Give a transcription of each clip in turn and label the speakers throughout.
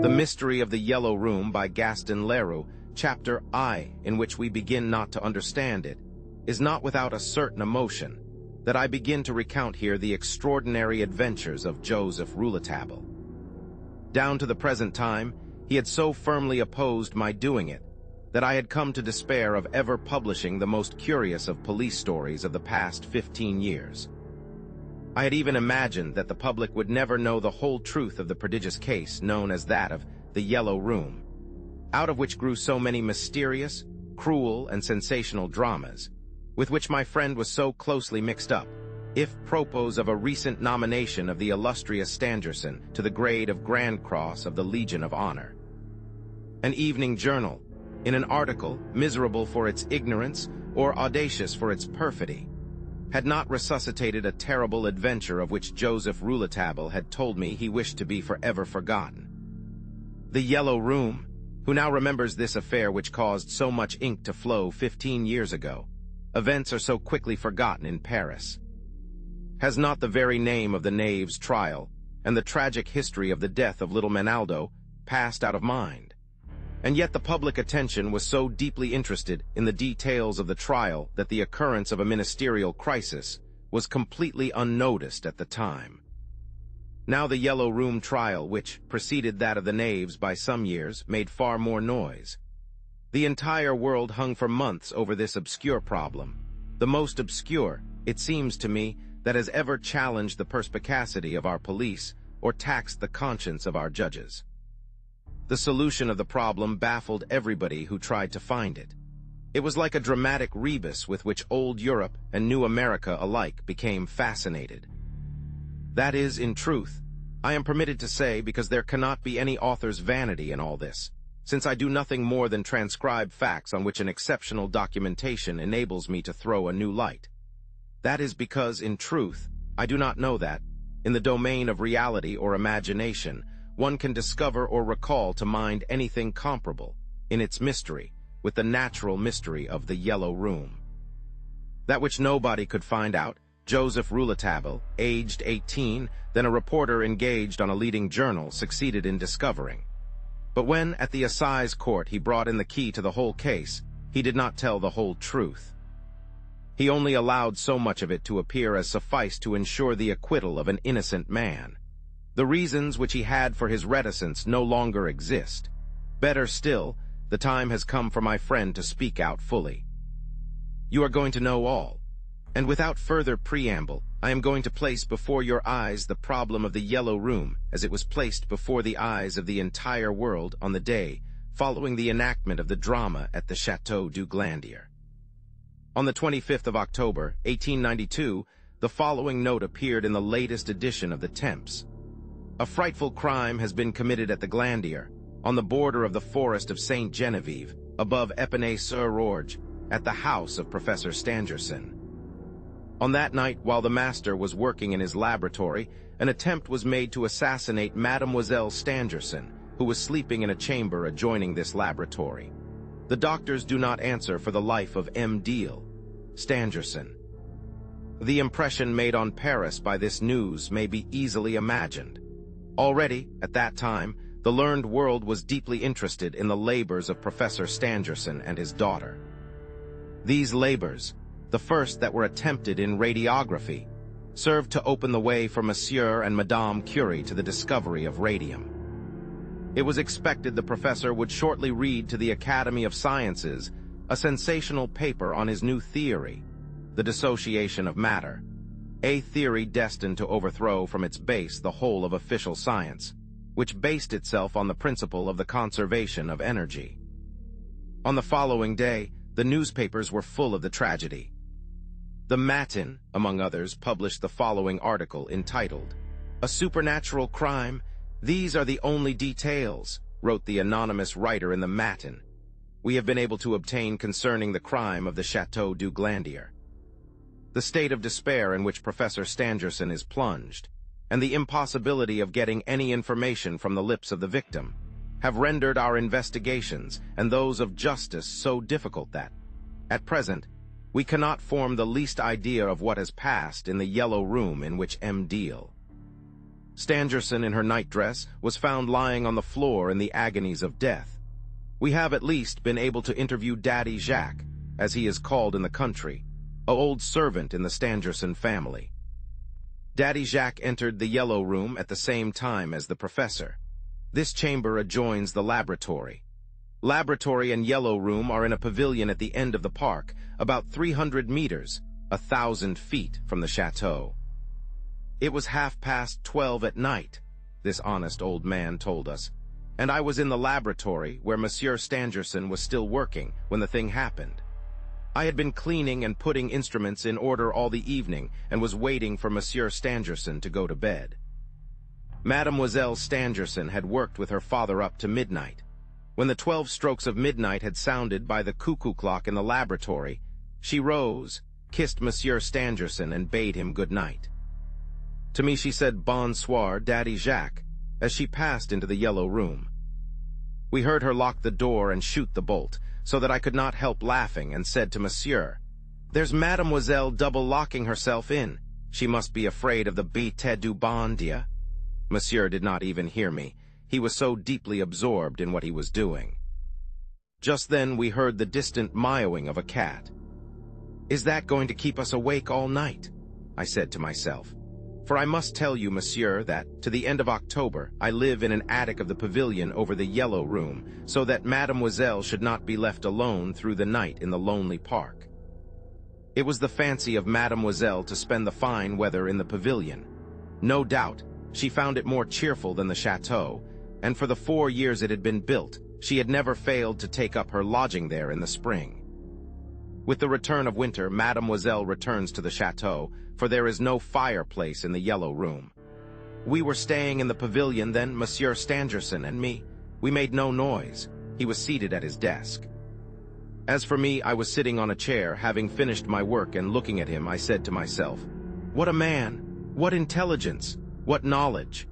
Speaker 1: The Mystery of the Yellow Room by Gaston Leroux, Chapter I, in which we begin not to understand it, is not without a certain emotion that I begin to recount here the extraordinary adventures of Joseph Rouletabille. Down to the present time, he had so firmly opposed my doing it that I had come to despair of ever publishing the most curious of police stories of the past 15 years. I had even imagined that the public would never know the whole truth of the prodigious case known as that of the Yellow Room, out of which grew so many mysterious, cruel, and sensational dramas, with which my friend was so closely mixed up, if propos of a recent nomination of the illustrious Stangerson to the grade of Grand Cross of the Legion of Honor. An evening journal, in an article miserable for its ignorance or audacious for its perfidy, had not resuscitated a terrible adventure of which Joseph Rouletabille had told me he wished to be forever forgotten. The Yellow Room, who now remembers this affair which caused so much ink to flow 15 years ago, events are so quickly forgotten in Paris. Has not the very name of the knave's trial and the tragic history of the death of little Menaldo passed out of mind? And yet the public attention was so deeply interested in the details of the trial that the occurrence of a ministerial crisis was completely unnoticed at the time. Now the Yellow Room trial, which preceded that of the knaves by some years, made far more noise. The entire world hung for months over this obscure problem, the most obscure, it seems to me, that has ever challenged the perspicacity of our police or taxed the conscience of our judges. The solution of the problem baffled everybody who tried to find it. It was like a dramatic rebus with which old Europe and new America alike became fascinated. That is, in truth, I am permitted to say because there cannot be any author's vanity in all this, since I do nothing more than transcribe facts on which an exceptional documentation enables me to throw a new light. That is because, in truth, I do not know that, in the domain of reality or imagination, one can discover or recall to mind anything comparable, in its mystery, with the natural mystery of the Yellow Room. That which nobody could find out, Joseph Rouletabille, aged 18, then a reporter engaged on a leading journal, succeeded in discovering. But when, at the assize court, he brought in the key to the whole case, he did not tell the whole truth. He only allowed so much of it to appear as suffice to ensure the acquittal of an innocent man. The reasons which he had for his reticence no longer exist. Better still, the time has come for my friend to speak out fully. You are going to know all, and without further preamble, I am going to place before your eyes the problem of the Yellow Room as it was placed before the eyes of the entire world on the day following the enactment of the drama at the Château du Glandier. On the 25th of October, 1892, the following note appeared in the latest edition of the Temps. A frightful crime has been committed at the Glandier, on the border of the forest of Saint Genevieve, above Épinay-sur-Orge, at the house of Professor Stangerson. On that night, while the master was working in his laboratory, an attempt was made to assassinate Mademoiselle Stangerson, who was sleeping in a chamber adjoining this laboratory. The doctors do not answer for the life of M. Deal, Stangerson. The impression made on Paris by this news may be easily imagined. Already, at that time, the learned world was deeply interested in the labors of Professor Stangerson and his daughter. These labors, the first that were attempted in radiography, served to open the way for Monsieur and Madame Curie to the discovery of radium. It was expected the professor would shortly read to the Academy of Sciences a sensational paper on his new theory, the dissociation of matter, a theory destined to overthrow from its base the whole of official science, which based itself on the principle of the conservation of energy. On the following day, the newspapers were full of the tragedy. The Matin, among others, published the following article entitled, "A Supernatural Crime? These are the only details," wrote the anonymous writer in the Matin, "we have been able to obtain concerning the crime of the Château du Glandier." The state of despair in which Professor Stangerson is plunged, and the impossibility of getting any information from the lips of the victim, have rendered our investigations and those of justice so difficult that, at present, we cannot form the least idea of what has passed in the Yellow Room in which M. Deal, Stangerson, in her nightdress, was found lying on the floor in the agonies of death. We have at least been able to interview Daddy Jacques, as he is called in the country, an old servant in the Stangerson family. Daddy Jacques entered the yellow room at the same time as the professor. This chamber adjoins the laboratory. Laboratory and yellow room are in a pavilion at the end of the park, about 300 meters, 1,000 feet from the chateau. It was 12:30 at night, this honest old man told us, and I was in the laboratory where Monsieur Stangerson was still working when the thing happened. I had been cleaning and putting instruments in order all the evening and was waiting for Monsieur Stangerson to go to bed. Mademoiselle Stangerson had worked with her father up to midnight. When the 12 strokes of midnight had sounded by the cuckoo clock in the laboratory, she rose, kissed Monsieur Stangerson, and bade him good night. To me she said, "Bonsoir, Daddy Jacques," as she passed into the yellow room. We heard her lock the door and shoot the bolt, so that I could not help laughing, and said to Monsieur, "There's Mademoiselle double-locking herself in. She must be afraid of the bête du bon Dieu." Monsieur did not even hear me. He was so deeply absorbed in what he was doing. Just then we heard the distant meowing of a cat. "Is that going to keep us awake all night?" I said to myself. For I must tell you, Monsieur, that, to the end of October, I live in an attic of the pavilion over the yellow room, so that Mademoiselle should not be left alone through the night in the lonely park. It was the fancy of Mademoiselle to spend the fine weather in the pavilion. No doubt, she found it more cheerful than the chateau, and for the 4 years it had been built, she had never failed to take up her lodging there in the spring. With the return of winter, Mademoiselle returns to the chateau, for there is no fireplace in the yellow room. We were staying in the pavilion then, Monsieur Stangerson and me. We made no noise. He was seated at his desk. As for me, I was sitting on a chair, having finished my work, and looking at him, I said to myself, "What a man! What intelligence! What knowledge!"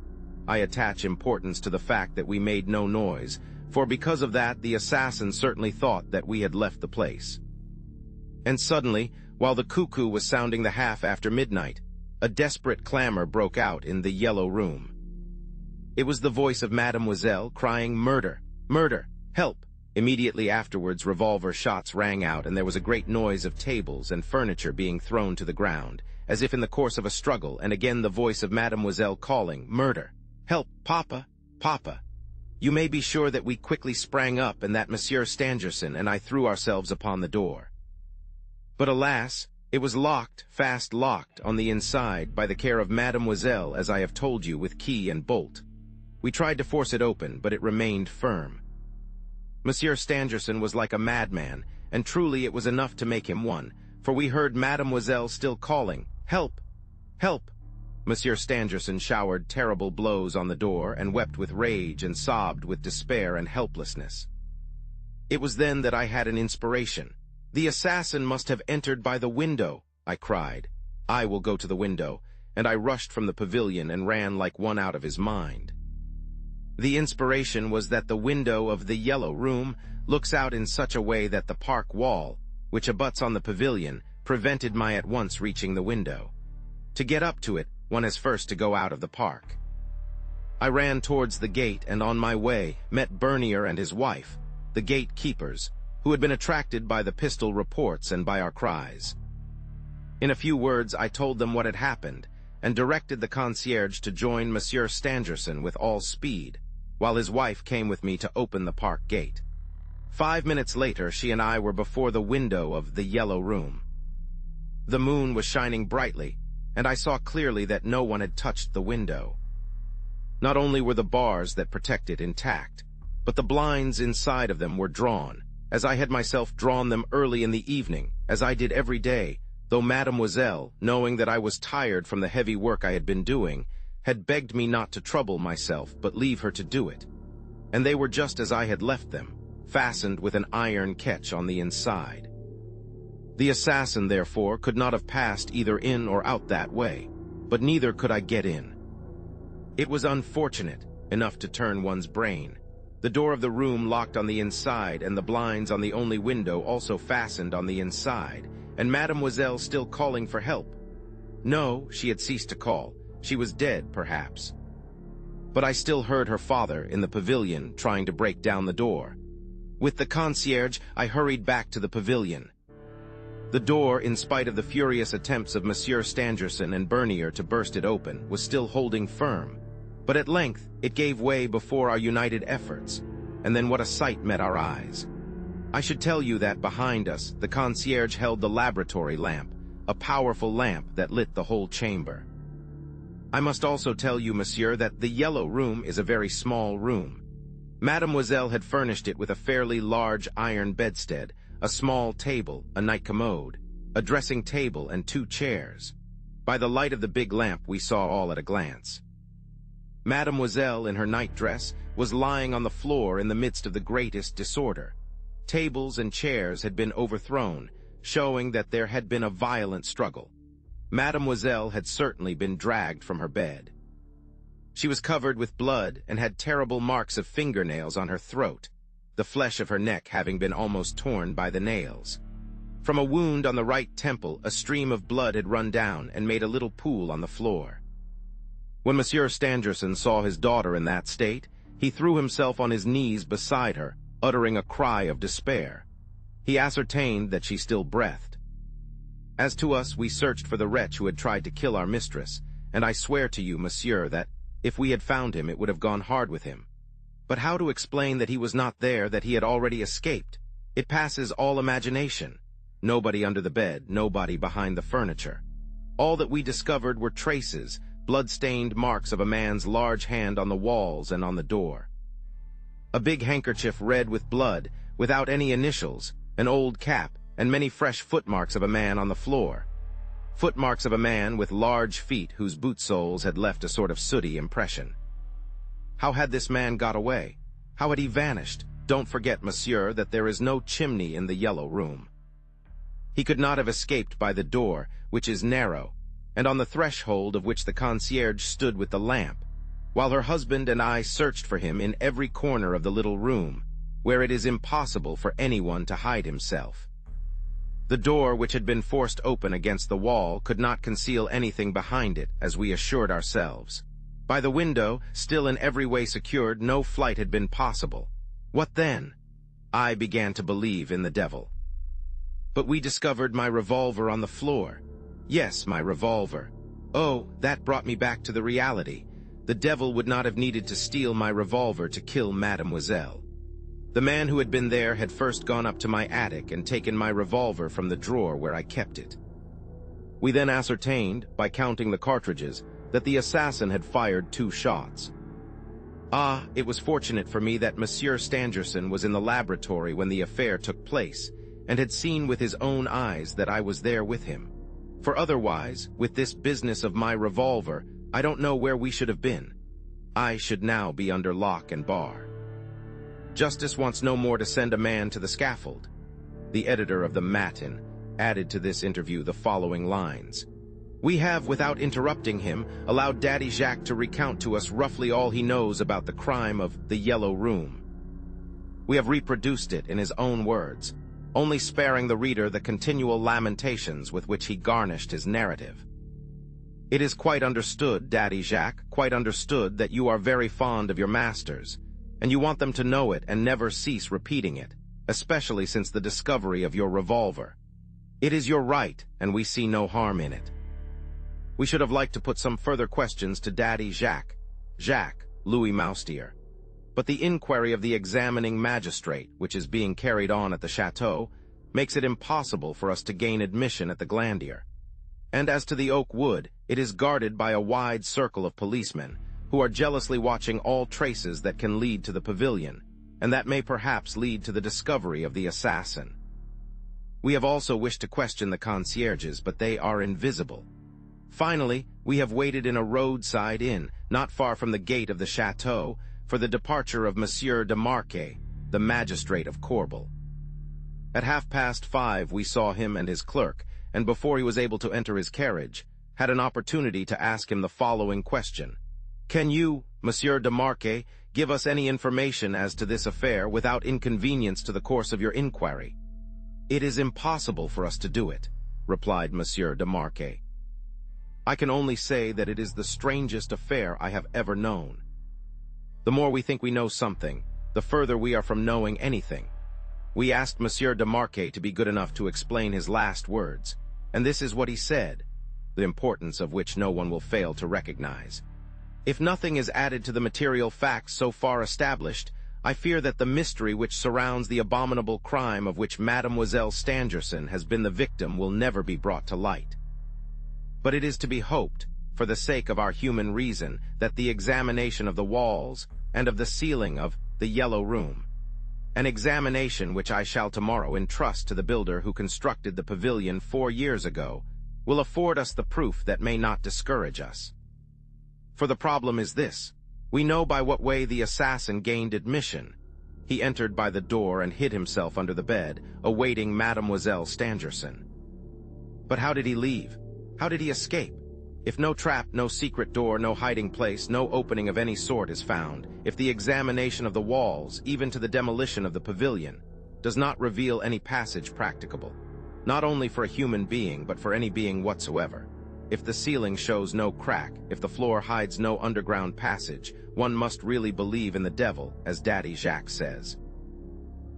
Speaker 1: I attach importance to the fact that we made no noise, for because of that the assassin certainly thought that we had left the place. And suddenly, while the cuckoo was sounding the half after midnight, a desperate clamor broke out in the yellow room. It was the voice of Mademoiselle crying, "Murder! Murder! Help!" Immediately afterwards revolver shots rang out, and there was a great noise of tables and furniture being thrown to the ground, as if in the course of a struggle, and again the voice of Mademoiselle calling, "Murder! Help! Papa! Papa!" You may be sure that we quickly sprang up, and that Monsieur Stangerson and I threw ourselves upon the door. But alas, it was locked, fast locked, on the inside, by the care of Mademoiselle, as I have told you, with key and bolt. We tried to force it open, but it remained firm. Monsieur Stangerson was like a madman, and truly it was enough to make him one, for we heard Mademoiselle still calling, "Help! Help!" Monsieur Stangerson showered terrible blows on the door, and wept with rage and sobbed with despair and helplessness. It was then that I had an inspiration. "The assassin must have entered by the window," I cried. "I will go to the window," and I rushed from the pavilion and ran like one out of his mind. The inspiration was that the window of the yellow room looks out in such a way that the park wall, which abuts on the pavilion, prevented my at once reaching the window. To get up to it, one has first to go out of the park. I ran towards the gate, and on my way met Bernier and his wife, the gatekeepers, who had been attracted by the pistol reports and by our cries. In a few words I told them what had happened, and directed the concierge to join Monsieur Stangerson with all speed, while his wife came with me to open the park gate. 5 minutes later she and I were before the window of the yellow room. The moon was shining brightly, and I saw clearly that no one had touched the window. Not only were the bars that protect it intact, but the blinds inside of them were drawn, as I had myself drawn them early in the evening, as I did every day, though Mademoiselle, knowing that I was tired from the heavy work I had been doing, had begged me not to trouble myself, but leave her to do it. And they were just as I had left them, fastened with an iron catch on the inside. The assassin, therefore, could not have passed either in or out that way, but neither could I get in. It was unfortunate enough to turn one's brain. The door of the room locked on the inside, and the blinds on the only window also fastened on the inside, and Mademoiselle still calling for help. No, she had ceased to call. She was dead, perhaps. but I still heard her father in the pavilion trying to break down the door. With the concierge, I hurried back to the pavilion. The door, in spite of the furious attempts of Monsieur Stangerson and Bernier to burst it open, was still holding firm. But at length, it gave way before our united efforts, and then what a sight met our eyes. I should tell you that behind us, the concierge held the laboratory lamp, a powerful lamp that lit the whole chamber. I must also tell you, monsieur, that the yellow room is a very small room. Mademoiselle had furnished it with a fairly large iron bedstead, a small table, a night commode, a dressing table, and 2 chairs. By the light of the big lamp, we saw all at a glance. Mademoiselle, in her nightdress, was lying on the floor in the midst of the greatest disorder. Tables and chairs had been overthrown, showing that there had been a violent struggle. Mademoiselle had certainly been dragged from her bed. She was covered with blood and had terrible marks of fingernails on her throat, the flesh of her neck having been almost torn by the nails. From a wound on the right temple, a stream of blood had run down and made a little pool on the floor. When Monsieur Stangerson saw his daughter in that state, he threw himself on his knees beside her, uttering a cry of despair. He ascertained that she still breathed. As to us, we searched for the wretch who had tried to kill our mistress, and I swear to you, monsieur, that if we had found him, it would have gone hard with him. But how to explain that he was not there, that he had already escaped? It passes all imagination. Nobody under the bed, nobody behind the furniture. All that we discovered were traces, blood-stained marks of a man's large hand on the walls and on the door. A big handkerchief red with blood, without any initials, an old cap, and many fresh footmarks of a man on the floor. Footmarks of a man with large feet whose boot soles had left a sort of sooty impression. How had this man got away? How had he vanished? Don't forget, monsieur, that there is no chimney in the yellow room. He could not have escaped by the door, which is narrow, and on the threshold of which the concierge stood with the lamp, while her husband and I searched for him in every corner of the little room, where it is impossible for anyone to hide himself. The door, which had been forced open against the wall, could not conceal anything behind it, as we assured ourselves. By the window, still in every way secured, no flight had been possible. What then? I began to believe in the devil. But we discovered my revolver on the floor. Yes, my revolver. Oh, that brought me back to the reality. The devil would not have needed to steal my revolver to kill Mademoiselle. The man who had been there had first gone up to my attic and taken my revolver from the drawer where I kept it. We then ascertained, by counting the cartridges, that the assassin had fired 2 shots. Ah, it was fortunate for me that Monsieur Stangerson was in the laboratory when the affair took place, and had seen with his own eyes that I was there with him. For otherwise, with this business of my revolver, I don't know where we should have been. I should now be under lock and bar. Justice wants no more to send a man to the scaffold. The editor of the Matin added to this interview the following lines. We have, without interrupting him, allowed Daddy Jacques to recount to us roughly all he knows about the crime of the Yellow Room. We have reproduced it in his own words, only sparing the reader the continual lamentations with which he garnished his narrative. It is quite understood, Daddy Jacques, quite understood that you are very fond of your masters, and you want them to know it and never cease repeating it, especially since the discovery of your revolver. It is your right, and we see no harm in it. We should have liked to put some further questions to Daddy Jacques, Louis Moustier, but the inquiry of the examining magistrate, which is being carried on at the chateau, makes it impossible for us to gain admission at the Glandier. And as to the oak wood, it is guarded by a wide circle of policemen, who are jealously watching all traces that can lead to the pavilion, and that may perhaps lead to the discovery of the assassin. We have also wished to question the concierges, but they are invisible. Finally, we have waited in a roadside inn, not far from the gate of the chateau, for the departure of Monsieur de Marquet, the magistrate of Corbeil. At 5:30 we saw him and his clerk, and before he was able to enter his carriage, had an opportunity to ask him the following question. Can you, Monsieur de Marquet, give us any information as to this affair without inconvenience to the course of your inquiry? It is impossible for us to do it, replied Monsieur de Marquet. I can only say that it is the strangest affair I have ever known. The more we think we know something, the further we are from knowing anything. We asked Monsieur de Marquet to be good enough to explain his last words, and this is what he said, the importance of which no one will fail to recognize. If nothing is added to the material facts so far established, I fear that the mystery which surrounds the abominable crime of which Mademoiselle Stangerson has been the victim will never be brought to light. But it is to be hoped, for the sake of our human reason, that the examination of the walls and of the ceiling of the Yellow Room, an examination which I shall tomorrow entrust to the builder who constructed the pavilion 4 years ago, will afford us the proof that may not discourage us. For the problem is this: we know by what way the assassin gained admission. He entered by the door and hid himself under the bed, awaiting Mademoiselle Stangerson. But how did he leave? How did he escape? If no trap, no secret door, no hiding place, no opening of any sort is found, if the examination of the walls, even to the demolition of the pavilion, does not reveal any passage practicable, not only for a human being, but for any being whatsoever, if the ceiling shows no crack, if the floor hides no underground passage, one must really believe in the devil, as Daddy Jacques says.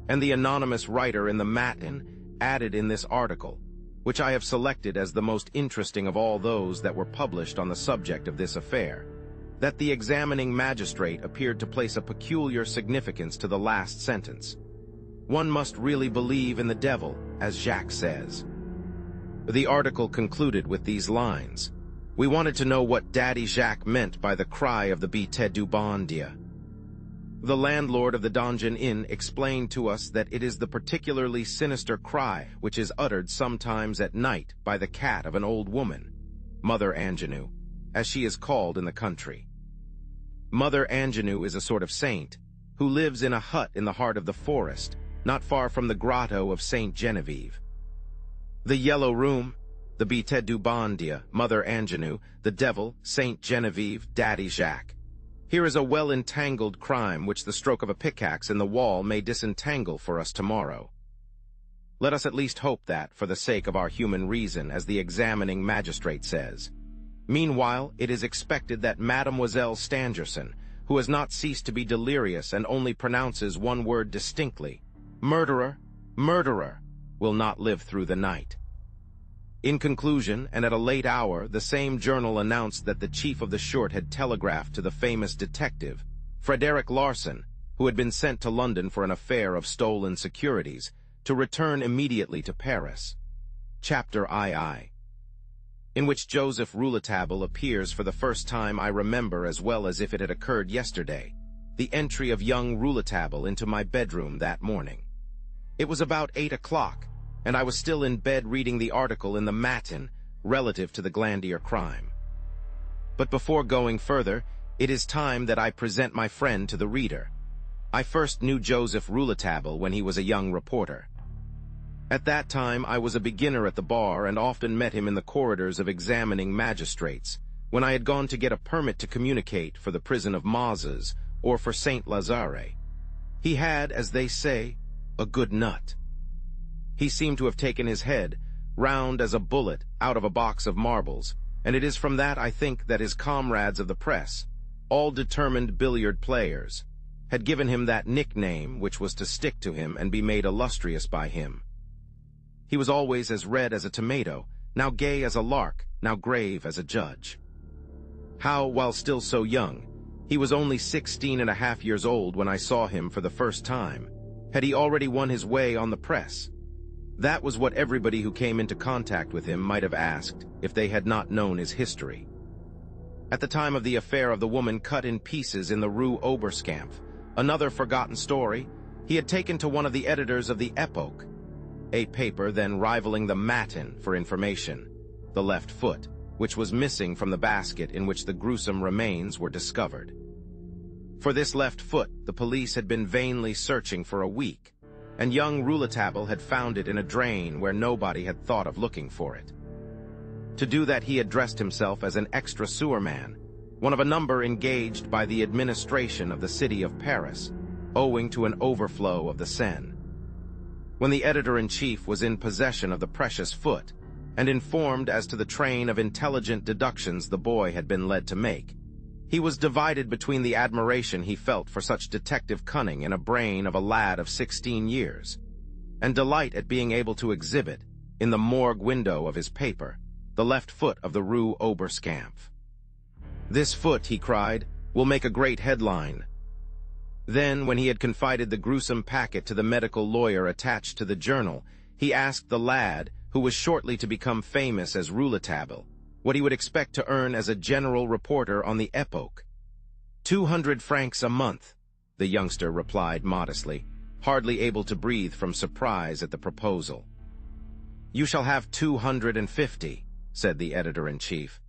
Speaker 1: And the anonymous writer in the Matin added in this article, which I have selected as the most interesting of all those that were published on the subject of this affair, that the examining magistrate appeared to place a peculiar significance to the last sentence. One must really believe in the devil, as Jacques says. The article concluded with these lines: we wanted to know what Daddy Jacques meant by the cry of the Bête du Bon Dieu. The landlord of the Donjon Inn explained to us that it is the particularly sinister cry which is uttered sometimes at night by the cat of an old woman, Mother Angenou, as she is called in the country. Mother Angenou is a sort of saint, who lives in a hut in the heart of the forest, not far from the grotto of Saint Genevieve. The Yellow Room, the Bête du Bon Dieu, Mother Angenou, the devil, Saint Genevieve, Daddy Jacques. Here is a well-entangled crime which the stroke of a pickaxe in the wall may disentangle for us tomorrow. Let us at least hope that, for the sake of our human reason, as the examining magistrate says. Meanwhile, it is expected that Mademoiselle Stangerson, who has not ceased to be delirious and only pronounces one word distinctly, "Murderer, murderer," will not live through the night. In conclusion, and at a late hour, the same journal announced that the chief of the Short had telegraphed to the famous detective, Frederick Larson, who had been sent to London for an affair of stolen securities, to return immediately to Paris. Chapter II, in which Joseph Rouletabille appears for the first time. I remember as well as if it had occurred yesterday, the entry of young Rouletabille into my bedroom that morning. It was about 8 o'clock, and I was still in bed reading the article in the Matin relative to the Glandier crime. But before going further, it is time that I present my friend to the reader. I first knew Joseph Rouletabille when he was a young reporter. At that time, I was a beginner at the bar and often met him in the corridors of examining magistrates, when I had gone to get a permit to communicate for the prison of Mazas or for Saint Lazare. He had, as they say, a good nut. He seemed to have taken his head, round as a bullet, out of a box of marbles, and it is from that, I think, that his comrades of the press, all determined billiard players, had given him that nickname which was to stick to him and be made illustrious by him. He was always as red as a tomato, now gay as a lark, now grave as a judge. How, while still so young, he was only 16.5 years old when I saw him for the first time, had he already won his way on the press? That was what everybody who came into contact with him might have asked if they had not known his history. At the time of the affair of the woman cut in pieces in the Rue Oberskampf, another forgotten story, he had taken to one of the editors of the Epoch, a paper then rivaling the Matin for information, the left foot, which was missing from the basket in which the gruesome remains were discovered. For this left foot, the police had been vainly searching for a week, and young Rouletabille had found it in a drain where nobody had thought of looking for it. To do that, he had dressed himself as an extra sewer man, one of a number engaged by the administration of the city of Paris, owing to an overflow of the Seine. When the editor-in-chief was in possession of the precious foot, and informed as to the train of intelligent deductions the boy had been led to make, He was divided between the admiration he felt for such detective cunning in a brain of a lad of 16 years, and delight at being able to exhibit, in the morgue window of his paper, the left foot of the Rue Oberskampf. "This foot," he cried, "will make a great headline." Then, when he had confided the gruesome packet to the medical lawyer attached to the journal, he asked the lad, who was shortly to become famous as Rouletabille, what he would expect to earn as a general reporter on the Epoch. 200 francs a month, the youngster replied modestly, hardly able to breathe from surprise at the proposal. "You shall have 250, said the editor-in-chief.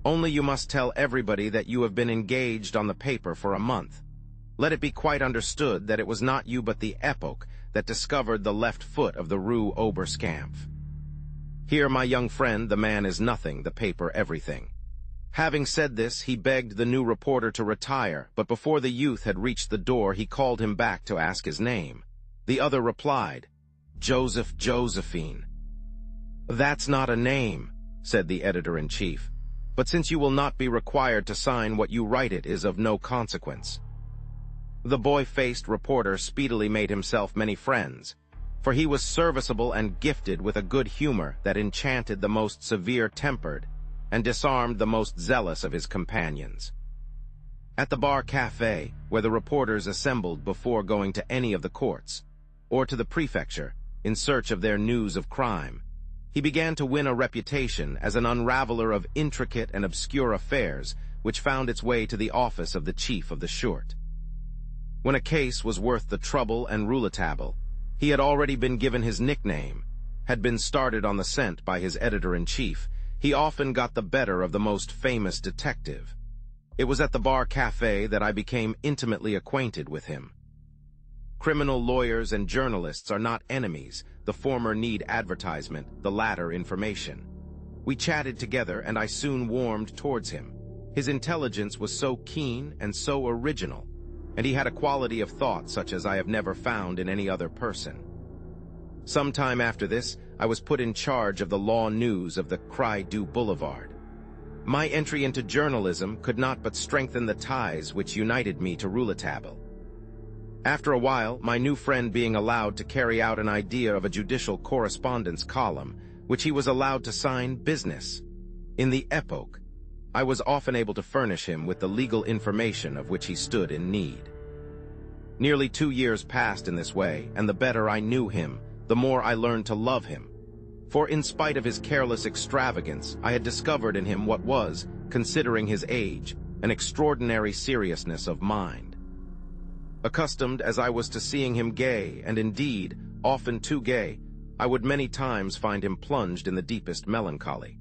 Speaker 1: "Only you must tell everybody that you have been engaged on the paper for a month. Let it be quite understood that it was not you but the Epoch that discovered the left foot of the Rue Oberskampf. Here, my young friend, the man is nothing, the paper everything." Having said this, he begged the new reporter to retire, but before the youth had reached the door, he called him back to ask his name. The other replied, "Joseph Josephine." "That's not a name," said the editor-in-chief, "but since you will not be required to sign what you write, it is of no consequence." The boy-faced reporter speedily made himself many friends, for he was serviceable and gifted with a good humor that enchanted the most severe-tempered and disarmed the most zealous of his companions. At the bar café, where the reporters assembled before going to any of the courts, or to the prefecture, in search of their news of crime, he began to win a reputation as an unraveler of intricate and obscure affairs which found its way to the office of the chief of the Short. When a case was worth the trouble and Rouletabille, he had already been given his nickname, had been started on the scent by his editor-in-chief. He often got the better of the most famous detective. It was at the bar café that I became intimately acquainted with him. Criminal lawyers and journalists are not enemies. The former need advertisement, the latter information. We chatted together, and I soon warmed towards him. His intelligence was so keen and so original, and he had a quality of thought such as I have never found in any other person. Some time after this, I was put in charge of the law news of the Cri du Boulevard. My entry into journalism could not but strengthen the ties which united me to Rouletabille. After a while, my new friend being allowed to carry out an idea of a judicial correspondence column, which he was allowed to sign business. In the Epoch, I was often able to furnish him with the legal information of which he stood in need. Nearly 2 years passed in this way, and the better I knew him, the more I learned to love him. For in spite of his careless extravagance, I had discovered in him what was, considering his age, an extraordinary seriousness of mind. Accustomed as I was to seeing him gay, and indeed, often too gay, I would many times find him plunged in the deepest melancholy.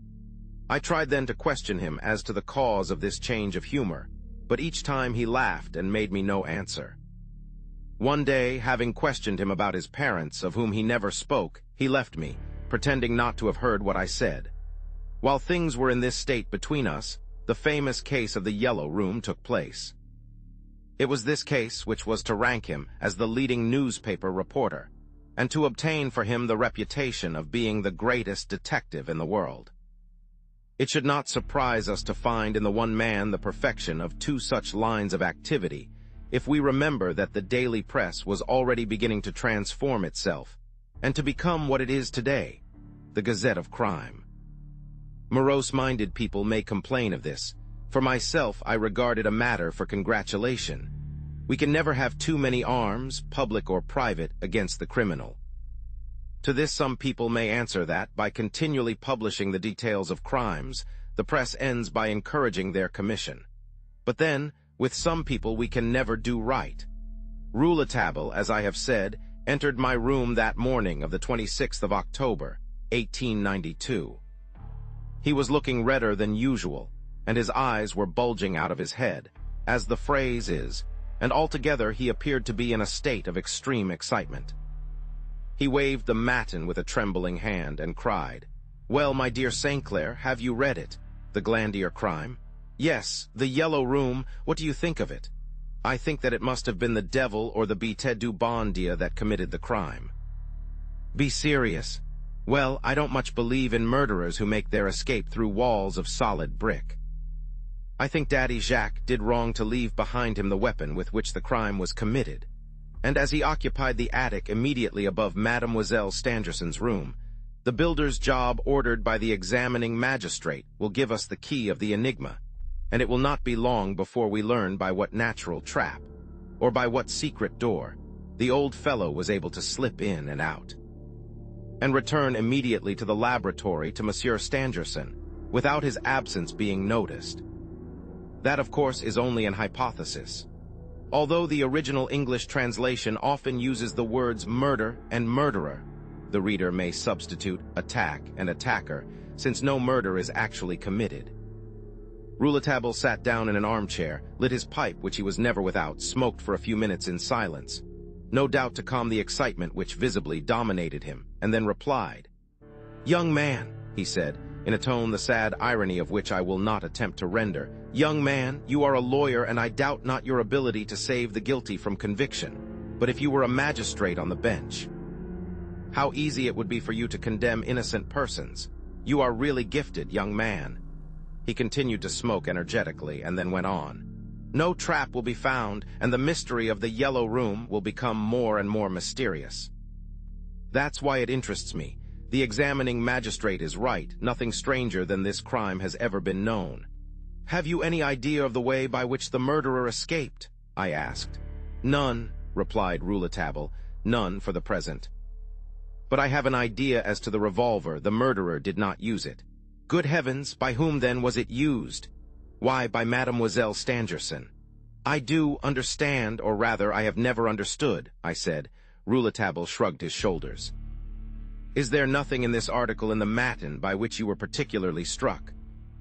Speaker 1: I tried then to question him as to the cause of this change of humor, but each time he laughed and made me no answer. One day, having questioned him about his parents, of whom he never spoke, he left me, pretending not to have heard what I said. While things were in this state between us, the famous case of the Yellow Room took place. It was this case which was to rank him as the leading newspaper reporter, and to obtain for him the reputation of being the greatest detective in the world. It should not surprise us to find in the one man the perfection of two such lines of activity, if we remember that the daily press was already beginning to transform itself, and to become what it is today, the Gazette of Crime. Morose-minded people may complain of this. For myself, I regard it a matter for congratulation. We can never have too many arms, public or private, against the criminal. To this some people may answer that, by continually publishing the details of crimes, the press ends by encouraging their commission. But then, with some people we can never do right. Rouletabille, as I have said, entered my room that morning of the 26th of October, 1892. He was looking redder than usual, and his eyes were bulging out of his head, as the phrase is, and altogether he appeared to be in a state of extreme excitement. He waved the Matin with a trembling hand and cried, "Well, my dear St. Clair, have you read it? The Glandier crime?" "Yes, the Yellow Room. What do you think of it?" "I think that it must have been the devil or the Bête du Bon Dieu that committed the crime." "Be serious." "Well, I don't much believe in murderers who make their escape through walls of solid brick." I think Daddy Jacques did wrong to leave behind him the weapon with which the crime was committed, and as he occupied the attic immediately above Mademoiselle Stangerson's room, the builder's job ordered by the examining magistrate will give us the key of the enigma, and it will not be long before we learn by what natural trap, or by what secret door, the old fellow was able to slip in and out, and return immediately to the laboratory to Monsieur Stangerson, without his absence being noticed. That, of course, is only an hypothesis. Although the original English translation often uses the words murder and murderer, the reader may substitute attack and attacker, since no murder is actually committed. Rouletabille sat down in an armchair, lit his pipe, which he was never without, smoked for a few minutes in silence, no doubt to calm the excitement which visibly dominated him, and then replied. "Young man," he said, in a tone the sad irony of which I will not attempt to render, "young man, you are a lawyer, and I doubt not your ability to save the guilty from conviction. But if you were a magistrate on the bench, how easy it would be for you to condemn innocent persons. You are really gifted, young man." He continued to smoke energetically and then went on. "No trap will be found, and the mystery of the Yellow Room will become more and more mysterious. That's why it interests me. The examining magistrate is right. Nothing stranger than this crime has ever been known." "Have you any idea of the way by which the murderer escaped?" I asked. "None," replied Rouletabille, "none for the present. But I have an idea as to the revolver. The murderer did not use it." "Good heavens, by whom then was it used?" "Why, by Mademoiselle Stangerson." "I do understand, or rather, I have never understood," I said. Rouletabille shrugged his shoulders. "Is there nothing in this article in the Matin by which you were particularly struck?"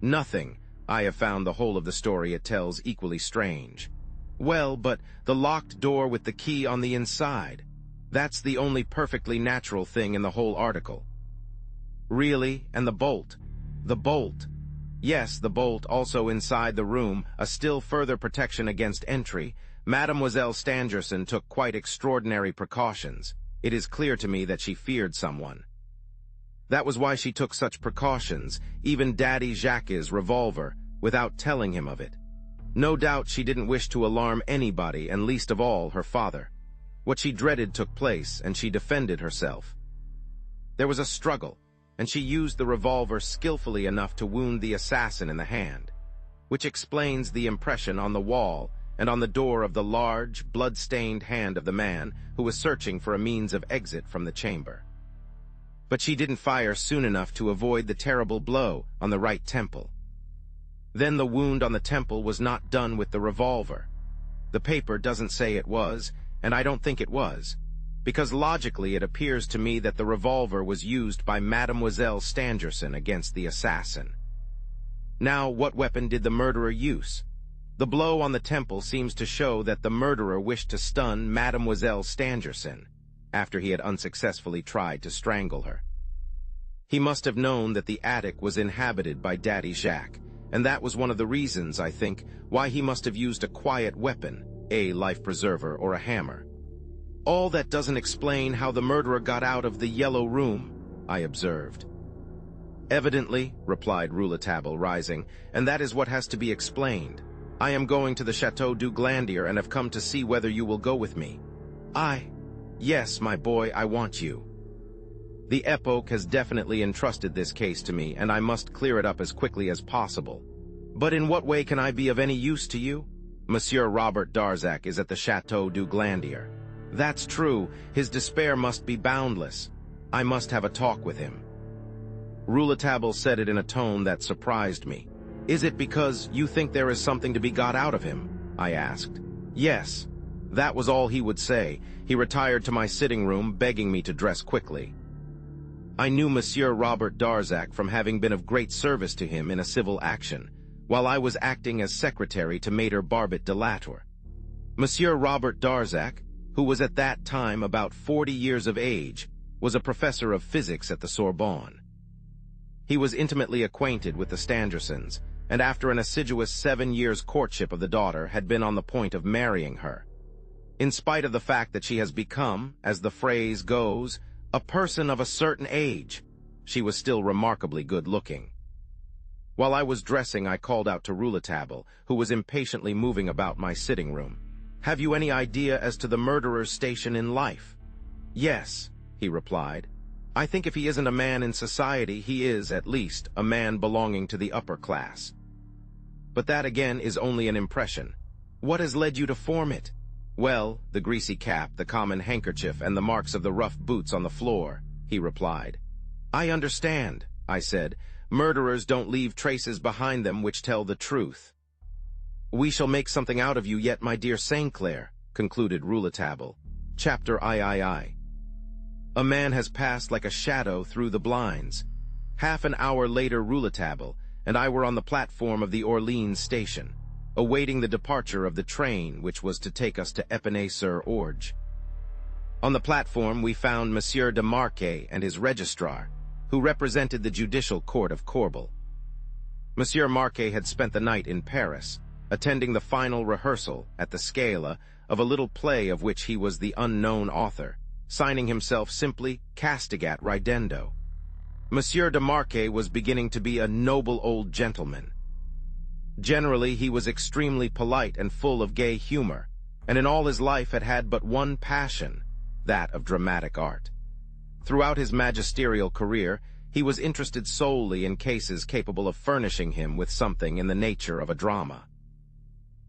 Speaker 1: "Nothing. I have found the whole of the story it tells equally strange." "Well, but the locked door with the key on the inside. That's the only perfectly natural thing in the whole article." "Really? And the bolt?" "The bolt?" "Yes, the bolt also inside the room, a still further protection against entry. Mademoiselle Stangerson took quite extraordinary precautions. It is clear to me that she feared someone. That was why she took such precautions, even Daddy Jacques' revolver, without telling him of it. No doubt she didn't wish to alarm anybody, and least of all her father. What she dreaded took place, and she defended herself. There was a struggle, and she used the revolver skillfully enough to wound the assassin in the hand, which explains the impression on the wall and on the door of the large, blood-stained hand of the man who was searching for a means of exit from the chamber. But she didn't fire soon enough to avoid the terrible blow on the right temple. Then the wound on the temple was not done with the revolver. The paper doesn't say it was, and I don't think it was, because logically it appears to me that the revolver was used by Mademoiselle Stangerson against the assassin. Now, what weapon did the murderer use? The blow on the temple seems to show that the murderer wished to stun Mademoiselle Stangerson after he had unsuccessfully tried to strangle her. He must have known that the attic was inhabited by Daddy Jacques, and that was one of the reasons, I think, why he must have used a quiet weapon, a life-preserver or a hammer. All that doesn't explain how the murderer got out of the Yellow Room, I observed. Evidently, replied Rouletabille, rising, and that is what has to be explained. I am going to the Château du Glandier and have come to see whether you will go with me. Yes, my boy, I want you. The Epoque has definitely entrusted this case to me, and I must clear it up as quickly as possible. But in what way can I be of any use to you? Monsieur Robert Darzac is at the Château du Glandier. That's true. His despair must be boundless. I must have a talk with him. Rouletabille said it in a tone that surprised me. Is it because you think there is something to be got out of him? I asked. Yes. That was all he would say. He retired to my sitting room, begging me to dress quickly. I knew Monsieur Robert Darzac from having been of great service to him in a civil action, while I was acting as secretary to Maître Barbet de Latour. Monsieur Robert Darzac, who was at that time about 40 years of age, was a professor of physics at the Sorbonne. He was intimately acquainted with the Stangersons, and after an assiduous 7 years' courtship of the daughter, had been on the point of marrying her. In spite of the fact that she has become, as the phrase goes, a person of a certain age, she was still remarkably good-looking. While I was dressing, I called out to Rouletabille, who was impatiently moving about my sitting room. "Have you any idea as to the murderer's station in life?" "Yes," he replied. "I think if he isn't a man in society, he is, at least, a man belonging to the upper class. But that, again, is only an impression. What has led you to form it?" "Well, the greasy cap, the common handkerchief, and the marks of the rough boots on the floor," he replied. "I understand," I said. "Murderers don't leave traces behind them which tell the truth." "We shall make something out of you yet, my dear St. Clair," concluded Rouletabille. Chapter I. A man has passed like a shadow through the blinds. Half an hour later, Rouletabille and I were on the platform of the Orleans station, awaiting the departure of the train which was to take us to Épinay-sur-Orge. On the platform we found Monsieur de Marquet and his registrar, who represented the judicial court of Corbeil. Monsieur Marquet had spent the night in Paris, attending the final rehearsal at the Scala of a little play of which he was the unknown author, signing himself simply Castigat Ridendo. Monsieur de Marquet was beginning to be a noble old gentleman. Generally, he was extremely polite and full of gay humor, and in all his life had had but one passion, that of dramatic art. Throughout his magisterial career, he was interested solely in cases capable of furnishing him with something in the nature of a drama.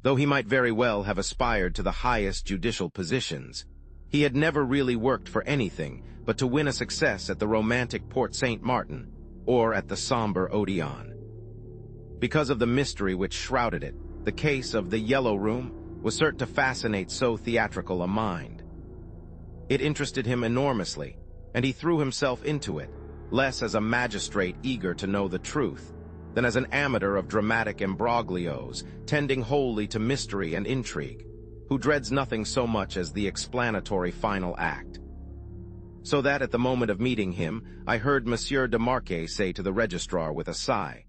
Speaker 1: Though he might very well have aspired to the highest judicial positions, he had never really worked for anything but to win a success at the romantic Porte Saint Martin or at the somber Odeon. Because of the mystery which shrouded it, the case of the Yellow Room was certain to fascinate so theatrical a mind. It interested him enormously, and he threw himself into it, less as a magistrate eager to know the truth, than as an amateur of dramatic imbroglios, tending wholly to mystery and intrigue, who dreads nothing so much as the explanatory final act. So that at the moment of meeting him, I heard Monsieur de Marquet say to the registrar with a sigh,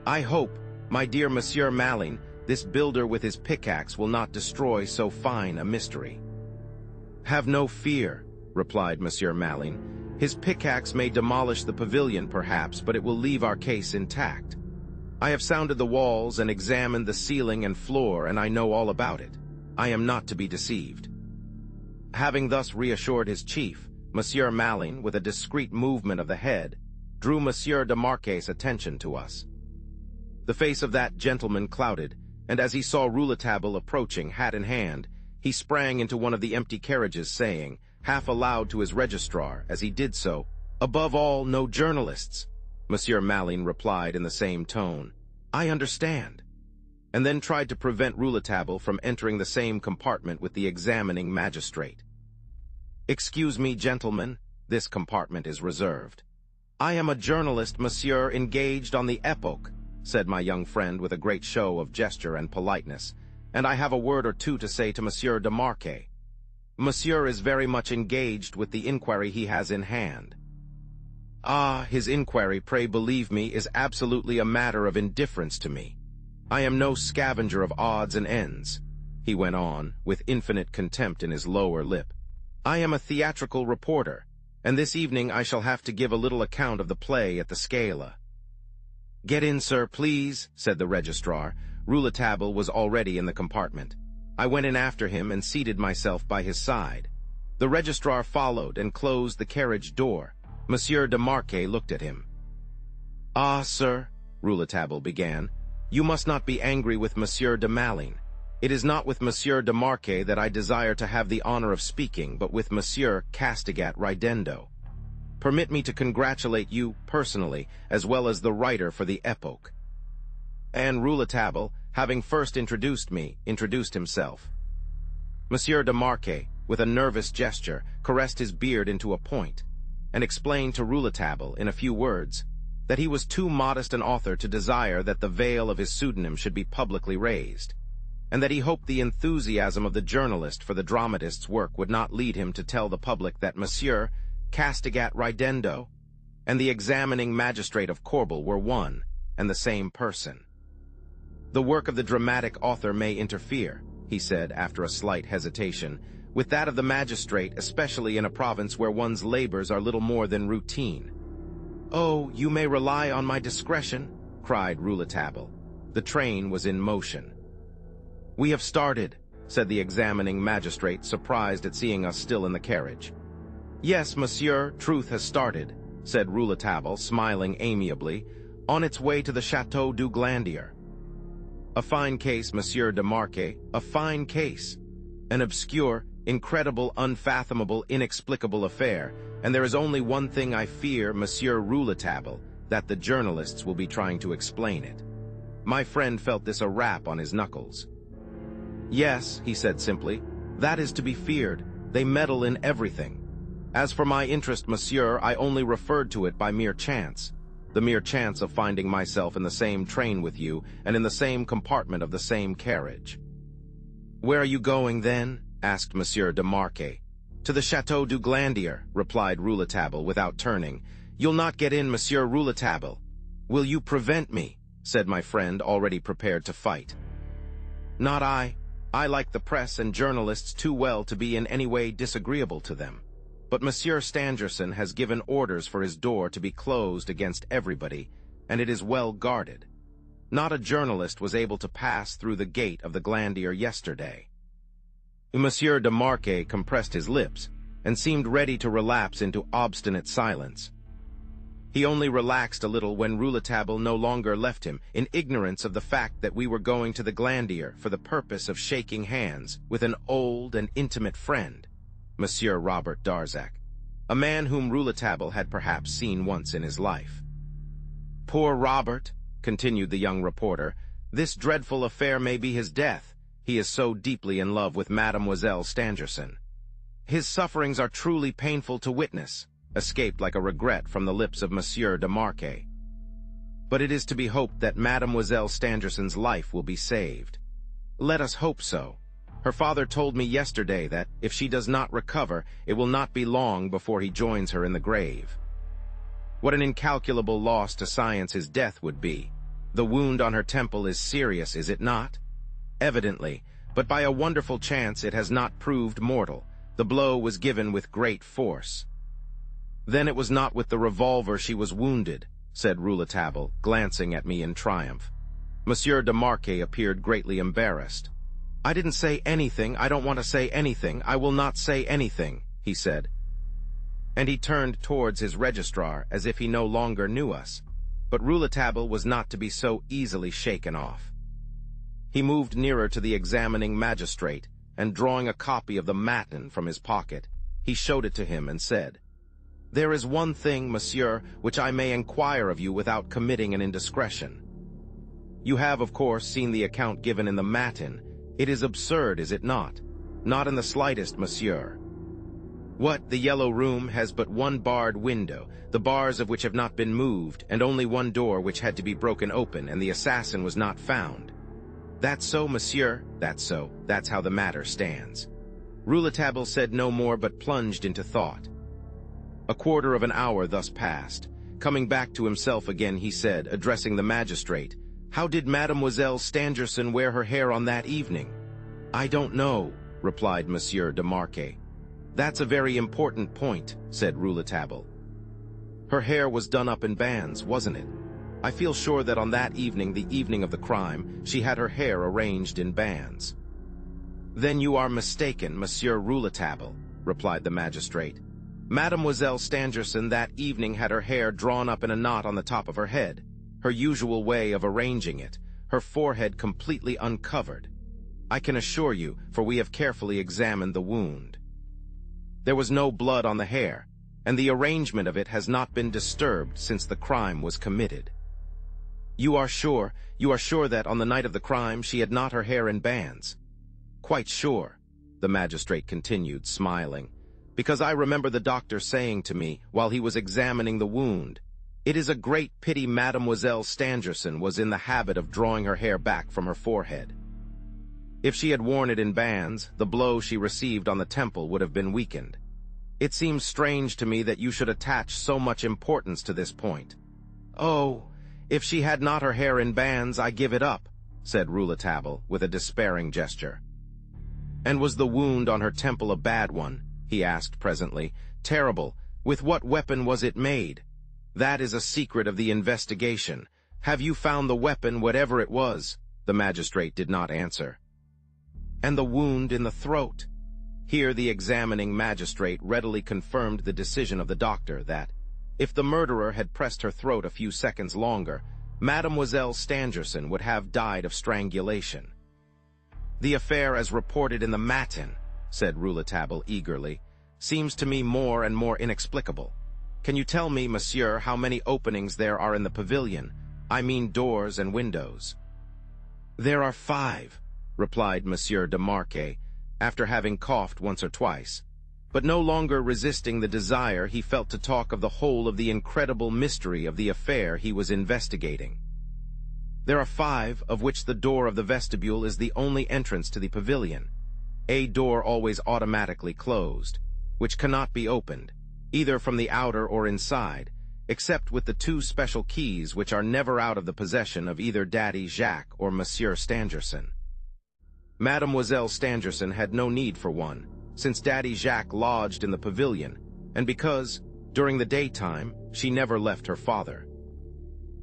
Speaker 1: "I hope, my dear Monsieur Malling, this builder with his pickaxe will not destroy so fine a mystery." "Have no fear," replied Monsieur Malling. "His pickaxe may demolish the pavilion, perhaps, but it will leave our case intact. I have sounded the walls and examined the ceiling and floor, and I know all about it. I am not to be deceived." Having thus reassured his chief, Monsieur Malling, with a discreet movement of the head, drew Monsieur de Marquet's attention to us. The face of that gentleman clouded, and as he saw Rouletabille approaching, hat in hand, he sprang into one of the empty carriages, saying, half aloud to his registrar, as he did so, "Above all, no journalists." Monsieur Malling replied in the same tone, "I understand," and then tried to prevent Rouletabille from entering the same compartment with the examining magistrate. "Excuse me, gentlemen, this compartment is reserved." "I am a journalist, monsieur, engaged on the Epoque," said my young friend with a great show of gesture and politeness, "and I have a word or two to say to Monsieur de Marquet. Monsieur is very much engaged with the inquiry he has in hand." "Ah, his inquiry, pray believe me, is absolutely a matter of indifference to me. I am no scavenger of odds and ends," he went on, with infinite contempt in his lower lip. "I am a theatrical reporter, and this evening I shall have to give a little account of the play at the Scala." "Get in, sir, please," said the registrar. Rouletabille was already in the compartment. I went in after him and seated myself by his side. The registrar followed and closed the carriage door. Monsieur de Marquet looked at him. "Ah, sir," Rouletabille began, "you must not be angry with Monsieur de Malling. It is not with Monsieur de Marquet that I desire to have the honor of speaking, but with Monsieur Castigat Ridendo. Permit me to congratulate you personally, as well as the writer for the Epoque." And Rouletabille, having first introduced me, introduced himself. Monsieur de Marquet, with a nervous gesture, caressed his beard into a point, and explained to Rouletabille, in a few words, that he was too modest an author to desire that the veil of his pseudonym should be publicly raised, and that he hoped the enthusiasm of the journalist for the dramatist's work would not lead him to tell the public that Monsieur Castigat Ridendo and the examining magistrate of Corbeil were one and the same person. "The work of the dramatic author may interfere," he said after a slight hesitation, "with that of the magistrate, especially in a province where one's labors are little more than routine." "Oh, you may rely on my discretion," cried Rouletabille. The train was in motion. "We have started," said the examining magistrate, surprised at seeing us still in the carriage. "Yes, monsieur, truth has started," said Rouletabille, smiling amiably, "on its way to the Château du Glandier." "A fine case, Monsieur de Marquet, a fine case. An obscure, incredible, unfathomable, inexplicable affair, and there is only one thing I fear, Monsieur Rouletabille, that the journalists will be trying to explain it." My friend felt this a rap on his knuckles. "Yes," he said simply, "that is to be feared. They meddle in everything. As for my interest, monsieur, I only referred to it by mere chance. The mere chance of finding myself in the same train with you and in the same compartment of the same carriage." "Where are you going, then?" asked Monsieur de Marquet. "To the Château du Glandier," replied Rouletabille without turning. "You'll not get in, Monsieur Rouletabille." "Will you prevent me?" said my friend, already prepared to fight. "Not I. I like the press and journalists too well to be in any way disagreeable to them. But Monsieur Stangerson has given orders for his door to be closed against everybody, and it is well guarded. Not a journalist was able to pass through the gate of the Glandier yesterday." Monsieur de Marquet compressed his lips and seemed ready to relapse into obstinate silence. He only relaxed a little when Rouletabille no longer left him, in ignorance of the fact that we were going to the Glandier for the purpose of shaking hands with an old and intimate friend, Monsieur Robert Darzac, a man whom Rouletabille had perhaps seen once in his life. "Poor Robert," continued the young reporter, "this dreadful affair may be his death. He is so deeply in love with Mademoiselle Stangerson. His sufferings are truly painful to witness," escaped like a regret from the lips of Monsieur de Marquet. "But it is to be hoped that Mademoiselle Stangerson's life will be saved. Let us hope so. Her father told me yesterday that, if she does not recover, it will not be long before he joins her in the grave. What an incalculable loss to science his death would be. The wound on her temple is serious, is it not? Evidently, but by a wonderful chance it has not proved mortal. The blow was given with great force." "Then it was not with the revolver she was wounded," said Rouletabille, glancing at me in triumph. Monsieur de Marquet appeared greatly embarrassed. "I didn't say anything, I don't want to say anything, I will not say anything," he said. And he turned towards his registrar as if he no longer knew us. But Rouletabille was not to be so easily shaken off. He moved nearer to the examining magistrate, and drawing a copy of the Matin from his pocket, he showed it to him and said, "There is one thing, monsieur, which I may inquire of you without committing an indiscretion. You have, of course, seen the account given in the Matin. It is absurd, is it not? Not in the slightest, monsieur. What, the Yellow Room has but one barred window, the bars of which have not been moved, and only one door which had to be broken open, and the assassin was not found. That's so, monsieur, that's so. That's how the matter stands." Rouletabille said no more but plunged into thought. A quarter of an hour thus passed. Coming back to himself again, he said, addressing the magistrate, "How did Mademoiselle Stangerson wear her hair on that evening?" "I don't know," replied Monsieur de Marquet. "That's a very important point," said Rouletabille. "Her hair was done up in bands, wasn't it? I feel sure that on that evening, the evening of the crime, she had her hair arranged in bands." "Then you are mistaken, Monsieur Rouletabille," replied the magistrate. "Mademoiselle Stangerson that evening had her hair drawn up in a knot on the top of her head, her usual way of arranging it, her forehead completely uncovered. I can assure you, for we have carefully examined the wound. There was no blood on the hair, and the arrangement of it has not been disturbed since the crime was committed." You are sure that on the night of the crime she had not her hair in bands?" "Quite sure," the magistrate continued, smiling, "because I remember the doctor saying to me, while he was examining the wound, 'It is a great pity Mademoiselle Stangerson was in the habit of drawing her hair back from her forehead. If she had worn it in bands, the blow she received on the temple would have been weakened. It seems strange to me that you should attach so much importance to this point.'" "Oh, if she had not her hair in bands, I give it up," said Rouletabille with a despairing gesture. "And was the wound on her temple a bad one?" he asked presently. "Terrible. With what weapon was it made?" "That is a secret of the investigation. Have you found the weapon, whatever it was? The magistrate did not answer. And the wound in the throat? Here the examining magistrate readily confirmed the decision of the doctor that, if the murderer had pressed her throat a few seconds longer, Mademoiselle Stangerson would have died of strangulation. The affair as reported in the Matin, said Rouletabille eagerly, seems to me more and more inexplicable. Can you tell me, monsieur, how many openings there are in the pavilion? I mean doors and windows. There are 5, replied Monsieur de Marquet, after having coughed once or twice. But no longer resisting the desire he felt to talk of the whole of the incredible mystery of the affair he was investigating. There are 5, of which the door of the vestibule is the only entrance to the pavilion, a door always automatically closed, which cannot be opened, either from the outer or inside, except with the 2 special keys which are never out of the possession of either Daddy Jacques or Monsieur Stangerson. Mademoiselle Stangerson had no need for one, since Daddy Jacques lodged in the pavilion, and because, during the daytime, she never left her father.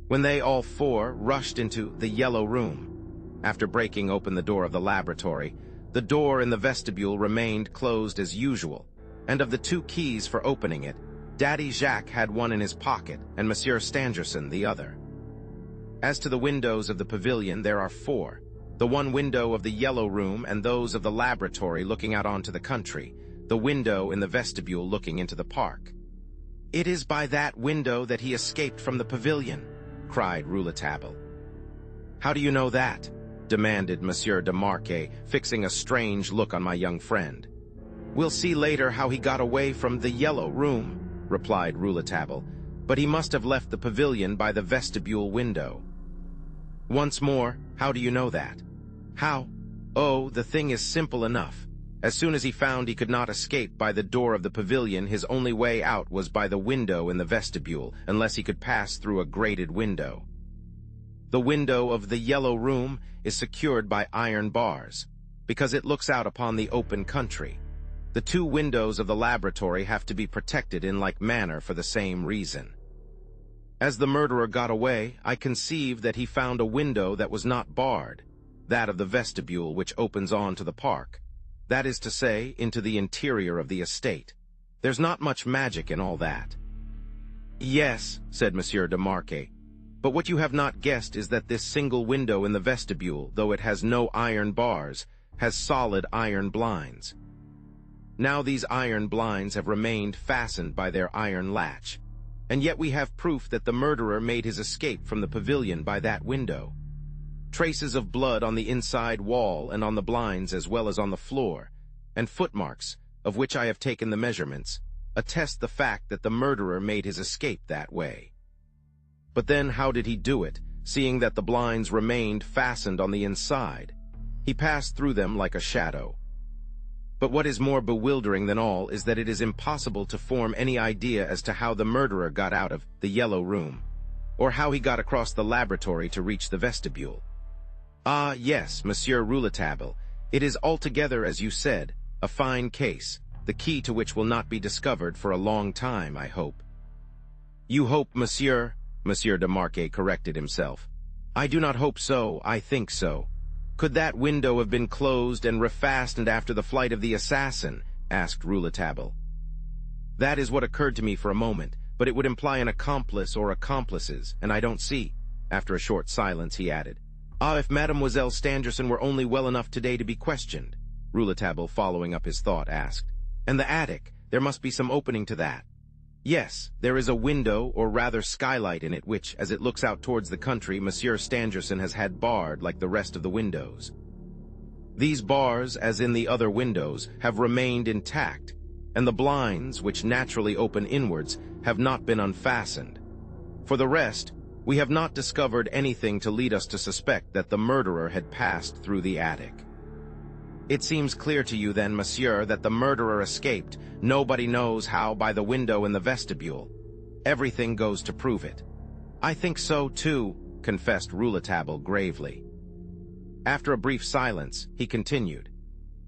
Speaker 1: When they all 4 rushed into the Yellow Room, after breaking open the door of the laboratory, the door in the vestibule remained closed as usual, and of the 2 keys for opening it, Daddy Jacques had one in his pocket and Monsieur Stangerson the other. As to the windows of the pavilion, there are 4. The one window of the Yellow Room and those of the laboratory looking out onto the country, the window in the vestibule looking into the park. It is by that window that he escaped from the pavilion, cried Rouletabille. How do you know that? Demanded Monsieur de Marquet, fixing a strange look on my young friend. We'll see later how he got away from the Yellow Room, replied Rouletabille, but he must have left the pavilion by the vestibule window. Once more, how do you know that? How? Oh, the thing is simple enough. As soon as he found he could not escape by the door of the pavilion, his only way out was by the window in the vestibule, unless he could pass through a grated window. The window of the Yellow Room is secured by iron bars, because it looks out upon the open country. The 2 windows of the laboratory have to be protected in like manner for the same reason. As the murderer got away, I conceive that he found a window that was not barred, that of the vestibule which opens on to the park, that is to say, into the interior of the estate. There's not much magic in all that. Yes, said Monsieur de Marquet, but what you have not guessed is that this single window in the vestibule, though it has no iron bars, has solid iron blinds. Now these iron blinds have remained fastened by their iron latch, and yet we have proof that the murderer made his escape from the pavilion by that window. Traces of blood on the inside wall and on the blinds as well as on the floor, and footmarks, of which I have taken the measurements, attest the fact that the murderer made his escape that way. But then how did he do it, seeing that the blinds remained fastened on the inside? He passed through them like a shadow. But what is more bewildering than all is that it is impossible to form any idea as to how the murderer got out of the Yellow Room, or how he got across the laboratory to reach the vestibule. Ah, yes, Monsieur Rouletabille, it is altogether, as you said, a fine case, the key to which will not be discovered for a long time, I hope. You hope, monsieur? Monsieur de Marquet corrected himself. I do not hope so, I think so. Could that window have been closed and refastened after the flight of the assassin? Asked Rouletabille. That is what occurred to me for a moment, but it would imply an accomplice or accomplices, and I don't see. After a short silence, he added, Ah, if Mademoiselle Stangerson were only well enough today to be questioned. Rouletabille, following up his thought, asked, And the attic, there must be some opening to that. Yes, there is a window, or rather skylight in it, which, as it looks out towards the country, Monsieur Stangerson has had barred like the rest of the windows. These bars, as in the other windows, have remained intact, and the blinds, which naturally open inwards, have not been unfastened. For the rest, we have not discovered anything to lead us to suspect that the murderer had passed through the attic. It seems clear to you then, monsieur, that the murderer escaped, nobody knows how, by the window in the vestibule. Everything goes to prove it. I think so, too, confessed Rouletabille gravely. After a brief silence, he continued,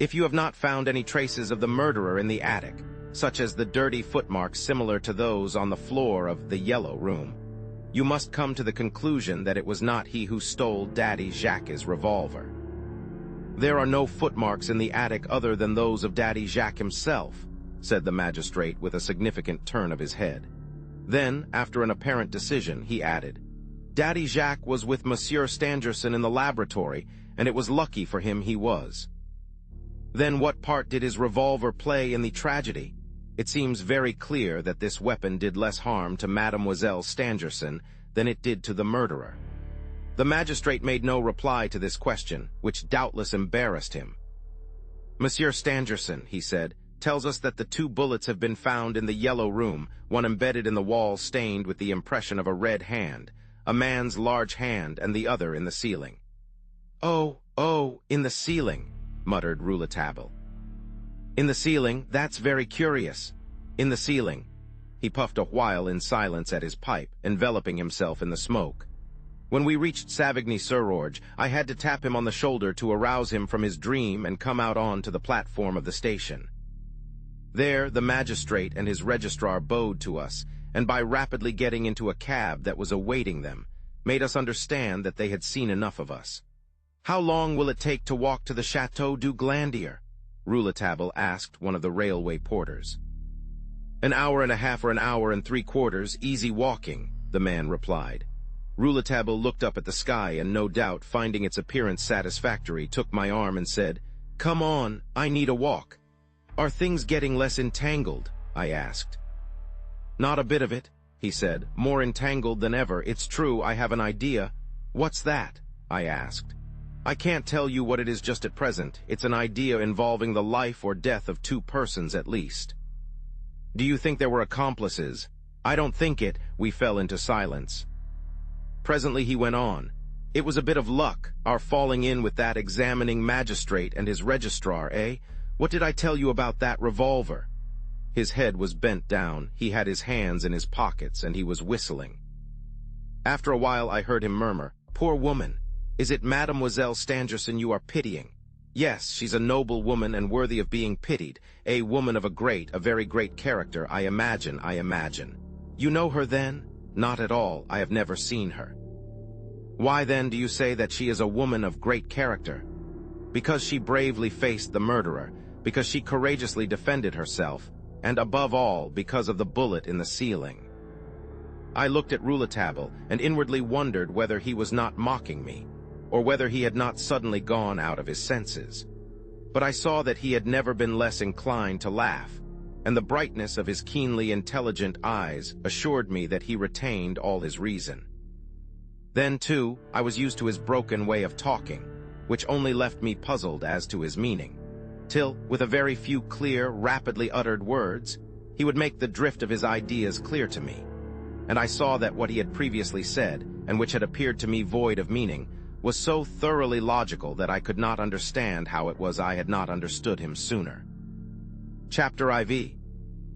Speaker 1: If you have not found any traces of the murderer in the attic, such as the dirty footmarks similar to those on the floor of the Yellow Room, you must come to the conclusion that it was not he who stole Daddy Jacques' revolver. There are no footmarks in the attic other than those of Daddy Jacques himself, said the magistrate with a significant turn of his head. Then, after an apparent decision, he added, Daddy Jacques was with Monsieur Stangerson in the laboratory, and it was lucky for him he was. Then what part did his revolver play in the tragedy? It seems very clear that this weapon did less harm to Mademoiselle Stangerson than it did to the murderer. The magistrate made no reply to this question, which doubtless embarrassed him. Monsieur Stangerson, he said, tells us that the 2 bullets have been found in the yellow room, one embedded in the wall stained with the impression of a red hand, a man's large hand, and the other in the ceiling. Oh, in the ceiling, muttered Rouletabille. In the ceiling, that's very curious. In the ceiling. He puffed a while in silence at his pipe, enveloping himself in the smoke. When we reached Savigny-sur-Orge, I had to tap him on the shoulder to arouse him from his dream and come out on to the platform of the station. There, the magistrate and his registrar bowed to us, and by rapidly getting into a cab that was awaiting them, made us understand that they had seen enough of us. How long will it take to walk to the Château du Glandier? Rouletabille asked one of the railway porters. An hour and a half or an hour and 3/4, easy walking, the man replied. Rouletabille looked up at the sky and, no doubt, finding its appearance satisfactory, took my arm and said, Come on, I need a walk. Are things getting less entangled? I asked. Not a bit of it, he said, more entangled than ever. It's true, I have an idea. What's that? I asked. I can't tell you what it is just at present. It's an idea involving the life or death of 2 persons at least. Do you think there were accomplices? I don't think it. We fell into silence. Presently he went on. It was a bit of luck, our falling in with that examining magistrate and his registrar, eh? What did I tell you about that revolver? His head was bent down, he had his hands in his pockets, and he was whistling. After a while I heard him murmur, Poor woman! Is it Mademoiselle Stangerson you are pitying? Yes, she's a noble woman and worthy of being pitied, a woman of a very great character, I imagine. You know her then? Not at all, I have never seen her. Why then do you say that she is a woman of great character? Because she bravely faced the murderer, because she courageously defended herself, and above all, because of the bullet in the ceiling. I looked at Rouletabille and inwardly wondered whether he was not mocking me, or whether he had not suddenly gone out of his senses. But I saw that he had never been less inclined to laugh, and the brightness of his keenly intelligent eyes assured me that he retained all his reason. Then, too, I was used to his broken way of talking, which only left me puzzled as to his meaning, till, with a very few clear, rapidly uttered words, he would make the drift of his ideas clear to me, and I saw that what he had previously said, and which had appeared to me void of meaning, was so thoroughly logical that I could not understand how it was I had not understood him sooner. Chapter IV.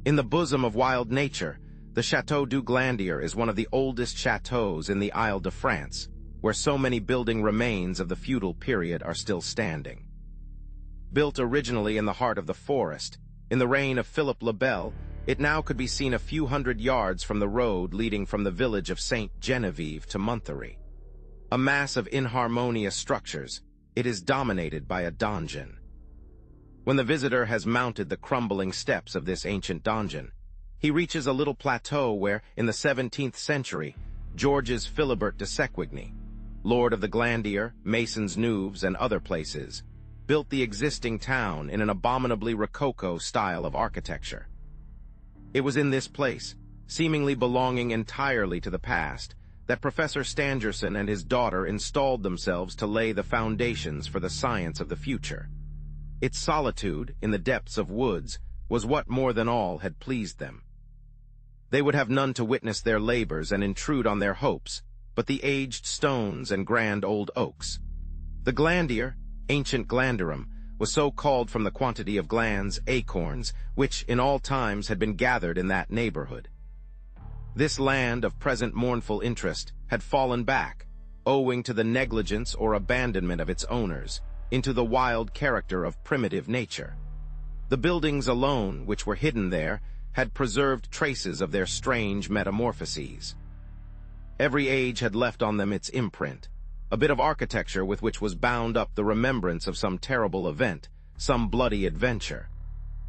Speaker 1: In the bosom of wild nature, the Château du Glandier is one of the oldest chateaux in the Isle de France, where so many building remains of the feudal period are still standing. Built originally in the heart of the forest, in the reign of Philip le Bel, it now could be seen a few hundred yards from the road leading from the village of Saint Genevieve to Monthery. A mass of inharmonious structures, it is dominated by a donjon. When the visitor has mounted the crumbling steps of this ancient donjon, he reaches a little plateau where, in the 17th century, Georges Philibert de Séquigny, lord of the Glandier, Mason's Neuves, and other places, built the existing town in an abominably rococo style of architecture. It was in this place, seemingly belonging entirely to the past, that Professor Stangerson and his daughter installed themselves to lay the foundations for the science of the future. Its solitude, in the depths of woods, was what more than all had pleased them. They would have none to witness their labors and intrude on their hopes, but the aged stones and grand old oaks. The Glandier, ancient Glanderum, was so called from the quantity of glands, acorns, which in all times had been gathered in that neighborhood. This land of present mournful interest had fallen back, owing to the negligence or abandonment of its owners, into the wild character of primitive nature. The buildings alone, which were hidden there, had preserved traces of their strange metamorphoses. Every age had left on them its imprint, a bit of architecture with which was bound up the remembrance of some terrible event, some bloody adventure.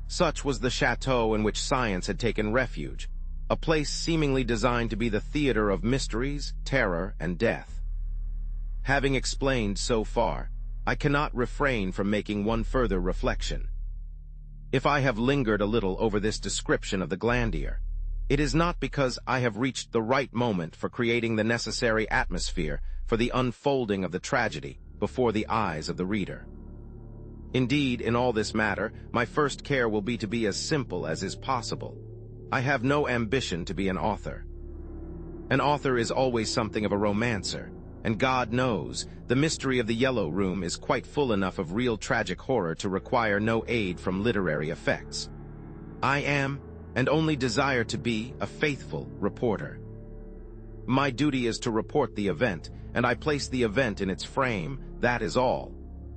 Speaker 1: Such was the chateau in which science had taken refuge, a place seemingly designed to be the theater of mysteries, terror, and death. Having explained so far, I cannot refrain from making one further reflection. If I have lingered a little over this description of the Glandier, it is not because I have reached the right moment for creating the necessary atmosphere for the unfolding of the tragedy before the eyes of the reader. Indeed, in all this matter, my first care will be to be as simple as is possible. I have no ambition to be an author. An author is always something of a romancer, and God knows, the mystery of the Yellow Room is quite full enough of real tragic horror to require no aid from literary effects. I am, and only desire to be, a faithful reporter. My duty is to report the event, and I place the event in its frame, that is all.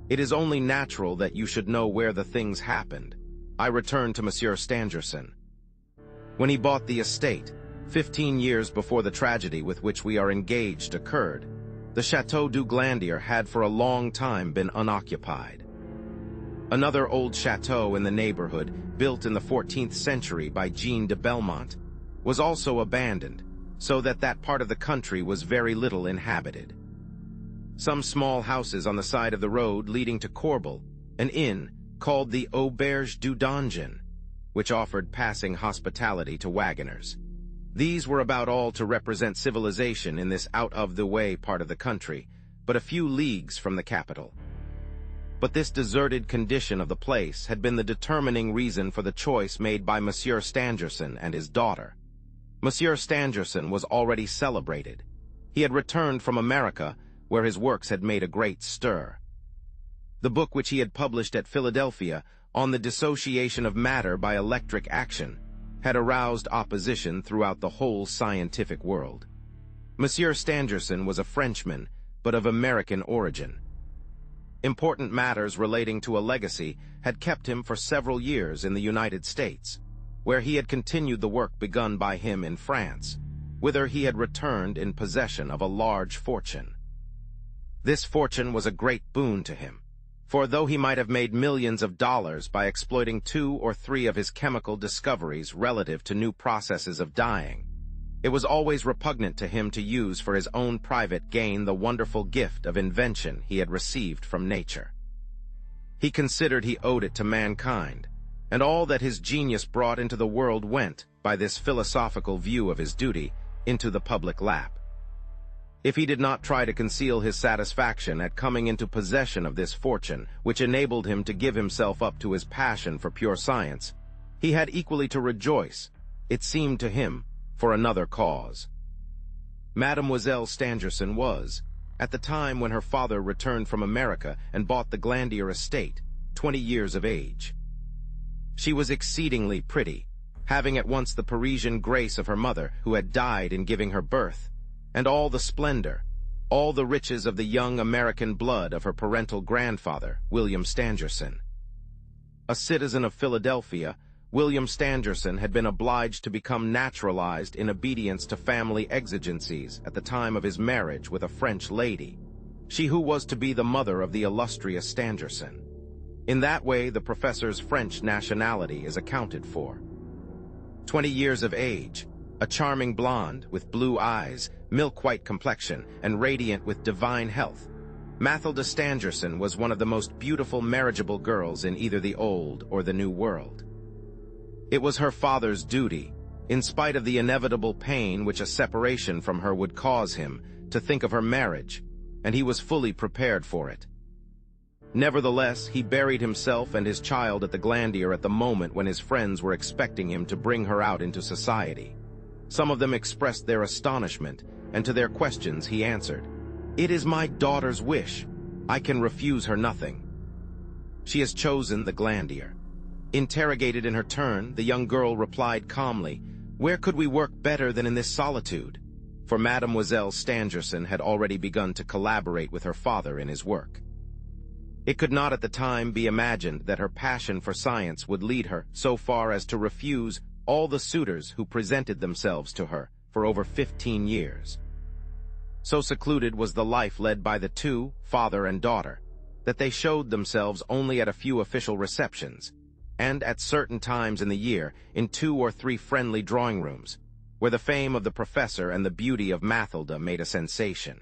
Speaker 1: It is only natural that you should know where the things happened. I return to Monsieur Stangerson. When he bought the estate, 15 years before the tragedy with which we are engaged occurred, the Château du Glandier had for a long time been unoccupied. Another old chateau in the neighborhood, built in the 14th century by Jean de Belmont, was also abandoned, so that that part of the country was very little inhabited. Some small houses on the side of the road leading to Corbel, an inn called the Auberge du Donjon, which offered passing hospitality to wagoners. These were about all to represent civilization in this out-of-the-way part of the country, but a few leagues from the capital. But this deserted condition of the place had been the determining reason for the choice made by Monsieur Stangerson and his daughter. Monsieur Stangerson was already celebrated. He had returned from America, where his works had made a great stir. The book which he had published at Philadelphia on the dissociation of matter by electric action had aroused opposition throughout the whole scientific world. Monsieur Stangerson was a Frenchman, but of American origin. Important matters relating to a legacy had kept him for several years in the United States, where he had continued the work begun by him in France, whither he had returned in possession of a large fortune. This fortune was a great boon to him, for though he might have made millions of dollars by exploiting 2 or 3 of his chemical discoveries relative to new processes of dyeing, it was always repugnant to him to use for his own private gain the wonderful gift of invention he had received from nature. He considered he owed it to mankind, and all that his genius brought into the world went, by this philosophical view of his duty, into the public lap. If he did not try to conceal his satisfaction at coming into possession of this fortune, which enabled him to give himself up to his passion for pure science, he had equally to rejoice, it seemed to him, for another cause. Mademoiselle Stangerson was, at the time when her father returned from America and bought the Glandier estate, 20 years of age. She was exceedingly pretty, having at once the Parisian grace of her mother, who had died in giving her birth, and all the splendor, all the riches of the young American blood of her parental grandfather, William Stangerson. A citizen of Philadelphia, William Stangerson had been obliged to become naturalized in obedience to family exigencies at the time of his marriage with a French lady, she who was to be the mother of the illustrious Stangerson. In that way, the professor's French nationality is accounted for. 20 years of age, a charming blonde with blue eyes, milk-white complexion, and radiant with divine health, Mathilde Stangerson was one of the most beautiful marriageable girls in either the Old or the New World. It was her father's duty, in spite of the inevitable pain which a separation from her would cause him, to think of her marriage, and he was fully prepared for it. Nevertheless, he buried himself and his child at the Glandier at the moment when his friends were expecting him to bring her out into society. Some of them expressed their astonishment, and to their questions he answered, "It is my daughter's wish. I can refuse her nothing." She has chosen the Glandier. Interrogated in her turn, the young girl replied calmly, "Where could we work better than in this solitude?" For Mademoiselle Stangerson had already begun to collaborate with her father in his work. It could not at the time be imagined that her passion for science would lead her so far as to refuse all the suitors who presented themselves to her for over 15 years. So secluded was the life led by the two, father and daughter, that they showed themselves only at a few official receptions, and at certain times in the year in 2 or 3 friendly drawing rooms, where the fame of the professor and the beauty of Mathilda made a sensation.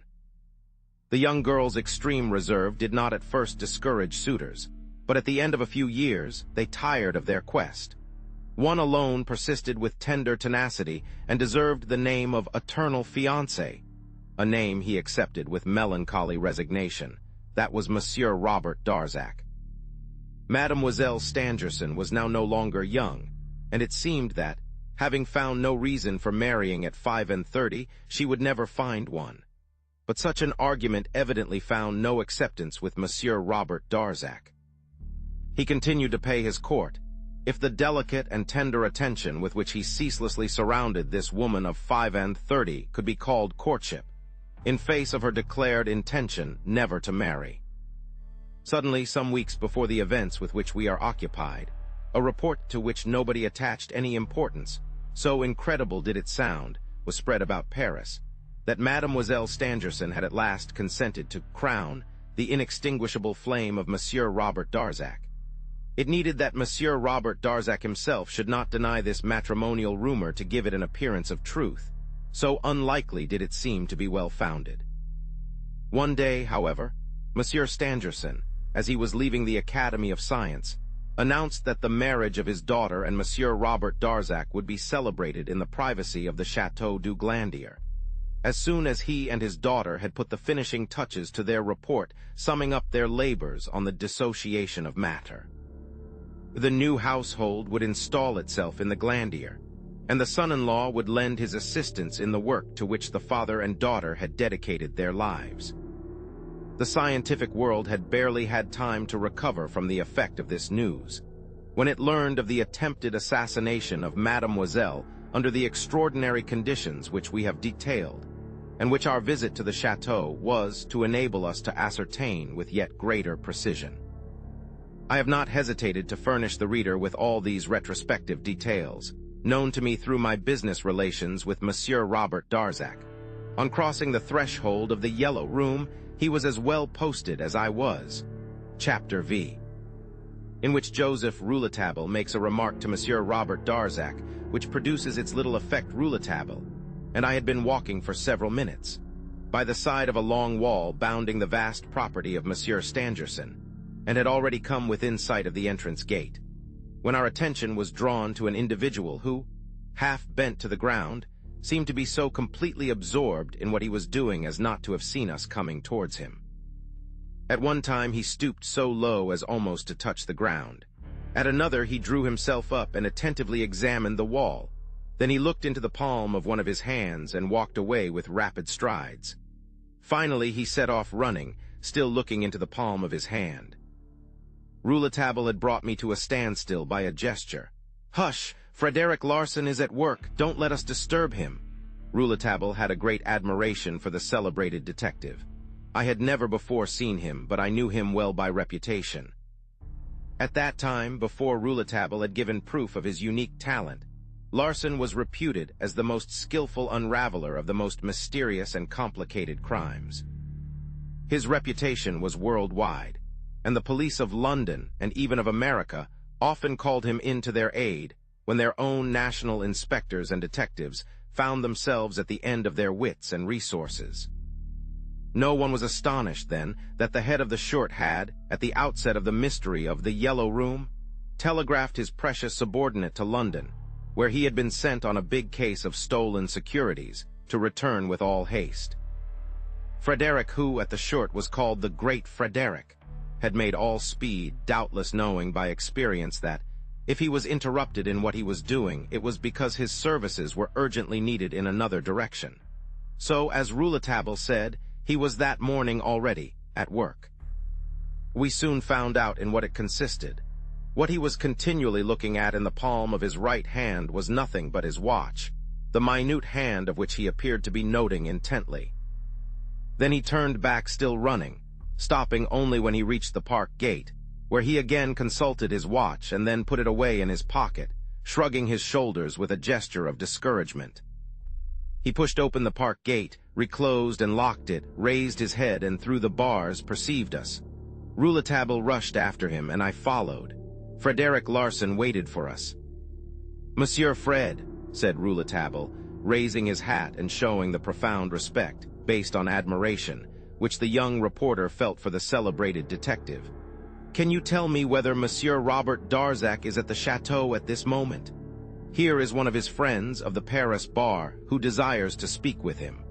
Speaker 1: The young girl's extreme reserve did not at first discourage suitors, but at the end of a few years they tired of their quest. One alone persisted with tender tenacity and deserved the name of eternal fiancé, a name he accepted with melancholy resignation. That was Monsieur Robert Darzac. Mademoiselle Stangerson was now no longer young, and it seemed that, having found no reason for marrying at 35, she would never find one. But such an argument evidently found no acceptance with Monsieur Robert Darzac. He continued to pay his court, if the delicate and tender attention with which he ceaselessly surrounded this woman of 35 could be called courtship, in face of her declared intention never to marry. Suddenly, some weeks before the events with which we are occupied, a report to which nobody attached any importance, so incredible did it sound, was spread about Paris, that Mademoiselle Stangerson had at last consented to crown the inextinguishable flame of Monsieur Robert Darzac. It needed that Monsieur Robert Darzac himself should not deny this matrimonial rumor to give it an appearance of truth, so unlikely did it seem to be well-founded. One day, however, Monsieur Stangerson, as he was leaving the Academy of Science, announced that the marriage of his daughter and Monsieur Robert Darzac would be celebrated in the privacy of the Château du Glandier. As soon as he and his daughter had put the finishing touches to their report summing up their labors on the dissociation of matter. The new household would install itself in the Glandier, and the son-in-law would lend his assistance in the work to which the father and daughter had dedicated their lives. The scientific world had barely had time to recover from the effect of this news, when it learned of the attempted assassination of Mademoiselle under the extraordinary conditions which we have detailed, and which our visit to the chateau was to enable us to ascertain with yet greater precision. I have not hesitated to furnish the reader with all these retrospective details, known to me through my business relations with Monsieur Robert Darzac. On crossing the threshold of the Yellow Room, he was as well posted as I was. Chapter V, in which Joseph Rouletabille makes a remark to Monsieur Robert Darzac, which produces its little effect Rouletabille, and I had been walking for several minutes, by the side of a long wall bounding the vast property of Monsieur Stangerson, and had already come within sight of the entrance gate, when our attention was drawn to an individual who, half bent to the ground, seemed to be so completely absorbed in what he was doing as not to have seen us coming towards him. At one time he stooped so low as almost to touch the ground. At another he drew himself up and attentively examined the wall. Then he looked into the palm of one of his hands and walked away with rapid strides. Finally he set off running, still looking into the palm of his hand. Rouletabille had brought me to a standstill by a gesture. "Hush! Frederick Larsan is at work. Don't let us disturb him." Rouletabille had a great admiration for the celebrated detective. I had never before seen him, but I knew him well by reputation. At that time, before Rouletabille had given proof of his unique talent, Larsan was reputed as the most skillful unraveler of the most mysterious and complicated crimes. His reputation was worldwide, and the police of London and even of America often called him in to their aid when their own national inspectors and detectives found themselves at the end of their wits and resources. No one was astonished, then, that the head of the short had, at the outset of the mystery of the Yellow Room, telegraphed his precious subordinate to London, where he had been sent on a big case of stolen securities, to return with all haste. Frederick, who at the short was called the Great Frederick, had made all speed, doubtless knowing by experience that, if he was interrupted in what he was doing, it was because his services were urgently needed in another direction. So, as Rouletabille said, he was that morning already at work. We soon found out in what it consisted. What he was continually looking at in the palm of his right hand was nothing but his watch, the minute hand of which he appeared to be noting intently. Then he turned back, still running, stopping only when he reached the park gate, where he again consulted his watch and then put it away in his pocket, shrugging his shoulders with a gesture of discouragement. He pushed open the park gate, reclosed and locked it, raised his head, and through the bars perceived us. Rouletabille rushed after him, and I followed. Frederick Larsan waited for us. "Monsieur Fred," said Rouletabille, raising his hat and showing the profound respect, based on admiration, which the young reporter felt for the celebrated detective. "Can you tell me whether Monsieur Robert Darzac is at the chateau at this moment? Here is one of his friends of the Paris bar who desires to speak with him."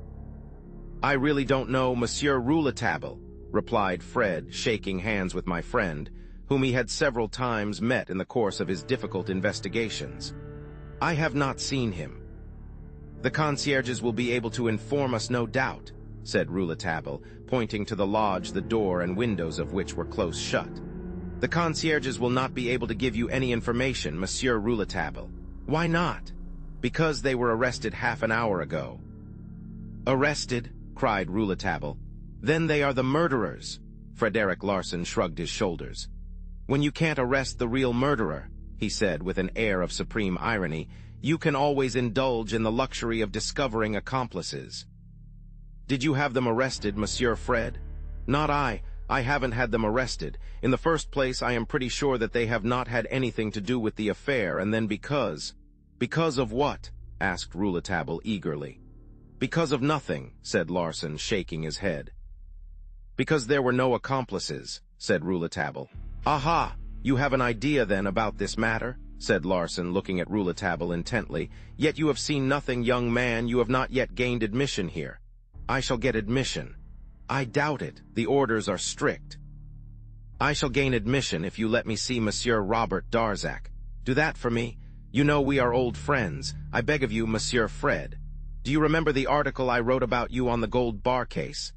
Speaker 1: "I really don't know Monsieur Rouletabille," replied Fred, shaking hands with my friend, whom he had several times met in the course of his difficult investigations. "I have not seen him." "The concierges will be able to inform us, no doubt," said Rouletabille, pointing to the lodge, the door and windows of which were close shut. "The concierges will not be able to give you any information, Monsieur Rouletabille." "Why not?" "Because they were arrested half an hour ago." "Arrested?" cried Rouletabille. "Then they are the murderers." Frederick Larsan shrugged his shoulders. "When you can't arrest the real murderer," he said with an air of supreme irony, "you can always indulge in the luxury of discovering accomplices." "Did you have them arrested, Monsieur Fred?" "Not I. I haven't had them arrested. In the first place, I am pretty sure that they have not had anything to do with the affair, and then because—" "Because of what?" asked Rouletabille eagerly. "Because of nothing," said Larsan, shaking his head. "Because there were no accomplices," said Rouletabille. "Aha! You have an idea, then, about this matter?" said Larsan, looking at Rouletabille intently. "Yet you have seen nothing, young man. You have not yet gained admission here." "I shall get admission." "I doubt it. The orders are strict." "I shall gain admission if you let me see Monsieur Robert Darzac. Do that for me. You know we are old friends. I beg of you, Monsieur Fred. Do you remember the article I wrote about you on the gold bar case?"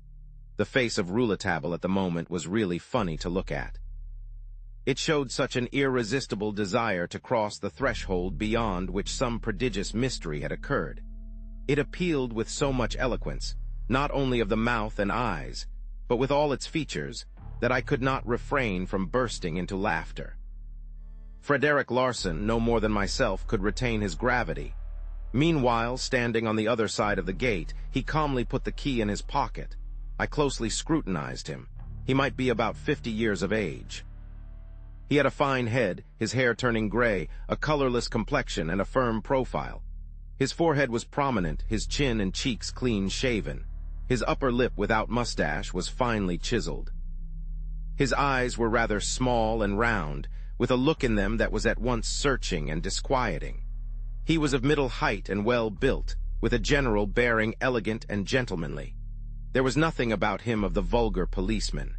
Speaker 1: The face of Rouletabille at the moment was really funny to look at. It showed such an irresistible desire to cross the threshold beyond which some prodigious mystery had occurred. It appealed with so much eloquence, not only of the mouth and eyes, but with all its features, that I could not refrain from bursting into laughter. Frederick Larsan, no more than myself, could retain his gravity. Meanwhile, standing on the other side of the gate, he calmly put the key in his pocket. I closely scrutinized him. He might be about 50 years of age. He had a fine head, his hair turning gray, a colorless complexion, and a firm profile. His forehead was prominent, his chin and cheeks clean-shaven. His upper lip, without mustache, was finely chiseled. His eyes were rather small and round, with a look in them that was at once searching and disquieting. He was of middle height and well built, with a general bearing elegant and gentlemanly. There was nothing about him of the vulgar policeman.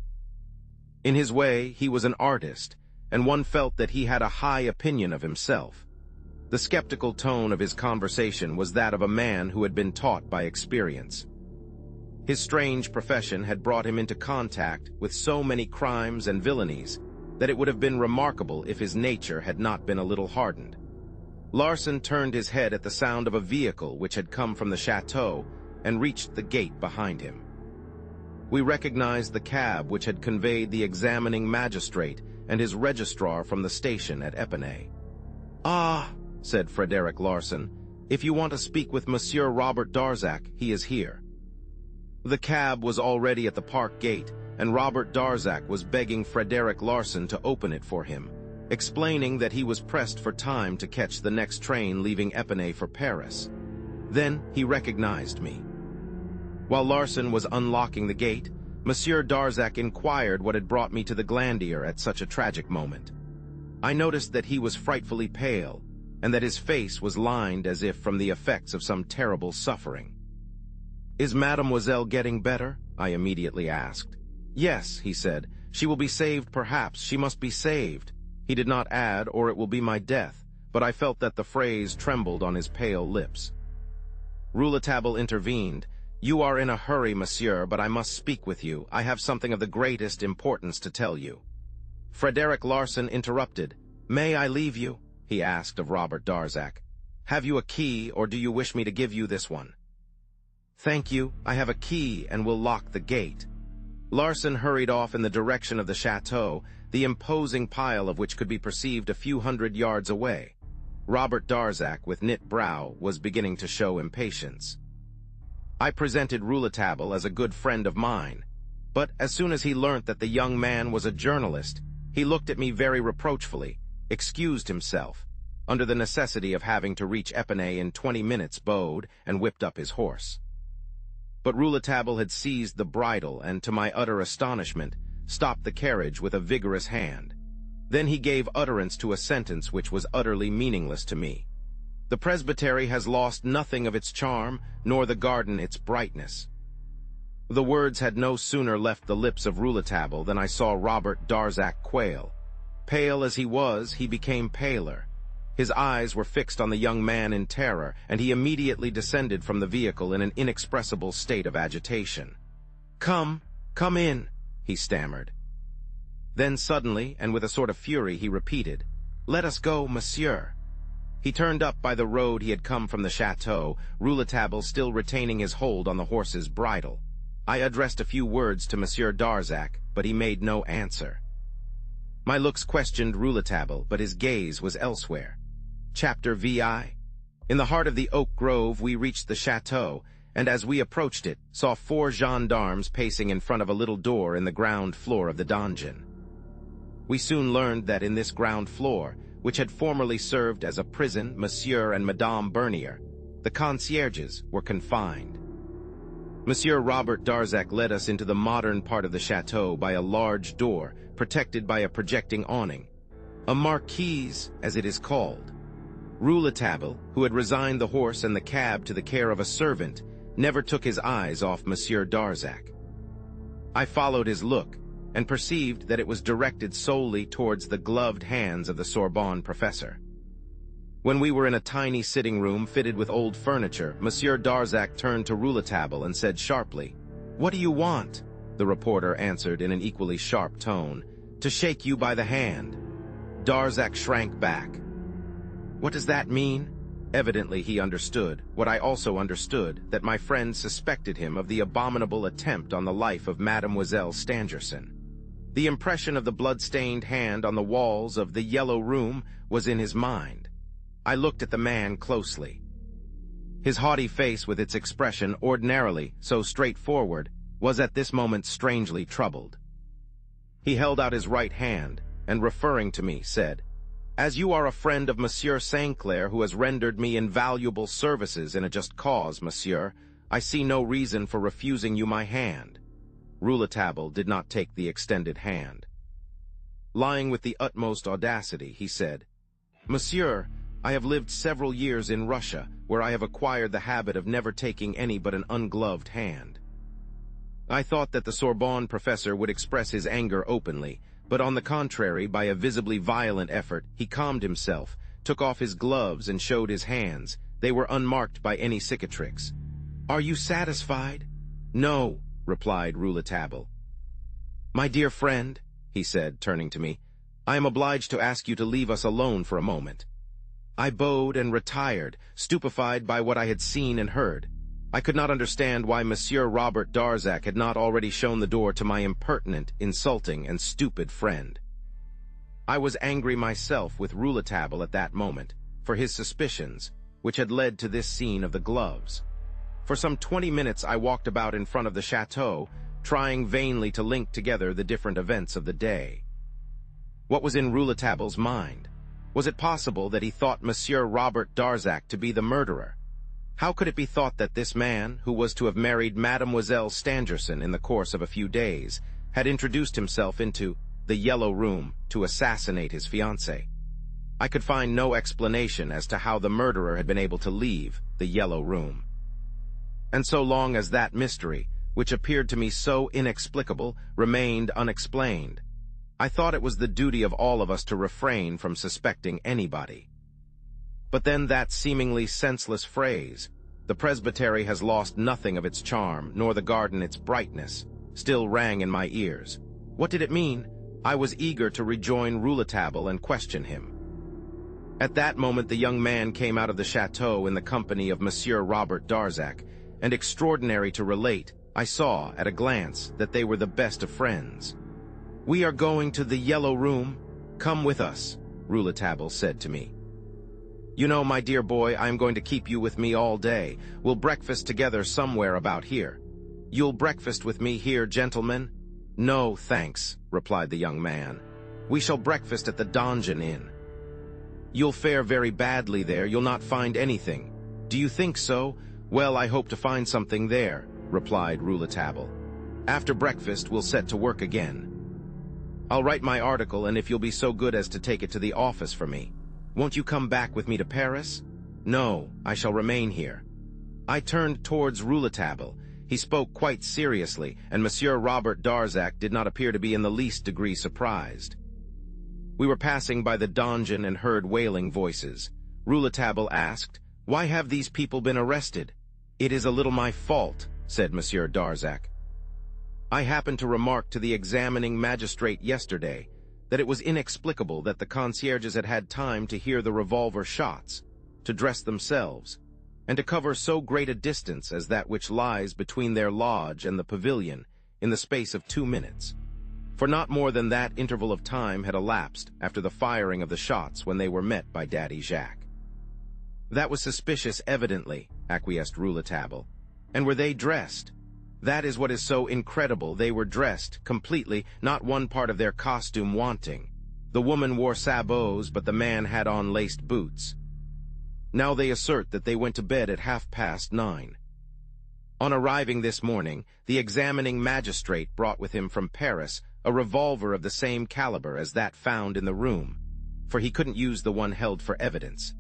Speaker 1: In his way, he was an artist, and one felt that he had a high opinion of himself. The skeptical tone of his conversation was that of a man who had been taught by experience. His strange profession had brought him into contact with so many crimes and villainies that it would have been remarkable if his nature had not been a little hardened. Larsan turned his head at the sound of a vehicle which had come from the chateau and reached the gate behind him. We recognized the cab which had conveyed the examining magistrate and his registrar from the station at Epinay. "Ah," said Frederick Larsan, "if you want to speak with Monsieur Robert Darzac, he is here." The cab was already at the park gate, and Robert Darzac was begging Frederick Larsan to open it for him, explaining that he was pressed for time to catch the next train leaving Epinay for Paris. Then he recognized me. While Larsan was unlocking the gate, Monsieur Darzac inquired what had brought me to the Glandier at such a tragic moment. I noticed that he was frightfully pale, and that his face was lined as if from the effects of some terrible suffering. "Is Mademoiselle getting better?" I immediately asked. "Yes," he said. "She will be saved, perhaps. She must be saved." He did not add, "or it will be my death," but I felt that the phrase trembled on his pale lips. Rouletabille intervened. "You are in a hurry, monsieur, but I must speak with you. I have something of the greatest importance to tell you." Frederick Larsan interrupted. "May I leave you?" he asked of Robert Darzac. "Have you a key, or do you wish me to give you this one?" "Thank you. I have a key and will lock the gate." Larsan hurried off in the direction of the chateau, the imposing pile of which could be perceived a few hundred yards away. Robert Darzac, with knit brow, was beginning to show impatience. I presented Rouletabille as a good friend of mine, but as soon as he learnt that the young man was a journalist, he looked at me very reproachfully, excused himself, under the necessity of having to reach Epinay in 20 minutes, bowed, and whipped up his horse. But Rouletabille had seized the bridle and, to my utter astonishment, stopped the carriage with a vigorous hand. Then he gave utterance to a sentence which was utterly meaningless to me. "The presbytery has lost nothing of its charm, nor the garden its brightness." The words had no sooner left the lips of Rouletabille than I saw Robert Darzac quail. Pale as he was, he became paler. His eyes were fixed on the young man in terror, and he immediately descended from the vehicle in an inexpressible state of agitation. Come in," he stammered. Then suddenly, and with a sort of fury, he repeated, "Let us go, monsieur." He turned up by the road he had come from the chateau, Rouletabille still retaining his hold on the horse's bridle. I addressed a few words to Monsieur Darzac, but he made no answer. My looks questioned Rouletabille, but his gaze was elsewhere. Chapter VI. In the heart of the oak grove we reached the chateau, and as we approached it, saw 4 gendarmes pacing in front of a little door in the ground floor of the donjon. We soon learned that in this ground floor, which had formerly served as a prison, Monsieur and Madame Bernier, the concierges were confined. Monsieur Robert Darzac led us into the modern part of the chateau by a large door, protected by a projecting awning, a marquise, as it is called. Rouletabille, who had resigned the horse and the cab to the care of a servant, never took his eyes off Monsieur Darzac. I followed his look, and perceived that it was directed solely towards the gloved hands of the Sorbonne professor. When we were in a tiny sitting room fitted with old furniture, Monsieur Darzac turned to Rouletabille and said sharply, "What do you want?" The reporter answered in an equally sharp tone, "To shake you by the hand." Darzac shrank back. What does that mean? Evidently he understood, what I also understood, that my friend suspected him of the abominable attempt on the life of Mademoiselle Stangerson. The impression of the blood-stained hand on the walls of the Yellow Room was in his mind. I looked at the man closely. His haughty face, with its expression ordinarily so straightforward, was at this moment strangely troubled. He held out his right hand, and referring to me, said, "As you are a friend of Monsieur Saint-Clair, who has rendered me invaluable services in a just cause, monsieur, I see no reason for refusing you my hand." Rouletabille did not take the extended hand. Lying with the utmost audacity, he said, "Monsieur, I have lived several years in Russia, where I have acquired the habit of never taking any but an ungloved hand." I thought that the Sorbonne professor would express his anger openly, but on the contrary, by a visibly violent effort, he calmed himself, took off his gloves and showed his hands. They were unmarked by any cicatrix. "Are you satisfied?" "No," replied Rouletabille. "My dear friend," he said, turning to me, "I am obliged to ask you to leave us alone for a moment." I bowed and retired, stupefied by what I had seen and heard. I could not understand why Monsieur Robert Darzac had not already shown the door to my impertinent, insulting, and stupid friend. I was angry myself with Rouletabille at that moment, for his suspicions, which had led to this scene of the gloves. For some 20 minutes I walked about in front of the chateau, trying vainly to link together the different events of the day. What was in Rouletabille's mind? Was it possible that he thought Monsieur Robert Darzac to be the murderer? How could it be thought that this man, who was to have married Mademoiselle Stangerson in the course of a few days, had introduced himself into the Yellow Room to assassinate his fiancée? I could find no explanation as to how the murderer had been able to leave the Yellow Room. And so long as that mystery, which appeared to me so inexplicable, remained unexplained, I thought it was the duty of all of us to refrain from suspecting anybody. But then that seemingly senseless phrase, "The presbytery has lost nothing of its charm, nor the garden its brightness," still rang in my ears. What did it mean? I was eager to rejoin Rouletabille and question him. At that moment the young man came out of the chateau in the company of Monsieur Robert Darzac, and extraordinary to relate, I saw at a glance that they were the best of friends. "We are going to the Yellow Room. Come with us," Rouletabille said to me. You know, my dear boy, I am going to keep you with me all day. We'll breakfast together somewhere about here. You'll breakfast with me here, gentlemen? No, thanks, replied the young man. We shall breakfast at the Donjon Inn. You'll fare very badly there. You'll not find anything. Do you think so? Well, I hope to find something there, replied Rouletabille. After breakfast, we'll set to work again. I'll write my article, and if you'll be so good as to take it to the office for me. Won't you come back with me to Paris? No, I shall remain here. I turned towards Rouletabille. He spoke quite seriously, and Monsieur Robert Darzac did not appear to be in the least degree surprised. We were passing by the donjon and heard wailing voices. Rouletabille asked, "Why have these people been arrested?" "It is a little my fault," said Monsieur Darzac. "I happened to remark to the examining magistrate yesterday that it was inexplicable that the concierges had had time to hear the revolver shots, to dress themselves, and to cover so great a distance as that which lies between their lodge and the pavilion in the space of 2 minutes. For not more than that interval of time had elapsed after the firing of the shots when they were met by Daddy Jacques." "That was suspicious, evidently," acquiesced Rouletabille. "And were they dressed?" "That is what is so incredible. They were dressed, completely, not one part of their costume wanting. The woman wore sabots, but the man had on laced boots. Now they assert that they went to bed at 9:30. On arriving this morning, the examining magistrate brought with him from Paris a revolver of the same caliber as that found in the room, for he couldn't use the one held for evidence,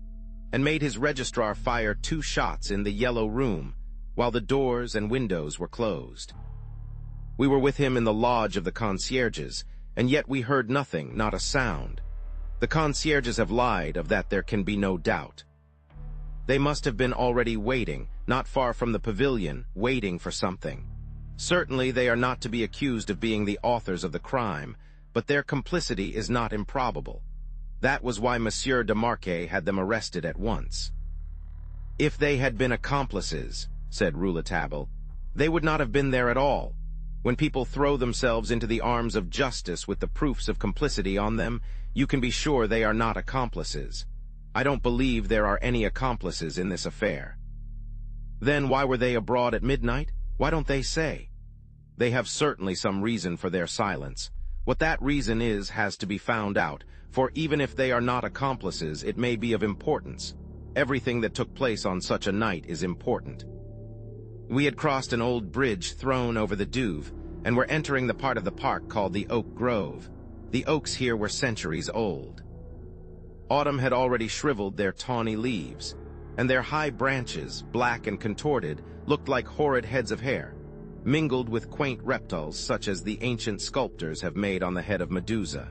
Speaker 1: and made his registrar fire 2 shots in the Yellow Room, while the doors and windows were closed. We were with him in the lodge of the concierges, and yet we heard nothing, not a sound. The concierges have lied, of that there can be no doubt. They must have been already waiting, not far from the pavilion, waiting for something. Certainly they are not to be accused of being the authors of the crime, but their complicity is not improbable. That was why Monsieur de Marquet had them arrested at once. If they had been accomplices, said Rouletabille, they would not have been there at all. When people throw themselves into the arms of justice with the proofs of complicity on them, you can be sure they are not accomplices. I don't believe there are any accomplices in this affair. Then why were they abroad at midnight? Why don't they say? They have certainly some reason for their silence. What that reason is has to be found out, for even if they are not accomplices, it may be of importance. Everything that took place on such a night is important. We had crossed an old bridge thrown over the Douve, and were entering the part of the park called the Oak Grove. The oaks here were centuries old. Autumn had already shriveled their tawny leaves, and their high branches, black and contorted, looked like horrid heads of hair, mingled with quaint reptiles such as the ancient sculptors have made on the head of Medusa.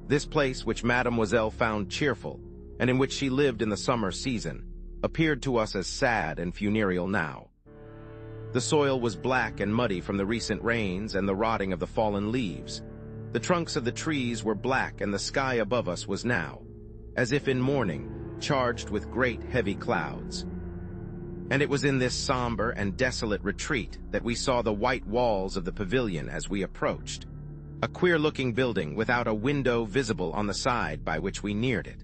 Speaker 1: This place, which Mademoiselle found cheerful, and in which she lived in the summer season, appeared to us as sad and funereal now. The soil was black and muddy from the recent rains and the rotting of the fallen leaves. The trunks of the trees were black, and the sky above us was now, as if in mourning, charged with great heavy clouds. And it was in this somber and desolate retreat that we saw the white walls of the pavilion as we approached. A queer-looking building without a window visible on the side by which we neared it.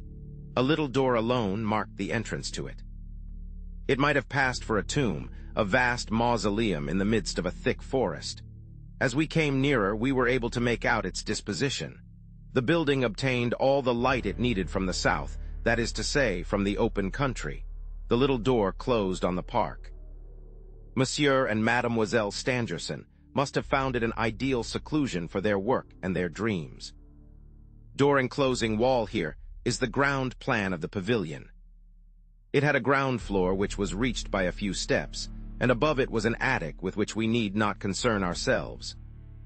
Speaker 1: A little door alone marked the entrance to it. It might have passed for a tomb, a vast mausoleum in the midst of a thick forest. As we came nearer, we were able to make out its disposition. The building obtained all the light it needed from the south, that is to say, from the open country. The little door closed on the park. Monsieur and Mademoiselle Stangerson must have found it an ideal seclusion for their work and their dreams. Door enclosing wall here is the ground plan of the pavilion. It had a ground floor which was reached by a few steps, and above it was an attic with which we need not concern ourselves.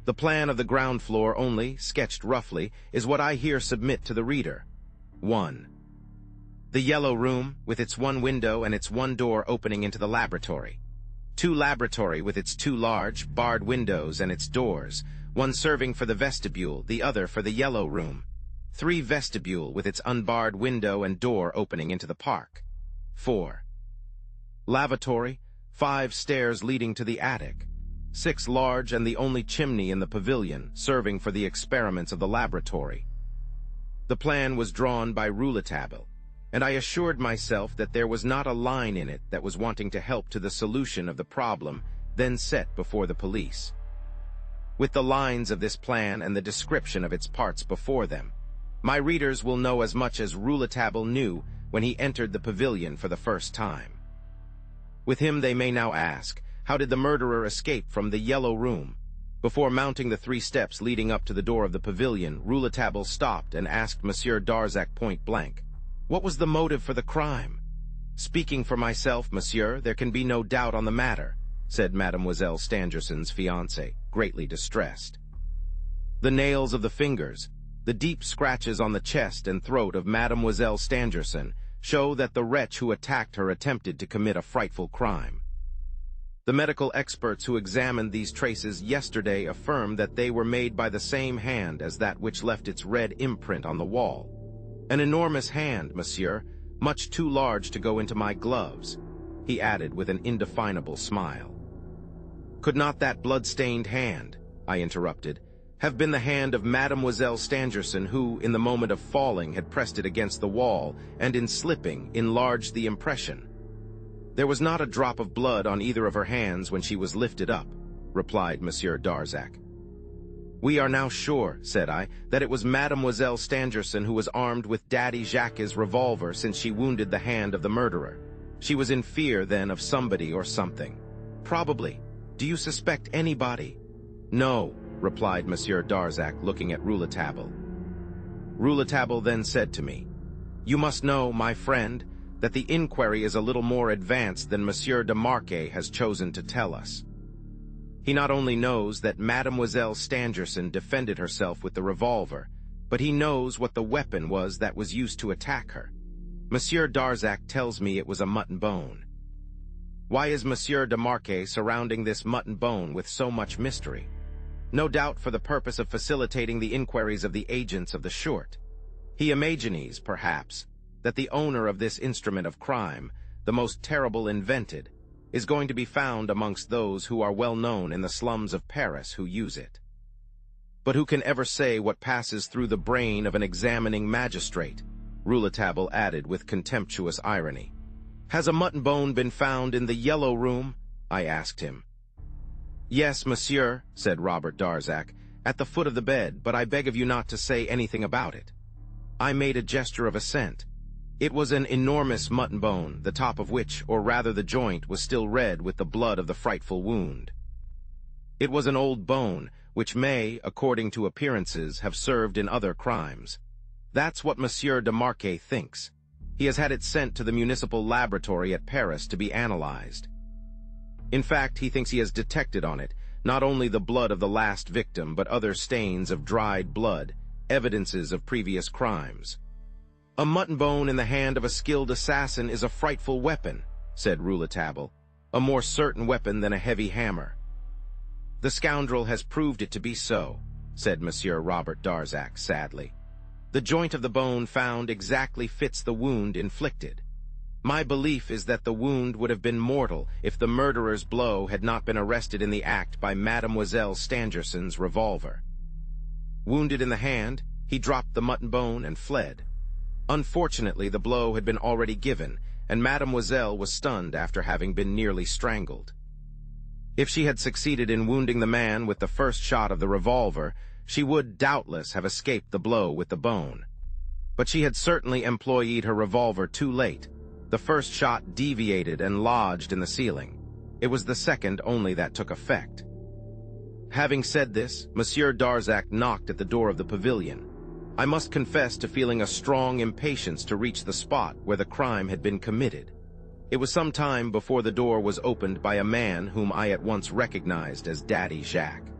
Speaker 1: The plan of the ground floor only, sketched roughly, is what I here submit to the reader. 1. The Yellow Room, with its one window and its one door opening into the laboratory. 2 laboratory with its 2 large, barred windows and its doors, one serving for the vestibule, the other for the Yellow Room. 3 vestibule with its unbarred window and door opening into the park. 4. Lavatory, 5 stairs leading to the attic. 6 large and the only chimney in the pavilion, serving for the experiments of the laboratory. The plan was drawn by Rouletabille. and I assured myself that there was not a line in it that was wanting to help to the solution of the problem then set before the police. With the lines of this plan and the description of its parts before them, my readers will know as much as Rouletabille knew when he entered the pavilion for the first time. With him they may now ask, how did the murderer escape from the Yellow Room? Before mounting the 3 steps leading up to the door of the pavilion, Rouletabille stopped and asked Monsieur Darzac point blank, "What was the motive for the crime?" "Speaking for myself, monsieur, there can be no doubt on the matter," said Mademoiselle Stangerson's fiancé, greatly distressed. The nails of the fingers, the deep scratches on the chest and throat of Mademoiselle Stangerson show that the wretch who attacked her attempted to commit a frightful crime. The medical experts who examined these traces yesterday affirmed that they were made by the same hand as that which left its red imprint on the wall. An enormous hand, monsieur, much too large to go into my gloves, he added with an indefinable smile. Could not that blood-stained hand, I interrupted, have been the hand of Mademoiselle Stangerson who, in the moment of falling, had pressed it against the wall, and in slipping, enlarged the impression? There was not a drop of blood on either of her hands when she was lifted up, replied Monsieur Darzac. We are now sure, said I, that it was Mademoiselle Stangerson who was armed with Daddy Jacques' revolver since she wounded the hand of the murderer. She was in fear, then, of somebody or something. Probably. Do you suspect anybody? No, replied Monsieur Darzac, looking at Rouletabille. Rouletabille then said to me, You must know, my friend, that the inquiry is a little more advanced than Monsieur de Marquet has chosen to tell us. He not only knows that Mademoiselle Stangerson defended herself with the revolver, but he knows what the weapon was that was used to attack her. Monsieur Darzac tells me it was a mutton bone. Why is Monsieur de Marquet surrounding this mutton bone with so much mystery? No doubt for the purpose of facilitating the inquiries of the agents of the Short. He imagines, perhaps, that the owner of this instrument of crime, the most terrible invented, is going to be found amongst those who are well known in the slums of Paris who use it. But who can ever say what passes through the brain of an examining magistrate? Rouletabille added with contemptuous irony. Has a mutton bone been found in the Yellow Room? I asked him. Yes, monsieur, said Robert Darzac, at the foot of the bed, but I beg of you not to say anything about it. I made a gesture of assent. It was an enormous mutton bone, the top of which, or rather the joint, was still red with the blood of the frightful wound. It was an old bone, which may, according to appearances, have served in other crimes. That's what Monsieur de Marquet thinks. He has had it sent to the municipal laboratory at Paris to be analyzed. In fact, he thinks he has detected on it not only the blood of the last victim, but other stains of dried blood, evidences of previous crimes. A mutton bone in the hand of a skilled assassin is a frightful weapon, said Rouletabille, a more certain weapon than a heavy hammer. The scoundrel has proved it to be so, said Monsieur Robert Darzac sadly. The joint of the bone found exactly fits the wound inflicted. My belief is that the wound would have been mortal if the murderer's blow had not been arrested in the act by Mademoiselle Stangerson's revolver. Wounded in the hand, he dropped the mutton bone and fled. Unfortunately, the blow had been already given, and Mademoiselle was stunned after having been nearly strangled. If she had succeeded in wounding the man with the first shot of the revolver, she would doubtless have escaped the blow with the bone. But she had certainly employed her revolver too late. The first shot deviated and lodged in the ceiling. It was the second only that took effect. Having said this, Monsieur Darzac knocked at the door of the pavilion. I must confess to feeling a strong impatience to reach the spot where the crime had been committed. It was some time before the door was opened by a man whom I at once recognized as Daddy Jacques.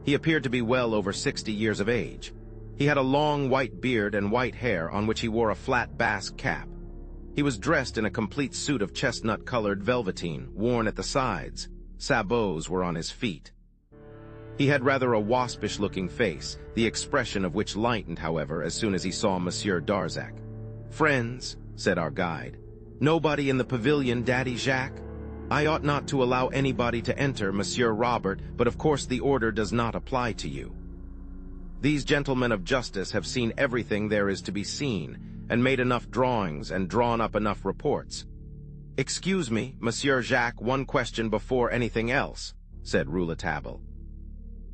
Speaker 1: He appeared to be well over 60 years of age. He had a long white beard and white hair on which he wore a flat Basque cap. He was dressed in a complete suit of chestnut-colored velveteen, worn at the sides. Sabots were on his feet. He had rather a waspish-looking face, the expression of which lightened, however, as soon as he saw Monsieur Darzac. "Friends," said our guide. "Nobody in the pavilion, Daddy Jacques? I ought not to allow anybody to enter, Monsieur Robert, but of course the order does not apply to you. These gentlemen of justice have seen everything there is to be seen, and made enough drawings and drawn up enough reports. "Excuse me, Monsieur Jacques, one question before anything else," said Rouletabille.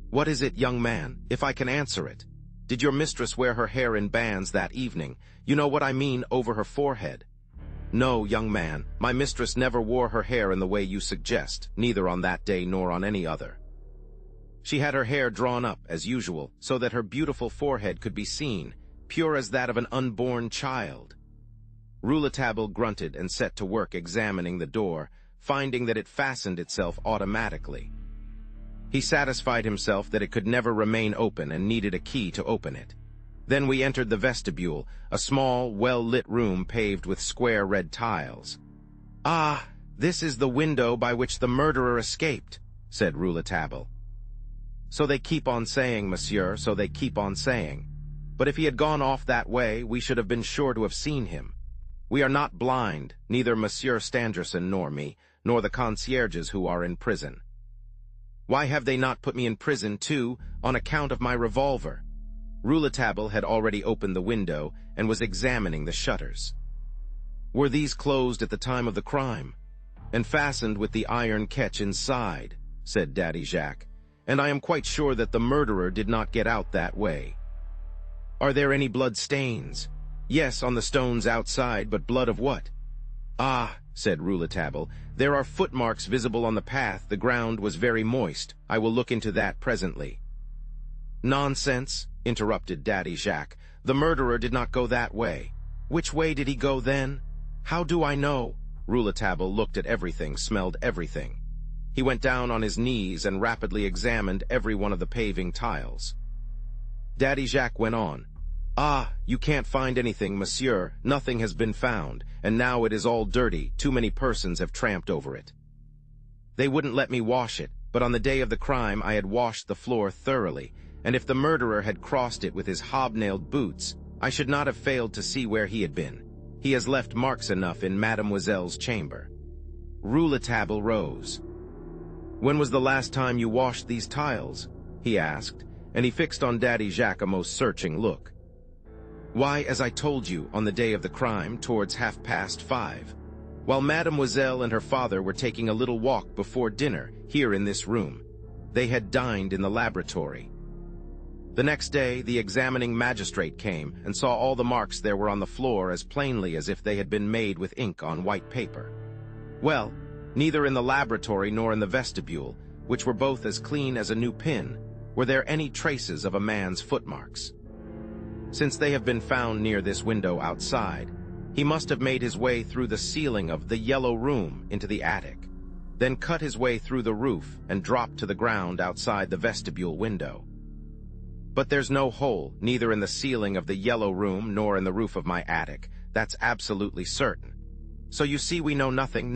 Speaker 1: "What is it, young man, if I can answer it? Did your mistress wear her hair in bands that evening? You know what I mean, over her forehead." "No, young man, my mistress never wore her hair in the way you suggest, neither on that day nor on any other. She had her hair drawn up, as usual, so that her beautiful forehead could be seen, pure as that of an unborn child." Rouletabille grunted and set to work examining the door, finding that it fastened itself automatically. He satisfied himself that it could never remain open and needed a key to open it. Then we entered the vestibule, a small, well-lit room paved with square red tiles. "Ah, this is the window by which the murderer escaped," said Rouletabille. "So they keep on saying, monsieur, so they keep on saying. But if he had gone off that way, we should have been sure to have seen him. We are not blind, neither Monsieur Stangerson nor me, nor the concierges who are in prison. Why have they not put me in prison, too, on account of my revolver?" Rouletabille had already opened the window and was examining the shutters. "Were these closed at the time of the crime, and fastened with the iron catch inside?" said Daddy Jacques, "and I am quite sure that the murderer did not get out that way." "Are there any blood stains?" "Yes, on the stones outside, but blood of what?" "Ah," said Rouletabille, "there are footmarks visible on the path. The ground was very moist. I will look into that presently." "Nonsense," interrupted Daddy Jacques. "The murderer did not go that way." "Which way did he go then?" "How do I know?" Rouletabille looked at everything, smelled everything. He went down on his knees and rapidly examined every one of the paving tiles. Daddy Jacques went on. "Ah, you can't find anything, monsieur. Nothing has been found, and now it is all dirty. Too many persons have tramped over it. They wouldn't let me wash it, but on the day of the crime I had washed the floor thoroughly, and if the murderer had crossed it with his hobnailed boots, I should not have failed to see where he had been. He has left marks enough in Mademoiselle's chamber." Rouletabille rose. "When was the last time you washed these tiles?" he asked, and he fixed on Daddy Jacques a most searching look. "Why, as I told you, on the day of the crime, towards 5:30, while Mademoiselle and her father were taking a little walk before dinner, here in this room. They had dined in the laboratory. The next day, the examining magistrate came and saw all the marks there were on the floor as plainly as if they had been made with ink on white paper. Well, neither in the laboratory nor in the vestibule, which were both as clean as a new pin, were there any traces of a man's footmarks. Since they have been found near this window outside, he must have made his way through the ceiling of the yellow room into the attic, then cut his way through the roof and dropped to the ground outside the vestibule window. But there's no hole, neither in the ceiling of the yellow room nor in the roof of my attic. That's absolutely certain. So you see, we know nothing,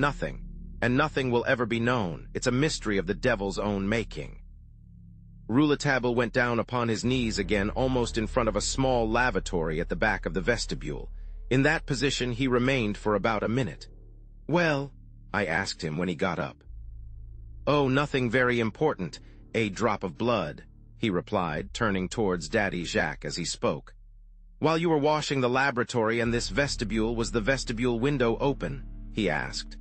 Speaker 1: and nothing will ever be known. It's a mystery of the devil's own making." Rouletabille went down upon his knees again, almost in front of a small lavatory at the back of the vestibule. In that position he remained for about a minute. "Well?" I asked him when he got up. "Oh, nothing very important. A drop of blood," he replied, turning towards Daddy Jacques as he spoke. "While you were washing the laboratory and this vestibule, was the vestibule window open?" he asked.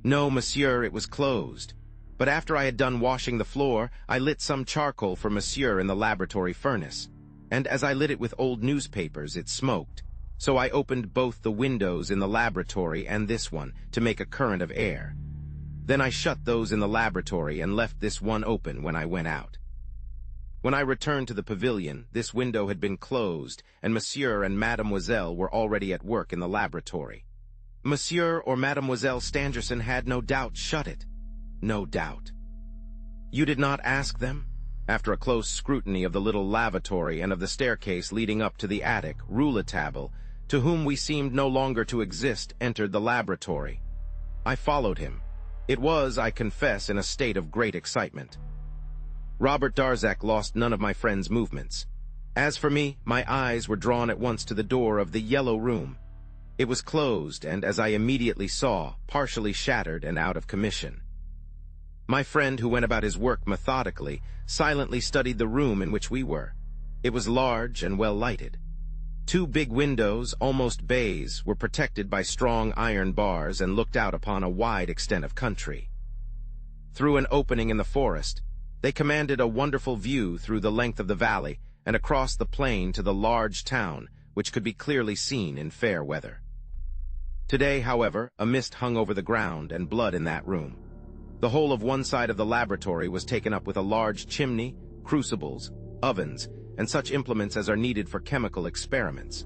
Speaker 1: "No, monsieur, it was closed. But after I had done washing the floor, I lit some charcoal for monsieur in the laboratory furnace, and as I lit it with old newspapers, it smoked. So I opened both the windows in the laboratory and this one to make a current of air. Then I shut those in the laboratory and left this one open when I went out. When I returned to the pavilion, this window had been closed, and monsieur and mademoiselle were already at work in the laboratory. Monsieur or Mademoiselle Stangerson had no doubt shut it. No doubt." "You did not ask them?" After a close scrutiny of the little lavatory and of the staircase leading up to the attic, Rouletabille, to whom we seemed no longer to exist, entered the laboratory. I followed him. It was, I confess, in a state of great excitement. Robert Darzac lost none of my friend's movements. As for me, my eyes were drawn at once to the door of the yellow room. It was closed and, as I immediately saw, partially shattered and out of commission. My friend, who went about his work methodically, silently studied the room in which we were. It was large and well lighted. Two big windows, almost bays, were protected by strong iron bars and looked out upon a wide extent of country. Through an opening in the forest, they commanded a wonderful view through the length of the valley and across the plain to the large town, which could be clearly seen in fair weather. Today, however, a mist hung over the ground and blood in that room. The whole of one side of the laboratory was taken up with a large chimney, crucibles, ovens, and such implements as are needed for chemical experiments.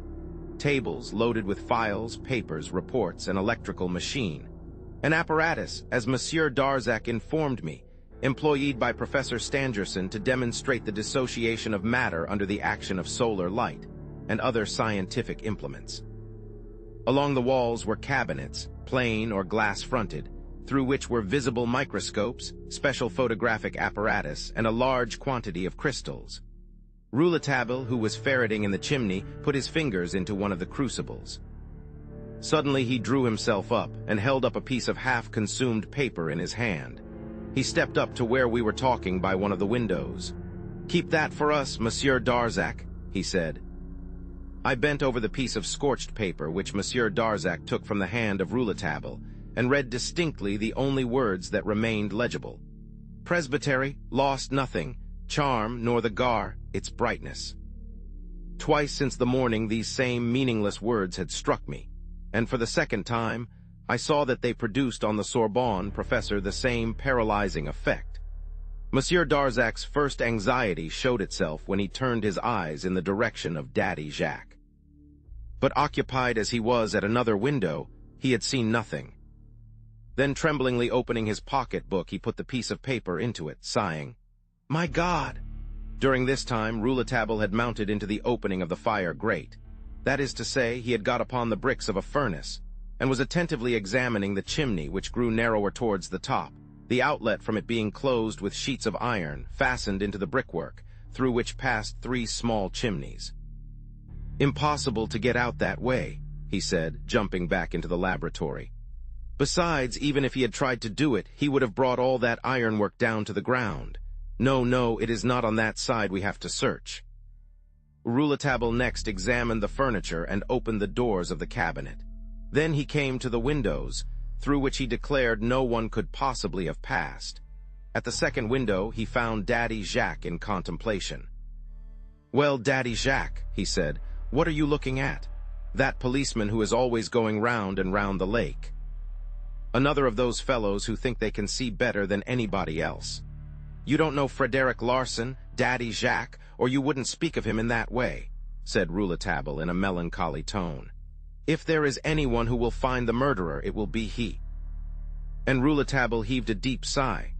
Speaker 1: Tables loaded with files, papers, reports, and electrical machine. An apparatus, as Monsieur Darzac informed me, employed by Professor Stangerson to demonstrate the dissociation of matter under the action of solar light, and other scientific implements. Along the walls were cabinets, plain or glass-fronted, through which were visible microscopes, special photographic apparatus, and a large quantity of crystals. Rouletabille, who was ferreting in the chimney, put his fingers into one of the crucibles. Suddenly he drew himself up and held up a piece of half-consumed paper in his hand. He stepped up to where we were talking by one of the windows. "Keep that for us, Monsieur Darzac," he said. I bent over the piece of scorched paper which Monsieur Darzac took from the hand of Rouletabille and read distinctly the only words that remained legible. "Presbytery lost nothing, charm nor the gar, its brightness." Twice since the morning these same meaningless words had struck me, and for the second time I saw that they produced on the Sorbonne professor the same paralyzing effect. Monsieur Darzac's first anxiety showed itself when he turned his eyes in the direction of Daddy Jacques. But occupied as he was at another window, he had seen nothing. Then tremblingly opening his pocket-book, he put the piece of paper into it, sighing, "My God!" During this time, Rouletabille had mounted into the opening of the fire grate. That is to say, he had got upon the bricks of a furnace, and was attentively examining the chimney, which grew narrower towards the top, the outlet from it being closed with sheets of iron, fastened into the brickwork, through which passed 3 small chimneys. "Impossible to get out that way," he said, jumping back into the laboratory. "Besides, even if he had tried to do it, he would have brought all that ironwork down to the ground. No, it is not on that side we have to search." Rouletabille next examined the furniture and opened the doors of the cabinet. Then he came to the windows, through which he declared no one could possibly have passed. At the second window he found Daddy Jacques in contemplation. "Well, Daddy Jacques," he said, "what are you looking at?" "That policeman who is always going round and round the lake." "Another of those fellows who think they can see better than anybody else. You don't know Frederic Larsan, Daddy Jacques, or you wouldn't speak of him in that way," said Rouletabille in a melancholy tone. "If there is anyone who will find the murderer, it will be he." And Rouletabille heaved a deep sigh.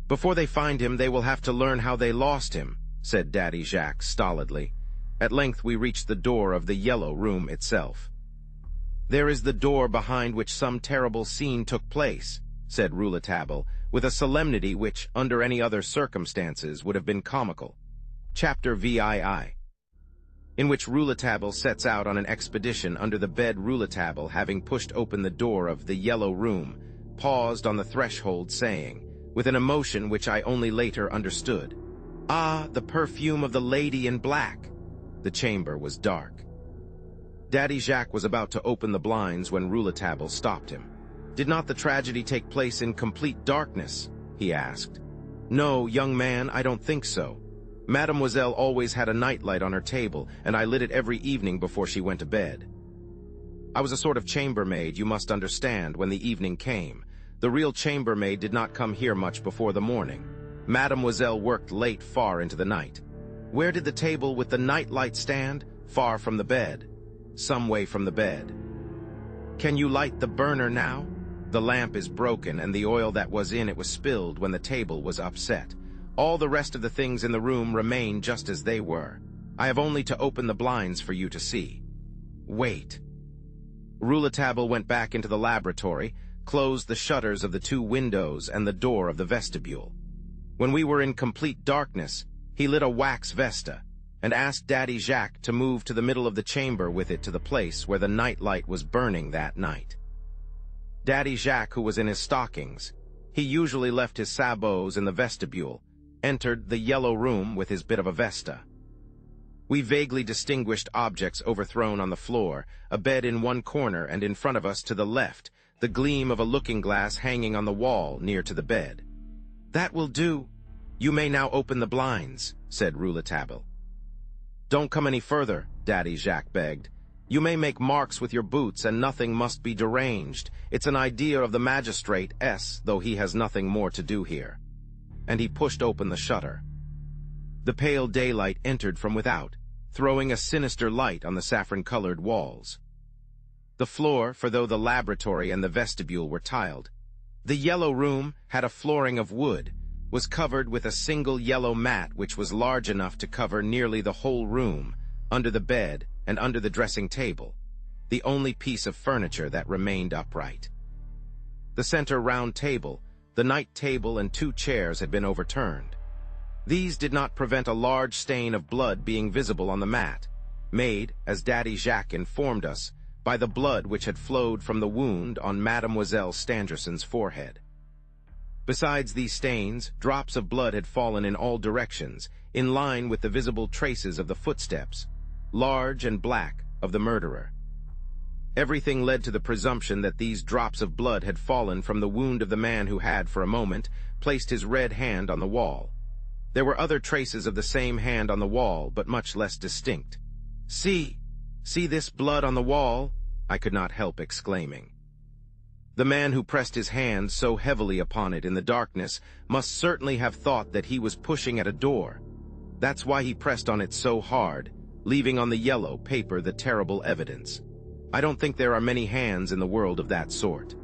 Speaker 1: "Before they find him, they will have to learn how they lost him," said Daddy Jacques stolidly. At length we reached the door of the yellow room itself. "There is the door behind which some terrible scene took place," said Rouletabille, with a solemnity which, under any other circumstances, would have been comical. Chapter VII, in which Rouletabille sets out on an expedition under the bed. Rouletabille, having pushed open the door of the yellow room, paused on the threshold, saying, with an emotion which I only later understood, "Ah, the perfume of the lady in black!" The chamber was dark. Daddy Jacques was about to open the blinds when Rouletabille stopped him. "Did not the tragedy take place in complete darkness?" he asked. "No, young man, I don't think so. Mademoiselle always had a nightlight on her table, and I lit it every evening before she went to bed. I was a sort of chambermaid, you must understand, when the evening came. The real chambermaid did not come here much before the morning. Mademoiselle worked late, far into the night. Where did the table with the nightlight stand? Far from the bed. Some way from the bed. Can you light the burner now? The lamp is broken, and the oil that was in it was spilled when the table was upset. All the rest of the things in the room remain just as they were. I have only to open the blinds for you to see. Wait." Rouletabille went back into the laboratory, closed the shutters of the 2 windows and the door of the vestibule. When we were in complete darkness, he lit a wax vesta, and asked Daddy Jacques to move to the middle of the chamber with it to the place where the nightlight was burning that night. Daddy Jacques, who was in his stockings, he usually left his sabots in the vestibule, entered the yellow room with his bit of a vesta. We vaguely distinguished objects overthrown on the floor, a bed in one corner, and in front of us to the left, the gleam of a looking-glass hanging on the wall near to the bed. "That will do. You may now open the blinds," said Rouletabille. "Don't come any further," Daddy Jacques begged. "You may make marks with your boots, and nothing must be deranged. It's an idea of the magistrate S, though he has nothing more to do here." And he pushed open the shutter. The pale daylight entered from without, throwing a sinister light on the saffron-colored walls. The floor, for though the laboratory and the vestibule were tiled, the yellow room had a flooring of wood, was covered with a single yellow mat which was large enough to cover nearly the whole room, under the bed and under the dressing table, the only piece of furniture that remained upright. The center round table, the night table, and 2 chairs had been overturned. These did not prevent a large stain of blood being visible on the mat, made, as Daddy Jacques informed us, by the blood which had flowed from the wound on Mademoiselle Stangerson's forehead. Besides these stains, drops of blood had fallen in all directions, in line with the visible traces of the footsteps, large and black, of the murderer. Everything led to the presumption that these drops of blood had fallen from the wound of the man who had, for a moment, placed his red hand on the wall. There were other traces of the same hand on the wall, but much less distinct. See this blood on the wall?" I could not help exclaiming. The man who pressed his hand so heavily upon it in the darkness must certainly have thought that he was pushing at a door. That's why he pressed on it so hard, leaving on the yellow paper the terrible evidence. I don't think there are many hands in the world of that sort.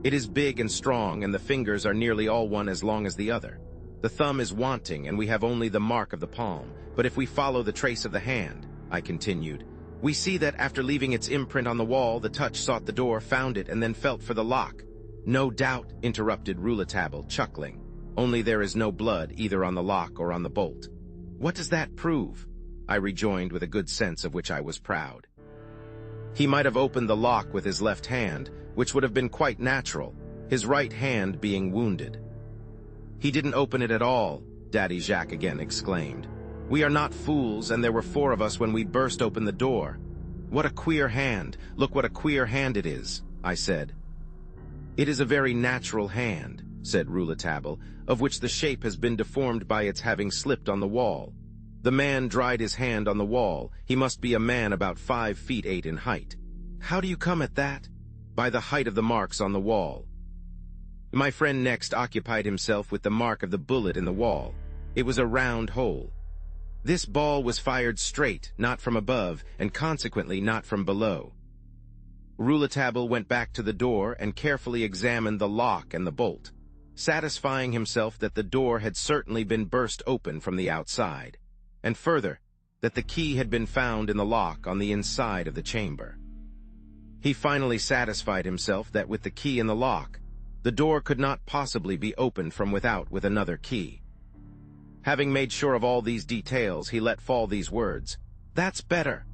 Speaker 1: It is big and strong, and the fingers are nearly all one as long as the other. The thumb is wanting, and we have only the mark of the palm. But if we follow the trace of the hand," I continued, "we see that after leaving its imprint on the wall, the touch sought the door, found it, and then felt for the lock." "No doubt," interrupted Rouletabille, chuckling. "Only there is no blood either on the lock or on the bolt." "What does that prove?" I rejoined with a good sense of which I was proud. "He might have opened the lock with his left hand, which would have been quite natural, his right hand being wounded." "He didn't open it at all," Daddy Jacques again exclaimed. "We are not fools, and there were 4 of us when we burst open the door." "What a queer hand! Look what a queer hand it is," I said. "It is a very natural hand," said Rouletabille, "of which the shape has been deformed by its having slipped on the wall. The man dried his hand on the wall. He must be a man about 5 feet 8 in height." "How do you come at that?" "By the height of the marks on the wall." My friend next occupied himself with the mark of the bullet in the wall. It was a round hole. "This ball was fired straight, not from above, and consequently not from below." Rouletabille went back to the door and carefully examined the lock and the bolt, satisfying himself that the door had certainly been burst open from the outside, and further, that the key had been found in the lock on the inside of the chamber. He finally satisfied himself that with the key in the lock, the door could not possibly be opened from without with another key. Having made sure of all these details, he let fall these words, "That's better."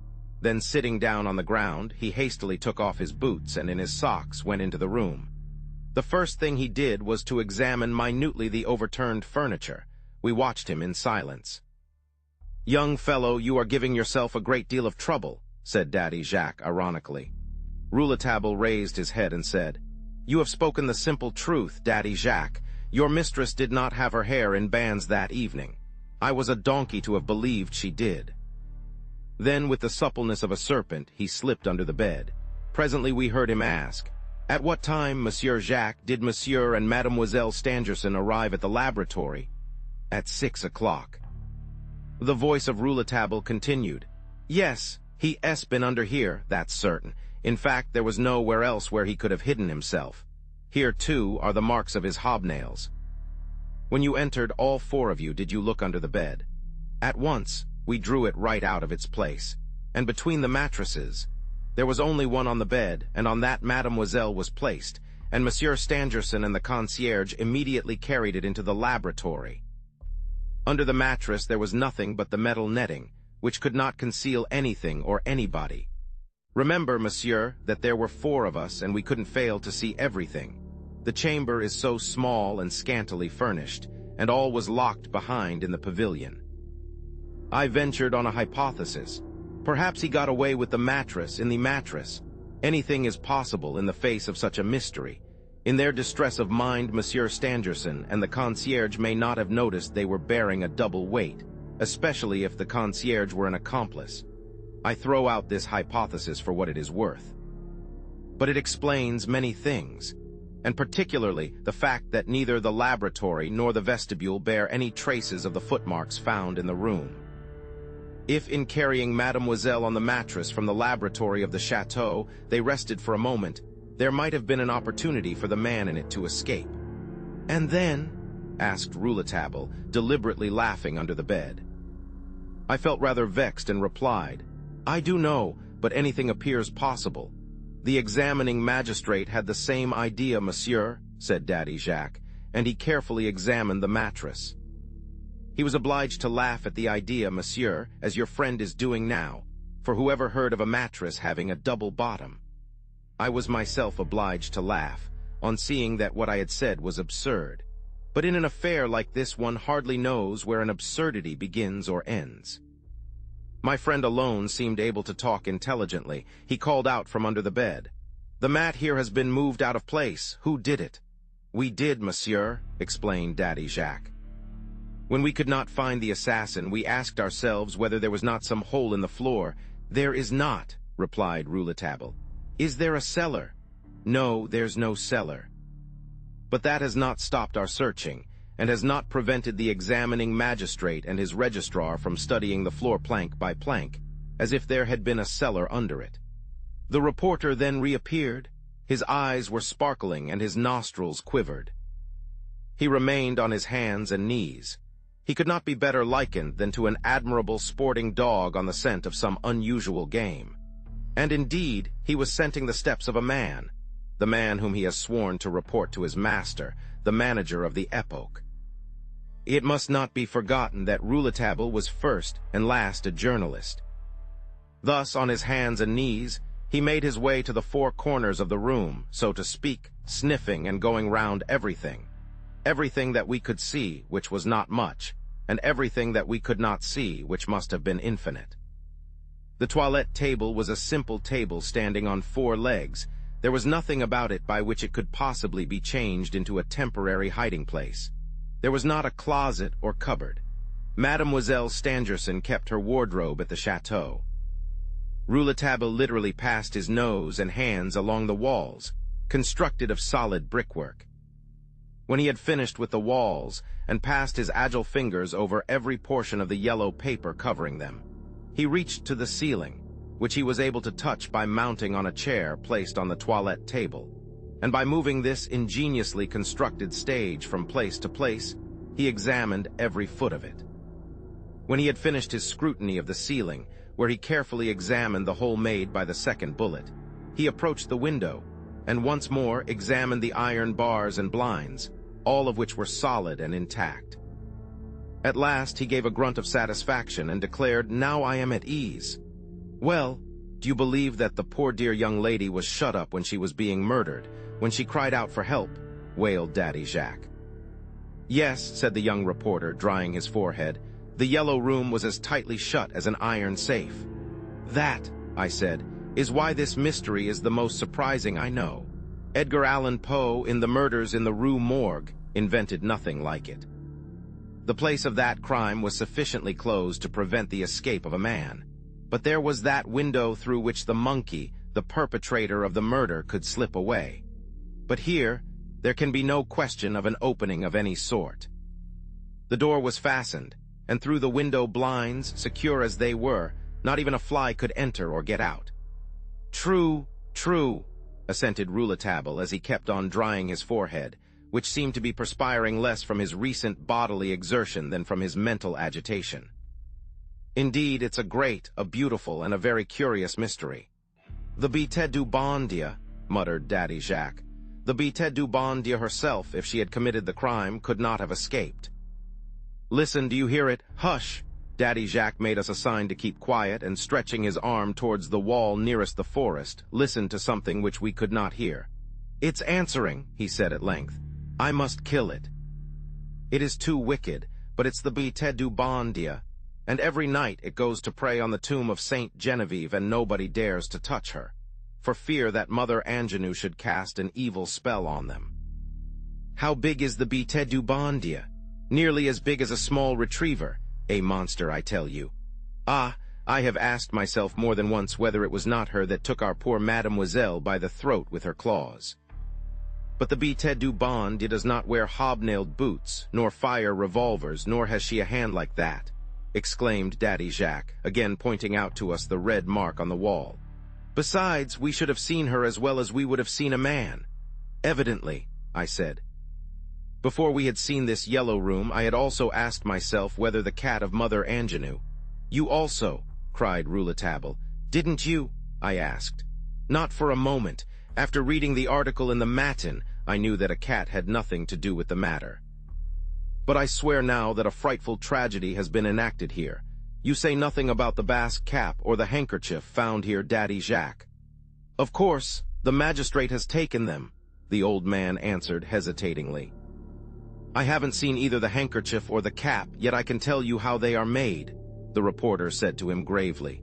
Speaker 1: Then, sitting down on the ground, he hastily took off his boots and in his socks went into the room. The first thing he did was to examine minutely the overturned furniture. We watched him in silence. "Young fellow, you are giving yourself a great deal of trouble," said Daddy Jacques ironically. Rouletabille raised his head and said, "You have spoken the simple truth, Daddy Jacques. Your mistress did not have her hair in bands that evening. I was a donkey to have believed she did." Then, with the suppleness of a serpent, he slipped under the bed. Presently we heard him ask, "At what time, Monsieur Jacques, did Monsieur and Mademoiselle Stangerson arrive at the laboratory?" "At 6 o'clock." The voice of Rouletabille continued, "Yes, he's been under here, that's certain. In fact, there was nowhere else where he could have hidden himself. Here, too, are the marks of his hobnails." "When you entered, all 4 of you, did you look under the bed?" "At once. We drew it right out of its place. And between the mattresses, there was only one on the bed, and on that Mademoiselle was placed, and Monsieur Stangerson and the concierge immediately carried it into the laboratory. Under the mattress there was nothing but the metal netting, which could not conceal anything or anybody. Remember, monsieur, that there were 4 of us, and we couldn't fail to see everything. The chamber is so small and scantily furnished, and all was locked behind in the pavilion." I ventured on a hypothesis. Perhaps he got away with the mattress in the mattress. Anything is possible in the face of such a mystery. In their distress of mind, Monsieur Stangerson and the concierge may not have noticed they were bearing a double weight, especially if the concierge were an accomplice. I throw out this hypothesis for what it is worth. But it explains many things, and particularly the fact that neither the laboratory nor the vestibule bear any traces of the footmarks found in the room. If in carrying Mademoiselle on the mattress from the laboratory of the chateau they rested for a moment, there might have been an opportunity for the man in it to escape. "And then?" asked Rouletabille, deliberately laughing under the bed. I felt rather vexed and replied, "I do know, but anything appears possible." "The examining magistrate had the same idea, monsieur," said Daddy Jacques, and he carefully examined the mattress. "He was obliged to laugh at the idea, monsieur, as your friend is doing now, for whoever heard of a mattress having a double bottom?" I was myself obliged to laugh, on seeing that what I had said was absurd. But in an affair like this one hardly knows where an absurdity begins or ends. My friend alone seemed able to talk intelligently. He called out from under the bed, "The mat here has been moved out of place. Who did it?" "We did, monsieur," explained Daddy Jacques. "When we could not find the assassin, we asked ourselves whether there was not some hole in the floor." "There is not," replied Rouletabille. "Is there a cellar?" "No, there's no cellar." But that has not stopped our searching, and has not prevented the examining magistrate and his registrar from studying the floor plank by plank, as if there had been a cellar under it. The reporter then reappeared. His eyes were sparkling and his nostrils quivered. He remained on his hands and knees. He could not be better likened than to an admirable sporting dog on the scent of some unusual game. And indeed, he was scenting the steps of a man, the man whom he has sworn to report to his master, the manager of the Epoch. It must not be forgotten that Rouletabille was first and last a journalist. Thus, on his hands and knees, he made his way to the four corners of the room, so to speak, sniffing and going round everything. Everything that we could see, which was not much, and everything that we could not see, which must have been infinite. The toilette table was a simple table standing on 4 legs. There was nothing about it by which it could possibly be changed into a temporary hiding place. There was not a closet or cupboard. Mademoiselle Stangerson kept her wardrobe at the chateau. Rouletabille literally passed his nose and hands along the walls, constructed of solid brickwork. When he had finished with the walls and passed his agile fingers over every portion of the yellow paper covering them, he reached to the ceiling, which he was able to touch by mounting on a chair placed on the toilette table, and by moving this ingeniously constructed stage from place to place, he examined every foot of it. When he had finished his scrutiny of the ceiling, where he carefully examined the hole made by the second bullet, he approached the window, and once more examined the iron bars and blinds, all of which were solid and intact. At last he gave a grunt of satisfaction and declared, "Now I am at ease." "Well, do you believe that the poor dear young lady was shut up when she was being murdered, when she cried out for help?" wailed Daddy Jacques. "Yes," said the young reporter, drying his forehead. "The yellow room was as tightly shut as an iron safe." "That," I said, "is why this mystery is the most surprising I know. Edgar Allan Poe, in The Murders in the Rue Morgue, invented nothing like it. The place of that crime was sufficiently closed to prevent the escape of a man. But there was that window through which the monkey, the perpetrator of the murder, could slip away. But here, there can be no question of an opening of any sort. The door was fastened, and through the window blinds, secure as they were, not even a fly could enter or get out." "True, true," assented Rouletabille as he kept on drying his forehead, which seemed to be perspiring less from his recent bodily exertion than from his mental agitation. "Indeed, it's a great, a beautiful, and a very curious mystery." "The Bête du Bon Dieu," muttered Daddy Jacques. "The Bête du Bon Dieu herself, if she had committed the crime, could not have escaped." "Listen, do you hear it? Hush!" Daddy Jacques made us a sign to keep quiet, and stretching his arm towards the wall nearest the forest, listened to something which we could not hear. "It's answering," he said at length. "I must kill it. It is too wicked, but it's the Bête du Bon Dieu." and every night it goes to pray on the tomb of Saint Genevieve, and nobody dares to touch her, for fear that Mother Angenou should cast an evil spell on them. How big is the Bête du Bon Dieu? Nearly as big as a small retriever, a monster, I tell you. Ah, I have asked myself more than once whether it was not her that took our poor mademoiselle by the throat with her claws. But the Bête du Bon Dieu does not wear hobnailed boots, nor fire revolvers, nor has she a hand like that, exclaimed Daddy Jacques, again pointing out to us the red mark on the wall. Besides, we should have seen her as well as we would have seen a man. Evidently, I said. Before we had seen this yellow room, I had also asked myself whether the cat of Mother Angenou. You also, cried Rouletabille. Didn't you? I asked. Not for a moment. After reading the article in the Matin, I knew that a cat had nothing to do with the matter. But I swear now that a frightful tragedy has been enacted here. You say nothing about the Basque cap or the handkerchief found here, Daddy Jacques. Of course, the magistrate has taken them, the old man answered hesitatingly. I haven't seen either the handkerchief or the cap, yet I can tell you how they are made, the reporter said to him gravely.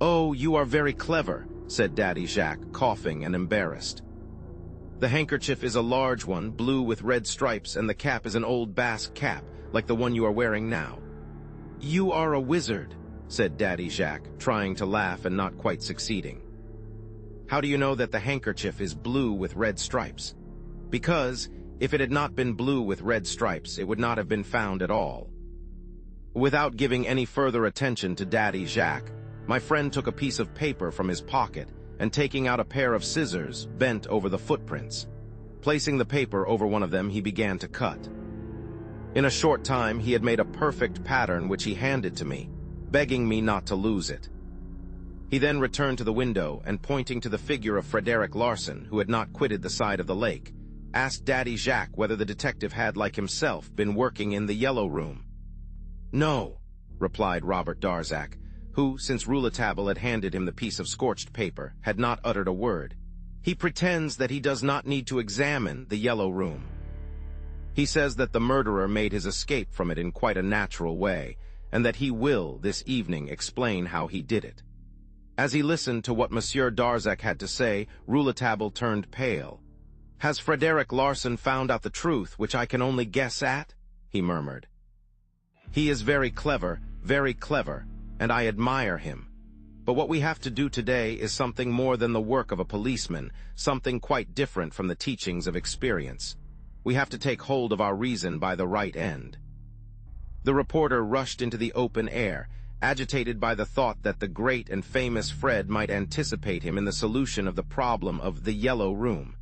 Speaker 1: Oh, you are very clever, said Daddy Jacques, coughing and embarrassed. The handkerchief is a large one, blue with red stripes, and the cap is an old Basque cap, like the one you are wearing now. You are a wizard, said Daddy Jacques, trying to laugh and not quite succeeding. How do you know that the handkerchief is blue with red stripes? Because, if it had not been blue with red stripes, it would not have been found at all. Without giving any further attention to Daddy Jacques, my friend took a piece of paper from his pocket and, taking out a pair of scissors, bent over the footprints. Placing the paper over one of them, he began to cut. In a short time, he had made a perfect pattern which he handed to me, begging me not to lose it. He then returned to the window and, pointing to the figure of Frederick Larsen, who had not quitted the side of the lake, asked Daddy Jacques whether the detective had, like himself, been working in the yellow room. No, replied Robert Darzac, who, since Rouletabille had handed him the piece of scorched paper, had not uttered a word. He pretends that he does not need to examine the yellow room. He says that the murderer made his escape from it in quite a natural way, and that he will, this evening, explain how he did it. As he listened to what Monsieur Darzac had to say, Rouletabille turned pale. Has Frederick Larsen found out the truth, which I can only guess at? He murmured. He is very clever, and I admire him. But what we have to do today is something more than the work of a policeman, something quite different from the teachings of experience. We have to take hold of our reason by the right end. The reporter rushed into the open air, agitated by the thought that the great and famous Fred might anticipate him in the solution of the problem of the yellow room.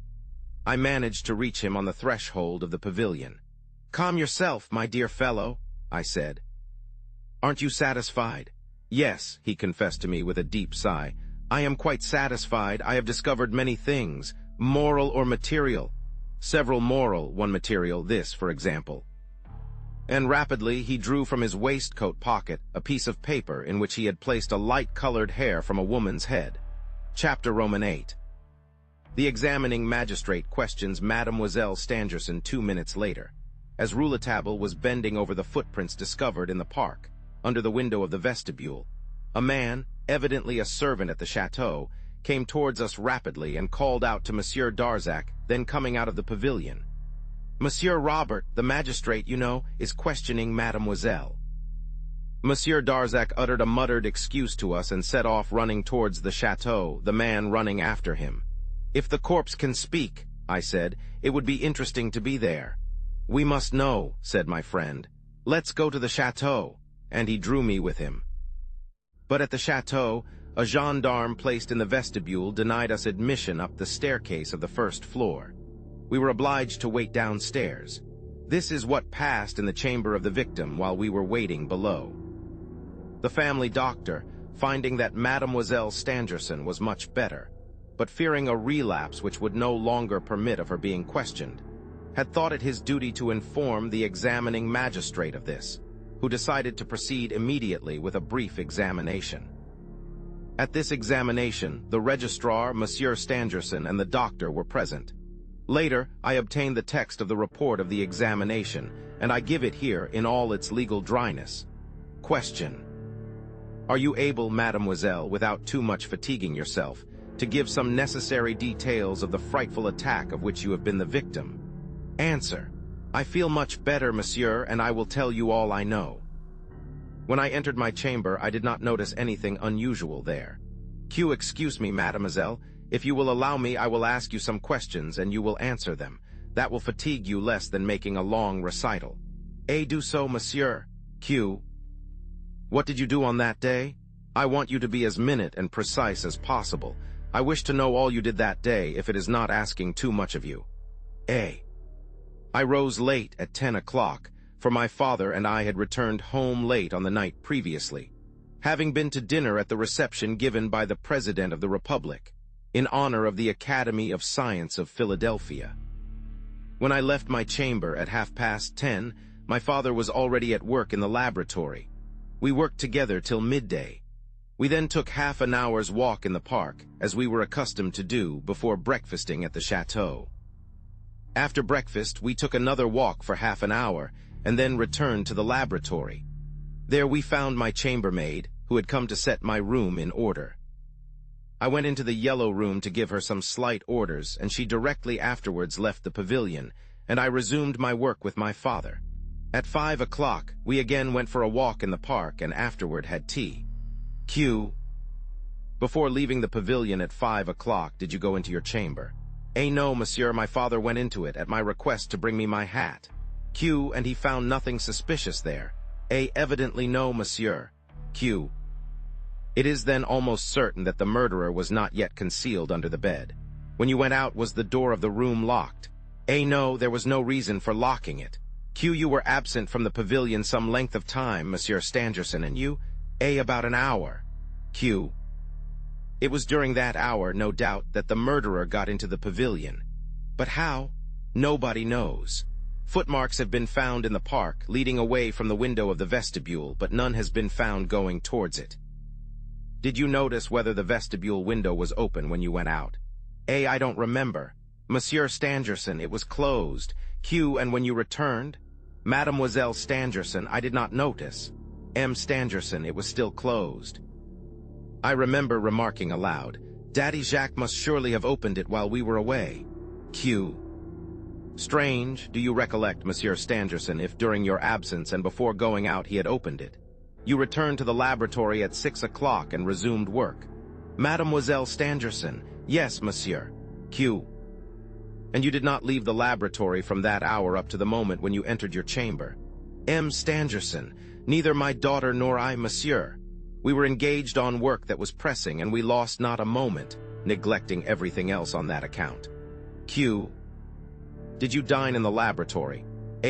Speaker 1: I managed to reach him on the threshold of the pavilion. Calm yourself, my dear fellow, I said. Aren't you satisfied? Yes, he confessed to me with a deep sigh. I am quite satisfied. I have discovered many things, moral or material. Several moral, one material, this, for example. And rapidly he drew from his waistcoat pocket a piece of paper in which he had placed a light-colored hair from a woman's head. Chapter Roman 8. The examining magistrate questions Mademoiselle Stangerson 2 minutes later, as Rouletabille was bending over the footprints discovered in the park, under the window of the vestibule. A man, evidently a servant at the chateau, came towards us rapidly and called out to Monsieur Darzac, then coming out of the pavilion. Monsieur Robert, the magistrate, you know, is questioning Mademoiselle. Monsieur Darzac uttered a muttered excuse to us and set off running towards the chateau, the man running after him. If the corpse can speak, I said, it would be interesting to be there. We must know, said my friend. Let's go to the chateau, and he drew me with him. But at the chateau, a gendarme placed in the vestibule denied us admission up the staircase of the first floor. We were obliged to wait downstairs. This is what passed in the chamber of the victim while we were waiting below. The family doctor, finding that Mademoiselle Stangerson was much better, but fearing a relapse which would no longer permit of her being questioned, had thought it his duty to inform the examining magistrate of this, who decided to proceed immediately with a brief examination. At this examination, the registrar, Monsieur Stangerson, and the doctor were present. Later, I obtained the text of the report of the examination, and I give it here in all its legal dryness. Question: Are you able, mademoiselle, without too much fatiguing yourself, to give some necessary details of the frightful attack of which you have been the victim? Answer. I feel much better, monsieur, and I will tell you all I know. When I entered my chamber, I did not notice anything unusual there. Excuse me, mademoiselle. If you will allow me, I will ask you some questions and you will answer them. That will fatigue you less than making a long recital. Do so, monsieur. What did you do on that day? I want you to be as minute and precise as possible. I wish to know all you did that day, if it is not asking too much of you. I rose late at 10 o'clock, for my father and I had returned home late on the night previously, having been to dinner at the reception given by the President of the Republic, in honor of the Academy of Science of Philadelphia. When I left my chamber at 10:30, my father was already at work in the laboratory. We worked together till midday. We then took half an hour's walk in the park, as we were accustomed to do before breakfasting at the chateau. After breakfast, we took another walk for half an hour, and then returned to the laboratory. There we found my chambermaid, who had come to set my room in order. I went into the yellow room to give her some slight orders, and she directly afterwards left the pavilion, and I resumed my work with my father. At 5 o'clock, we again went for a walk in the park and afterward had tea. Before leaving the pavilion at 5 o'clock, did you go into your chamber? No, monsieur, my father went into it at my request to bring me my hat. And he found nothing suspicious there. Evidently no, monsieur. It is then almost certain that the murderer was not yet concealed under the bed. When you went out, was the door of the room locked? No, there was no reason for locking it. You were absent from the pavilion some length of time, Monsieur Stangerson, and you? About an hour. It was during that hour, no doubt, that the murderer got into the pavilion. But how? Nobody knows. Footmarks have been found in the park, leading away from the window of the vestibule, but none has been found going towards it. Did you notice whether the vestibule window was open when you went out? I don't remember. Monsieur Stangerson, it was closed. And when you returned? Mademoiselle Stangerson, I did not notice. Stangerson, it was still closed. I remember remarking aloud, Daddy Jacques must surely have opened it while we were away. Strange, do you recollect, Monsieur Stangerson, if during your absence and before going out he had opened it? You returned to the laboratory at 6 o'clock and resumed work. Mademoiselle Stangerson, yes, monsieur. And you did not leave the laboratory from that hour up to the moment when you entered your chamber. Stangerson, neither my daughter nor I, monsieur. We were engaged on work that was pressing, and we lost not a moment, neglecting everything else on that account. Did you dine in the laboratory?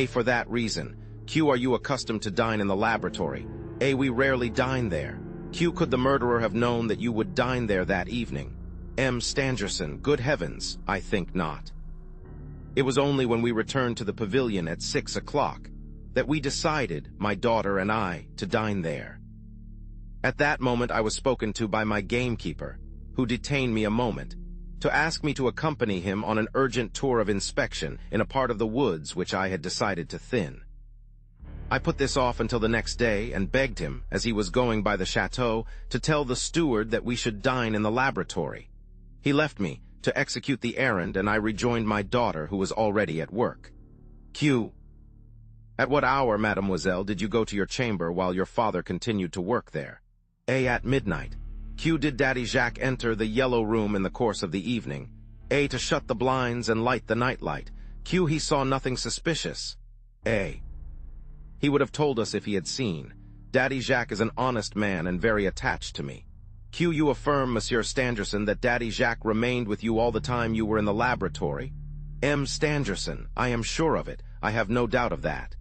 Speaker 1: For that reason. Are you accustomed to dine in the laboratory? We rarely dine there. Could the murderer have known that you would dine there that evening? Stangerson, good heavens, I think not. It was only when we returned to the pavilion at 6 o'clock that we decided, my daughter and I, to dine there. At that moment I was spoken to by my gamekeeper, who detained me a moment, to ask me to accompany him on an urgent tour of inspection in a part of the woods which I had decided to thin. I put this off until the next day and begged him, as he was going by the chateau, to tell the steward that we should dine in the laboratory. He left me to execute the errand, and I rejoined my daughter, who was already at work. At what hour, mademoiselle, did you go to your chamber while your father continued to work there? At midnight. Did Daddy Jacques enter the yellow room in the course of the evening? To shut the blinds and light the nightlight. He saw nothing suspicious. He would have told us if he had seen. Daddy Jacques is an honest man and very attached to me. You affirm, Monsieur Stangerson, that Daddy Jacques remained with you all the time you were in the laboratory? Stangerson, I am sure of it. I have no doubt of that.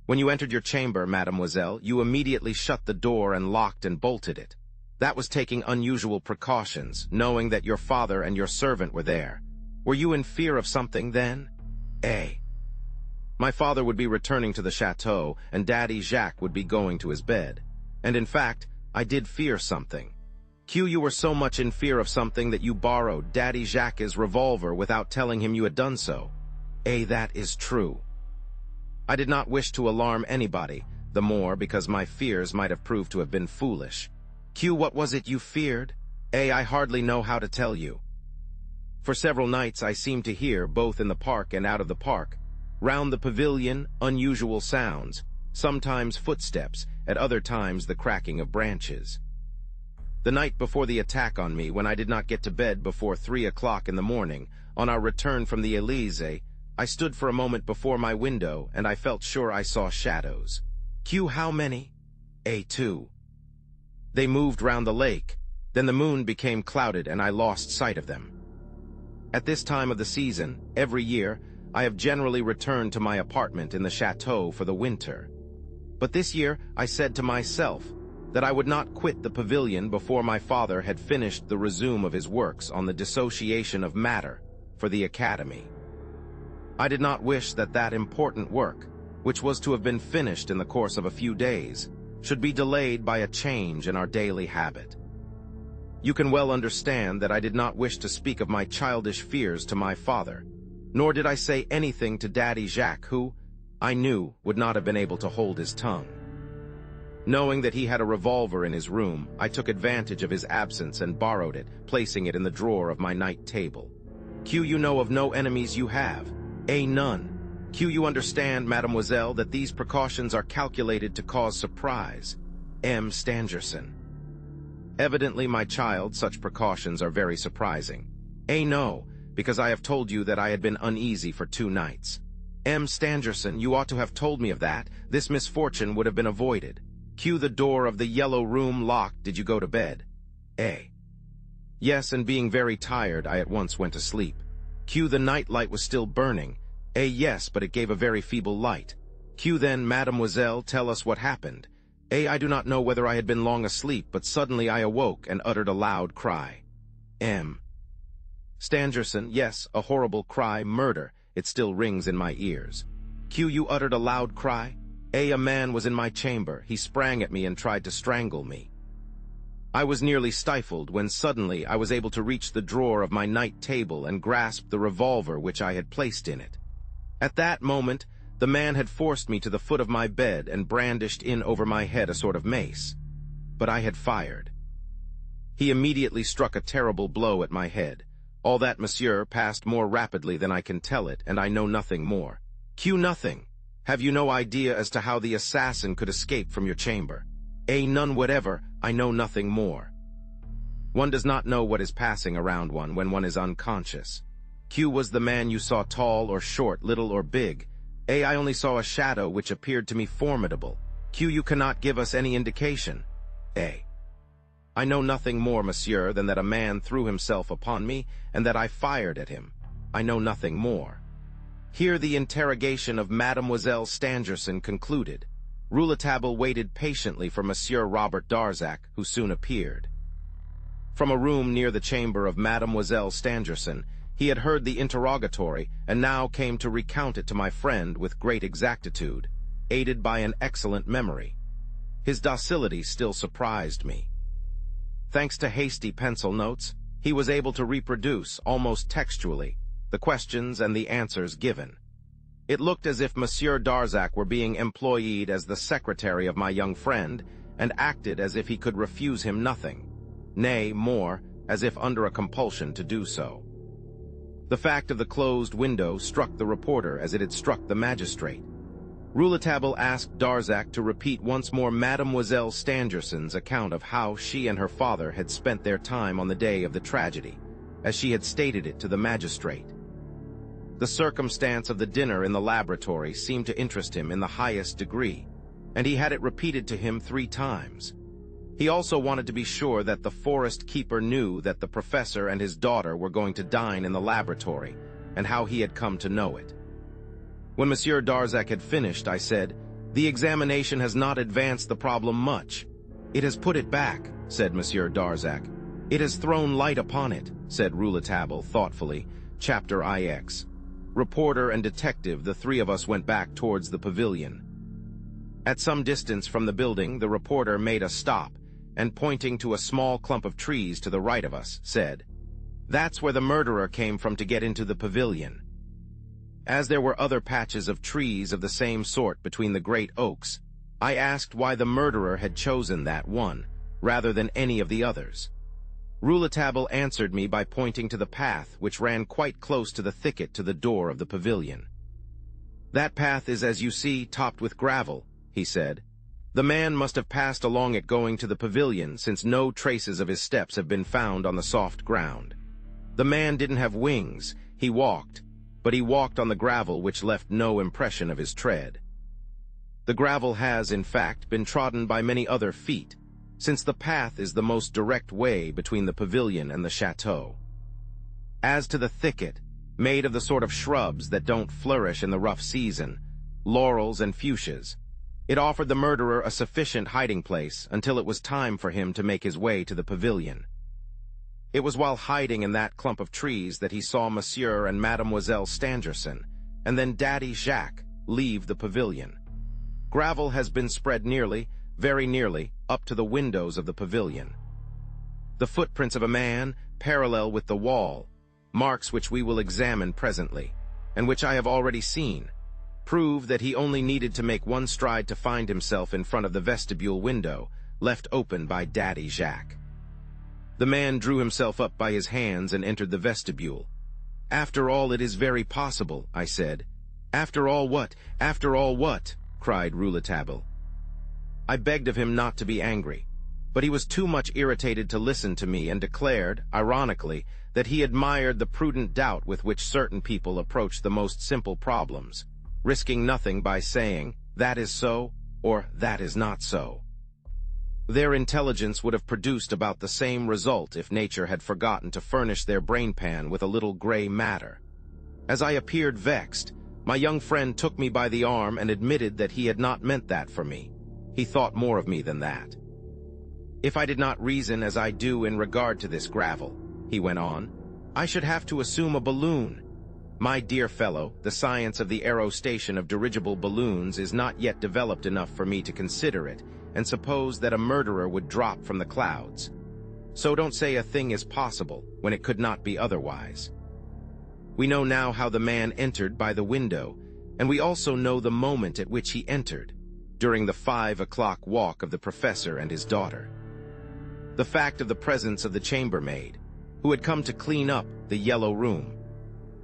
Speaker 1: When you entered your chamber, mademoiselle, you immediately shut the door and locked and bolted it. That was taking unusual precautions, knowing that your father and your servant were there. Were you in fear of something then? My father would be returning to the chateau, and Daddy Jacques would be going to his bed. And in fact, I did fear something. You were so much in fear of something that you borrowed Daddy Jacques' revolver without telling him you had done so. That is true. I did not wish to alarm anybody, the more because my fears might have proved to have been foolish. Q, what was it you feared? A, I hardly know how to tell you. For several nights I seemed to hear, both in the park and out of the park, round the pavilion, unusual sounds, sometimes footsteps, at other times the cracking of branches. The night before the attack on me, when I did not get to bed before 3 o'clock in the morning, on our return from the Elysee, I stood for a moment before my window, and I felt sure I saw shadows. Q, how many? A, 2. They moved round the lake. Then the moon became clouded, and I lost sight of them. At this time of the season, every year, I have generally returned to my apartment in the chateau for the winter. But this year I said to myself that I would not quit the pavilion before my father had finished the resume of his works on the dissociation of matter for the Academy. I did not wish that that important work, which was to have been finished in the course of a few days, should be delayed by a change in our daily habit. You can well understand that I did not wish to speak of my childish fears to my father, nor did I say anything to Daddy Jacques, who, I knew, would not have been able to hold his tongue. Knowing that he had a revolver in his room, I took advantage of his absence and borrowed it, placing it in the drawer of my night table. Q, you know of no enemies you have. A, none. Q, you understand, mademoiselle, that these precautions are calculated to cause surprise. M. Stangerson. Evidently, my child, such precautions are very surprising. A, no, because I have told you that I had been uneasy for 2 nights. M. Stangerson, you ought to have told me of that. This misfortune would have been avoided. Q, the door of the yellow room locked. Did you go to bed? A. Yes, and being very tired, I at once went to sleep. Q, the night light was still burning. A, yes, but it gave a very feeble light. Q, then, mademoiselle, tell us what happened. A, I do not know whether I had been long asleep, but suddenly I awoke and uttered a loud cry. M. Stangerson, yes, a horrible cry, murder. It still rings in my ears. Q, you uttered a loud cry? A man was in my chamber. He sprang at me and tried to strangle me. I was nearly stifled when suddenly I was able to reach the drawer of my night table and grasp the revolver which I had placed in it. At that moment, the man had forced me to the foot of my bed and brandished in over my head a sort of mace. But I had fired. He immediately struck a terrible blow at my head. All that, monsieur, passed more rapidly than I can tell it, and I know nothing more. Q, nothing. Have you no idea as to how the assassin could escape from your chamber? A, none whatever. I know nothing more. One does not know what is passing around one when one is unconscious. Q, was the man you saw tall or short, little or big? A, I only saw a shadow which appeared to me formidable. Q, you cannot give us any indication. A. I know nothing more, monsieur, than that a man threw himself upon me and that I fired at him. I know nothing more. Here the interrogation of Mademoiselle Stangerson concluded. Rouletabille waited patiently for Monsieur Robert Darzac, who soon appeared. From a room near the chamber of Mademoiselle Stangerson, he had heard the interrogatory and now came to recount it to my friend with great exactitude, aided by an excellent memory. His docility still surprised me. Thanks to hasty pencil notes, he was able to reproduce, almost textually, the questions and the answers given. It looked as if Monsieur Darzac were being employed as the secretary of my young friend and acted as if he could refuse him nothing, nay, more, as if under a compulsion to do so. The fact of the closed window struck the reporter as it had struck the magistrate. Rouletabille asked Darzac to repeat once more Mademoiselle Stangerson's account of how she and her father had spent their time on the day of the tragedy, as she had stated it to the magistrate. The circumstance of the dinner in the laboratory seemed to interest him in the highest degree, and he had it repeated to him 3 times. He also wanted to be sure that the forest keeper knew that the professor and his daughter were going to dine in the laboratory, and how he had come to know it. When Monsieur Darzac had finished, I said, "The examination has not advanced the problem much." "It has put it back," said Monsieur Darzac. "It has thrown light upon it," said Rouletabille thoughtfully. Chapter IX. Reporter and detective, the 3 of us went back towards the pavilion. At some distance from the building, the reporter made a stop, and pointing to a small clump of trees to the right of us, said, "That's where the murderer came from to get into the pavilion." As there were other patches of trees of the same sort between the great oaks, I asked why the murderer had chosen that one, rather than any of the others. Rouletabille answered me by pointing to the path which ran quite close to the thicket to the door of the pavilion. "That path is, as you see, topped with gravel," he said. "The man must have passed along it going to the pavilion, since no traces of his steps have been found on the soft ground. The man didn't have wings, he walked, but he walked on the gravel which left no impression of his tread. The gravel has, in fact, been trodden by many other feet, since the path is the most direct way between the pavilion and the chateau. As to the thicket, made of the sort of shrubs that don't flourish in the rough season, laurels and fuchsias, it offered the murderer a sufficient hiding place until it was time for him to make his way to the pavilion. It was while hiding in that clump of trees that he saw Monsieur and Mademoiselle Stangerson, and then Daddy Jacques, leave the pavilion. Gravel has been spread nearly, very nearly, up to the windows of the pavilion. The footprints of a man, parallel with the wall, marks which we will examine presently, and which I have already seen, prove that he only needed to make one stride to find himself in front of the vestibule window, left open by Daddy Jacques. The man drew himself up by his hands and entered the vestibule. "After all, it is very possible," I said. "After all what? After all what?" cried Rouletabille. I begged of him not to be angry, but he was too much irritated to listen to me and declared, ironically, that he admired the prudent doubt with which certain people approach the most simple problems, risking nothing by saying, "That is so," or "That is not so." Their intelligence would have produced about the same result if nature had forgotten to furnish their brainpan with a little gray matter. As I appeared vexed, my young friend took me by the arm and admitted that he had not meant that for me. He thought more of me than that. "If I did not reason as I do in regard to this gravel," he went on, "I should have to assume a balloon. My dear fellow, the science of the aerostation of dirigible balloons is not yet developed enough for me to consider it and suppose that a murderer would drop from the clouds. So don't say a thing is possible when it could not be otherwise. We know now how the man entered by the window, and we also know the moment at which he entered, during the 5 o'clock walk of the professor and his daughter. The fact of the presence of the chambermaid, who had come to clean up the yellow room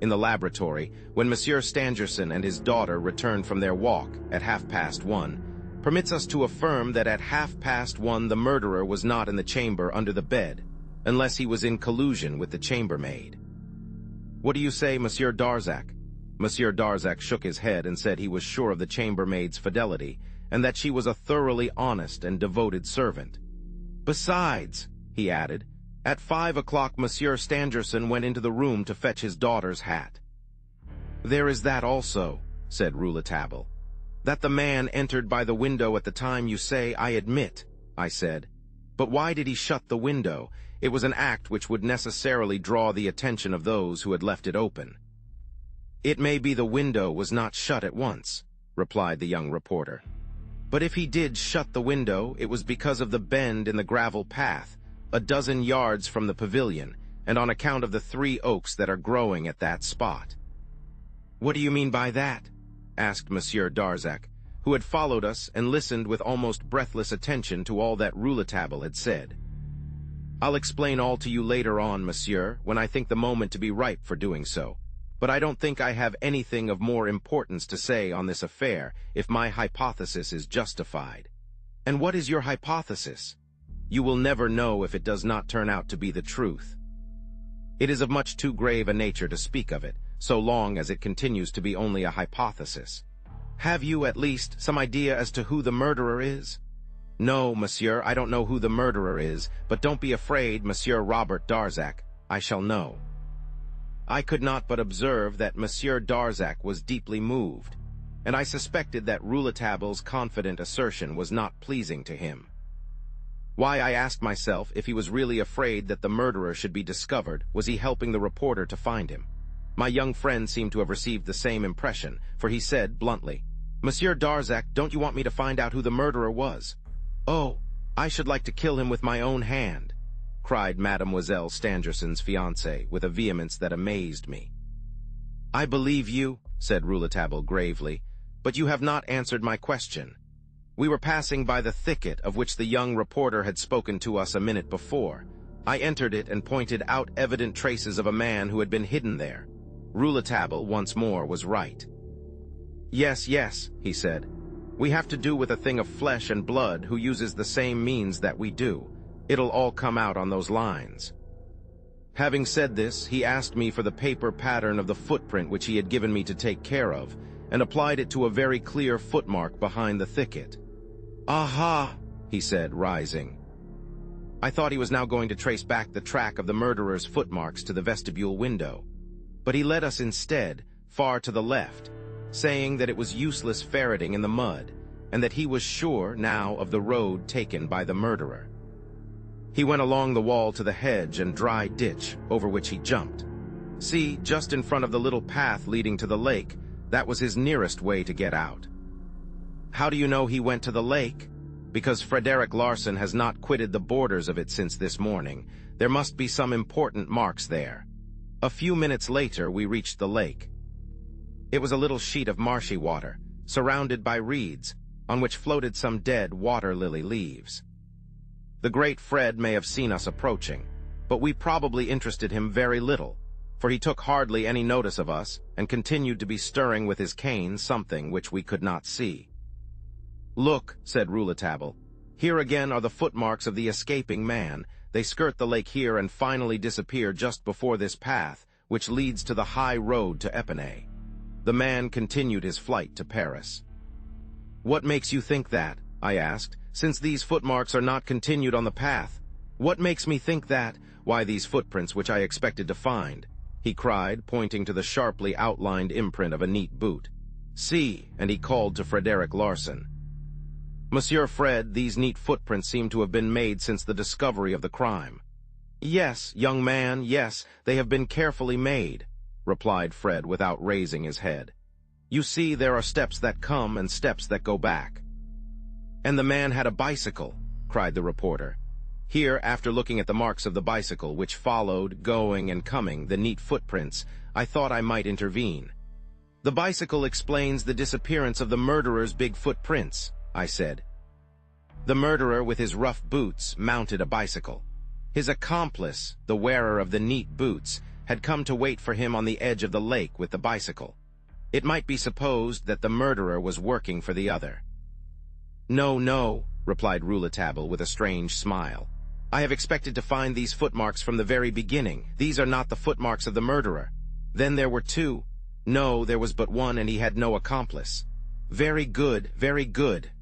Speaker 1: in the laboratory when Monsieur Stangerson and his daughter returned from their walk at 1:30, permits us to affirm that at 1:30 the murderer was not in the chamber under the bed, unless he was in collusion with the chambermaid. What do you say, Monsieur Darzac? Monsieur Darzac shook his head and said he was sure of the chambermaid's fidelity, and that she was a thoroughly honest and devoted servant. Besides, he added, at 5 o'clock Monsieur Stangerson went into the room to fetch his daughter's hat. There is that also, said Rouletabille. That the man entered by the window at the time you say, I admit, I said. But why did he shut the window? It was an act which would necessarily draw the attention of those who had left it open. It may be the window was not shut at once, replied the young reporter. But if he did shut the window, it was because of the bend in the gravel path, a dozen yards from the pavilion, and on account of the 3 oaks that are growing at that spot. What do you mean by that? Asked Monsieur Darzac, who had followed us and listened with almost breathless attention to all that Rouletabille had said. I'll explain all to you later on, monsieur, when I think the moment to be ripe for doing so. But I don't think I have anything of more importance to say on this affair if my hypothesis is justified. And what is your hypothesis? You will never know if it does not turn out to be the truth. It is of much too grave a nature to speak of it, so long as it continues to be only a hypothesis. Have you, at least, some idea as to who the murderer is? No, monsieur, I don't know who the murderer is, but don't be afraid, Monsieur Robert Darzac. I shall know. I could not but observe that Monsieur Darzac was deeply moved, and I suspected that Rouletabille's confident assertion was not pleasing to him. Why, I asked myself, if he was really afraid that the murderer should be discovered, was he helping the reporter to find him? My young friend seemed to have received the same impression, for he said bluntly, Monsieur Darzac, don't you want me to find out who the murderer was? Oh, I should like to kill him with my own hand, cried Mademoiselle Stangerson's fiancé with a vehemence that amazed me. I believe you, said Rouletabille gravely, but you have not answered my question. We were passing by the thicket of which the young reporter had spoken to us a minute before. I entered it and pointed out evident traces of a man who had been hidden there. Rouletabille, once more, was right. "Yes, yes," he said. "We have to do with a thing of flesh and blood who uses the same means that we do. It'll all come out on those lines." Having said this, he asked me for the paper pattern of the footprint which he had given me to take care of, and applied it to a very clear footmark behind the thicket. "Aha!" he said, rising. I thought he was now going to trace back the track of the murderer's footmarks to the vestibule window, but he led us instead far to the left, saying that it was useless ferreting in the mud, and that he was sure now of the road taken by the murderer. He went along the wall to the hedge and dry ditch, over which he jumped. See, just in front of the little path leading to the lake, that was his nearest way to get out. How do you know he went to the lake? Because Frederick Larsen has not quitted the borders of it since this morning. There must be some important marks there. A few minutes later, we reached the lake. It was a little sheet of marshy water, surrounded by reeds, on which floated some dead water-lily leaves. The great Fred may have seen us approaching, but we probably interested him very little, for he took hardly any notice of us and continued to be stirring with his cane something which we could not see. "Look," said Rouletabille, "here again are the footmarks of the escaping man. They skirt the lake here and finally disappear just before this path, which leads to the high road to Epinay." The man continued his flight to Paris. "What makes you think that?" I asked, "since these footmarks are not continued on the path? What makes me think that? Why, these footprints which I expected to find," he cried, pointing to the sharply outlined imprint of a neat boot. "See," and he called to Frederick Larsen. "Monsieur Fred, these neat footprints seem to have been made since the discovery of the crime." "Yes, young man, yes, they have been carefully made," replied Fred without raising his head. "You see, there are steps that come and steps that go back." "And the man had a bicycle," cried the reporter. Here, after looking at the marks of the bicycle, which followed, going and coming, the neat footprints, I thought I might intervene. "The bicycle explains the disappearance of the murderer's big footprints," I said. "The murderer, with his rough boots, mounted a bicycle. His accomplice, the wearer of the neat boots, had come to wait for him on the edge of the lake with the bicycle. It might be supposed that the murderer was working for the other." "No, no," replied Rouletabille with a strange smile. "I have expected to find these footmarks from the very beginning. These are not the footmarks of the murderer. Then there were two. No, there was but one, and he had no accomplice." very good,"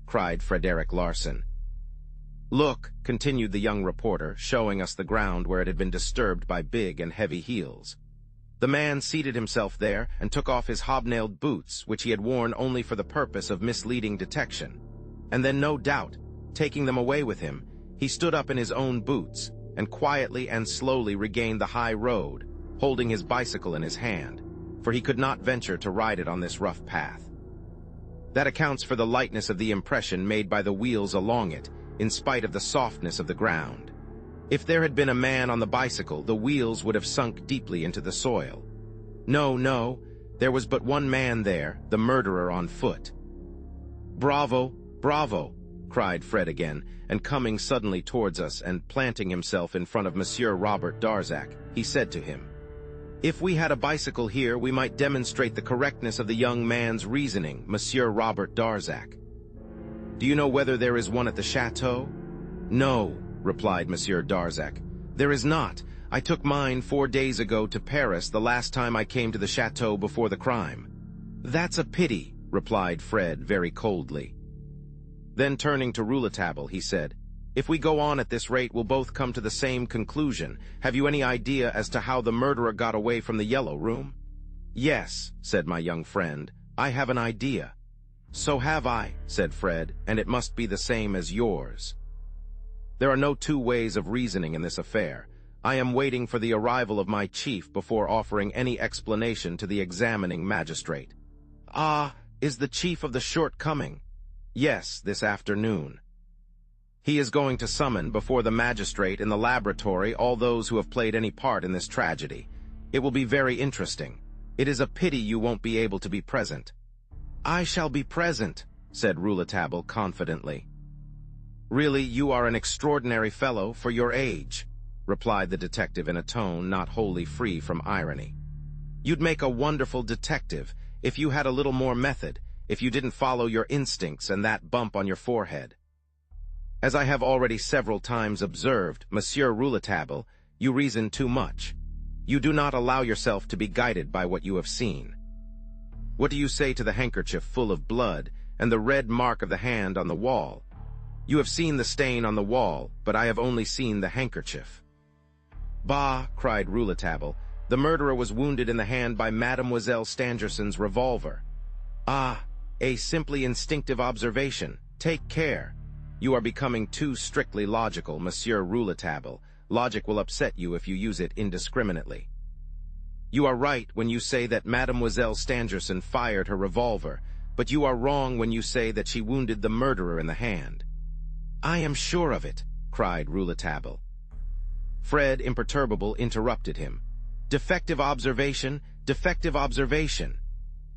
Speaker 1: cried Frederick Larsen. "Look," continued the young reporter, showing us the ground where it had been disturbed by big and heavy heels. "The man seated himself there and took off his hobnailed boots, which he had worn only for the purpose of misleading detection. And then, no doubt, taking them away with him, he stood up in his own boots and quietly and slowly regained the high road, holding his bicycle in his hand, for he could not venture to ride it on this rough path. That accounts for the lightness of the impression made by the wheels along it, in spite of the softness of the ground. If there had been a man on the bicycle, the wheels would have sunk deeply into the soil. No, no, there was but one man there, the murderer on foot." "Bravo, bravo," cried Fred again, and coming suddenly towards us and planting himself in front of Monsieur Robert Darzac, he said to him, "If we had a bicycle here, we might demonstrate the correctness of the young man's reasoning, Monsieur Robert Darzac. Do you know whether there is one at the chateau?" "No," replied Monsieur Darzac, "there is not. I took mine 4 days ago to Paris the last time I came to the chateau before the crime." "That's a pity," replied Fred very coldly. Then turning to Rouletabille, he said, "If we go on at this rate, we'll both come to the same conclusion. Have you any idea as to how the murderer got away from the Yellow Room?" "Yes," said my young friend, "I have an idea." "So have I," said Fred, "and it must be the same as yours." There are no two ways of reasoning in this affair. I am waiting for the arrival of my chief before offering any explanation to the examining magistrate. "Ah, is the chief of the short coming?" "Yes, this afternoon. He is going to summon before the magistrate in the laboratory all those who have played any part in this tragedy. It will be very interesting. It is a pity you won't be able to be present." "I shall be present," said Rouletabille confidently. "Really, you are an extraordinary fellow for your age," replied the detective in a tone not wholly free from irony. "You'd make a wonderful detective if you had a little more method, if you didn't follow your instincts and that bump on your forehead. As I have already several times observed, Monsieur Rouletabille, you reason too much. You do not allow yourself to be guided by what you have seen. What do you say to the handkerchief full of blood and the red mark of the hand on the wall? You have seen the stain on the wall, but I have only seen the handkerchief." "Bah!" cried Rouletabille. "The murderer was wounded in the hand by Mademoiselle Stangerson's revolver." "Ah, a simply instinctive observation. Take care. You are becoming too strictly logical, Monsieur Rouletabille. Logic will upset you if you use it indiscriminately. You are right when you say that Mademoiselle Stangerson fired her revolver, but you are wrong when you say that she wounded the murderer in the hand." "I am sure of it," cried Rouletabille. Fred, imperturbable, interrupted him. "Defective observation, defective observation.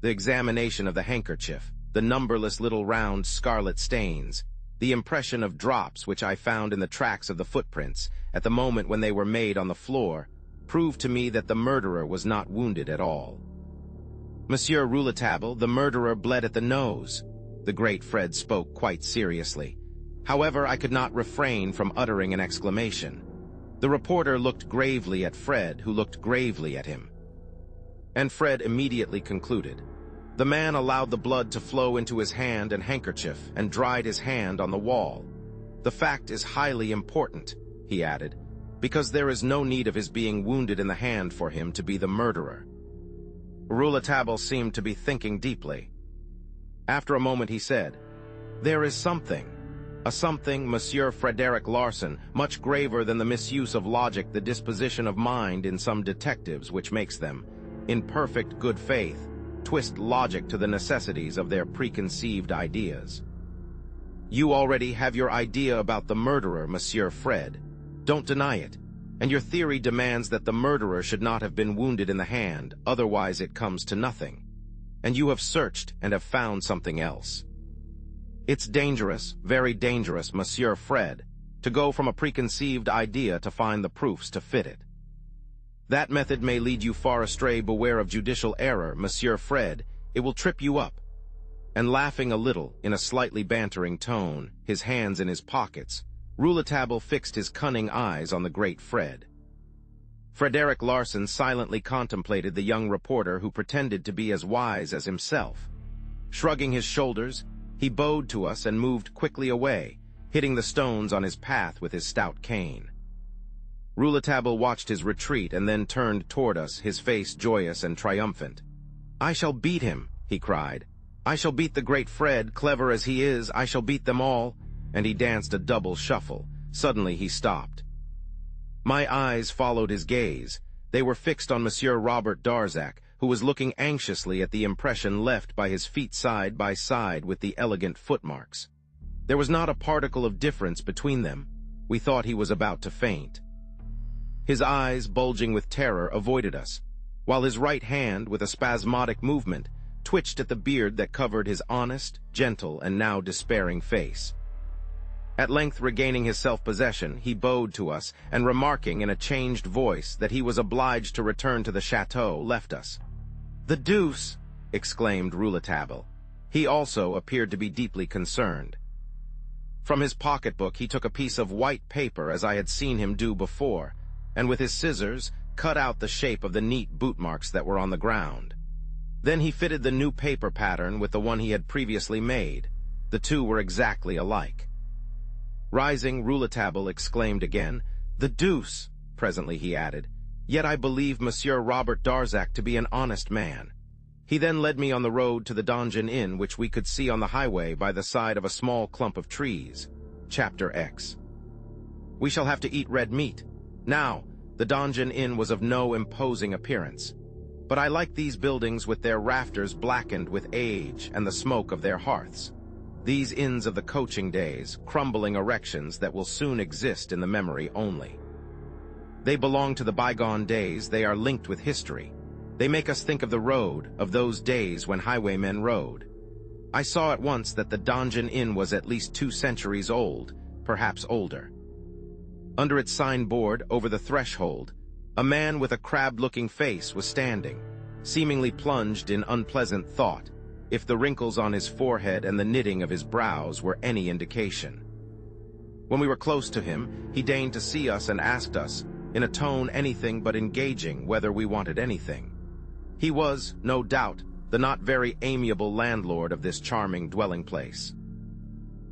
Speaker 1: The examination of the handkerchief, the numberless little round scarlet stains, the impression of drops which I found in the tracks of the footprints at the moment when they were made on the floor, proved to me that the murderer was not wounded at all. Monsieur Rouletabille, the murderer bled at the nose." The great Fred spoke quite seriously. However, I could not refrain from uttering an exclamation. The reporter looked gravely at Fred, who looked gravely at him. And Fred immediately concluded. "The man allowed the blood to flow into his hand and handkerchief and dried his hand on the wall. The fact is highly important," he added, "because there is no need of his being wounded in the hand for him to be the murderer." Rouletabille seemed to be thinking deeply. After a moment he said, "There is something, Monsieur Frederick Larsan, much graver than the misuse of logic, the disposition of mind in some detectives which makes them, in perfect good faith, twist logic to the necessities of their preconceived ideas. You already have your idea about the murderer, Monsieur Fred. Don't deny it. And your theory demands that the murderer should not have been wounded in the hand, otherwise it comes to nothing. And you have searched and have found something else. It's dangerous, very dangerous, Monsieur Fred, to go from a preconceived idea to find the proofs to fit it. That method may lead you far astray. Beware of judicial error, Monsieur Fred. It will trip you up." And laughing a little, in a slightly bantering tone, his hands in his pockets, Rouletabille fixed his cunning eyes on the great Fred. Frederick Larsan silently contemplated the young reporter who pretended to be as wise as himself. Shrugging his shoulders, he bowed to us and moved quickly away, hitting the stones on his path with his stout cane. Rouletabille watched his retreat and then turned toward us, his face joyous and triumphant. "I shall beat him," he cried. "I shall beat the great Fred, clever as he is. I shall beat them all." And he danced a double shuffle. Suddenly he stopped. My eyes followed his gaze. They were fixed on Monsieur Robert Darzac, who was looking anxiously at the impression left by his feet side by side with the elegant footmarks. There was not a particle of difference between them. We thought he was about to faint. His eyes, bulging with terror, avoided us, while his right hand, with a spasmodic movement, twitched at the beard that covered his honest, gentle, and now despairing face. At length, regaining his self-possession, he bowed to us, and remarking in a changed voice that he was obliged to return to the chateau, left us. "The deuce!" exclaimed Rouletabille. He also appeared to be deeply concerned. From his pocketbook he took a piece of white paper, as I had seen him do before, and with his scissors cut out the shape of the neat boot marks that were on the ground. Then he fitted the new paper pattern with the one he had previously made. The two were exactly alike. Rising, Rouletabille exclaimed again, "The deuce!" Presently he added, "Yet I believe Monsieur Robert Darzac to be an honest man." He then led me on the road to the Donjon Inn, which we could see on the highway by the side of a small clump of trees. Chapter X. We shall have to eat red meat. Now, the Donjon Inn was of no imposing appearance, but I liked these buildings with their rafters blackened with age and the smoke of their hearths. These inns of the coaching days, crumbling erections that will soon exist in the memory only. They belong to the bygone days. They are linked with history. They make us think of the road, of those days when highwaymen rode. I saw at once that the Donjon Inn was at least 2 centuries old, perhaps older. Under its signboard, over the threshold, a man with a crabbed-looking face was standing, seemingly plunged in unpleasant thought, if the wrinkles on his forehead and the knitting of his brows were any indication. When we were close to him, he deigned to see us and asked us, in a tone anything but engaging, whether we wanted anything. He was, no doubt, the not very amiable landlord of this charming dwelling place.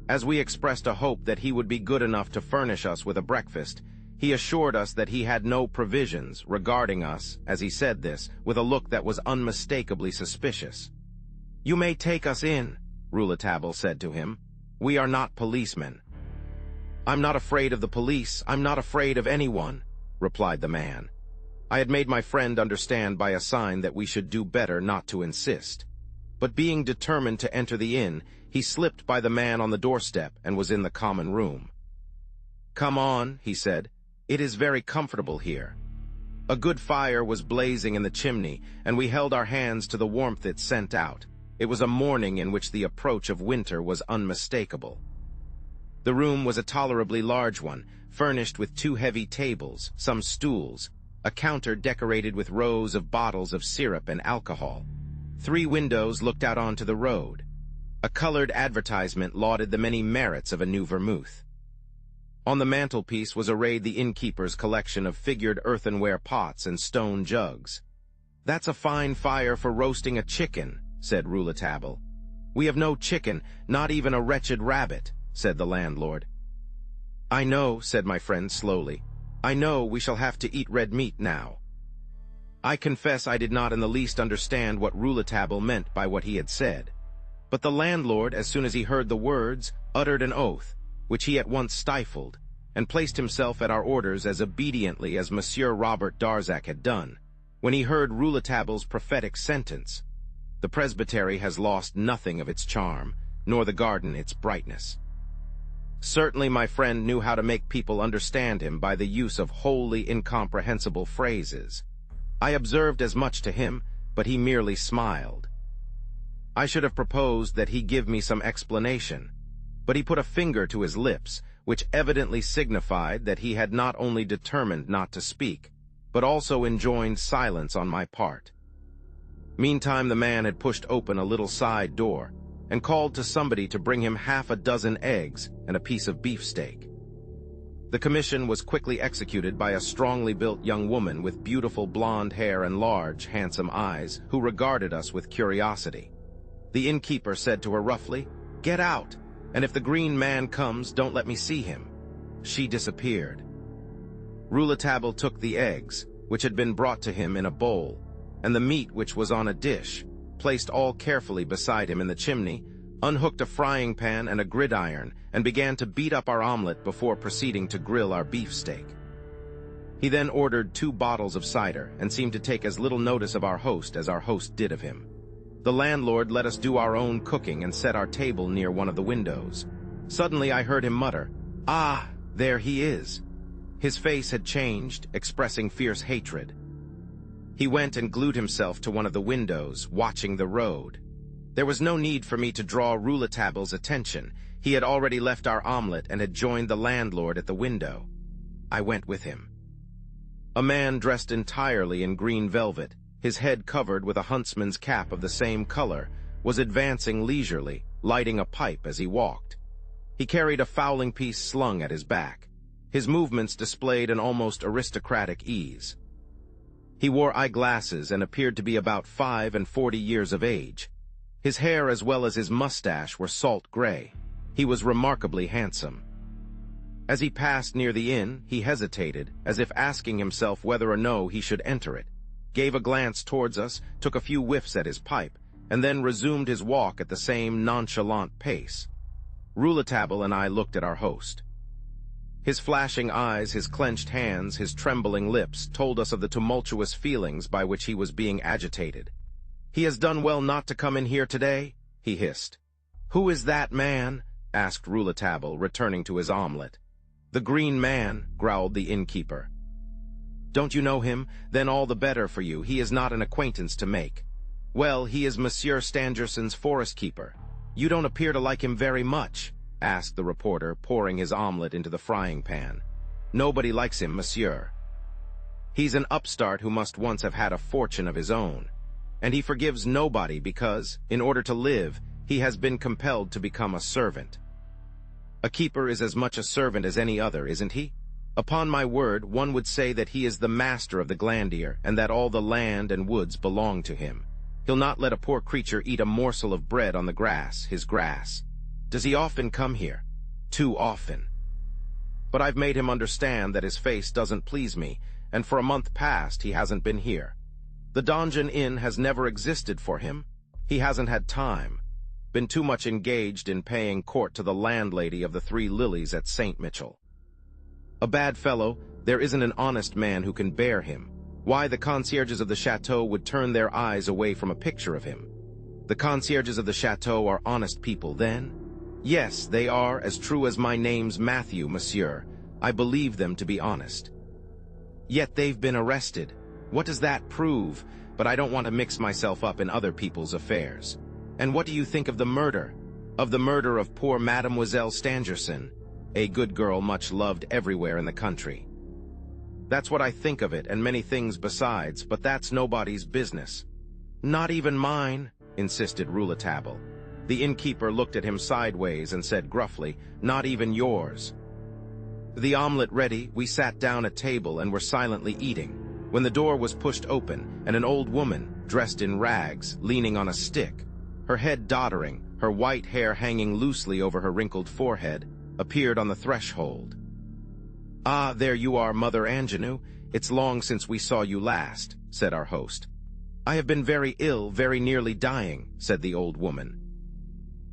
Speaker 1: As we expressed a hope that he would be good enough to furnish us with a breakfast, he assured us that he had no provisions, regarding us, as he said this, with a look that was unmistakably suspicious. "You may take us in," Rouletabille said to him. "We are not policemen." "I'm not afraid of the police. I'm not afraid of anyone," replied the man. I had made my friend understand by a sign that we should do better not to insist. But being determined to enter the inn, he slipped by the man on the doorstep and was in the common room. "Come on," he said. "It is very comfortable here." A good fire was blazing in the chimney, and we held our hands to the warmth it sent out. It was a morning in which the approach of winter was unmistakable. The room was a tolerably large one, furnished with 2 heavy tables, some stools, a counter decorated with rows of bottles of syrup and alcohol. 3 windows looked out onto the road. A colored advertisement lauded the many merits of a new vermouth. On the mantelpiece was arrayed the innkeeper's collection of figured earthenware pots and stone jugs. "That's a fine fire for roasting a chicken," said Rouletabille. "We have no chicken, not even a wretched rabbit," said the landlord. "I know," said my friend slowly. "I know we shall have to eat red meat now." I confess I did not in the least understand what Rouletabille meant by what he had said. But the landlord, as soon as he heard the words, uttered an oath, which he at once stifled, and placed himself at our orders as obediently as Monsieur Robert Darzac had done, when he heard Rouletabille's prophetic sentence, "The presbytery has lost nothing of its charm, nor the garden its brightness." Certainly my friend knew how to make people understand him by the use of wholly incomprehensible phrases. I observed as much to him, but he merely smiled. I should have proposed that he give me some explanation, but he put a finger to his lips, which evidently signified that he had not only determined not to speak, but also enjoined silence on my part. Meantime the man had pushed open a little side door, and called to somebody to bring him 6 eggs and a piece of beefsteak. The commission was quickly executed by a strongly built young woman with beautiful blonde hair and large, handsome eyes, who regarded us with curiosity. The innkeeper said to her roughly, "Get out, and if the green man comes, don't let me see him." She disappeared. Rouletabille took the eggs, which had been brought to him in a bowl, and the meat which was on a dish, placed all carefully beside him in the chimney, unhooked a frying pan and a gridiron, and began to beat up our omelet before proceeding to grill our beefsteak. He then ordered 2 bottles of cider, and seemed to take as little notice of our host as our host did of him. The landlord let us do our own cooking and set our table near one of the windows. Suddenly I heard him mutter, "Ah, there he is." His face had changed, expressing fierce hatred. He went and glued himself to one of the windows, watching the road. There was no need for me to draw Rouletabille's attention. He had already left our omelet and had joined the landlord at the window. I went with him. A man dressed entirely in green velvet, his head covered with a huntsman's cap of the same color, was advancing leisurely, lighting a pipe as he walked. He carried a fowling piece slung at his back. His movements displayed an almost aristocratic ease. He wore eyeglasses and appeared to be about 45 years of age. His hair as well as his mustache were salt gray. He was remarkably handsome. As he passed near the inn, he hesitated, as if asking himself whether or no he should enter it, gave a glance towards us, took a few whiffs at his pipe, and then resumed his walk at the same nonchalant pace. Rouletabille and I looked at our host. His flashing eyes, his clenched hands, his trembling lips told us of the tumultuous feelings by which he was being agitated. "He has done well not to come in here today," he hissed. "Who is that man?" asked Rouletabille, returning to his omelet. "The green man," growled the innkeeper. "Don't you know him? Then all the better for you. He is not an acquaintance to make. Well, he is Monsieur Stangerson's forest keeper. "You don't appear to like him very much," asked the reporter, pouring his omelet into the frying pan. "Nobody likes him, monsieur. He's an upstart who must once have had a fortune of his own, and he forgives nobody because, in order to live, he has been compelled to become a servant. A keeper is as much a servant as any other, isn't he? Upon my word, one would say that he is the master of the Glandier, and that all the land and woods belong to him. He'll not let a poor creature eat a morsel of bread on the grass, his grass. Does he often come here? Too often. But I've made him understand that his face doesn't please me, and for a month past he hasn't been here. The Donjon Inn has never existed for him. He hasn't had time. Been too much engaged in paying court to the landlady of the Three Lilies at St. Mitchell. A bad fellow, there isn't an honest man who can bear him. Why, the concierges of the chateau would turn their eyes away from a picture of him. The concierges of the chateau are honest people, then? Yes, they are, as true as my name's Matthew, monsieur. I believe them to be honest. Yet they've been arrested. What does that prove? But I don't want to mix myself up in other people's affairs. And what do you think of the murder? Of the murder of poor Mademoiselle Stangerson, a good girl much loved everywhere in the country. That's what I think of it, and many things besides, but that's nobody's business. Not even mine, insisted Rouletabille. The innkeeper looked at him sideways and said gruffly, "Not even yours." The omelet ready, we sat down at table and were silently eating, when the door was pushed open, and an old woman, dressed in rags, leaning on a stick, her head doddering, her white hair hanging loosely over her wrinkled forehead, appeared on the threshold. "Ah, there you are, Mother Angenou. It's long since we saw you last," said our host. "I have been very ill, very nearly dying," said the old woman.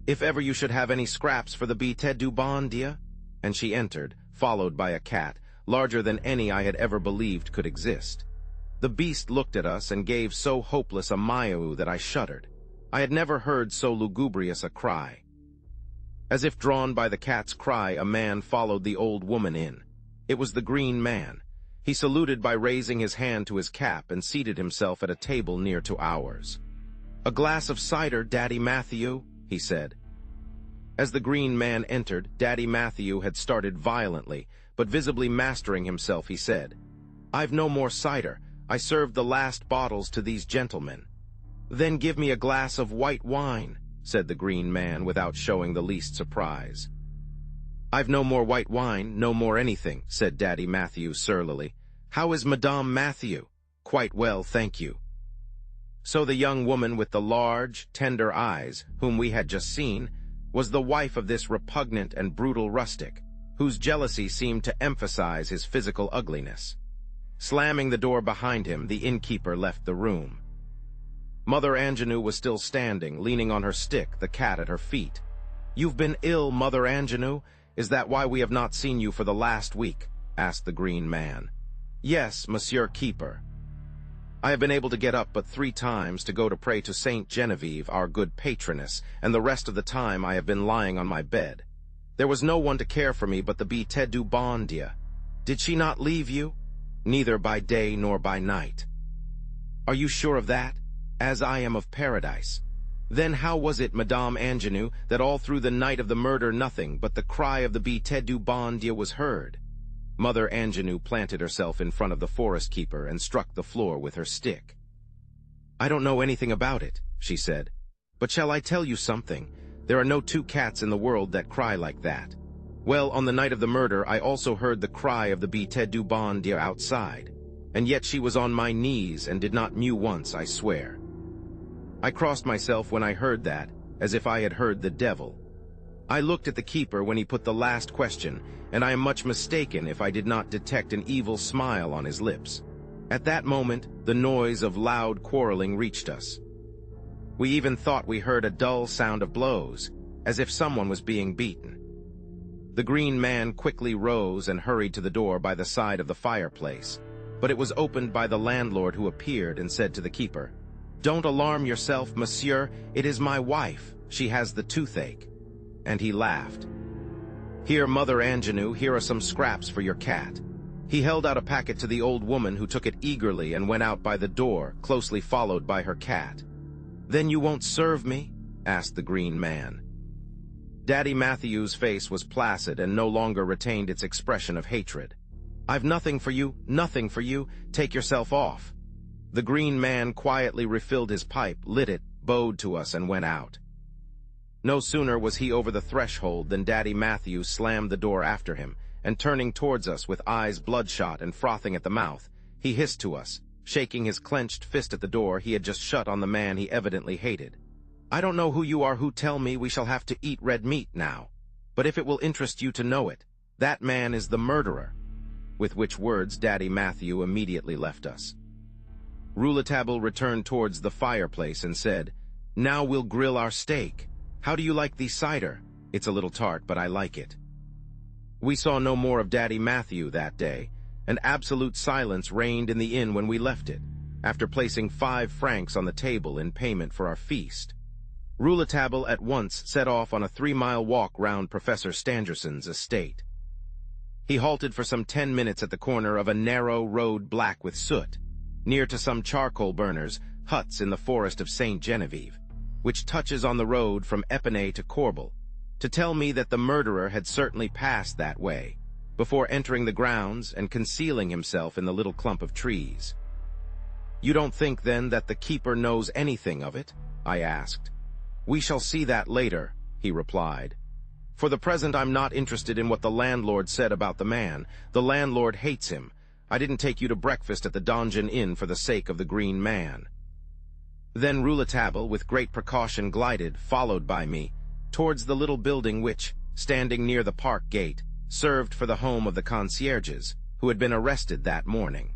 Speaker 1: "If ever you should have any scraps for the Bête du Bon Dieu," and she entered, followed by a cat, larger than any I had ever believed could exist. The beast looked at us and gave so hopeless a miaou that I shuddered. I had never heard so lugubrious a cry. As if drawn by the cat's cry, a man followed the old woman in. It was the Green Man. He saluted by raising his hand to his cap and seated himself at a table near to ours. "A glass of cider, Daddy Matthew," he said. As the Green Man entered, Daddy Matthew had started violently, but visibly mastering himself, he said, "I've no more cider. I served the last bottles to these gentlemen." "Then give me a glass of white wine," said the Green Man without showing the least surprise. "I've no more white wine, no more anything," said Daddy Matthew surlily. "How is Madame Matthew?" "Quite well, thank you." So the young woman with the large, tender eyes, whom we had just seen, was the wife of this repugnant and brutal rustic, whose jealousy seemed to emphasize his physical ugliness. Slamming the door behind him, the innkeeper left the room. Mother Angenou was still standing, leaning on her stick, the cat at her feet. "You've been ill, Mother Angenou. Is that why we have not seen you for the last week?" asked the Green Man. "Yes, Monsieur Keeper. I have been able to get up but 3 times to go to pray to Saint Genevieve, our good patroness, and the rest of the time I have been lying on my bed. There was no one to care for me but the Bête du Bon Dieu. Did she not leave you? Neither by day nor by night." "Are you sure of that? As I am of paradise. Then how was it, Madame Angenou, that all through the night of the murder nothing but the cry of the Bête du Bon Dieu was heard?" Mother Angenou planted herself in front of the forest keeper and struck the floor with her stick. "I don't know anything about it," she said. "But shall I tell you something? There are no 2 cats in the world that cry like that. Well, on the night of the murder, I also heard the cry of the Bête du Bon Dieu outside, and yet she was on my knees and did not mew once, I swear. I crossed myself when I heard that, as if I had heard the devil. I looked at the keeper when he put the last question, and I am much mistaken if I did not detect an evil smile on his lips. At that moment, the noise of loud quarreling reached us. We even thought we heard a dull sound of blows, as if someone was being beaten. The Green Man quickly rose and hurried to the door by the side of the fireplace, but it was opened by the landlord, who appeared and said to the keeper, "Don't alarm yourself, monsieur, it is my wife. She has the toothache." And he laughed. "Here, Mother Angenou, here are some scraps for your cat." He held out a packet to the old woman, who took it eagerly and went out by the door, closely followed by her cat. "Then you won't serve me?" asked the Green Man. Daddy Matthew's face was placid and no longer retained its expression of hatred. "I've nothing for you, nothing for you. Take yourself off." The green man quietly refilled his pipe, lit it, bowed to us, and went out. No sooner was he over the threshold than Daddy Matthew slammed the door after him, and turning towards us with eyes bloodshot and frothing at the mouth, he hissed to us, shaking his clenched fist at the door he had just shut on the man he evidently hated. "I don't know who you are who tell me we shall have to eat red meat now, but if it will interest you to know it, that man is the murderer." With which words Daddy Matthew immediately left us. Rouletabille returned towards the fireplace and said, "Now we'll grill our steak. How do you like the cider? It's a little tart, but I like it." We saw no more of Daddy Matthew that day, and absolute silence reigned in the inn when we left it, after placing 5 francs on the table in payment for our feast. Rouletabille at once set off on a 3-mile walk round Professor Stangerson's estate. He halted for some 10 minutes at the corner of a narrow road black with soot, near to some charcoal burners' huts in the forest of Saint Genevieve, which touches on the road from Epinay to Corbel, to tell me that the murderer had certainly passed that way, before entering the grounds and concealing himself in the little clump of trees. "You don't think, then, that the keeper knows anything of it?" I asked. "We shall see that later," he replied. "For the present I'm not interested in what the landlord said about the man. The landlord hates him. I didn't take you to breakfast at the Donjon Inn for the sake of the green man." Then Rouletabille, with great precaution, glided, followed by me, towards the little building which, standing near the park gate, served for the home of the concierges, who had been arrested that morning.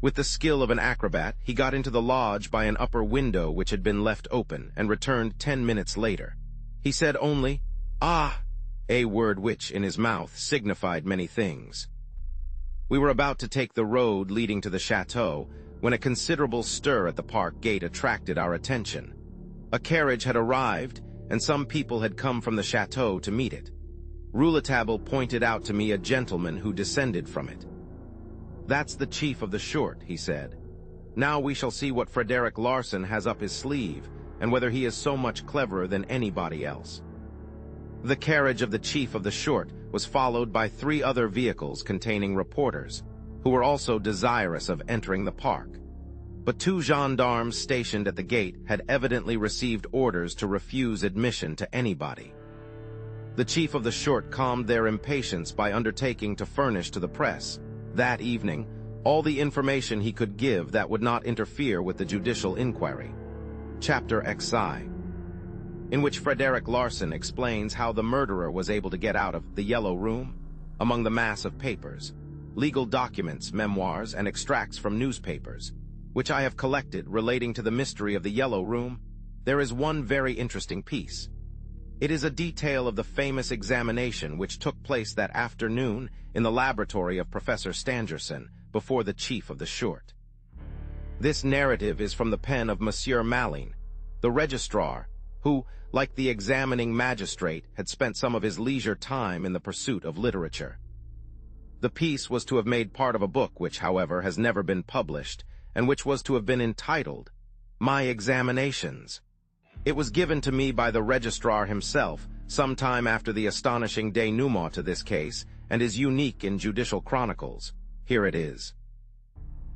Speaker 1: With the skill of an acrobat, he got into the lodge by an upper window which had been left open, and returned 10 minutes later. He said only, "Ah," a word which, in his mouth, signified many things. We were about to take the road leading to the chateau, when a considerable stir at the park gate attracted our attention. A carriage had arrived, and some people had come from the chateau to meet it. Rouletabille pointed out to me a gentleman who descended from it. "That's the chief of the short," he said. "Now we shall see what Frederick Larsen has up his sleeve, and whether he is so much cleverer than anybody else." The carriage of the chief of the short was followed by 3 other vehicles containing reporters, who were also desirous of entering the park. But 2 gendarmes stationed at the gate had evidently received orders to refuse admission to anybody. The chief of the short calmed their impatience by undertaking to furnish to the press, that evening, all the information he could give that would not interfere with the judicial inquiry. Chapter XI, in which Frederick Larsen explains how the murderer was able to get out of the Yellow Room, among the mass of papers, legal documents, memoirs, and extracts from newspapers, which I have collected relating to the mystery of the Yellow Room. There is one very interesting piece. It is a detail of the famous examination which took place that afternoon in the laboratory of Professor Stangerson before the chief of the short. This narrative is from the pen of Monsieur Malling, the registrar, who, like the examining magistrate, had spent some of his leisure time in the pursuit of literature. The piece was to have made part of a book which, however, has never been published, and which was to have been entitled, "My Examinations." It was given to me by the registrar himself, some time after the astonishing denouement to this case, and is unique in judicial chronicles. Here it is.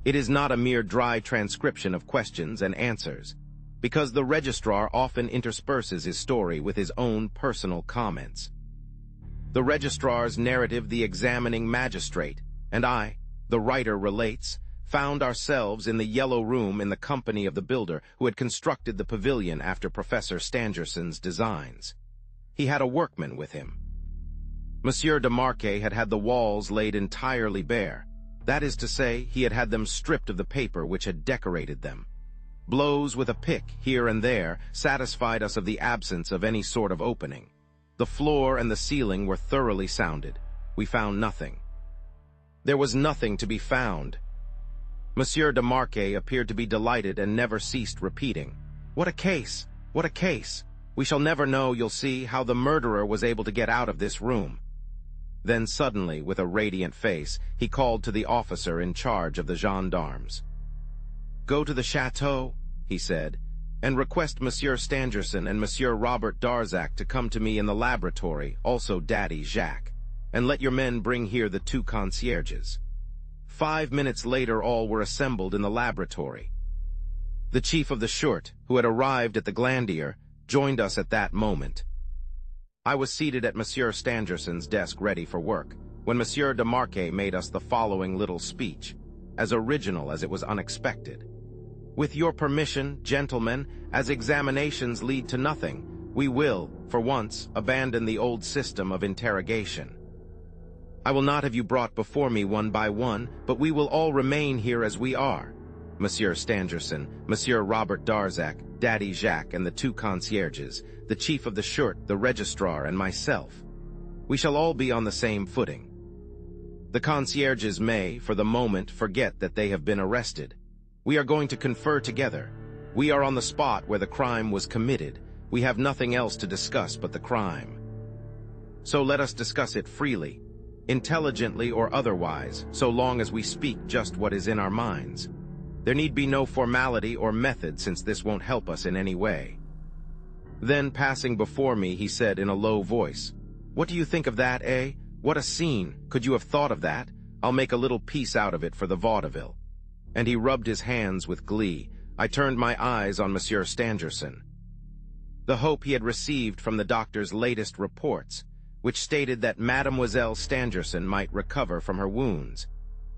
Speaker 1: It is not a mere dry transcription of questions and answers, because the registrar often intersperses his story with his own personal comments. The registrar's narrative, the examining magistrate, and I, the writer, relates, found ourselves in the Yellow Room in the company of the builder who had constructed the pavilion after Professor Stangerson's designs. He had a workman with him. Monsieur de Marquet had had the walls laid entirely bare. That is to say, he had had them stripped of the paper which had decorated them. Blows with a pick here and there satisfied us of the absence of any sort of opening. The floor and the ceiling were thoroughly sounded. We found nothing. There was nothing to be found. Monsieur de Marquet appeared to be delighted and never ceased repeating, "What a case! What a case! We shall never know, you'll see, how the murderer was able to get out of this room." Then suddenly, with a radiant face, he called to the officer in charge of the gendarmes. "Go to the chateau," he said, and request Monsieur Stangerson and Monsieur Robert Darzac to come to me in the laboratory, also Daddy Jacques, and let your men bring here the 2 concierges. 5 minutes later all were assembled in the laboratory. The chief of the Shurt, who had arrived at the Glandier, joined us at that moment. I was seated at Monsieur Stangerson's desk ready for work, when Monsieur de Marquet made us the following little speech, as original as it was unexpected. With your permission, gentlemen, as examinations lead to nothing, we will, for once, abandon the old system of interrogation. I will not have you brought before me one by one, but we will all remain here as we are. Monsieur Stangerson, Monsieur Robert Darzac, Daddy Jacques, and the 2 concierges, the chief of the Shurt, the registrar, and myself. We shall all be on the same footing. The concierges may, for the moment, forget that they have been arrested. We are going to confer together. We are on the spot where the crime was committed. We have nothing else to discuss but the crime. So let us discuss it freely, intelligently or otherwise, so long as we speak just what is in our minds. There need be no formality or method, since this won't help us in any way. Then, passing before me, he said in a low voice, "What do you think of that, eh? What a scene! Could you have thought of that? I'll make a little piece out of it for the vaudeville." And he rubbed his hands with glee. I turned my eyes on Monsieur Stangerson. The hope he had received from the doctor's latest reports, which stated that Mademoiselle Stangerson might recover from her wounds,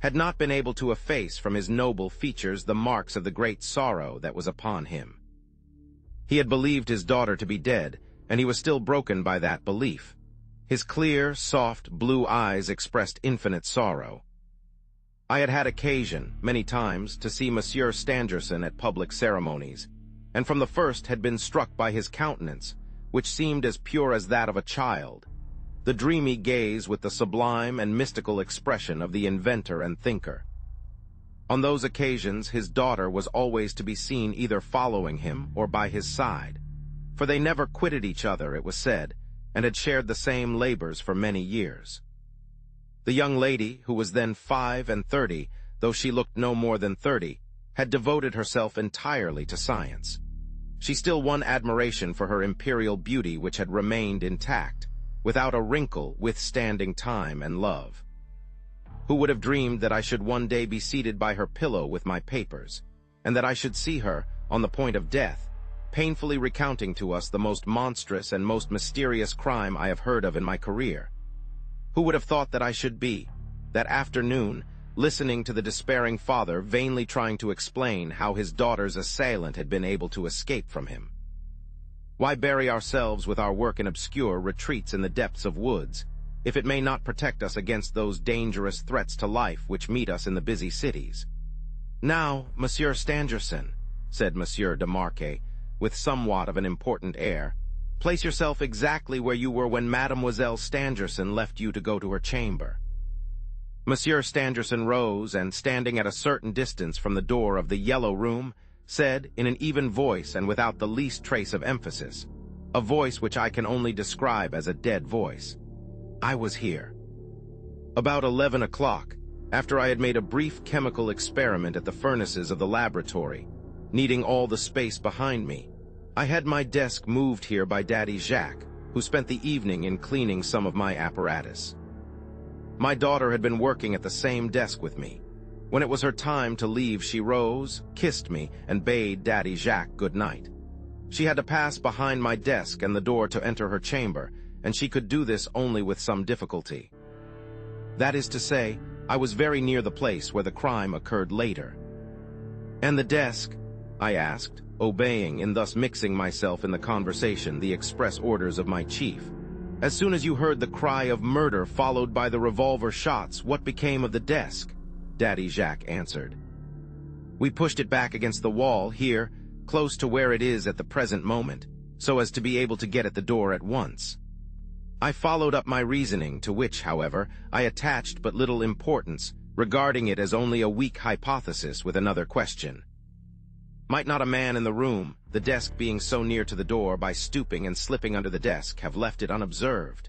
Speaker 1: had not been able to efface from his noble features the marks of the great sorrow that was upon him. He had believed his daughter to be dead, and he was still broken by that belief. His clear, soft, blue eyes expressed infinite sorrow. I had had occasion, many times, to see Monsieur Stangerson at public ceremonies, and from the first had been struck by his countenance, which seemed as pure as that of a child, the dreamy gaze with the sublime and mystical expression of the inventor and thinker. On those occasions his daughter was always to be seen either following him or by his side, for they never quitted each other, it was said, and had shared the same labors for many years. The young lady, who was then 35, though she looked no more than 30, had devoted herself entirely to science. She still won admiration for her imperial beauty, which had remained intact, without a wrinkle, withstanding time and love. Who would have dreamed that I should one day be seated by her pillow with my papers, and that I should see her, on the point of death, painfully recounting to us the most monstrous and most mysterious crime I have heard of in my career? Who would have thought that I should be, that afternoon, listening to the despairing father vainly trying to explain how his daughter's assailant had been able to escape from him? Why bury ourselves with our work in obscure retreats in the depths of woods, if it may not protect us against those dangerous threats to life which meet us in the busy cities? "Now, Monsieur Stangerson," said Monsieur de Marquet, with somewhat of an important air, "place yourself exactly where you were when Mademoiselle Stangerson left you to go to her chamber." Monsieur Stangerson rose and, standing at a certain distance from the door of the yellow room, said, in an even voice and without the least trace of emphasis, a voice which I can only describe as a dead voice, "I was here." About 11 o'clock, after I had made a brief chemical experiment at the furnaces of the laboratory, needing all the space behind me, I had my desk moved here by Daddy Jacques, who spent the evening in cleaning some of my apparatus. My daughter had been working at the same desk with me. When it was her time to leave, she rose, kissed me, and bade Daddy Jacques good night. She had to pass behind my desk and the door to enter her chamber, and she could do this only with some difficulty. That is to say, I was very near the place where the crime occurred later. "And the desk?" I asked, obeying, in thus mixing myself in the conversation, the express orders of my chief. "As soon as you heard the cry of murder followed by the revolver shots, what became of the desk?" Daddy Jacques answered. "We pushed it back against the wall, here, close to where it is at the present moment, so as to be able to get at the door at once." I followed up my reasoning, to which, however, I attached but little importance, regarding it as only a weak hypothesis, with another question. Might not a man in the room, the desk being so near to the door, by stooping and slipping under the desk, have left it unobserved?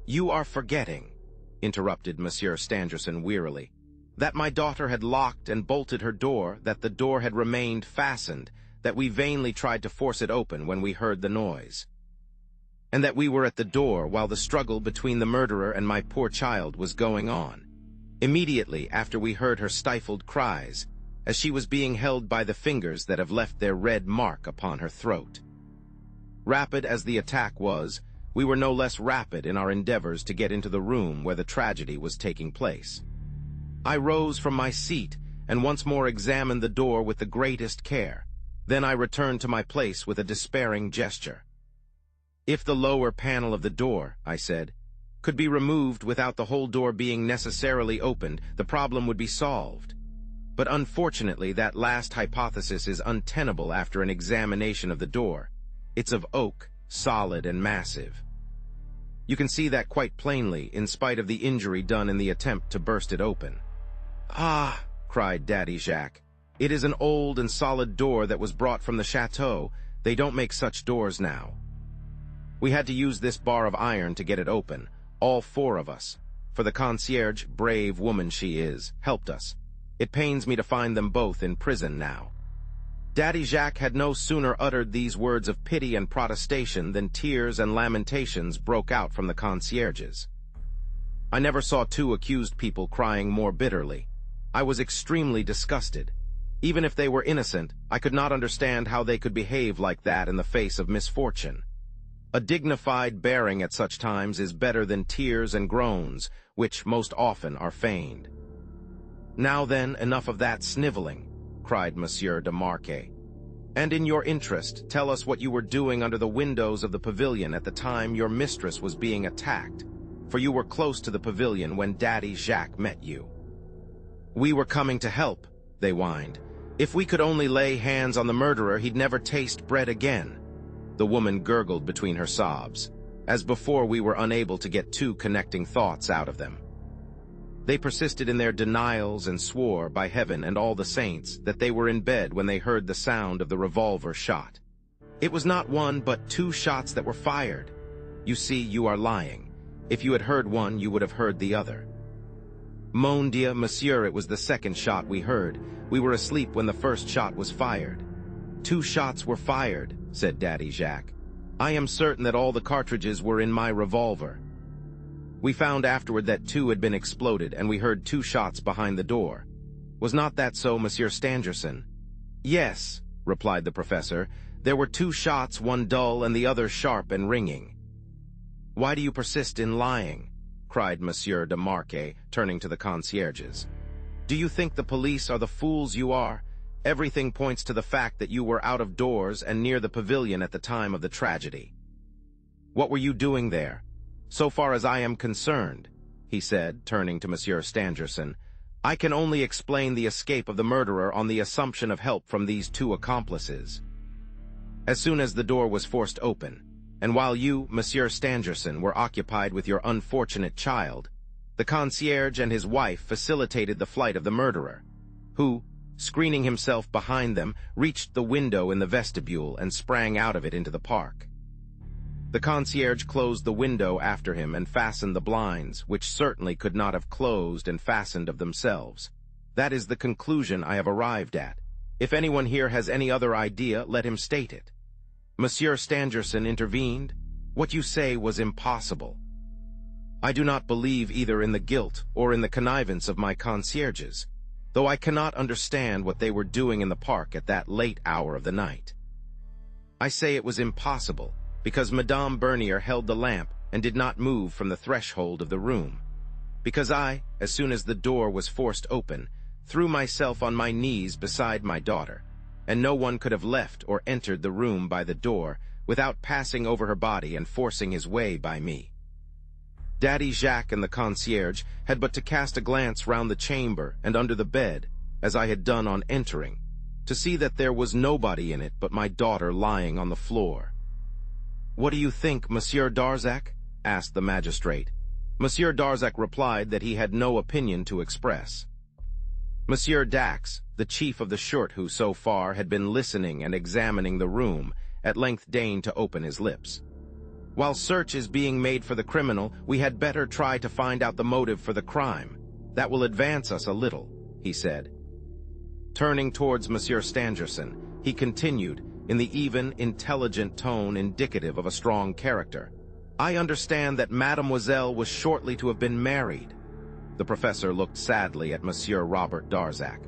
Speaker 1: "You are forgetting," interrupted Monsieur Stangerson wearily, "that my daughter had locked and bolted her door, that the door had remained fastened, that we vainly tried to force it open when we heard the noise, and that we were at the door while the struggle between the murderer and my poor child was going on. Immediately after we heard her stifled cries, as she was being held by the fingers that have left their red mark upon her throat. Rapid as the attack was, we were no less rapid in our endeavors to get into the room where the tragedy was taking place. I rose from my seat and once more examined the door with the greatest care. Then I returned to my place with a despairing gesture. If the lower panel of the door, I said, could be removed without the whole door being necessarily opened, the problem would be solved. But unfortunately, that last hypothesis is untenable after an examination of the door. It's of oak, solid and massive. You can see that quite plainly, in spite of the injury done in the attempt to burst it open. "Ah!" cried Daddy Jacques. "It is an old and solid door that was brought from the chateau. They don't make such doors now." We had to use this bar of iron to get it open, all four of us, for the concierge, brave woman she is, helped us. It pains me to find them both in prison now. Daddy Jacques had no sooner uttered these words of pity and protestation than tears and lamentations broke out from the concierges. I never saw two accused people crying more bitterly. I was extremely disgusted. Even if they were innocent, I could not understand how they could behave like that in the face of misfortune. A dignified bearing at such times is better than tears and groans, which most often are feigned. "Now then, enough of that sniveling," cried Monsieur de Marquet. "And in your interest, tell us what you were doing under the windows of the pavilion at the time your mistress was being attacked, for you were close to the pavilion when Daddy Jacques met you." "We were coming to help," they whined. "If we could only lay hands on the murderer, he'd never taste bread again." The woman gurgled between her sobs. As before, we were unable to get two connecting thoughts out of them. They persisted in their denials and swore, by heaven and all the saints, that they were in bed when they heard the sound of the revolver shot. "It was not one, but two shots that were fired." "You see, you are lying. If you had heard one, you would have heard the other." "Mon Dieu, monsieur, it was the second shot we heard. We were asleep when the first shot was fired." "Two shots were fired," said Daddy Jacques. "I am certain that all the cartridges were in my revolver. We found afterward that two had been exploded, and we heard two shots behind the door. Was not that so, Monsieur Stangerson?" "Yes," replied the professor. "There were two shots, one dull and the other sharp and ringing." "Why do you persist in lying?" cried Monsieur de Marquet, turning to the concierges. "Do you think the police are the fools you are? Everything points to the fact that you were out of doors and near the pavilion at the time of the tragedy. What were you doing there? So far as I am concerned," he said, turning to Monsieur Stangerson, "I can only explain the escape of the murderer on the assumption of help from these two accomplices. As soon as the door was forced open, and while you, Monsieur Stangerson, were occupied with your unfortunate child, the concierge and his wife facilitated the flight of the murderer, who, screening himself behind them, reached the window in the vestibule and sprang out of it into the park. The concierge closed the window after him and fastened the blinds, which certainly could not have closed and fastened of themselves. That is the conclusion I have arrived at. If anyone here has any other idea, let him state it." Monsieur Stangerson intervened. "What you say was impossible. I do not believe either in the guilt or in the connivance of my concierges, though I cannot understand what they were doing in the park at that late hour of the night. I say it was impossible because Madame Bernier held the lamp and did not move from the threshold of the room. Because I, as soon as the door was forced open, threw myself on my knees beside my daughter, and no one could have left or entered the room by the door without passing over her body and forcing his way by me. Daddy Jacques and the concierge had but to cast a glance round the chamber and under the bed, as I had done on entering, to see that there was nobody in it but my daughter lying on the floor. "What do you think, Monsieur Darzac?" asked the magistrate. Monsieur Darzac replied that he had no opinion to express. Monsieur Dax, the chief of the Shurt, who so far had been listening and examining the room, at length deigned to open his lips. "While search is being made for the criminal, we had better try to find out the motive for the crime. That will advance us a little," he said. Turning towards Monsieur Stangerson, He continued, in the even, intelligent tone indicative of a strong character. "I understand that Mademoiselle was shortly to have been married." The professor looked sadly at Monsieur Robert Darzac.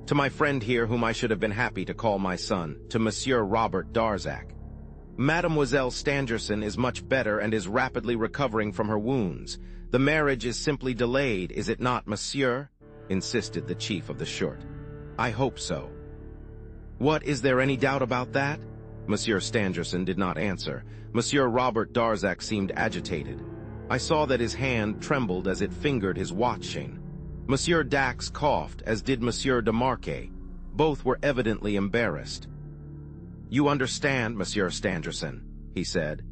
Speaker 1: "To my friend here, whom I should have been happy to call my son, to Monsieur Robert Darzac. Mademoiselle Stangerson is much better and is rapidly recovering from her wounds. The marriage is simply delayed, is it not, monsieur?" insisted the chief of the short. "I hope so." "What, is there any doubt about that?" Monsieur Stangerson did not answer. Monsieur Robert Darzac seemed agitated. I saw that his hand trembled as it fingered his watch chain. Monsieur Dax coughed, as did Monsieur de Marquet. Both were evidently embarrassed. "You understand, Monsieur Stangerson," he said,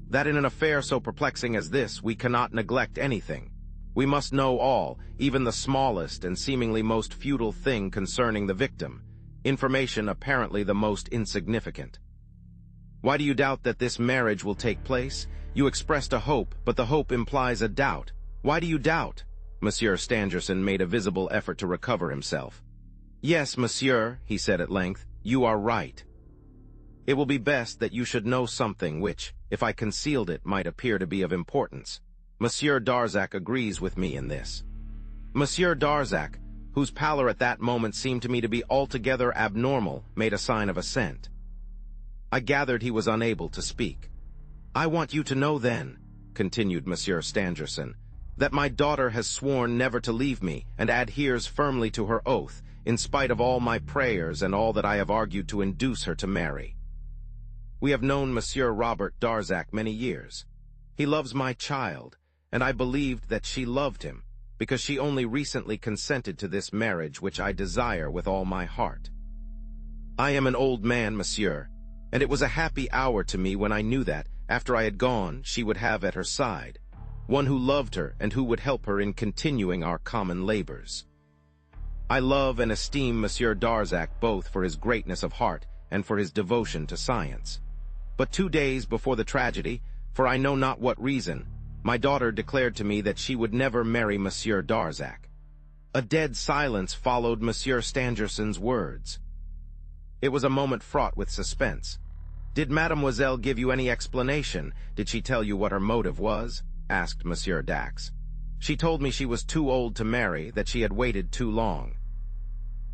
Speaker 1: "that in an affair so perplexing as this, we cannot neglect anything. We must know all, even the smallest and seemingly most futile thing concerning the victim, information apparently the most insignificant. Why do you doubt that this marriage will take place? You expressed a hope, but the hope implies a doubt. Why do you doubt?" Monsieur Stangerson made a visible effort to recover himself. "Yes, monsieur," he said at length, "you are right. It will be best that you should know something which, if I concealed it, might appear to be of importance. Monsieur Darzac agrees with me in this." Monsieur Darzac, whose pallor at that moment seemed to me to be altogether abnormal, made a sign of assent. I gathered he was unable to speak. "I want you to know then," continued Monsieur Stangerson, "that my daughter has sworn never to leave me and adheres firmly to her oath, in spite of all my prayers and all that I have argued to induce her to marry. We have known Monsieur Robert Darzac many years. He loves my child, and I believed that she loved him, because she only recently consented to this marriage which I desire with all my heart. I am an old man, monsieur, and it was a happy hour to me when I knew that, after I had gone, she would have at her side one who loved her and who would help her in continuing our common labors. I love and esteem Monsieur Darzac both for his greatness of heart and for his devotion to science. But 2 days before the tragedy, for I know not what reason, my daughter declared to me that she would never marry Monsieur Darzac. A dead silence followed Monsieur Stangerson's words. It was a moment fraught with suspense. "Did Mademoiselle give you any explanation? Did she tell you what her motive was?" asked Monsieur Dax. "She told me she was too old to marry, that she had waited too long.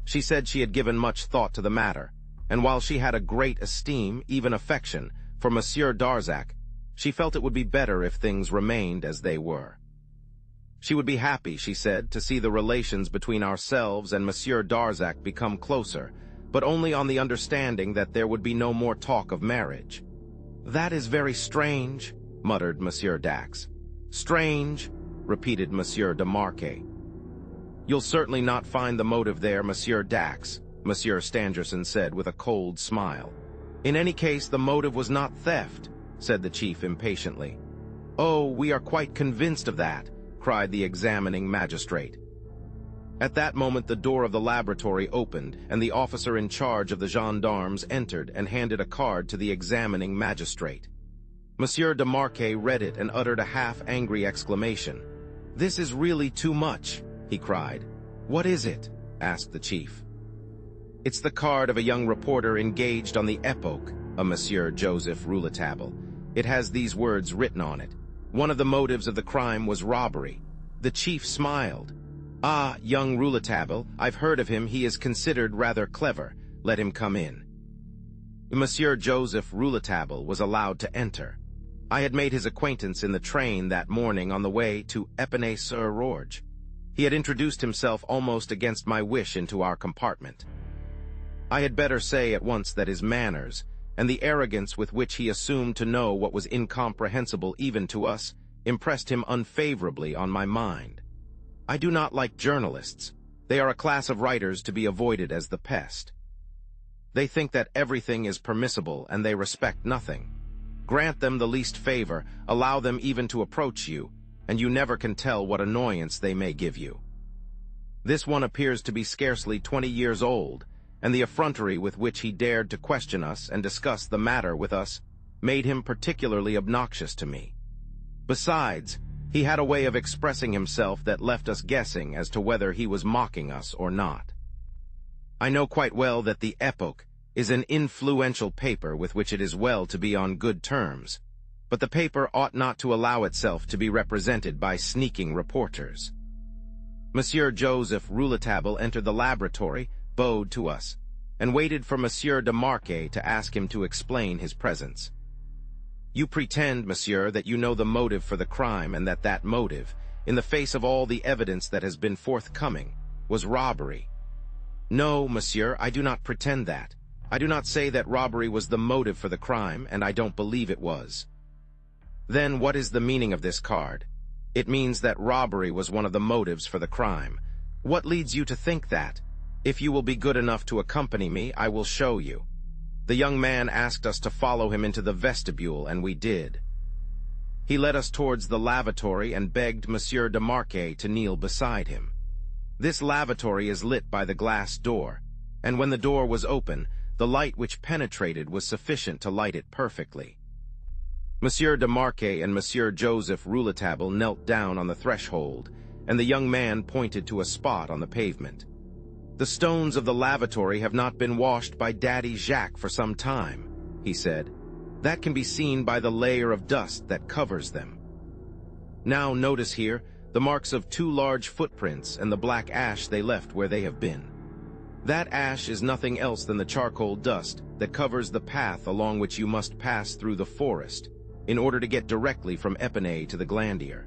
Speaker 1: She said she had given much thought to the matter, and while she had a great esteem, even affection, for Monsieur Darzac, she felt it would be better if things remained as they were. She would be happy, she said, to see the relations between ourselves and Monsieur Darzac become closer, but only on the understanding that there would be no more talk of marriage." "That is very strange," muttered Monsieur Dax. "Strange," repeated Monsieur de Marquet. "You'll certainly not find the motive there, Monsieur Dax," Monsieur Stangerson said with a cold smile. "In any case, the motive was not theft," said the chief impatiently. "Oh, we are quite convinced of that," cried the examining magistrate. At that moment the door of the laboratory opened, and the officer in charge of the gendarmes entered and handed a card to the examining magistrate. Monsieur de Marquet read it and uttered a half-angry exclamation. "This is really too much," he cried. "What is it?" asked the chief. "It's the card of a young reporter engaged on the Epoque, a Monsieur Joseph Rouletabille. It has these words written on it. One of the motives of the crime was robbery." The chief smiled. "Ah, young Rouletabille, I've heard of him. He is considered rather clever. Let him come in." Monsieur Joseph Rouletabille was allowed to enter. I had made his acquaintance in the train that morning on the way to Épinay-sur-Orge. He had introduced himself almost against my wish into our compartment. I had better say at once that his manners, and the arrogance with which he assumed to know what was incomprehensible even to us, impressed him unfavorably on my mind. I do not like journalists. They are a class of writers to be avoided as the pest. They think that everything is permissible and they respect nothing. Grant them the least favor, allow them even to approach you, and you never can tell what annoyance they may give you. This one appears to be scarcely 20 years old, and the effrontery with which he dared to question us and discuss the matter with us made him particularly obnoxious to me. Besides, he had a way of expressing himself that left us guessing as to whether he was mocking us or not. I know quite well that the Epoque is an influential paper with which it is well to be on good terms, but the paper ought not to allow itself to be represented by sneaking reporters. Monsieur Joseph Rouletabille entered the laboratory, bowed to us, and waited for Monsieur de Marquet to ask him to explain his presence. You pretend, monsieur, that you know the motive for the crime and that that motive, in the face of all the evidence that has been forthcoming, was robbery. No, monsieur, I do not pretend that. I do not say that robbery was the motive for the crime, and I don't believe it was. Then what is the meaning of this card? It means that robbery was one of the motives for the crime. What leads you to think that? If you will be good enough to accompany me, I will show you. The young man asked us to follow him into the vestibule, and we did. He led us towards the lavatory and begged Monsieur de Marquet to kneel beside him. This lavatory is lit by the glass door, and when the door was open, the light which penetrated was sufficient to light it perfectly. Monsieur de Marquet and Monsieur Joseph Rouletabille knelt down on the threshold, and the young man pointed to a spot on the pavement. The stones of the lavatory have not been washed by Daddy Jacques for some time, he said. That can be seen by the layer of dust that covers them. Now notice here the marks of 2 large footprints and the black ash they left where they have been. That ash is nothing else than the charcoal dust that covers the path along which you must pass through the forest in order to get directly from Epinay to the Glandier.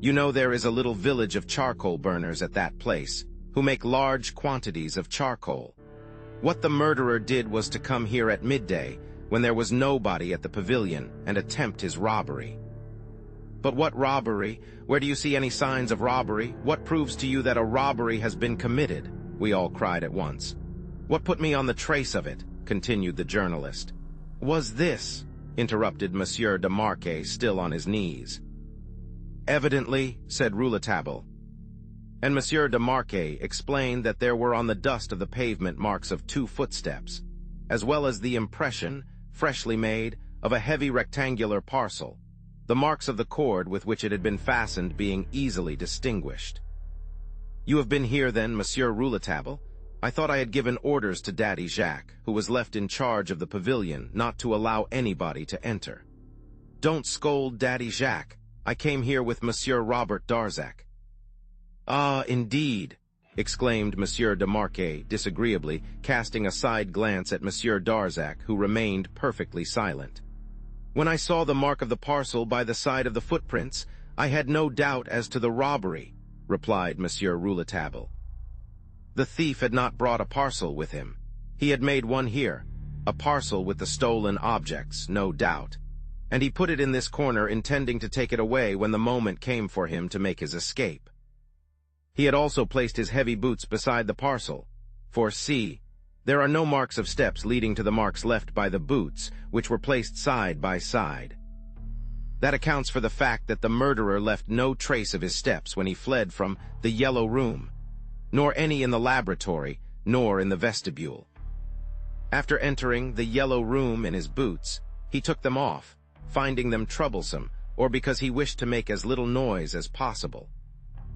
Speaker 1: You know there is a little village of charcoal burners at that place, who make large quantities of charcoal. What the murderer did was to come here at midday, when there was nobody at the pavilion, and attempt his robbery. But what robbery? Where do you see any signs of robbery? What proves to you that a robbery has been committed? We all cried at once. What put me on the trace of it? Continued the journalist. Was this? Interrupted Monsieur de Marquet, still on his knees. Evidently, said Rouletabille. And Monsieur de Marquet explained that there were on the dust of the pavement marks of 2 footsteps, as well as the impression, freshly made, of a heavy rectangular parcel, the marks of the cord with which it had been fastened being easily distinguished. You have been here then, Monsieur Rouletabille? I thought I had given orders to Daddy Jacques, who was left in charge of the pavilion, not to allow anybody to enter. Don't scold Daddy Jacques. I came here with Monsieur Robert Darzac. Ah, indeed, exclaimed Monsieur de Marquet disagreeably, casting a side glance at Monsieur Darzac, who remained perfectly silent. When I saw the mark of the parcel by the side of the footprints, I had no doubt as to the robbery, replied Monsieur Rouletabille. The thief had not brought a parcel with him. He had made one here, a parcel with the stolen objects, no doubt, and he put it in this corner intending to take it away when the moment came for him to make his escape. He had also placed his heavy boots beside the parcel, for see, there are no marks of steps leading to the marks left by the boots, which were placed side by side. That accounts for the fact that the murderer left no trace of his steps when he fled from the Yellow Room, nor any in the laboratory, nor in the vestibule. After entering the Yellow Room in his boots, he took them off, finding them troublesome, or because he wished to make as little noise as possible.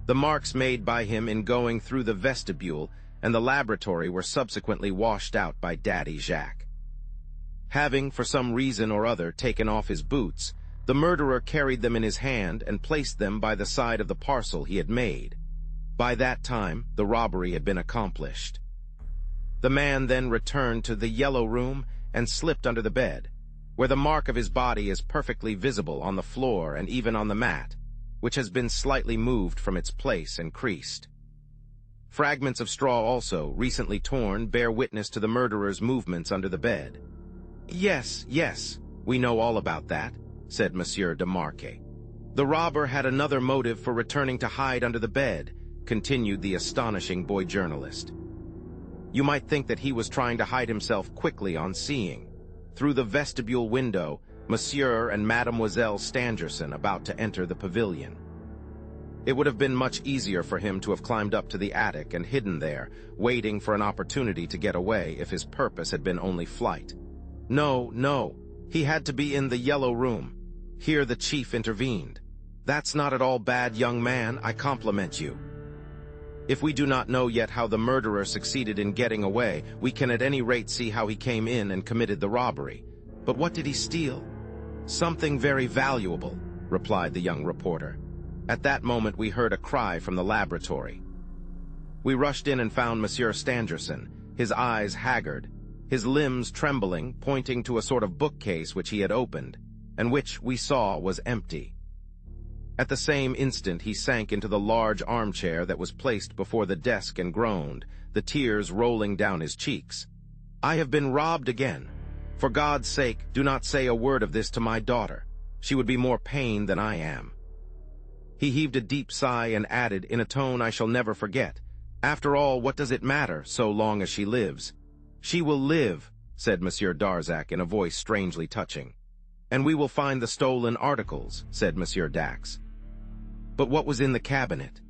Speaker 1: The marks made by him in going through the vestibule and the laboratory were subsequently washed out by Daddy Jacques. Having, for some reason or other, taken off his boots, the murderer carried them in his hand and placed them by the side of the parcel he had made. By that time, the robbery had been accomplished. The man then returned to the Yellow Room and slipped under the bed, where the mark of his body is perfectly visible on the floor and even on the mat, which has been slightly moved from its place and creased. Fragments of straw also, recently torn, bear witness to the murderer's movements under the bed. Yes, we know all about that, said Monsieur de Marquet. The robber had another motive for returning to hide under the bed, continued the astonishing boy journalist. You might think that he was trying to hide himself quickly on seeing, through the vestibule window, Monsieur and Mademoiselle Stangerson about to enter the pavilion. It would have been much easier for him to have climbed up to the attic and hidden there, waiting for an opportunity to get away if his purpose had been only flight. No, he had to be in the Yellow Room. Here the chief intervened. That's not at all bad, young man, I compliment you. If we do not know yet how the murderer succeeded in getting away, we can at any rate see how he came in and committed the robbery. But what did he steal? Something very valuable, replied the young reporter. At that moment we heard a cry from the laboratory. We rushed in and found Monsieur Stangerson, his eyes haggard, his limbs trembling, pointing to a sort of bookcase which he had opened, and which, we saw, was empty. At the same instant he sank into the large armchair that was placed before the desk and groaned, the tears rolling down his cheeks. "I have been robbed again. For God's sake, do not say a word of this to my daughter. She would be more pained than I am." He heaved a deep sigh and added, in a tone I shall never forget, "After all, what does it matter, so long as she lives?" "She will live," said Monsieur Darzac in a voice strangely touching. "And we will find the stolen articles," said Monsieur Dax. "But what was in the cabinet?"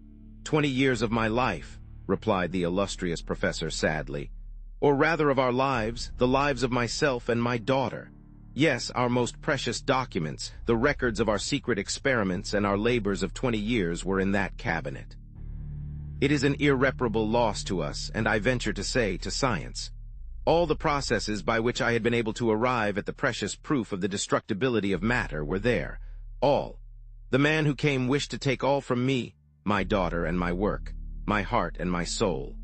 Speaker 1: 20 years of my life," replied the illustrious professor sadly. "Or rather of our lives, the lives of myself and my daughter. Yes, our most precious documents, the records of our secret experiments and our labors of 20 years were in that cabinet. It is an irreparable loss to us, and I venture to say, to science. All the processes by which I had been able to arrive at the precious proof of the destructibility of matter were there. All. The man who came wished to take all from me, my daughter and my work, my heart and my soul."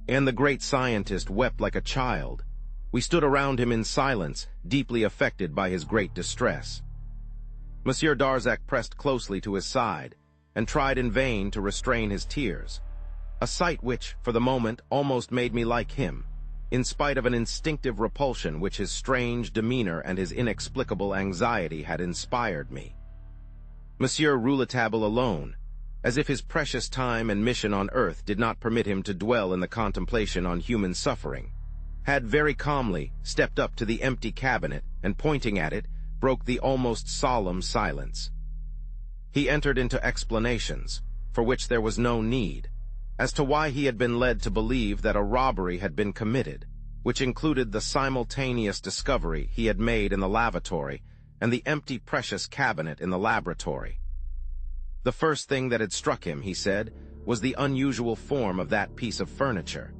Speaker 1: And the great scientist wept like a child. We stood around him in silence, deeply affected by his great distress. Monsieur Darzac pressed closely to his side, and tried in vain to restrain his tears, a sight which, for the moment, almost made me like him, in spite of an instinctive repulsion which his strange demeanor and his inexplicable anxiety had inspired me. Monsieur Rouletabille alone, as if his precious time and mission on earth did not permit him to dwell in the contemplation on human suffering, had very calmly stepped up to the empty cabinet and, pointing at it, broke the almost solemn silence. He entered into explanations, for which there was no need, as to why he had been led to believe that a robbery had been committed, which included the simultaneous discovery he had made in the lavatory and the empty precious cabinet in the laboratory. The first thing that had struck him, he said, was the unusual form of that piece of furniture.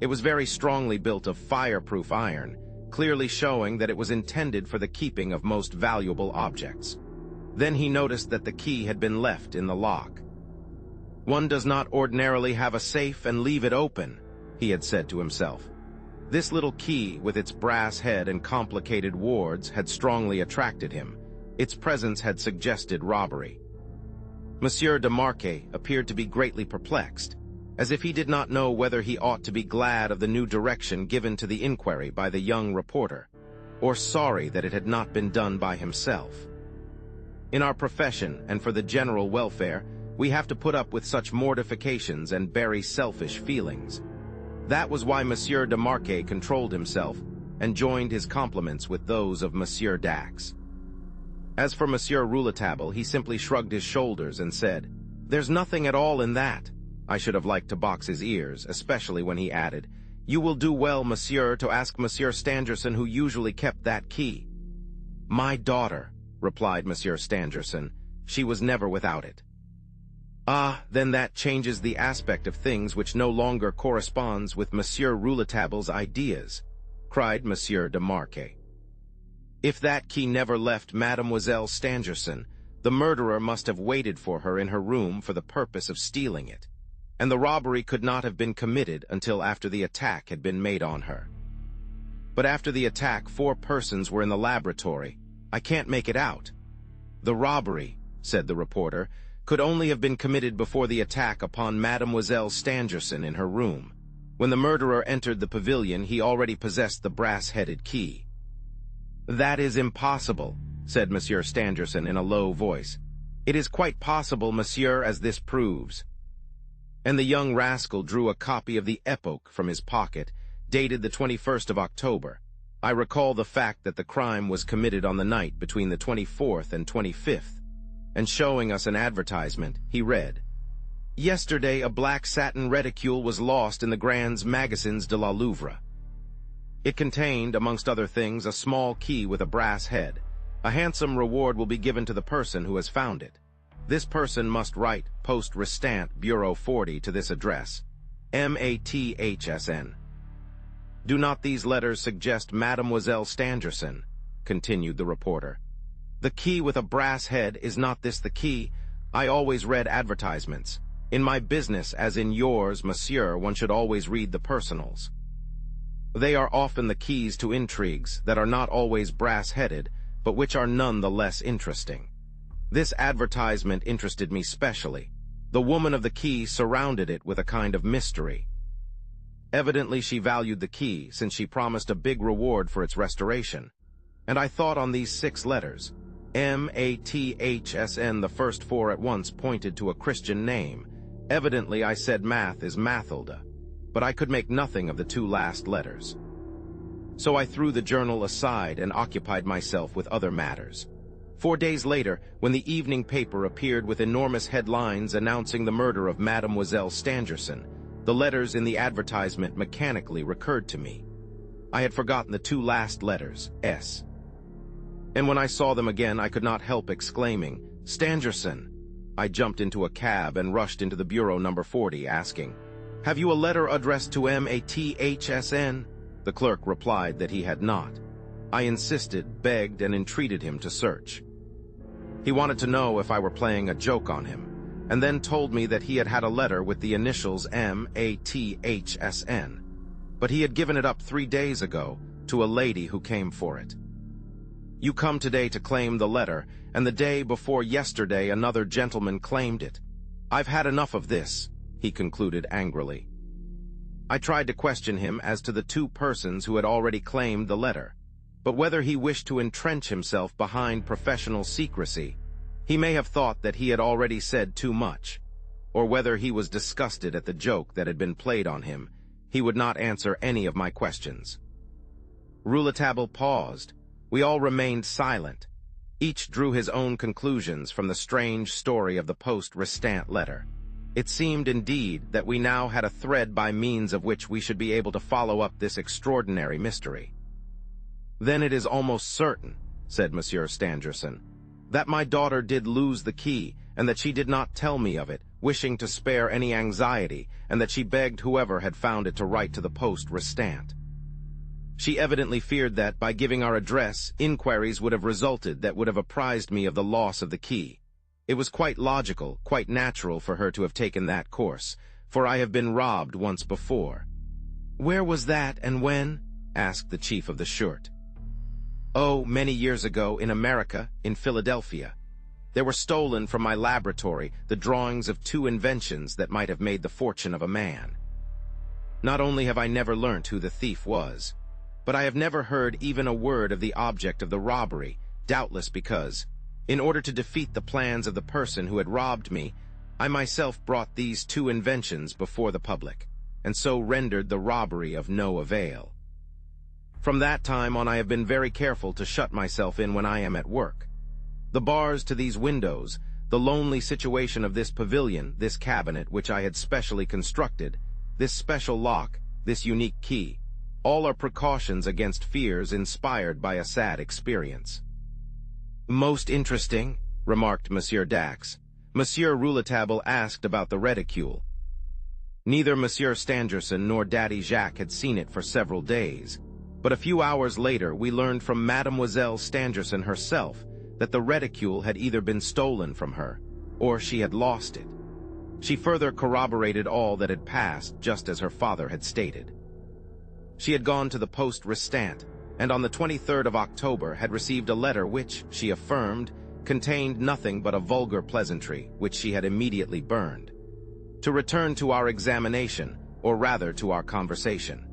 Speaker 1: It was very strongly built of fireproof iron, clearly showing that it was intended for the keeping of most valuable objects. Then he noticed that the key had been left in the lock. "One does not ordinarily have a safe and leave it open," he had said to himself. This little key, with its brass head and complicated wards, had strongly attracted him. Its presence had suggested robbery. Monsieur de Marquet appeared to be greatly perplexed, as if he did not know whether he ought to be glad of the new direction given to the inquiry by the young reporter, or sorry that it had not been done by himself. In our profession, and for the general welfare, we have to put up with such mortifications and very selfish feelings. That was why Monsieur de Marquet controlled himself and joined his compliments with those of Monsieur Dax. As for Monsieur Rouletabille, he simply shrugged his shoulders and said, "There's nothing at all in that." I should have liked to box his ears, especially when he added, "You will do well, monsieur, to ask Monsieur Stangerson who usually kept that key." "My daughter," replied Monsieur Stangerson. "She was never without it." "Ah, then that changes the aspect of things which no longer corresponds with Monsieur Rouletabille's ideas," cried Monsieur de Marquet. "If that key never left Mademoiselle Stangerson, the murderer must have waited for her in her room for the purpose of stealing it, and the robbery could not have been committed until after the attack had been made on her. But after the attack, 4 persons were in the laboratory. I can't make it out." "The robbery," said the reporter, "could only have been committed before the attack upon Mademoiselle Stangerson in her room. When the murderer entered the pavilion, he already possessed the brass-headed key." "That is impossible," said Monsieur Stangerson in a low voice. "It is quite possible, monsieur, as this proves." And the young rascal drew a copy of the Epoque from his pocket, dated the 21st of October. I recall the fact that the crime was committed on the night between the 24th and 25th. And showing us an advertisement, he read, "Yesterday a black satin reticule was lost in the Grands Magasins de la Louvre." It contained, amongst other things, a small key with a brass head. A handsome reward will be given to the person who has found it. This person must write Poste Restante, Bureau 40 to this address, MATHSN. Do not these letters suggest Mademoiselle Stangerson? Continued the reporter. The key with a brass head, is not this the key? I always read advertisements. In my business, as in yours, monsieur, one should always read the personals. They are often the keys to intrigues that are not always brass-headed, but which are none the less interesting. This advertisement interested me specially. The woman of the key surrounded it with a kind of mystery. Evidently she valued the key, since she promised a big reward for its restoration. And I thought on these 6 letters. MATHSN, the first 4 at once pointed to a Christian name. Evidently I said Math is Mathilda, but I could make nothing of the 2 last letters. So I threw the journal aside and occupied myself with other matters. 4 days later, when the evening paper appeared with enormous headlines announcing the murder of Mademoiselle Stangerson, the letters in the advertisement mechanically recurred to me. I had forgotten the 2 last letters, S. And when I saw them again, I could not help exclaiming, Stangerson! I jumped into a cab and rushed into the bureau number 40, asking, Have you a letter addressed to MATHSN? The clerk replied that he had not. I insisted, begged, and entreated him to search. He wanted to know if I were playing a joke on him, and then told me that he had had a letter with the initials MATHSN, but he had given it up 3 days ago to a lady who came for it. You come today to claim the letter, and the day before yesterday another gentleman claimed it. I've had enough of this, he concluded angrily. I tried to question him as to the 2 persons who had already claimed the letter, but whether he wished to entrench himself behind professional secrecy, he may have thought that he had already said too much, or whether he was disgusted at the joke that had been played on him, he would not answer any of my questions. Rouletabille paused. We all remained silent. Each drew his own conclusions from the strange story of the Poste Restante letter. It seemed, indeed, that we now had a thread by means of which we should be able to follow up this extraordinary mystery. Then it is almost certain, said Monsieur Stangerson, that my daughter did lose the key, and that she did not tell me of it, wishing to spare any anxiety, and that she begged whoever had found it to write to the Poste Restante. She evidently feared that, by giving our address, inquiries would have resulted that would have apprised me of the loss of the key. It was quite logical, quite natural for her to have taken that course, for I have been robbed once before. Where was that, and when? Asked the chief of the shirt. Oh, many years ago, in America, in Philadelphia. There were stolen from my laboratory the drawings of 2 inventions that might have made the fortune of a man. Not only have I never learnt who the thief was, but I have never heard even a word of the object of the robbery, doubtless because, in order to defeat the plans of the person who had robbed me, I myself brought these 2 inventions before the public, and so rendered the robbery of no avail. From that time on I have been very careful to shut myself in when I am at work. The bars to these windows, the lonely situation of this pavilion, this cabinet which I had specially constructed, this special lock, this unique key, all are precautions against fears inspired by a sad experience. Most interesting, remarked Monsieur Dax. Monsieur Rouletabille asked about the reticule. Neither Monsieur Stangerson nor Daddy Jacques had seen it for several days, but a few hours later we learned from Mademoiselle Stangerson herself that the reticule had either been stolen from her, or she had lost it. She further corroborated all that had passed, just as her father had stated. She had gone to the Poste Restante, and on the 23rd of October had received a letter which, she affirmed, contained nothing but a vulgar pleasantry, which she had immediately burned. To return to our examination, or rather to our conversation.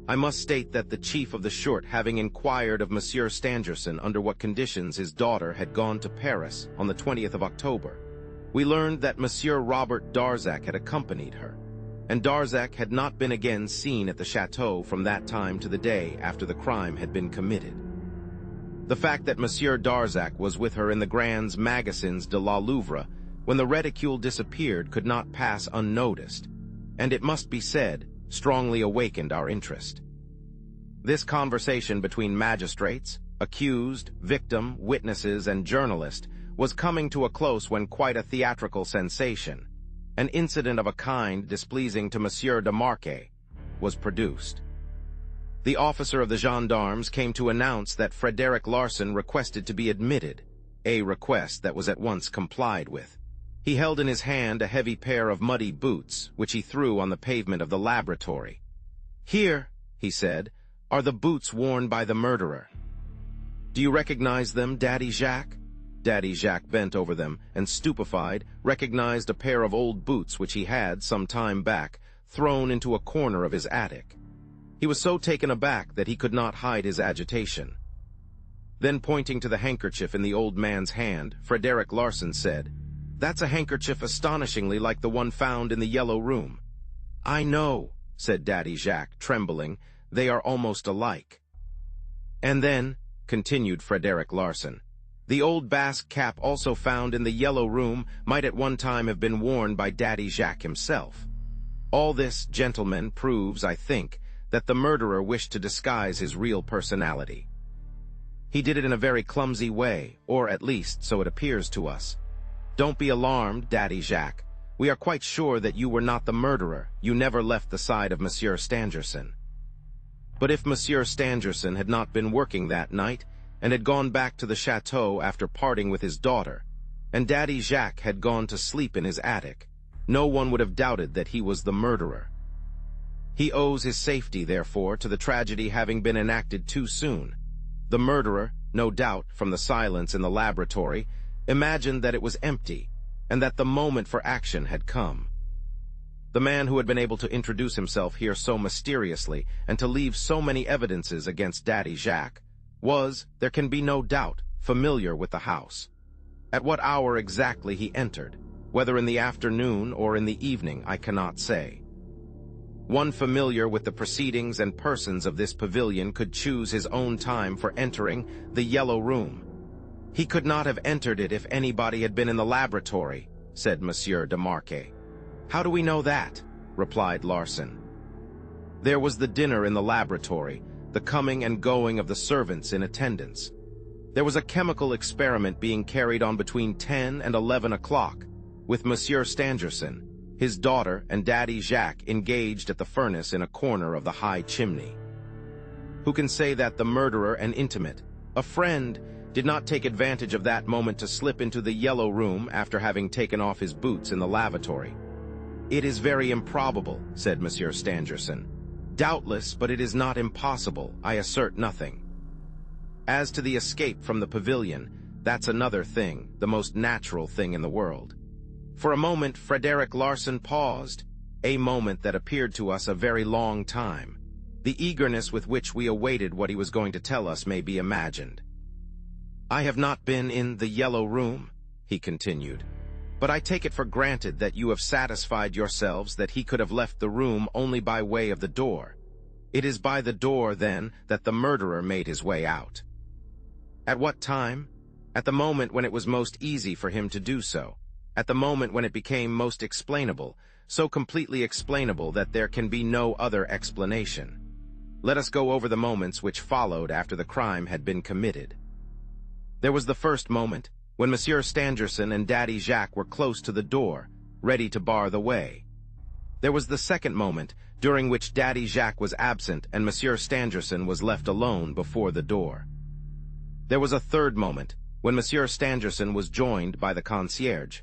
Speaker 1: I must state that the chief of the shirt, having inquired of Monsieur Stangerson under what conditions his daughter had gone to Paris on the 20th of October, we learned that Monsieur Robert Darzac had accompanied her, and Darzac had not been again seen at the chateau from that time to the day after the crime had been committed. The fact that Monsieur Darzac was with her in the Grands Magasins de la Louvre when the reticule disappeared could not pass unnoticed, and it must be said, strongly awakened our interest. This conversation between magistrates, accused, victim, witnesses, and journalist was coming to a close when quite a theatrical sensation, an incident of a kind displeasing to Monsieur de Marquet, was produced. The officer of the gendarmes came to announce that Frederick Larsan requested to be admitted, a request that was at once complied with. He held in his hand a heavy pair of muddy boots, which he threw on the pavement of the laboratory. "Here," he said, "are the boots worn by the murderer. Do you recognize them, Daddy Jacques?" Daddy Jacques bent over them and, stupefied, recognized a pair of old boots which he had, some time back, thrown into a corner of his attic. He was so taken aback that he could not hide his agitation. Then, pointing to the handkerchief in the old man's hand, Frederick Larsan said, "That's a handkerchief astonishingly like the one found in the Yellow Room." "I know," said Daddy Jacques, trembling, "they are almost alike." "And then," continued Frederick Larsan, "the old Basque cap also found in the Yellow Room might at one time have been worn by Daddy Jacques himself. All this, gentlemen, proves, I think, that the murderer wished to disguise his real personality. He did it in a very clumsy way, or at least so it appears to us. Don't be alarmed, Daddy Jacques. We are quite sure that you were not the murderer. You never left the side of Monsieur Stangerson. But if Monsieur Stangerson had not been working that night, and had gone back to the chateau after parting with his daughter, and Daddy Jacques had gone to sleep in his attic, no one would have doubted that he was the murderer. He owes his safety, therefore, to the tragedy having been enacted too soon. The murderer, no doubt, from the silence in the laboratory, imagined that it was empty, and that the moment for action had come. The man who had been able to introduce himself here so mysteriously and to leave so many evidences against Daddy Jacques was, there can be no doubt, familiar with the house. At what hour exactly he entered, whether in the afternoon or in the evening, I cannot say. One familiar with the proceedings and persons of this pavilion could choose his own time for entering the Yellow Room. He could not have entered it if anybody had been in the laboratory, said Monsieur de Marquet. How do we know that? Replied Larsan. There was the dinner in the laboratory, the coming and going of the servants in attendance. There was a chemical experiment being carried on between 10 and 11 o'clock, with Monsieur Stangerson, his daughter, and Daddy Jacques engaged at the furnace in a corner of the high chimney. Who can say that the murderer, an intimate, a friend, did not take advantage of that moment to slip into the Yellow Room after having taken off his boots in the lavatory? It is very improbable, said Monsieur Stangerson. Doubtless, but it is not impossible. I assert nothing. As to the escape from the pavilion, that's another thing, the most natural thing in the world. For a moment, Frederick Larsan paused, a moment that appeared to us a very long time. The eagerness with which we awaited what he was going to tell us may be imagined. I have not been in the Yellow Room, he continued, but I take it for granted that you have satisfied yourselves that he could have left the room only by way of the door. It is by the door, then, that the murderer made his way out. At what time? At the moment when it was most easy for him to do so. At the moment when it became most explainable, so completely explainable that there can be no other explanation. Let us go over the moments which followed after the crime had been committed. There was the first moment, when Monsieur Stangerson and Daddy Jacques were close to the door, ready to bar the way. There was the second moment, during which Daddy Jacques was absent and Monsieur Stangerson was left alone before the door. There was a third moment, when Monsieur Stangerson was joined by the concierge.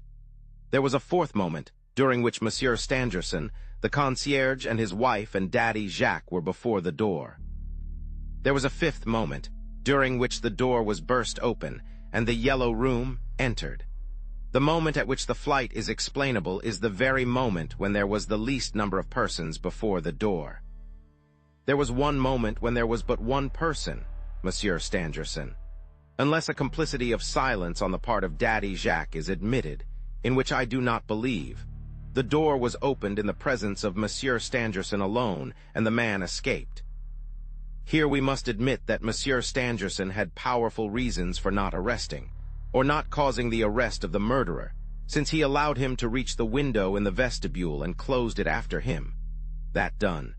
Speaker 1: There was a fourth moment, during which Monsieur Stangerson, the concierge, and his wife and Daddy Jacques were before the door. There was a fifth moment, during which the door was burst open, and the Yellow Room entered. The moment at which the flight is explainable is the very moment when there was the least number of persons before the door. There was one moment when there was but one person, Monsieur Stangerson. Unless a complicity of silence on the part of Daddy Jacques is admitted, in which I do not believe, the door was opened in the presence of Monsieur Stangerson alone, and the man escaped. Here we must admit that Monsieur Stangerson had powerful reasons for not arresting, or not causing the arrest of the murderer, since he allowed him to reach the window in the vestibule and closed it after him. That done,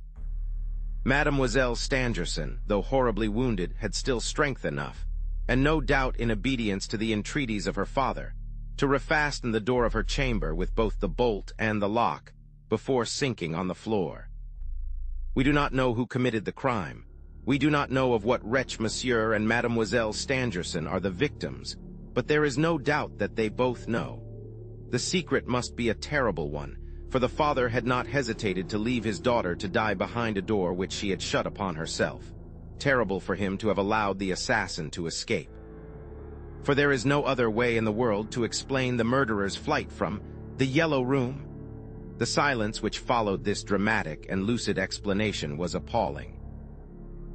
Speaker 1: Mademoiselle Stangerson, though horribly wounded, had still strength enough, and no doubt in obedience to the entreaties of her father, to refasten the door of her chamber with both the bolt and the lock, before sinking on the floor. We do not know who committed the crime. We do not know of what wretch Monsieur and Mademoiselle Stangerson are the victims, but there is no doubt that they both know. The secret must be a terrible one, for the father had not hesitated to leave his daughter to die behind a door which she had shut upon herself. Terrible for him to have allowed the assassin to escape. For there is no other way in the world to explain the murderer's flight from the Yellow Room. The silence which followed this dramatic and lucid explanation was appalling.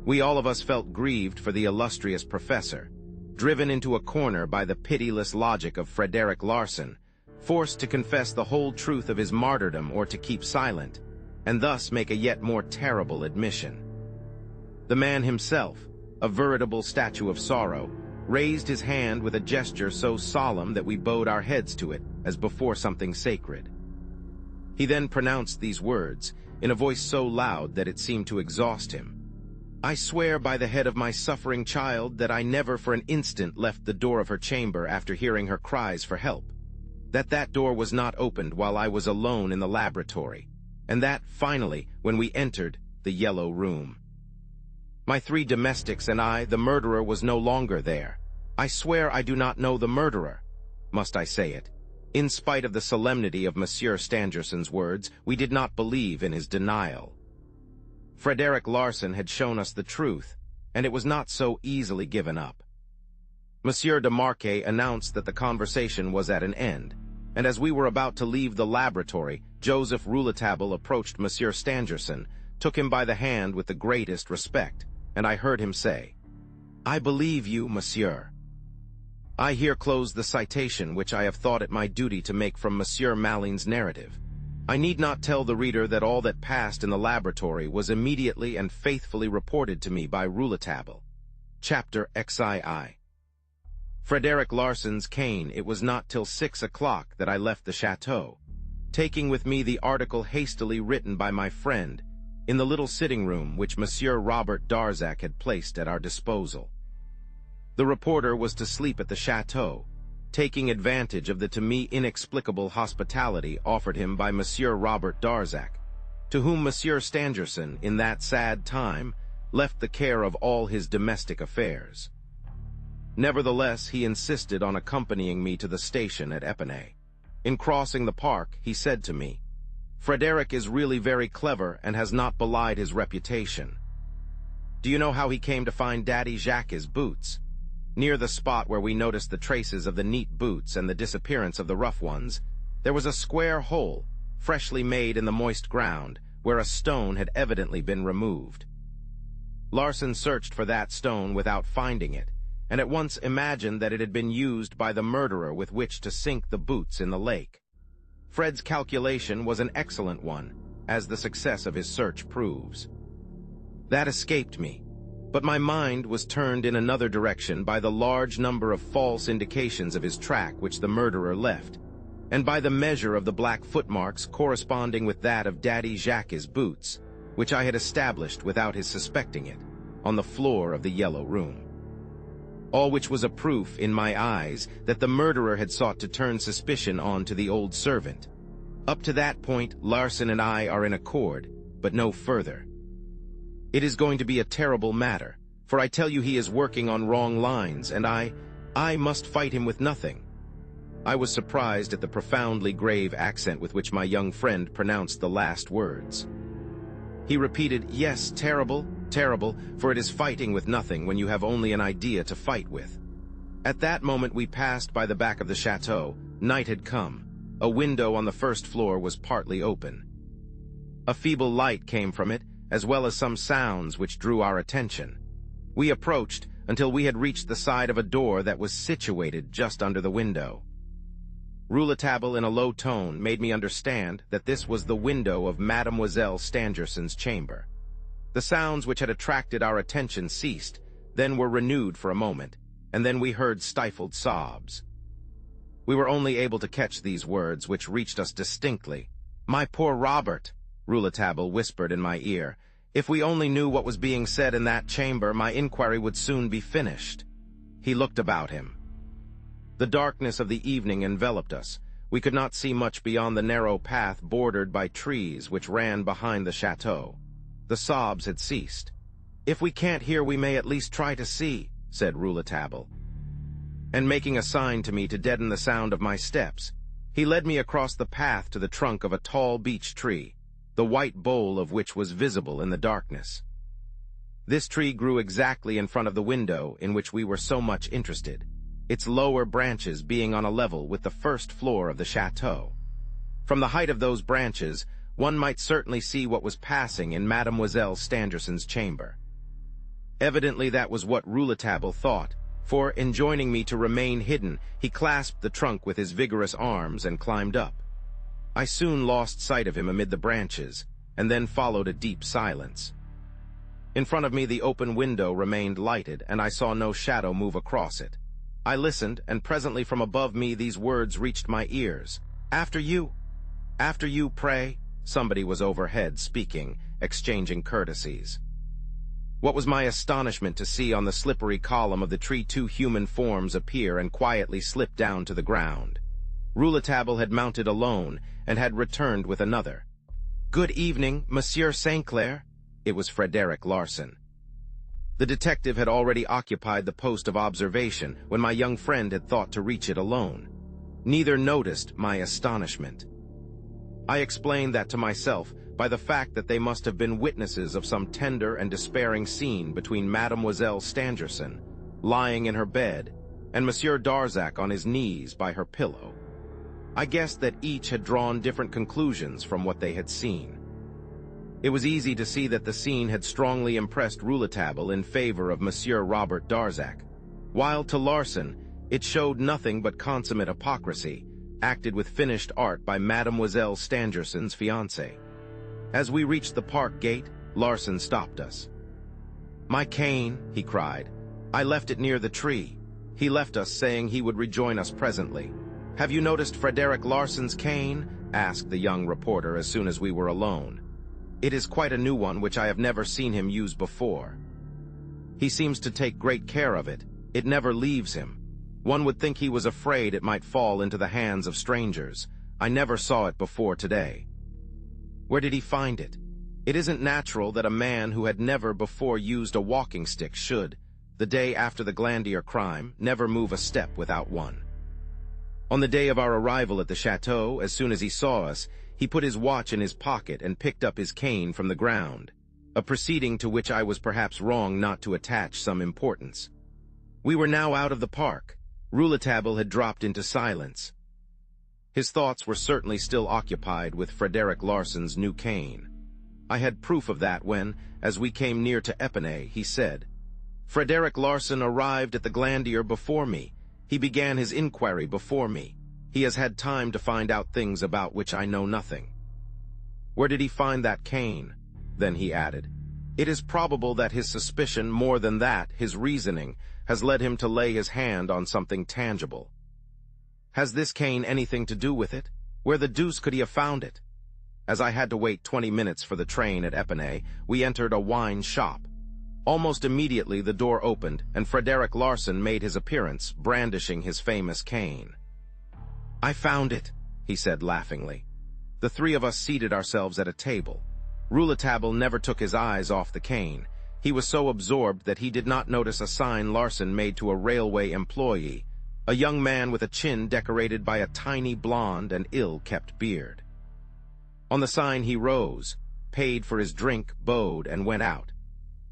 Speaker 1: We all of us felt grieved for the illustrious professor, driven into a corner by the pitiless logic of Frederick Larsan, forced to confess the whole truth of his martyrdom or to keep silent, and thus make a yet more terrible admission. The man himself, a veritable statue of sorrow, raised his hand with a gesture so solemn that we bowed our heads to it as before something sacred. He then pronounced these words, in a voice so loud that it seemed to exhaust him. "I swear by the head of my suffering child that I never for an instant left the door of her chamber after hearing her cries for help, that that door was not opened while I was alone in the laboratory, and that, finally, when we entered the Yellow Room. My 3 domestics and I, the murderer was no longer there. I swear I do not know the murderer. Must I say it? In spite of the solemnity of Monsieur Stangerson's words, we did not believe in his denial. Frederick Larsan had shown us the truth, and it was not so easily given up. Monsieur de Marquet announced that the conversation was at an end, and as we were about to leave the laboratory, Joseph Rouletabille approached Monsieur Stangerson, took him by the hand with the greatest respect, and I heard him say, "I believe you, monsieur." I here close the citation which I have thought it my duty to make from Monsieur Maline's narrative. I need not tell the reader that all that passed in the laboratory was immediately and faithfully reported to me by Rouletabille. Chapter XII. Frederick Larsan's cane. It was not till 6 o'clock that I left the chateau, taking with me the article hastily written by my friend in the little sitting room which Monsieur Robert Darzac had placed at our disposal. The reporter was to sleep at the chateau, taking advantage of the to me inexplicable hospitality offered him by Monsieur Robert Darzac, to whom Monsieur Stangerson, in that sad time, left the care of all his domestic affairs. Nevertheless, he insisted on accompanying me to the station at Epinay. In crossing the park, he said to me, "Frederick is really very clever and has not belied his reputation. Do you know how he came to find Daddy Jacques' boots? Near the spot where we noticed the traces of the neat boots and the disappearance of the rough ones, there was a square hole, freshly made in the moist ground, where a stone had evidently been removed. Larsan searched for that stone without finding it, and at once imagined that it had been used by the murderer with which to sink the boots in the lake. Fred's calculation was an excellent one, as the success of his search proves. That escaped me, but my mind was turned in another direction by the large number of false indications of his track which the murderer left, and by the measure of the black footmarks corresponding with that of Daddy Jacques' boots, which I had established without his suspecting it, on the floor of the Yellow Room. All which was a proof, in my eyes, that the murderer had sought to turn suspicion on to the old servant. Up to that point, Larsan and I are in accord, but no further. It is going to be a terrible matter, for I tell you he is working on wrong lines, and I must fight him with nothing." I was surprised at the profoundly grave accent with which my young friend pronounced the last words. He repeated, "Yes, terrible, terrible, for it is fighting with nothing when you have only an idea to fight with." At that moment we passed by the back of the chateau. Night had come. A window on the first floor was partly open. A feeble light came from it, as well as some sounds which drew our attention. We approached until we had reached the side of a door that was situated just under the window. Rouletabille, in a low tone, made me understand that this was the window of Mademoiselle Stangerson's chamber. The sounds which had attracted our attention ceased, then were renewed for a moment, and then we heard stifled sobs. We were only able to catch these words, which reached us distinctly. "My poor Robert," Rouletabille whispered in my ear, "if we only knew what was being said in that chamber, my inquiry would soon be finished." He looked about him. The darkness of the evening enveloped us. We could not see much beyond the narrow path bordered by trees which ran behind the chateau. The sobs had ceased. "If we can't hear, we may at least try to see," said Rouletabille. And making a sign to me to deaden the sound of my steps, he led me across the path to the trunk of a tall beech tree, the white bole of which was visible in the darkness. This tree grew exactly in front of the window in which we were so much interested, its lower branches being on a level with the first floor of the chateau. From the height of those branches, one might certainly see what was passing in Mademoiselle Stangerson's chamber. Evidently that was what Rouletabille thought, for, enjoining me to remain hidden, he clasped the trunk with his vigorous arms and climbed up. I soon lost sight of him amid the branches, and then followed a deep silence. In front of me the open window remained lighted, and I saw no shadow move across it. I listened, and presently from above me these words reached my ears. "After you! After you, pray!" Somebody was overhead speaking, exchanging courtesies. What was my astonishment to see on the slippery column of the tree 2 human forms appear and quietly slip down to the ground. Rouletabille had mounted alone, and had returned with another. "Good evening, Monsieur St. Clair." It was Frederick Larsan. The detective had already occupied the post of observation when my young friend had thought to reach it alone. Neither noticed my astonishment. I explained that to myself by the fact that they must have been witnesses of some tender and despairing scene between Mademoiselle Stangerson, lying in her bed, and Monsieur Darzac on his knees by her pillow. I guessed that each had drawn different conclusions from what they had seen. It was easy to see that the scene had strongly impressed Rouletabille in favor of Monsieur Robert Darzac, while to Larsan it showed nothing but consummate hypocrisy, acted with finished art by Mademoiselle Stangerson's fiancé. As we reached the park gate, Larsan stopped us. "My cane," he cried. "I left it near the tree." He left us, saying he would rejoin us presently. "Have you noticed Frederick Larsan's cane?" asked the young reporter as soon as we were alone. "It is quite a new one which I have never seen him use before. He seems to take great care of it. It never leaves him. One would think he was afraid it might fall into the hands of strangers. I never saw it before today." "Where did he find it?" "It isn't natural that a man who had never before used a walking stick should, the day after the Glandier crime, never move a step without one. On the day of our arrival at the chateau, as soon as he saw us, he put his watch in his pocket and picked up his cane from the ground, a proceeding to which I was perhaps wrong not to attach some importance. We were now out of the park. Rouletabille had dropped into silence. His thoughts were certainly still occupied with Frederick Larsan's new cane. I had proof of that when, as we came near to Epinay, he said, "Frederick Larsan arrived at the Glandier before me. He began his inquiry before me. He has had time to find out things about which I know nothing." "Where did he find that cane?" Then he added, "It is probable that his suspicion, more than that, his reasoning, has led him to lay his hand on something tangible." "Has this cane anything to do with it? Where the deuce could he have found it?" As I had to wait 20 minutes for the train at Epinay, we entered a wine shop. Almost immediately the door opened, and Frederick Larsan made his appearance, brandishing his famous cane. "I found it," he said laughingly. The three of us seated ourselves at a table. Rouletabille never took his eyes off the cane. He was so absorbed that he did not notice a sign Larsan made to a railway employee, a young man with a chin decorated by a tiny blonde and ill-kept beard. On the sign he rose, paid for his drink, bowed, and went out.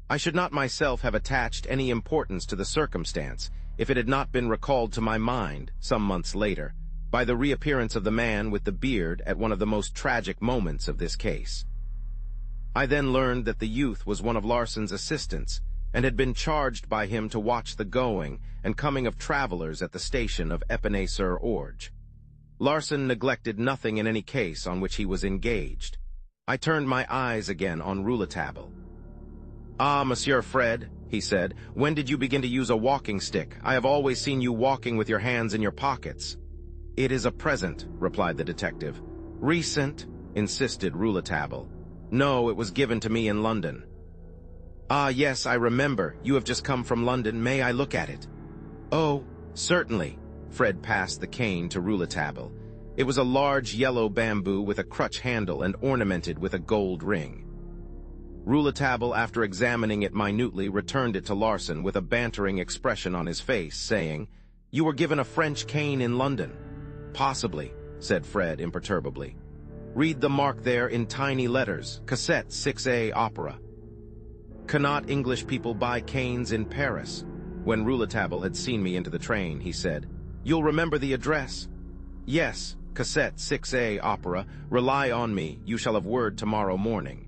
Speaker 1: I should not myself have attached any importance to the circumstance if it had not been recalled to my mind, some months later, by the reappearance of the man with the beard at one of the most tragic moments of this case. I then learned that the youth was one of Larsan's assistants, and had been charged by him to watch the going and coming of travelers at the station of Epinay-sur-Orge. Larsan neglected nothing in any case on which he was engaged. I turned my eyes again on Rouletabille. "Ah, Monsieur Fred," he said, "when did you begin to use a walking stick? I have always seen you walking with your hands in your pockets." "It is a present," replied the detective. "Recent?" insisted Rouletabille. "No, it was given to me in London." "Ah, yes, I remember. You have just come from London. May I look at it?" "Oh, certainly." Fred passed the cane to Rouletabille. It was a large yellow bamboo with a crutch handle and ornamented with a gold ring. Rouletabille, after examining it minutely, returned it to Larsan with a bantering expression on his face, saying, "You were given a French cane in London." "Possibly," said Fred imperturbably. "Read the mark there in tiny letters, Cassette 6A Opera." "Cannot English people buy canes in Paris?" When Rouletabille had seen me into the train, he said, "You'll remember the address?" "Yes, Cassette 6A Opera. Rely on me, you shall have word tomorrow morning."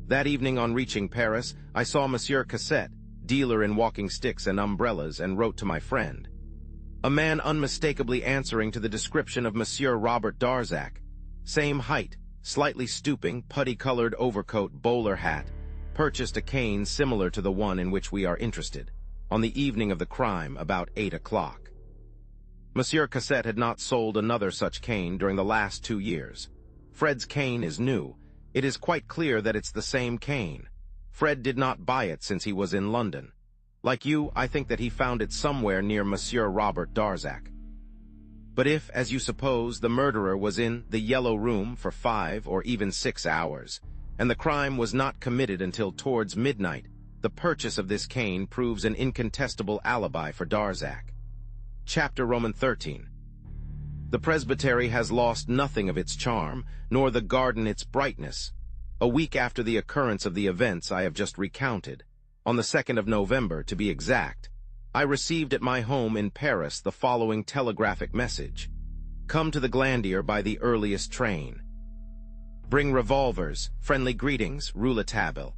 Speaker 1: That evening on reaching Paris, I saw Monsieur Cassette, dealer in walking sticks and umbrellas, and wrote to my friend. A man unmistakably answering to the description of Monsieur Robert Darzac. Same height, slightly stooping, putty-colored overcoat, bowler hat. Purchased a cane similar to the one in which we are interested, on the evening of the crime, about 8 o'clock. Monsieur Cassette had not sold another such cane during the last 2 years. Fred's cane is new. It is quite clear that it's the same cane. Fred did not buy it since he was in London. Like you, I think that he found it somewhere near Monsieur Robert Darzac. But if, as you suppose, the murderer was in the Yellow Room for 5 or even 6 hours, and the crime was not committed until towards midnight, the purchase of this cane proves an incontestable alibi for Darzac. Chapter Roman 13. The presbytery has lost nothing of its charm, nor the garden its brightness. A week after the occurrence of the events I have just recounted, on the 2nd of November to be exact, I received at my home in Paris the following telegraphic message. "Come to the Glandier by the earliest train. Bring revolvers. Friendly greetings, Rouletabille."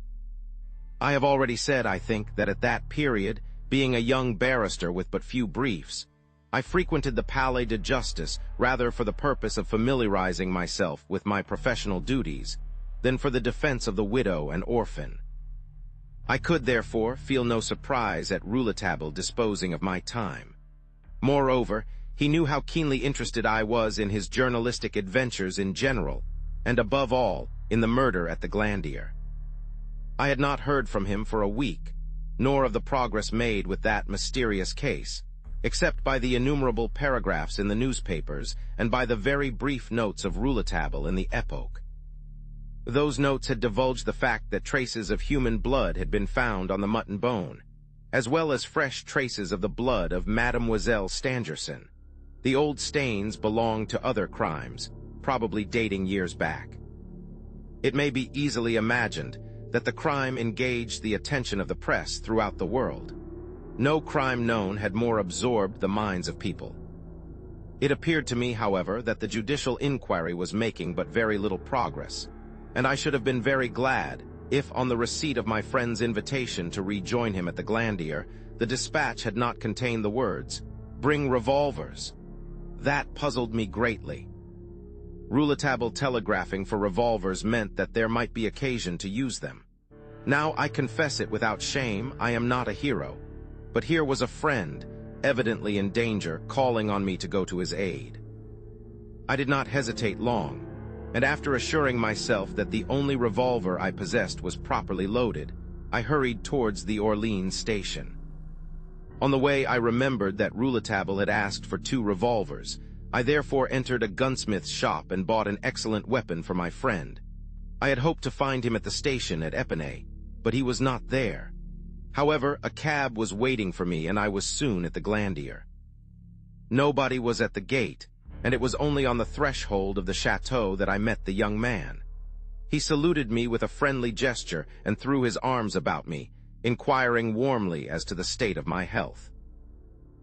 Speaker 1: I have already said, I think, that at that period, being a young barrister with but few briefs, I frequented the Palais de Justice rather for the purpose of familiarizing myself with my professional duties than for the defense of the widow and orphan. I could, therefore, feel no surprise at Rouletabille disposing of my time. Moreover, he knew how keenly interested I was in his journalistic adventures in general, and above all, in the murder at the Glandier. I had not heard from him for a week, nor of the progress made with that mysterious case, except by the innumerable paragraphs in the newspapers and by the very brief notes of Rouletabille in the Epoque. Those notes had divulged the fact that traces of human blood had been found on the mutton bone, as well as fresh traces of the blood of Mademoiselle Stangerson. The old stains belonged to other crimes, probably dating years back. It may be easily imagined that the crime engaged the attention of the press throughout the world. No crime known had more absorbed the minds of people. It appeared to me, however, that the judicial inquiry was making but very little progress, and I should have been very glad if, on the receipt of my friend's invitation to rejoin him at the Glandier, the dispatch had not contained the words, "Bring revolvers." That puzzled me greatly. Rouletabille telegraphing for revolvers meant that there might be occasion to use them. Now, I confess it without shame, I am not a hero. But here was a friend, evidently in danger, calling on me to go to his aid. I did not hesitate long, and after assuring myself that the only revolver I possessed was properly loaded, I hurried towards the Orleans station. On the way, I remembered that Rouletabille had asked for 2 revolvers. I therefore entered a gunsmith's shop and bought an excellent weapon for my friend. I had hoped to find him at the station at Epinay, but he was not there. However, a cab was waiting for me, and I was soon at the Glandier. Nobody was at the gate, and it was only on the threshold of the chateau that I met the young man. He saluted me with a friendly gesture and threw his arms about me, inquiring warmly as to the state of my health.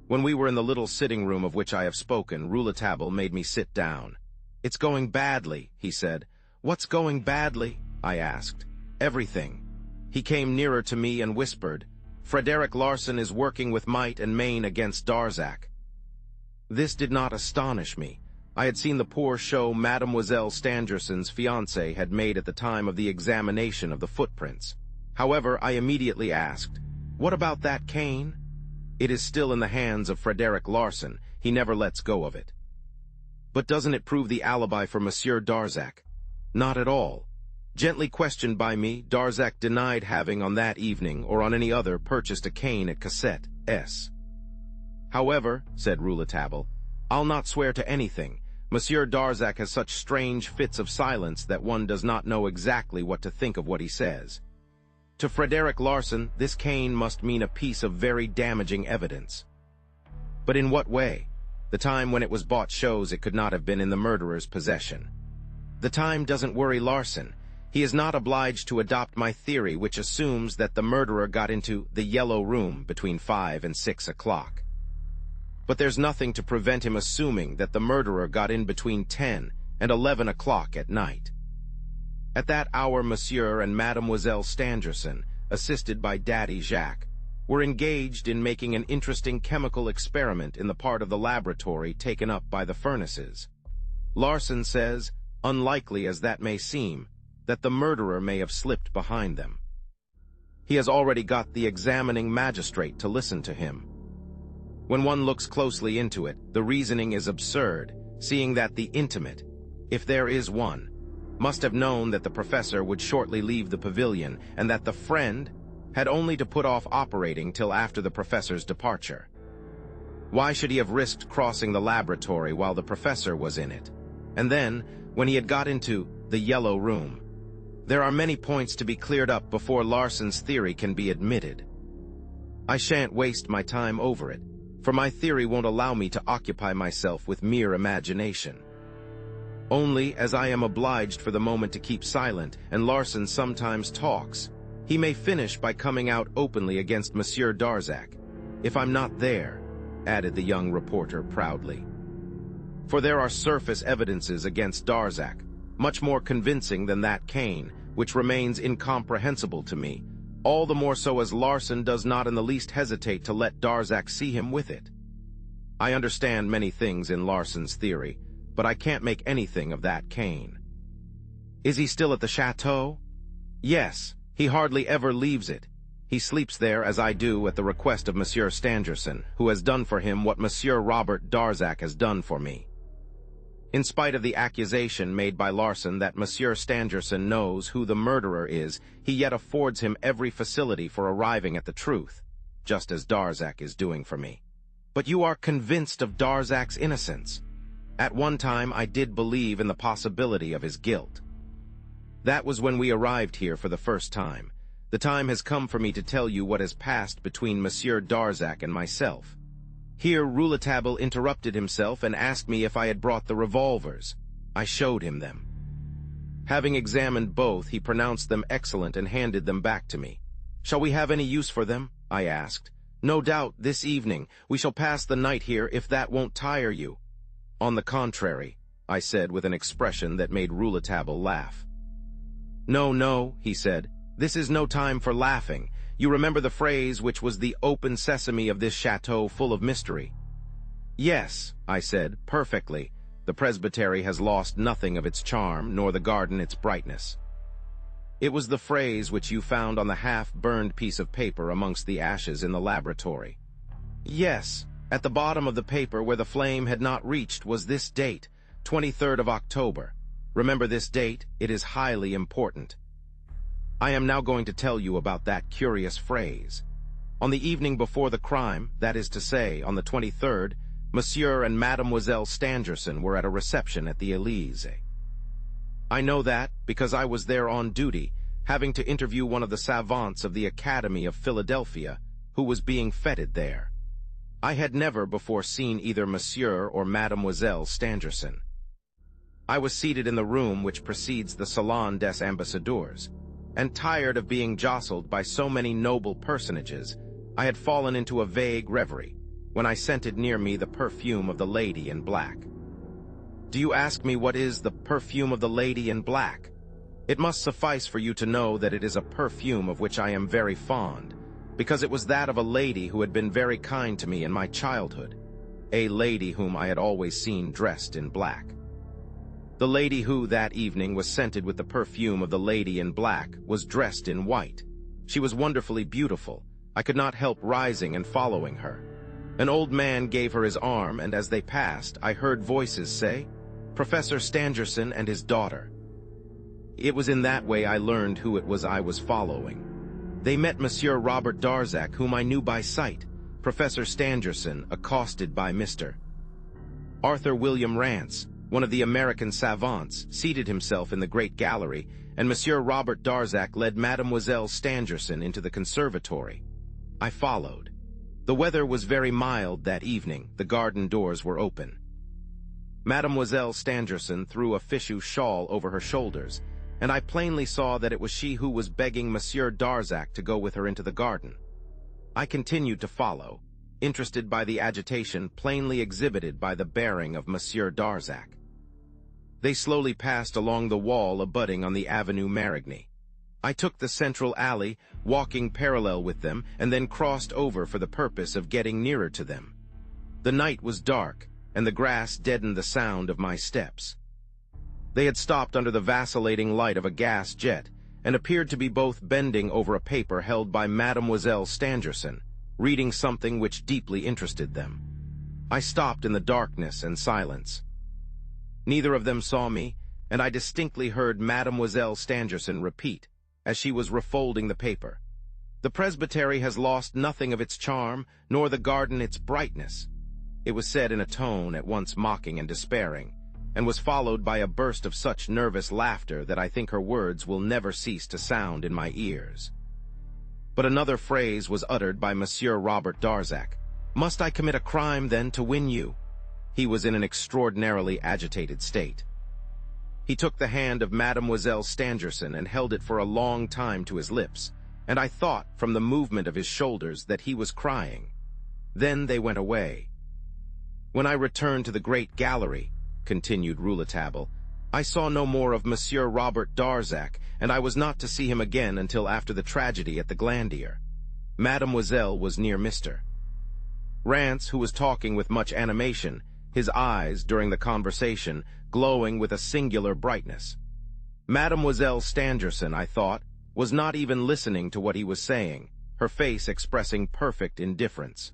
Speaker 1: When we were in the little sitting room of which I have spoken, Rouletabille made me sit down. "It's going badly," he said. "What's going badly?" I asked. "Everything." He came nearer to me and whispered, "Frederick Larsan is working with might and main against Darzac." This did not astonish me. I had seen the poor show Mademoiselle Stangerson's fiancé had made at the time of the examination of the footprints. However, I immediately asked, "What about that cane?" "It is still in the hands of Frederick Larsan. He never lets go of it." "But doesn't it prove the alibi for Monsieur Darzac?" "Not at all. Gently questioned by me, Darzac denied having on that evening or on any other purchased a cane at Cassette S. However, said Rouletabille, I'll not swear to anything. Monsieur Darzac has such strange fits of silence that one does not know exactly what to think of what he says. To Frederick Larsan, this cane must mean a piece of very damaging evidence. But in what way? The time when it was bought shows it could not have been in the murderer's possession. The time doesn't worry Larsan. He is not obliged to adopt my theory, which assumes that the murderer got into the Yellow Room between 5 and 6 o'clock. But there's nothing to prevent him assuming that the murderer got in between 10 and 11 o'clock at night. At that hour, Monsieur and Mademoiselle Stangerson, assisted by Daddy Jacques, were engaged in making an interesting chemical experiment in the part of the laboratory taken up by the furnaces. Larsan says, unlikely as that may seem, that the murderer may have slipped behind them. He has already got the examining magistrate to listen to him. When one looks closely into it, the reasoning is absurd, seeing that the intimate, if there is one, must have known that the professor would shortly leave the pavilion and that the friend had only to put off operating till after the professor's departure. Why should he have risked crossing the laboratory while the professor was in it? And then, when he had got into the Yellow Room, there are many points to be cleared up before Larsan's theory can be admitted. I shan't waste my time over it, for my theory won't allow me to occupy myself with mere imagination. Only, as I am obliged for the moment to keep silent, and Larsan sometimes talks, he may finish by coming out openly against Monsieur Darzac. If I'm not there, added the young reporter proudly. For there are surface evidences against Darzac, much more convincing than that cane, which remains incomprehensible to me, all the more so as Larsan does not in the least hesitate to let Darzac see him with it. I understand many things in Larsan's theory, but I can't make anything of that cane. Is he still at the chateau? Yes, he hardly ever leaves it. He sleeps there as I do at the request of Monsieur Stangerson, who has done for him what Monsieur Robert Darzac has done for me. In spite of the accusation made by Larsan that Monsieur Stangerson knows who the murderer is, he yet affords him every facility for arriving at the truth, just as Darzac is doing for me. But you are convinced of Darzac's innocence. At one time I did believe in the possibility of his guilt. That was when we arrived here for the first time. The time has come for me to tell you what has passed between Monsieur Darzac and myself. Here Rouletabille interrupted himself and asked me if I had brought the revolvers. I showed him them. Having examined both, he pronounced them excellent and handed them back to me. Shall we have any use for them? I asked. No doubt, this evening. We shall pass the night here if that won't tire you. On the contrary, I said with an expression that made Rouletabille laugh. No, no, he said. This is no time for laughing. You remember the phrase which was the open sesame of this chateau full of mystery? Yes, I said, perfectly. The presbytery has lost nothing of its charm, nor the garden its brightness. It was the phrase which you found on the half-burned piece of paper amongst the ashes in the laboratory. Yes, at the bottom of the paper where the flame had not reached was this date, 23rd of October. Remember this date, it is highly important. I am now going to tell you about that curious phrase. On the evening before the crime, that is to say, on the 23rd, Monsieur and Mademoiselle Stangerson were at a reception at the Élysée. I know that because I was there on duty, having to interview one of the savants of the Academy of Philadelphia, who was being feted there. I had never before seen either Monsieur or Mademoiselle Stangerson. I was seated in the room which precedes the Salon des Ambassadeurs, and tired of being jostled by so many noble personages, I had fallen into a vague reverie, when I scented near me the perfume of the lady in black. Do you ask me what is the perfume of the lady in black? It must suffice for you to know that it is a perfume of which I am very fond, because it was that of a lady who had been very kind to me in my childhood, a lady whom I had always seen dressed in black. The lady who, that evening, was scented with the perfume of the lady in black was dressed in white. She was wonderfully beautiful. I could not help rising and following her. An old man gave her his arm, and as they passed, I heard voices say, "Professor Stangerson and his daughter." It was in that way I learned who it was I was following. They met Monsieur Robert Darzac, whom I knew by sight, Professor Stangerson accosted by Mr. Arthur William Rance, one of the American savants, seated himself in the great gallery, and Monsieur Robert Darzac led Mademoiselle Stangerson into the conservatory. I followed. The weather was very mild that evening. The garden doors were open. Mademoiselle Stangerson threw a fichu shawl over her shoulders, and I plainly saw that it was she who was begging Monsieur Darzac to go with her into the garden. I continued to follow, interested by the agitation plainly exhibited by the bearing of Monsieur Darzac. They slowly passed along the wall abutting on the Avenue Marigny. I took the central alley, walking parallel with them, and then crossed over for the purpose of getting nearer to them. The night was dark, and the grass deadened the sound of my steps. They had stopped under the vacillating light of a gas jet, and appeared to be both bending over a paper held by Mademoiselle Stangerson, reading something which deeply interested them. I stopped in the darkness and silence. Neither of them saw me, and I distinctly heard Mademoiselle Stangerson repeat, as she was refolding the paper, "The presbytery has lost nothing of its charm, nor the garden its brightness." It was said in a tone at once mocking and despairing, and was followed by a burst of such nervous laughter that I think her words will never cease to sound in my ears. But another phrase was uttered by Monsieur Robert Darzac. "Must I commit a crime, then, to win you?" He was in an extraordinarily agitated state. He took the hand of Mademoiselle Stangerson and held it for a long time to his lips, and I thought, from the movement of his shoulders, that he was crying. Then they went away. When I returned to the great gallery, continued Rouletabille, I saw no more of Monsieur Robert Darzac, and I was not to see him again until after the tragedy at the Glandier. Mademoiselle was near Mr. Rance, who was talking with much animation, his eyes, during the conversation, glowing with a singular brightness. Mademoiselle Stangerson, I thought, was not even listening to what he was saying, her face expressing perfect indifference.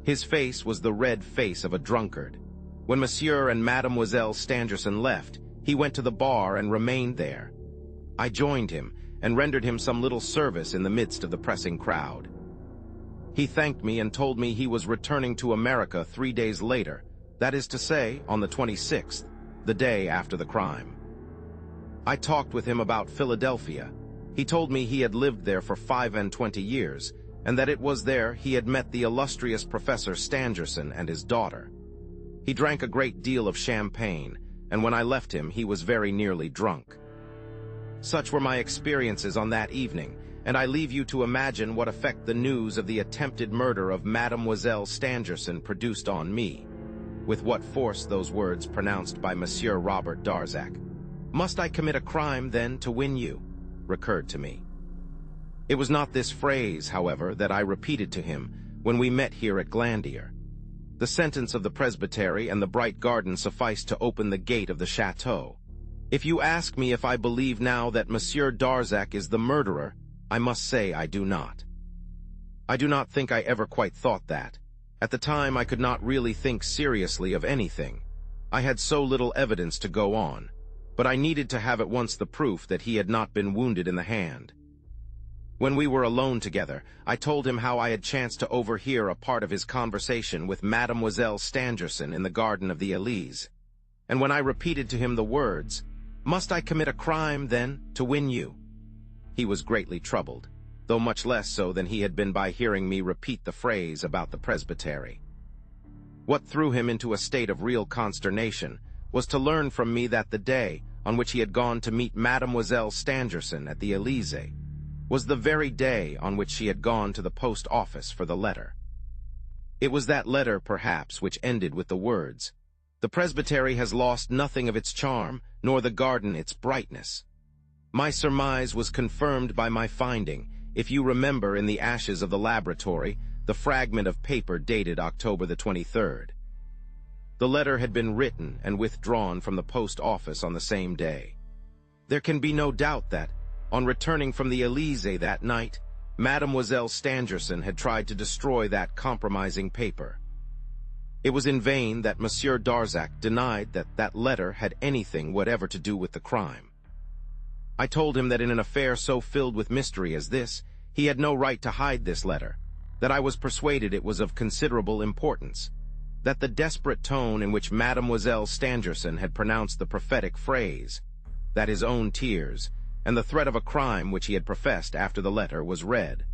Speaker 1: His face was the red face of a drunkard. When Monsieur and Mademoiselle Stangerson left, he went to the bar and remained there. I joined him and rendered him some little service in the midst of the pressing crowd. He thanked me and told me he was returning to America 3 days later, that is to say, on the 26th, the day after the crime. I talked with him about Philadelphia. He told me he had lived there for 25 years, and that it was there he had met the illustrious Professor Stangerson and his daughter. He drank a great deal of champagne, and when I left him he was very nearly drunk. Such were my experiences on that evening, and I leave you to imagine what effect the news of the attempted murder of Mademoiselle Stangerson produced on me. With what force those words pronounced by Monsieur Robert Darzac, "Must I commit a crime, then, to win you?" recurred to me. It was not this phrase, however, that I repeated to him when we met here at Glandier. The sentence of the presbytery and the bright garden sufficed to open the gate of the chateau. If you ask me if I believe now that Monsieur Darzac is the murderer, I must say I do not. I do not think I ever quite thought that. At the time I could not really think seriously of anything. I had so little evidence to go on, but I needed to have at once the proof that he had not been wounded in the hand. When we were alone together, I told him how I had chanced to overhear a part of his conversation with Mademoiselle Stangerson in the garden of the Élysées. And when I repeated to him the words, "Must I commit a crime, then, to win you?" he was greatly troubled, though much less so than he had been by hearing me repeat the phrase about the presbytery. What threw him into a state of real consternation was to learn from me that the day on which he had gone to meet Mademoiselle Stangerson at the Élysées was the very day on which she had gone to the post office for the letter. It was that letter, perhaps, which ended with the words, "The presbytery has lost nothing of its charm, nor the garden its brightness." My surmise was confirmed by my finding, if you remember in the ashes of the laboratory, the fragment of paper dated October the 23rd. The letter had been written and withdrawn from the post office on the same day. There can be no doubt that, on returning from the Élysées that night, Mademoiselle Stangerson had tried to destroy that compromising paper. It was in vain that Monsieur Darzac denied that that letter had anything whatever to do with the crime. I told him that in an affair so filled with mystery as this, he had no right to hide this letter, that I was persuaded it was of considerable importance, that the desperate tone in which Mademoiselle Stangerson had pronounced the prophetic phrase, that his own tears, and the threat of a crime which he had professed after the letter was read,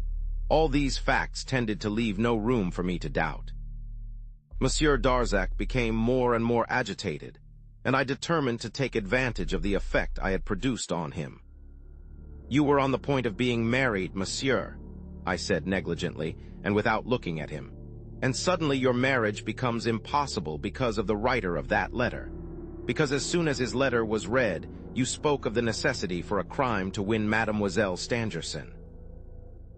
Speaker 1: all these facts tended to leave no room for me to doubt. Monsieur Darzac became more and more agitated, and I determined to take advantage of the effect I had produced on him. "You were on the point of being married, monsieur," I said negligently and without looking at him, "and suddenly your marriage becomes impossible because of the writer of that letter. Because as soon as his letter was read, you spoke of the necessity for a crime to win Mademoiselle Stangerson.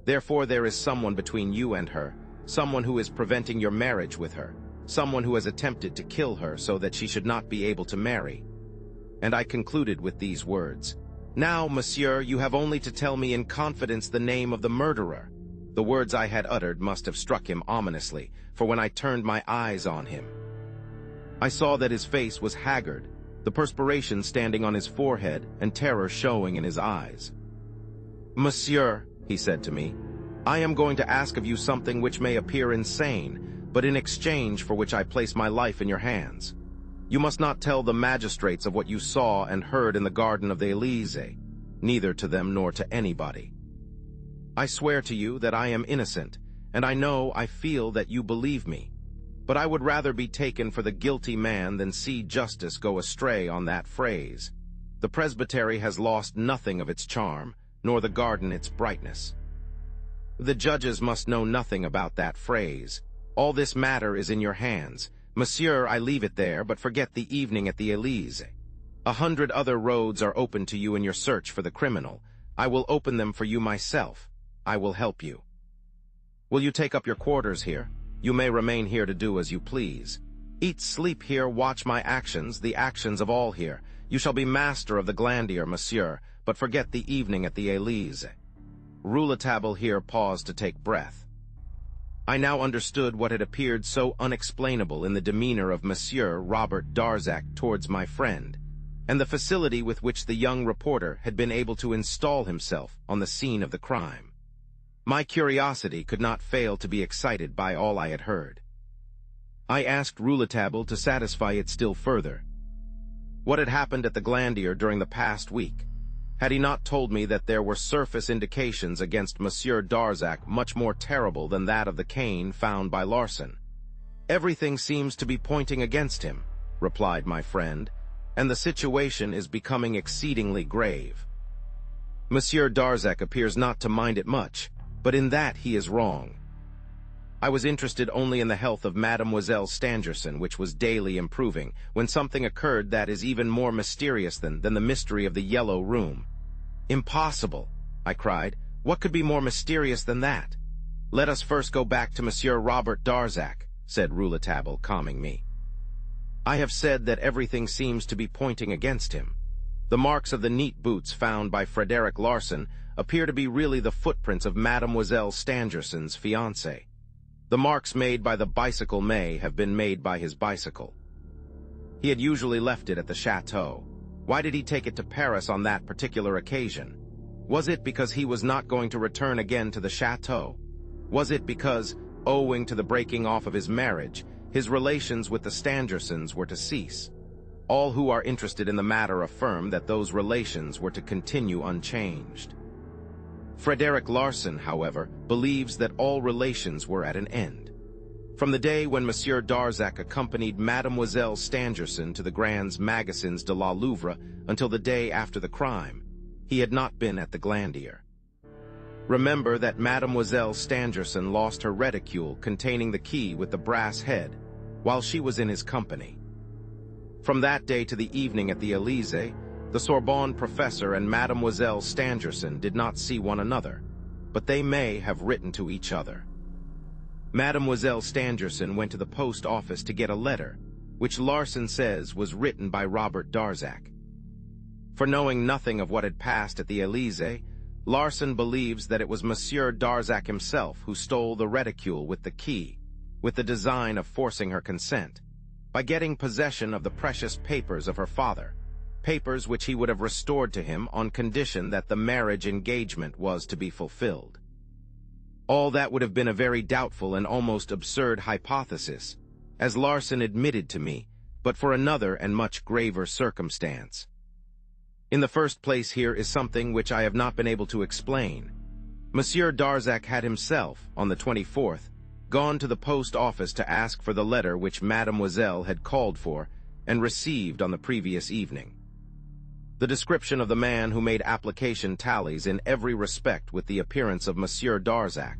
Speaker 1: Therefore there is someone between you and her, someone who is preventing your marriage with her, someone who has attempted to kill her so that she should not be able to marry." And I concluded with these words, "Now, monsieur, you have only to tell me in confidence the name of the murderer." The words I had uttered must have struck him ominously, for when I turned my eyes on him, I saw that his face was haggard, the perspiration standing on his forehead and terror showing in his eyes. "Monsieur," he said to me, "I am going to ask of you something which may appear insane, but in exchange for which I place my life in your hands. You must not tell the magistrates of what you saw and heard in the garden of the Élysée, neither to them nor to anybody. I swear to you that I am innocent, and I feel that you believe me. But I would rather be taken for the guilty man than see justice go astray on that phrase. The presbytery has lost nothing of its charm, nor the garden its brightness. The judges must know nothing about that phrase. All this matter is in your hands. Monsieur, I leave it there, but forget the evening at the Élysée. 100 other roads are open to you in your search for the criminal. I will open them for you myself. I will help you. Will you take up your quarters here? You may remain here to do as you please. Eat, sleep here, watch my actions, the actions of all here. You shall be master of the Glandier, monsieur, but forget the evening at the Élysée." Rouletabille here paused to take breath. I now understood what had appeared so unexplainable in the demeanor of Monsieur Robert Darzac towards my friend, and the facility with which the young reporter had been able to install himself on the scene of the crime. My curiosity could not fail to be excited by all I had heard. I asked Rouletabille to satisfy it still further. What had happened at the Glandier during the past week? Had he not told me that there were surface indications against Monsieur Darzac much more terrible than that of the cane found by Larsan? "Everything seems to be pointing against him," replied my friend, "and the situation is becoming exceedingly grave. Monsieur Darzac appears not to mind it much, but in that he is wrong. I was interested only in the health of Mademoiselle Stangerson, which was daily improving, when something occurred that is even more mysterious than the mystery of the Yellow Room." "Impossible!" I cried. "What could be more mysterious than that?" "Let us first go back to Monsieur Robert Darzac," said Rouletabille, calming me. "I have said that everything seems to be pointing against him. The marks of the neat boots found by Frederick Larsan appear to be really the footprints of Mademoiselle Stangerson's fiancé. The marks made by the bicycle may have been made by his bicycle. He had usually left it at the chateau. Why did he take it to Paris on that particular occasion? Was it because he was not going to return again to the chateau? Was it because, owing to the breaking off of his marriage, his relations with the Stangersons were to cease? All who are interested in the matter affirm that those relations were to continue unchanged. Frederick Larsan, however, believes that all relations were at an end. From the day when Monsieur Darzac accompanied Mademoiselle Stangerson to the Grands Magasins de la Louvre until the day after the crime, he had not been at the Glandier. Remember that Mademoiselle Stangerson lost her reticule containing the key with the brass head while she was in his company. From that day to the evening at the Élysée, the Sorbonne professor and Mademoiselle Stangerson did not see one another, but they may have written to each other. Mademoiselle Stangerson went to the post office to get a letter, which Larsan says was written by Robert Darzac. For knowing nothing of what had passed at the Élysée, Larsan believes that it was Monsieur Darzac himself who stole the reticule with the key, with the design of forcing her consent, by getting possession of the precious papers of her father, papers which he would have restored to him on condition that the marriage engagement was to be fulfilled. All that would have been a very doubtful and almost absurd hypothesis, as Larsen admitted to me, but for another and much graver circumstance. In the first place, here is something which I have not been able to explain. Monsieur Darzac had himself, on the 24th, gone to the post office to ask for the letter which Mademoiselle had called for and received on the previous evening. The description of the man who made application tallies in every respect with the appearance of Monsieur Darzac,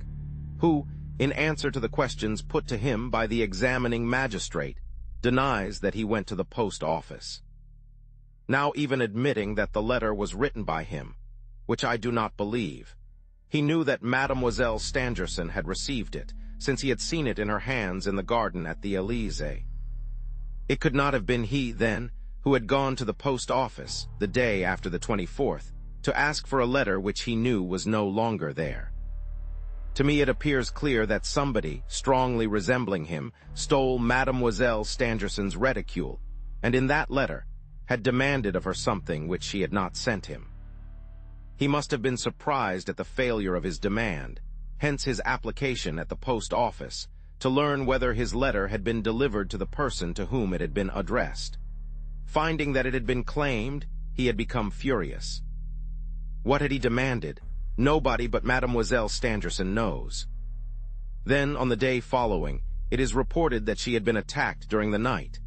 Speaker 1: who, in answer to the questions put to him by the examining magistrate, denies that he went to the post office. Now, even admitting that the letter was written by him, which I do not believe, he knew that Mademoiselle Stangerson had received it, since he had seen it in her hands in the garden at the Élysée. It could not have been he, then, who had gone to the post office, the day after the 24th, to ask for a letter which he knew was no longer there. To me it appears clear that somebody, strongly resembling him, stole Mademoiselle Stangerson's reticule, and in that letter had demanded of her something which she had not sent him. He must have been surprised at the failure of his demand, hence his application at the post office, to learn whether his letter had been delivered to the person to whom it had been addressed. Finding that it had been claimed, he had become furious. What had he demanded? Nobody but Mademoiselle Stangerson knows. Then, on the day following, it is reported that she had been attacked during the night,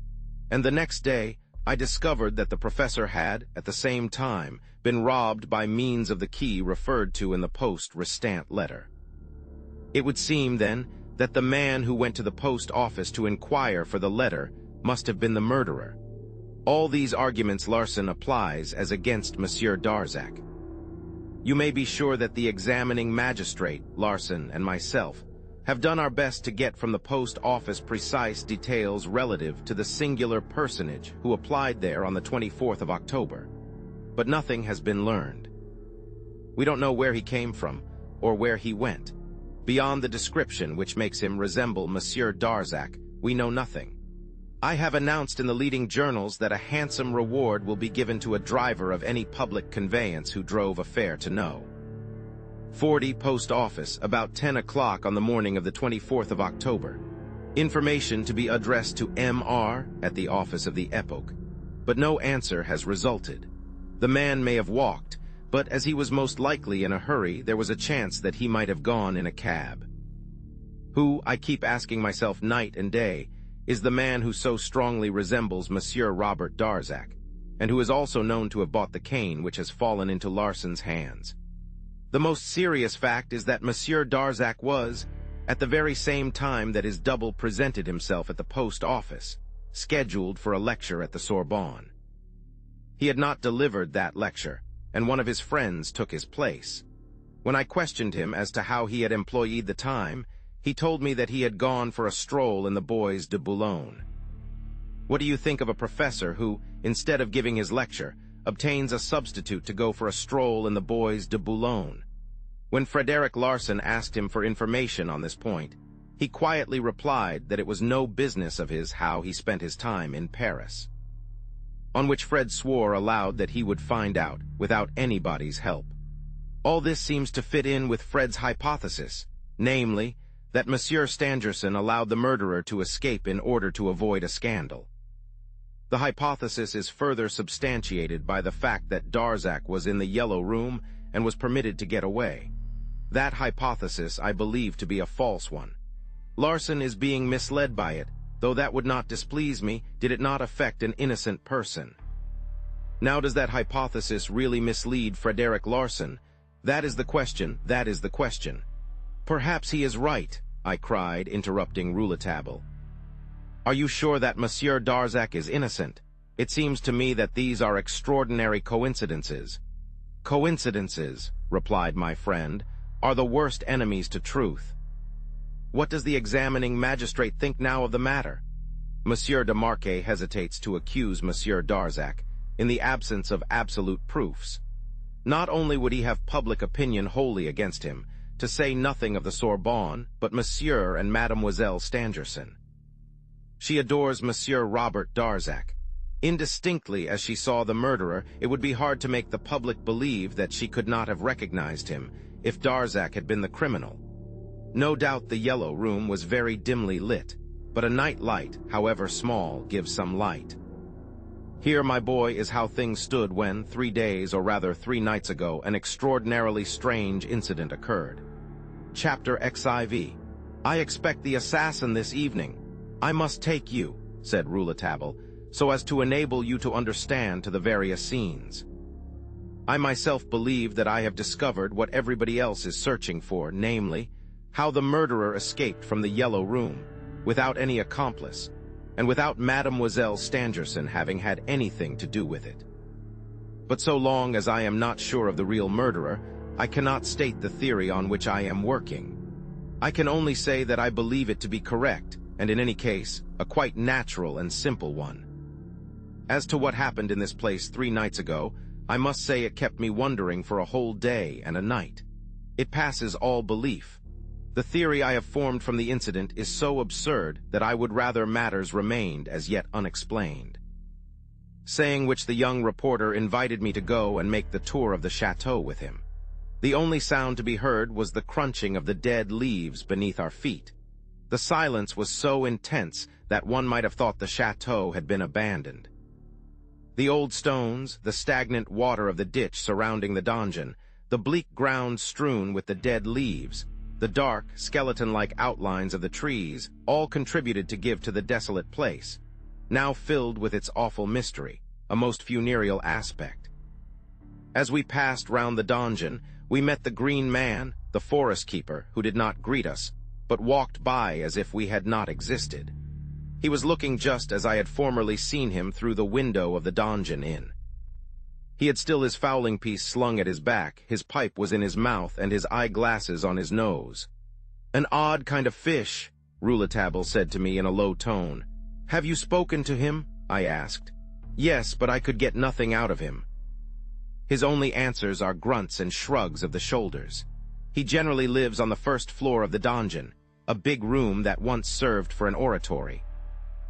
Speaker 1: and the next day I discovered that the professor had, at the same time, been robbed by means of the key referred to in the post restant letter. It would seem, then, that the man who went to the post office to inquire for the letter must have been the murderer. All these arguments Larsen applies as against Monsieur Darzac. You may be sure that the examining magistrate, Larsen, and myself have done our best to get from the post office precise details relative to the singular personage who applied there on the 24th of October, but nothing has been learned. We don't know where he came from or where he went. Beyond the description which makes him resemble Monsieur Darzac, we know nothing. I have announced in the leading journals that a handsome reward will be given to a driver of any public conveyance who drove a fare to know. 40 Post Office, about 10 o'clock on the morning of the 24th of October. Information to be addressed to M.R. at the office of the Epoch, but no answer has resulted. The man may have walked, but as he was most likely in a hurry, there was a chance that he might have gone in a cab. Who, I keep asking myself night and day, is the man who so strongly resembles Monsieur Robert Darzac, and who is also known to have bought the cane which has fallen into Larsen's hands? The most serious fact is that Monsieur Darzac was, at the very same time that his double presented himself at the post office, scheduled for a lecture at the Sorbonne. He had not delivered that lecture, and one of his friends took his place. When I questioned him as to how he had employed the time, he told me that he had gone for a stroll in the Bois de Boulogne. What do you think of a professor who, instead of giving his lecture, obtains a substitute to go for a stroll in the Bois de Boulogne? When Frederick Larsen asked him for information on this point, he quietly replied that it was no business of his how he spent his time in Paris. On which Fred swore aloud that he would find out, without anybody's help. All this seems to fit in with Fred's hypothesis, namely, that Monsieur Stangerson allowed the murderer to escape in order to avoid a scandal. The hypothesis is further substantiated by the fact that Darzac was in the Yellow Room and was permitted to get away. That hypothesis I believe to be a false one. Larsen is being misled by it, though that would not displease me did it not affect an innocent person. Now, does that hypothesis really mislead Frederick Larsen? That is the question, that is the question. Perhaps he is right, I cried, interrupting Rouletabille. Are you sure that Monsieur Darzac is innocent? It seems to me that these are extraordinary coincidences. Coincidences, replied my friend, are the worst enemies to truth. What does the examining magistrate think now of the matter? Monsieur de Marquet hesitates to accuse Monsieur Darzac, in the absence of absolute proofs. Not only would he have public opinion wholly against him, to say nothing of the Sorbonne, but Monsieur and Mademoiselle Stangerson. She adores Monsieur Robert Darzac. Indistinctly as she saw the murderer, it would be hard to make the public believe that she could not have recognized him if Darzac had been the criminal. No doubt the yellow room was very dimly lit, but a night light, however small, gives some light. Here, my boy, is how things stood when, 3 days, or rather 3 nights ago, an extraordinarily strange incident occurred. Chapter XIV. I expect the assassin this evening. I must take you, said Rouletabille, so as to enable you to understand to the various scenes. I myself believe that I have discovered what everybody else is searching for, namely, how the murderer escaped from the yellow room, without any accomplice, and without Mademoiselle Stangerson having had anything to do with it. But so long as I am not sure of the real murderer, I cannot state the theory on which I am working. I can only say that I believe it to be correct, and in any case, a quite natural and simple one. As to what happened in this place 3 nights ago, I must say it kept me wondering for a whole day and a night. It passes all belief. The theory I have formed from the incident is so absurd that I would rather matters remained as yet unexplained. Saying which, the young reporter invited me to go and make the tour of the chateau with him. The only sound to be heard was the crunching of the dead leaves beneath our feet. The silence was so intense that one might have thought the chateau had been abandoned. The old stones, the stagnant water of the ditch surrounding the donjon, the bleak ground strewn with the dead leaves, the dark, skeleton-like outlines of the trees, all contributed to give to the desolate place, now filled with its awful mystery, a most funereal aspect. As we passed round the donjon, we met the green man, the forest keeper, who did not greet us, but walked by as if we had not existed. He was looking just as I had formerly seen him through the window of the donjon inn. He had still his fowling piece slung at his back, his pipe was in his mouth, and his eyeglasses on his nose. "An odd kind of fish," Rouletabille said to me in a low tone. "Have you spoken to him?" I asked. "Yes, but I could get nothing out of him. His only answers are grunts and shrugs of the shoulders. He generally lives on the first floor of the donjon, a big room that once served for an oratory.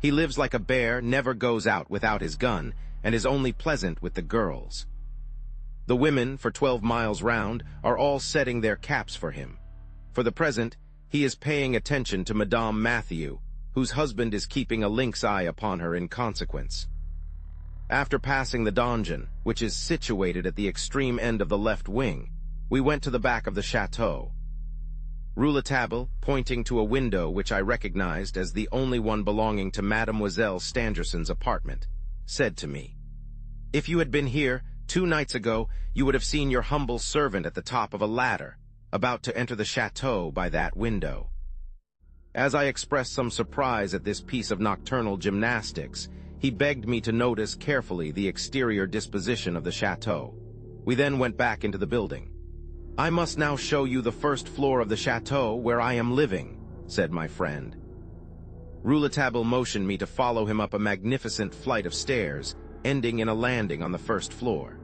Speaker 1: He lives like a bear, never goes out without his gun, and is only pleasant with the girls. The women, for 12 miles round, are all setting their caps for him. For the present, he is paying attention to Madame Mathieu, whose husband is keeping a lynx eye upon her in consequence. After passing the donjon, which is situated at the extreme end of the left wing, we went to the back of the chateau. Rouletabille, pointing to a window which I recognized as the only one belonging to Mademoiselle Stangerson's apartment, said to me, "If you had been here 2 nights ago, you would have seen your humble servant at the top of a ladder, about to enter the chateau by that window." As I expressed some surprise at this piece of nocturnal gymnastics, he begged me to notice carefully the exterior disposition of the chateau. We then went back into the building. "I must now show you the first floor of the chateau where I am living," said my friend. Rouletabille motioned me to follow him up a magnificent flight of stairs, ending in a landing on the first floor.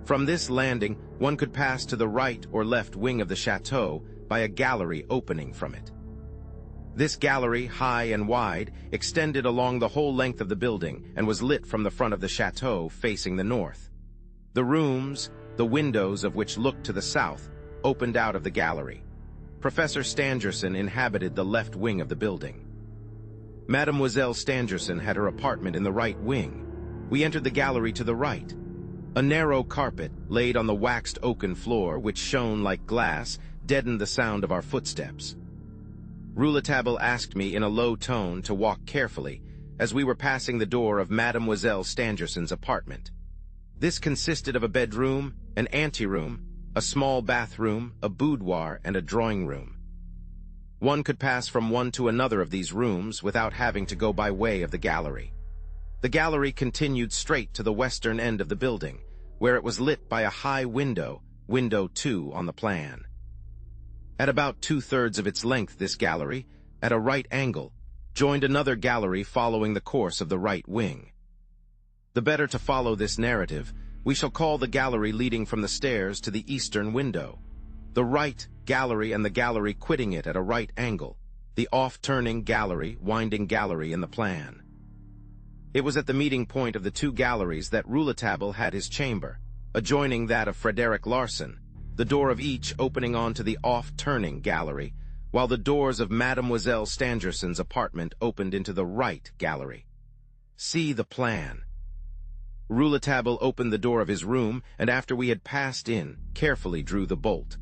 Speaker 1: From this landing, one could pass to the right or left wing of the chateau by a gallery opening from it. This gallery, high and wide, extended along the whole length of the building and was lit from the front of the chateau facing the north. The rooms, the windows of which looked to the south, opened out of the gallery. Professor Stangerson inhabited the left wing of the building. Mademoiselle Stangerson had her apartment in the right wing. We entered the gallery to the right. A narrow carpet, laid on the waxed oaken floor, which shone like glass, deadened the sound of our footsteps. Rouletabille asked me in a low tone to walk carefully, as we were passing the door of Mademoiselle Stangerson's apartment. This consisted of a bedroom, an anteroom, a small bathroom, a boudoir, and a drawing room. One could pass from one to another of these rooms without having to go by way of the gallery. The gallery continued straight to the western end of the building, where it was lit by a high window, window 2 on the plan. At about 2/3 of its length, this gallery, at a right angle, joined another gallery following the course of the right wing. The better to follow this narrative, we shall call the gallery leading from the stairs to the eastern window, the right gallery and the gallery quitting it at a right angle, the off-turning gallery, winding gallery in the plan. It was at the meeting point of the 2 galleries that Rouletabille had his chamber, adjoining that of Frederick Larsan, the door of each opening onto the off-turning gallery, while the doors of Mademoiselle Stangerson's apartment opened into the right gallery. See the plan. Rouletabille opened the door of his room, and after we had passed in, carefully drew the bolt.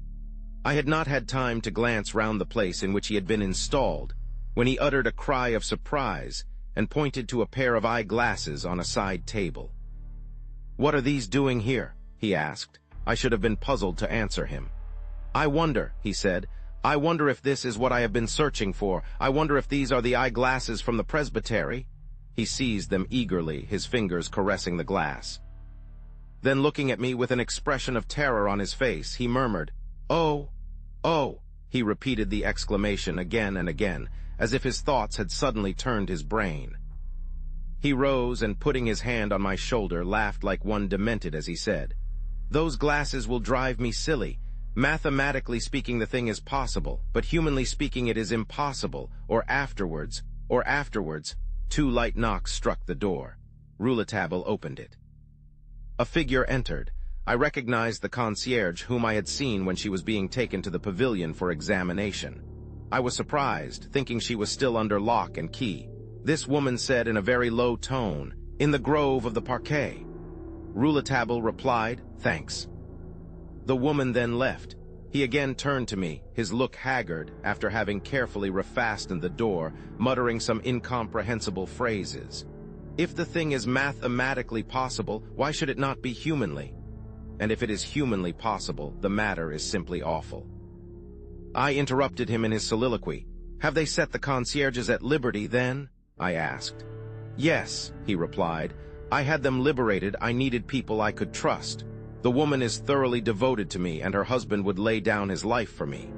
Speaker 1: I had not had time to glance round the place in which he had been installed, when he uttered a cry of surprise and pointed to a pair of eyeglasses on a side table. "What are these doing here?" he asked. I should have been puzzled to answer him. "I wonder," he said, "I wonder if this is what I have been searching for. I wonder if these are the eyeglasses from the presbytery." He seized them eagerly, his fingers caressing the glass. Then, looking at me with an expression of terror on his face, he murmured, "Oh, oh!" He repeated the exclamation again and again, as if his thoughts had suddenly turned his brain. He rose and, putting his hand on my shoulder, laughed like one demented as he said, "Those glasses will drive me silly. Mathematically speaking, the thing is possible, but humanly speaking, it is impossible, or afterwards. 2 light knocks struck the door. Rouletabille opened it. A figure entered. I recognized the concierge whom I had seen when she was being taken to the pavilion for examination. I was surprised, thinking she was still under lock and key. This woman said in a very low tone, "In the grove of the parquet." Rouletabille replied, "Thanks." The woman then left. He again turned to me, his look haggard, after having carefully refastened the door, muttering some incomprehensible phrases. If the thing is mathematically possible, why should it not be humanly? And if it is humanly possible, the matter is simply awful. I interrupted him in his soliloquy. "Have they set the concierges at liberty, then?" I asked. "Yes," he replied. "I had them liberated. I needed people I could trust. The woman is thoroughly devoted to me, and her husband would lay down his life for me."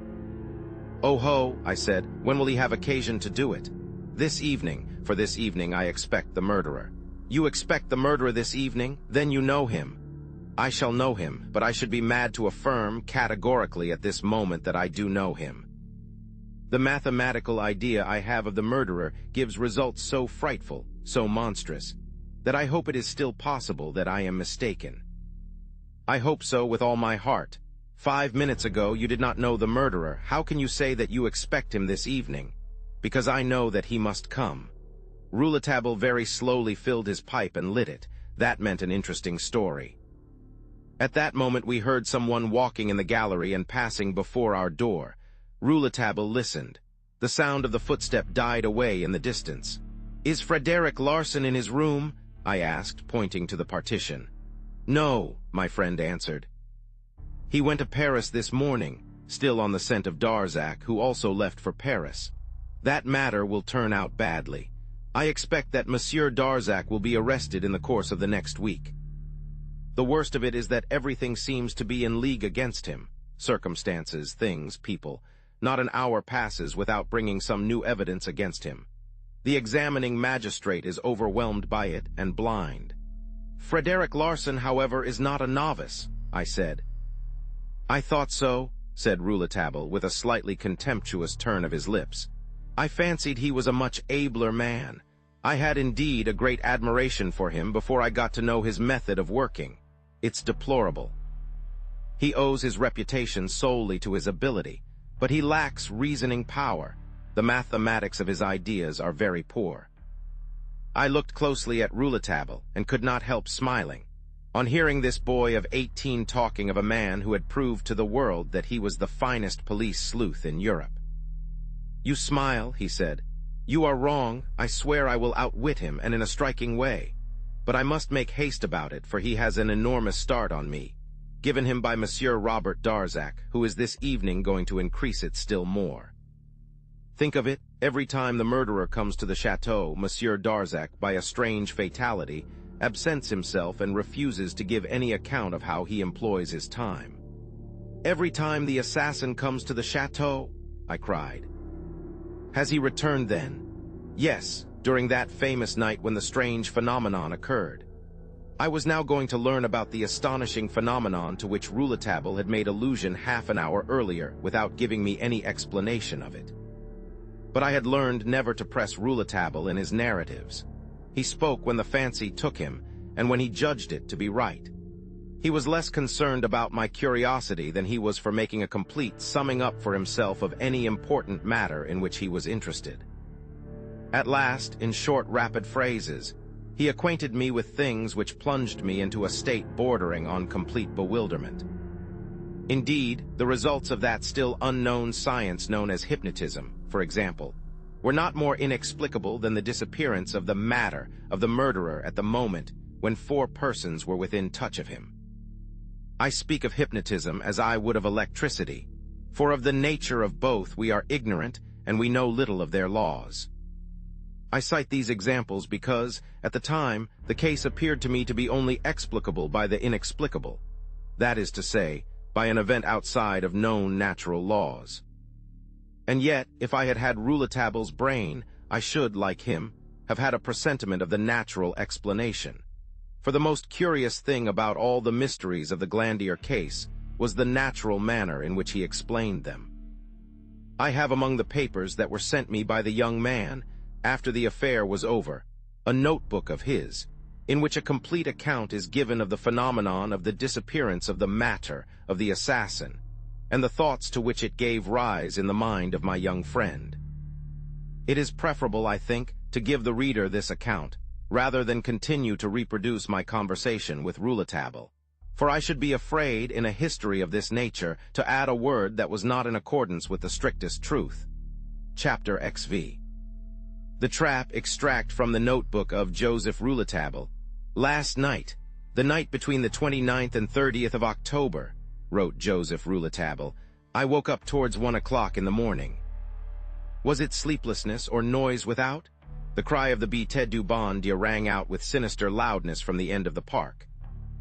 Speaker 1: "Oh ho," I said, "when will he have occasion to do it?" "This evening. For this evening I expect the murderer." "You expect the murderer this evening? Then you know him." "I shall know him, but I should be mad to affirm categorically at this moment that I do know him. The mathematical idea I have of the murderer gives results so frightful, so monstrous, that I hope it is still possible that I am mistaken. I hope so with all my heart. 5 minutes ago you did not know the murderer. How can you say that you expect him this evening? Because I know that he must come." Rouletabille very slowly filled his pipe and lit it. That meant an interesting story. At that moment we heard someone walking in the gallery and passing before our door. Rouletabille listened. The sound of the footstep died away in the distance. "Is Frederick Larsan in his room?" I asked, pointing to the partition. "No," my friend answered. "He went to Paris this morning, still on the scent of Darzac, who also left for Paris. That matter will turn out badly. I expect that Monsieur Darzac will be arrested in the course of the next week. The worst of it is that everything seems to be in league against him. Circumstances, things, people. Not an hour passes without bringing some new evidence against him. The examining magistrate is overwhelmed by it and blind. Frederick Larsan, however, is not a novice," I said. "I thought so," said Rouletabille, with a slightly contemptuous turn of his lips. "I fancied he was a much abler man. I had indeed a great admiration for him before I got to know his method of working. It's deplorable. He owes his reputation solely to his ability, but he lacks reasoning power. The mathematics of his ideas are very poor." I looked closely at Rouletabille and could not help smiling. On hearing this boy of 18 talking of a man who had proved to the world that he was the finest police sleuth in Europe. "You smile," he said. "You are wrong. I swear I will outwit him, and in a striking way. But I must make haste about it, for he has an enormous start on me, given him by Monsieur Robert Darzac, who is this evening going to increase it still more. Think of it, every time the murderer comes to the chateau, Monsieur Darzac, by a strange fatality, absents himself and refuses to give any account of how he employs his time." "Every time the assassin comes to the chateau?" I cried. "Has he returned then?" "Yes, during that famous night when the strange phenomenon occurred." I was now going to learn about the astonishing phenomenon to which Rouletabille had made allusion half an hour earlier without giving me any explanation of it. But I had learned never to press Rouletabille in his narratives. He spoke when the fancy took him, and when he judged it to be right. He was less concerned about my curiosity than he was for making a complete summing up for himself of any important matter in which he was interested. At last, in short, rapid phrases, he acquainted me with things which plunged me into a state bordering on complete bewilderment. Indeed, the results of that still unknown science known as hypnotism, for example, were not more inexplicable than the disappearance of the matter of the murderer at the moment when 4 persons were within touch of him. I speak of hypnotism as I would of electricity, for of the nature of both we are ignorant and we know little of their laws. I cite these examples because, at the time, the case appeared to me to be only explicable by the inexplicable, that is to say, by an event outside of known natural laws. And yet, if I had had Rouletabille's brain, I should, like him, have had a presentiment of the natural explanation. For the most curious thing about all the mysteries of the Glandier case was the natural manner in which he explained them. I have among the papers that were sent me by the young man, after the affair was over, a notebook of his, in which a complete account is given of the phenomenon of the disappearance of the matter of the assassin, and the thoughts to which it gave rise in the mind of my young friend. It is preferable, I think, to give the reader this account, rather than continue to reproduce my conversation with Rouletabille, for I should be afraid, in a history of this nature, to add a word that was not in accordance with the strictest truth. Chapter XV. The trap extract from the notebook of Joseph Rouletabille. Last night, the night between the 29th and 30th of October, wrote Joseph Rouletabille, I woke up towards 1 o'clock in the morning. Was it sleeplessness or noise without? The cry of the Bête du Bon Dieu rang out with sinister loudness from the end of the park.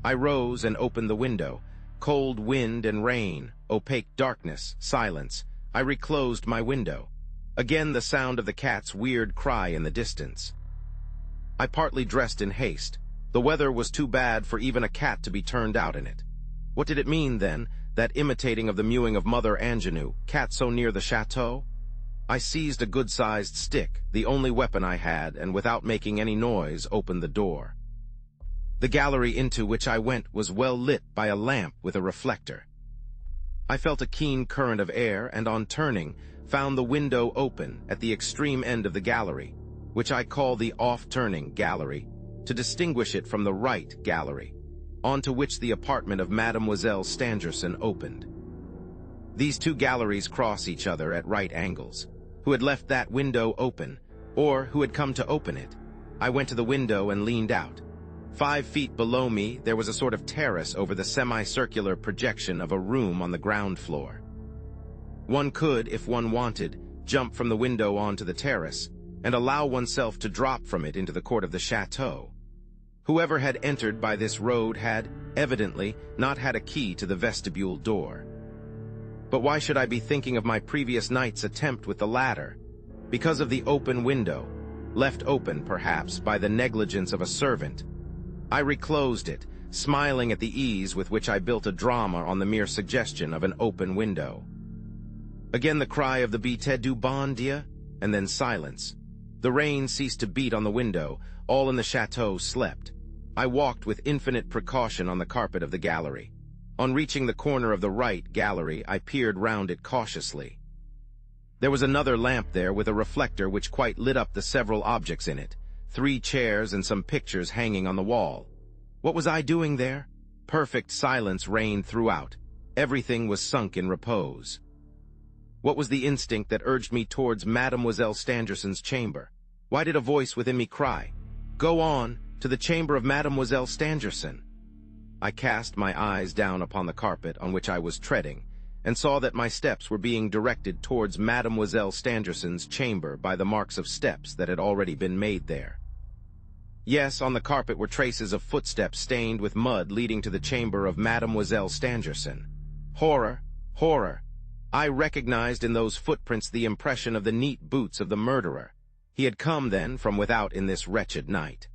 Speaker 1: I rose and opened the window. Cold wind and rain, opaque darkness, silence. I reclosed my window. Again the sound of the cat's weird cry in the distance. I partly dressed in haste. The weather was too bad for even a cat to be turned out in it. What did it mean, then, that imitating of the mewing of Mother Angenoux, cat so near the chateau? I seized a good-sized stick, the only weapon I had, and without making any noise, opened the door. The gallery into which I went was well lit by a lamp with a reflector. I felt a keen current of air, and on turning, found the window open at the extreme end of the gallery, which I call the off-turning gallery, to distinguish it from the right gallery, onto which the apartment of Mademoiselle Stangerson opened. These 2 galleries cross each other at right angles. Who had left that window open, or who had come to open it? I went to the window and leaned out. 5 feet below me, there was a sort of terrace over the semicircular projection of a room on the ground floor. One could, if one wanted, jump from the window onto the terrace, and allow oneself to drop from it into the court of the chateau. Whoever had entered by this road had, evidently, not had a key to the vestibule door. But why should I be thinking of my previous night's attempt with the ladder? Because of the open window, left open, perhaps, by the negligence of a servant. I reclosed it, smiling at the ease with which I built a drama on the mere suggestion of an open window. Again the cry of the Bête du Bon Dieu, and then silence. The rain ceased to beat on the window. All in the chateau slept. I walked with infinite precaution on the carpet of the gallery. On reaching the corner of the right gallery, I peered round it cautiously. There was another lamp there with a reflector which quite lit up the several objects in it, 3 chairs and some pictures hanging on the wall. What was I doing there? Perfect silence reigned throughout. Everything was sunk in repose. What was the instinct that urged me towards Mademoiselle Stangerson's chamber? Why did a voice within me cry, "Go on, to the chamber of Mademoiselle Stangerson"? I cast my eyes down upon the carpet on which I was treading, and saw that my steps were being directed towards Mademoiselle Stangerson's chamber by the marks of steps that had already been made there. Yes, on the carpet were traces of footsteps stained with mud leading to the chamber of Mademoiselle Stangerson. Horror! Horror! I recognized in those footprints the impression of the neat boots of the murderer. He had come, then, from without in this wretched night.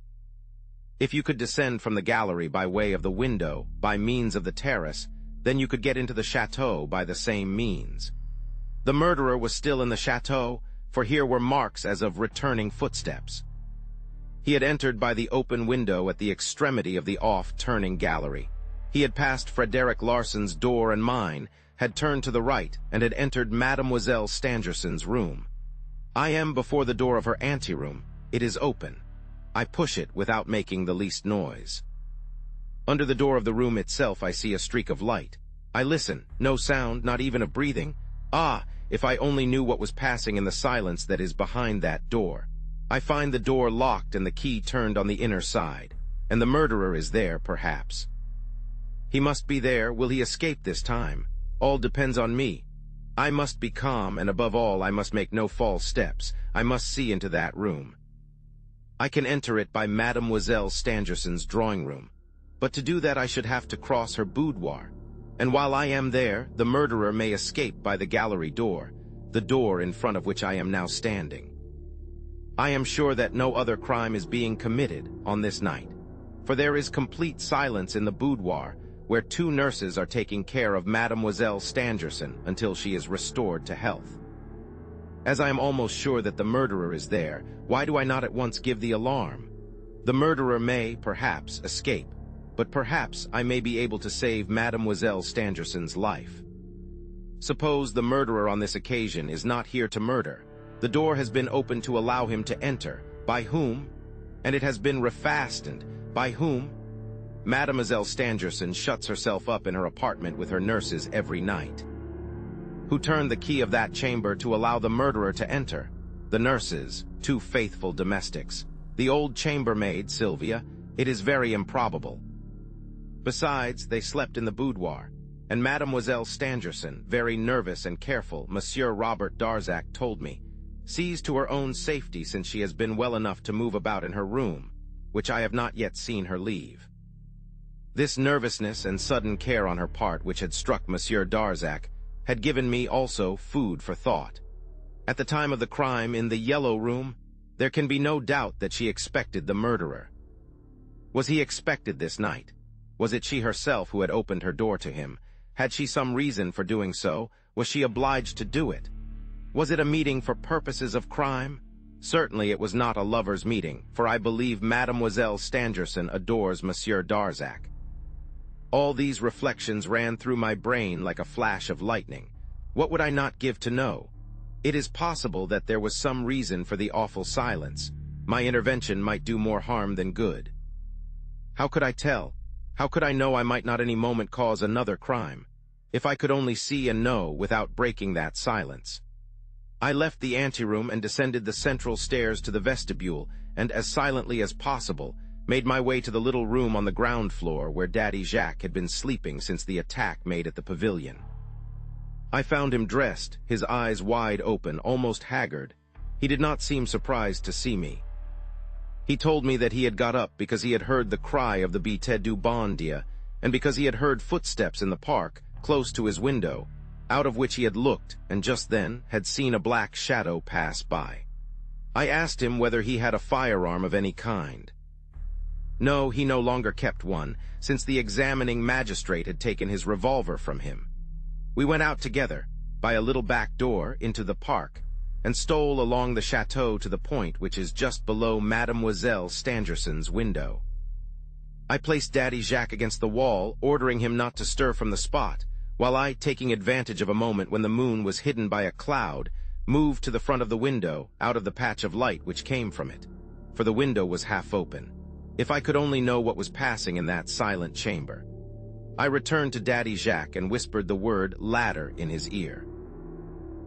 Speaker 1: If you could descend from the gallery by way of the window, by means of the terrace, then you could get into the chateau by the same means. The murderer was still in the chateau, for here were marks as of returning footsteps. He had entered by the open window at the extremity of the off-turning gallery. He had passed Frederick Larson's door and mine, had turned to the right, and had entered Mademoiselle Stangerson's room. I am before the door of her anteroom. It is open. I push it without making the least noise. Under the door of the room itself I see a streak of light. I listen. No sound, not even of breathing. Ah, if I only knew what was passing in the silence that is behind that door. I find the door locked and the key turned on the inner side. And the murderer is there, perhaps. He must be there. Will he escape this time? All depends on me. I must be calm, and above all, I must make no false steps. I must see into that room. I can enter it by Mademoiselle Stangerson's drawing room. But to do that I should have to cross her boudoir. And while I am there, the murderer may escape by the gallery door, the door in front of which I am now standing. I am sure that no other crime is being committed on this night, for there is complete silence in the boudoir, where 2 nurses are taking care of Mademoiselle Stangerson until she is restored to health. As I am almost sure that the murderer is there, why do I not at once give the alarm? The murderer may, perhaps, escape, but perhaps I may be able to save Mademoiselle Stangerson's life. Suppose the murderer on this occasion is not here to murder. The door has been opened to allow him to enter. By whom? And it has been refastened. By whom? Mademoiselle Stangerson shuts herself up in her apartment with her nurses every night. Who turned the key of that chamber to allow the murderer to enter? The nurses, 2 faithful domestics. The old chambermaid, Sylvia. It is very improbable. Besides, they slept in the boudoir, and Mademoiselle Stangerson, very nervous and careful, Monsieur Robert Darzac told me, sees to her own safety since she has been well enough to move about in her room, which I have not yet seen her leave. This nervousness and sudden care on her part which had struck Monsieur Darzac had given me also food for thought. At the time of the crime in the yellow room, there can be no doubt that she expected the murderer. Was he expected this night? Was it she herself who had opened her door to him? Had she some reason for doing so? Was she obliged to do it? Was it a meeting for purposes of crime? Certainly it was not a lover's meeting, for I believe Mademoiselle Stangerson adores Monsieur Darzac. All these reflections ran through my brain like a flash of lightning. What would I not give to know? It is possible that there was some reason for the awful silence. My intervention might do more harm than good. How could I tell? How could I know I might not any moment cause another crime? If I could only see and know without breaking that silence. I left the anteroom and descended the central stairs to the vestibule, and as silently as possible, made my way to the little room on the ground floor where Daddy Jacques had been sleeping since the attack made at the pavilion. I found him dressed, his eyes wide open, almost haggard. He did not seem surprised to see me. He told me that he had got up because he had heard the cry of the Bête du Bon Dia, and because he had heard footsteps in the park, close to his window, out of which he had looked, and just then had seen a black shadow pass by. I asked him whether he had a firearm of any kind. No, he no longer kept one, since the examining magistrate had taken his revolver from him. We went out together, by a little back door, into the park, and stole along the chateau to the point which is just below Mademoiselle Stangerson's window. I placed Daddy Jacques against the wall, ordering him not to stir from the spot, while I, taking advantage of a moment when the moon was hidden by a cloud, moved to the front of the window, out of the patch of light which came from it, for the window was half open. If I could only know what was passing in that silent chamber. I returned to Daddy Jacques and whispered the word ladder in his ear.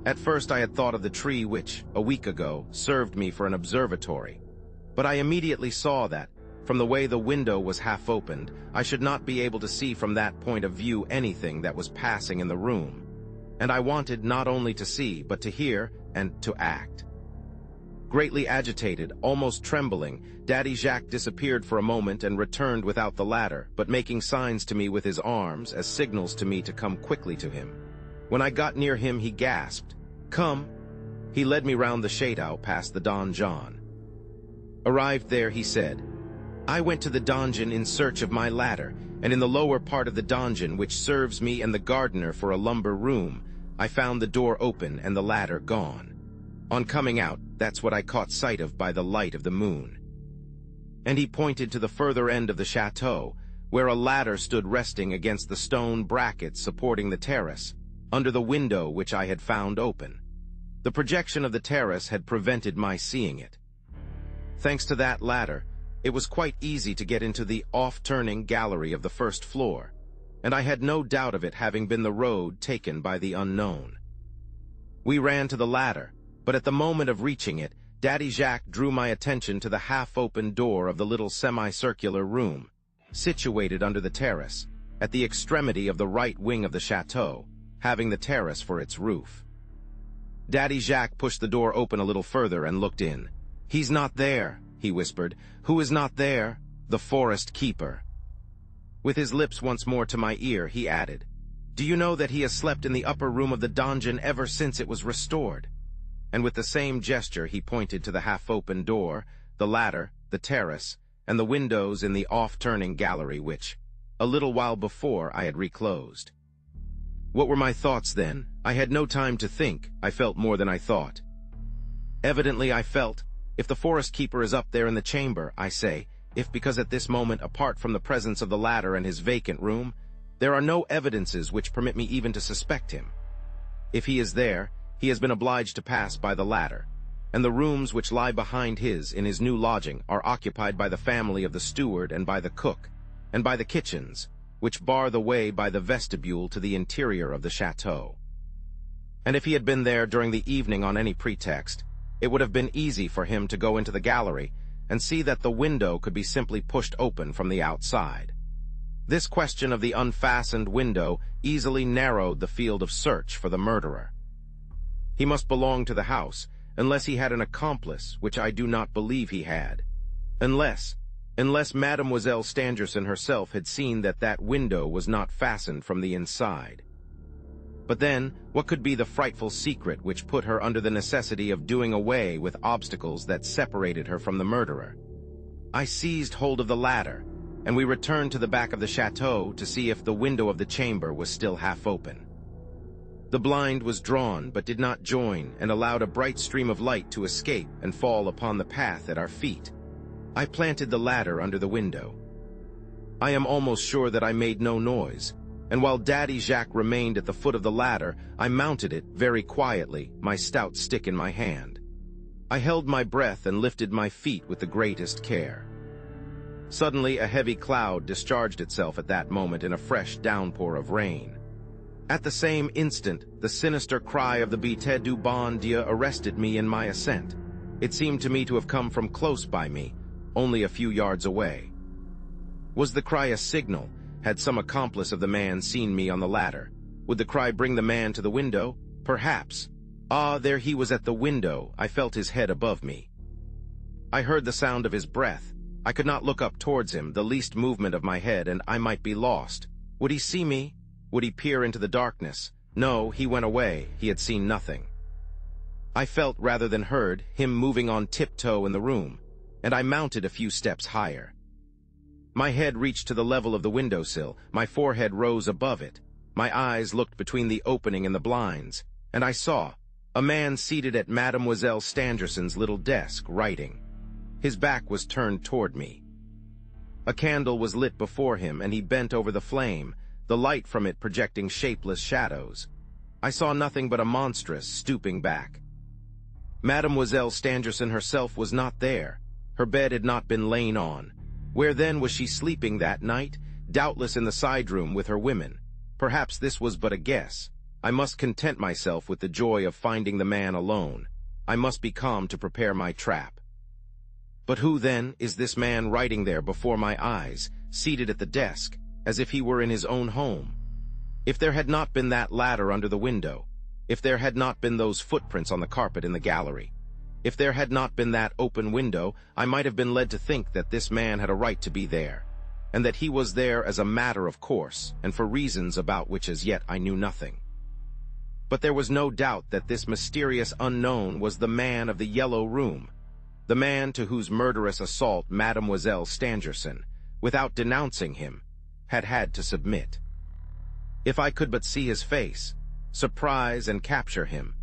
Speaker 1: At first I had thought of the tree which, a week ago, served me for an observatory, but I immediately saw that, from the way the window was half opened, I should not be able to see from that point of view anything that was passing in the room, and I wanted not only to see, but to hear and to act. Greatly agitated, almost trembling, Daddy Jacques disappeared for a moment and returned without the ladder, but making signs to me with his arms as signals to me to come quickly to him. When I got near him, he gasped, "Come!" He led me round the Chateau past the donjon. Arrived there, he said, "I went to the donjon in search of my ladder, and in the lower part of the donjon, which serves me and the gardener for a lumber room, I found the door open and the ladder gone. On coming out, that's what I caught sight of by the light of the moon." And he pointed to the further end of the chateau, where a ladder stood resting against the stone brackets supporting the terrace, under the window which I had found open. The projection of the terrace had prevented my seeing it. Thanks to that ladder, it was quite easy to get into the off-turning gallery of the first floor, and I had no doubt of it having been the road taken by the unknown. We ran to the ladder, but at the moment of reaching it, Daddy Jacques drew my attention to the half-open door of the little semicircular room, situated under the terrace, at the extremity of the right wing of the chateau, having the terrace for its roof. Daddy Jacques pushed the door open a little further and looked in. "He's not there," he whispered. "Who is not there?" "The forest keeper." With his lips once more to my ear, he added, "Do you know that he has slept in the upper room of the donjon ever since it was restored?" And with the same gesture he pointed to the half-open door, the ladder, the terrace, and the windows in the off-turning gallery which, a little while before, I had reclosed. What were my thoughts then? I had no time to think. I felt more than I thought. Evidently I felt, if the forest keeper is up there in the chamber, I say, if because at this moment, apart from the presence of the ladder and his vacant room, there are no evidences which permit me even to suspect him. If he is there, he has been obliged to pass by the ladder, and the rooms which lie behind his in his new lodging are occupied by the family of the steward and by the cook, and by the kitchens, which bar the way by the vestibule to the interior of the chateau. And if he had been there during the evening on any pretext, it would have been easy for him to go into the gallery and see that the window could be simply pushed open from the outside. This question of the unfastened window easily narrowed the field of search for the murderer. He must belong to the house, unless he had an accomplice, which I do not believe he had. Unless Mademoiselle Stangerson herself had seen that that window was not fastened from the inside. But then, what could be the frightful secret which put her under the necessity of doing away with obstacles that separated her from the murderer? I seized hold of the ladder, and we returned to the back of the chateau to see if the window of the chamber was still half open. The blind was drawn but did not join and allowed a bright stream of light to escape and fall upon the path at our feet. I planted the ladder under the window. I am almost sure that I made no noise, and while Daddy Jacques remained at the foot of the ladder, I mounted it very quietly, my stout stick in my hand. I held my breath and lifted my feet with the greatest care. Suddenly, a heavy cloud discharged itself at that moment in a fresh downpour of rain. At the same instant, the sinister cry of the Bête du Bon Dieu arrested me in my ascent. It seemed to me to have come from close by me, only a few yards away. Was the cry a signal? Had some accomplice of the man seen me on the ladder? Would the cry bring the man to the window? Perhaps. Ah, there he was at the window. I felt his head above me. I heard the sound of his breath. I could not look up towards him, the least movement of my head, and I might be lost. Would he see me? Would he peer into the darkness? No, he went away. He had seen nothing. I felt, rather than heard, him moving on tiptoe in the room, and I mounted a few steps higher. My head reached to the level of the windowsill, my forehead rose above it, my eyes looked between the opening and the blinds, and I saw a man seated at Mademoiselle Stangerson's little desk, writing. His back was turned toward me. A candle was lit before him, and he bent over the flame, the light from it projecting shapeless shadows. I saw nothing but a monstrous, stooping back. Mademoiselle Stangerson herself was not there. Her bed had not been lain on. Where then was she sleeping that night? Doubtless in the side room with her women. Perhaps this was but a guess. I must content myself with the joy of finding the man alone. I must be calm to prepare my trap. But who, then, is this man writing there before my eyes, seated at the desk, as if he were in his own home? If there had not been that ladder under the window, if there had not been those footprints on the carpet in the gallery, if there had not been that open window, I might have been led to think that this man had a right to be there, and that he was there as a matter of course, and for reasons about which as yet I knew nothing. But there was no doubt that this mysterious unknown was the man of the yellow room, the man to whose murderous assault Mademoiselle Stangerson, without denouncing him, had had to submit. If I could but see his face, surprise and capture him.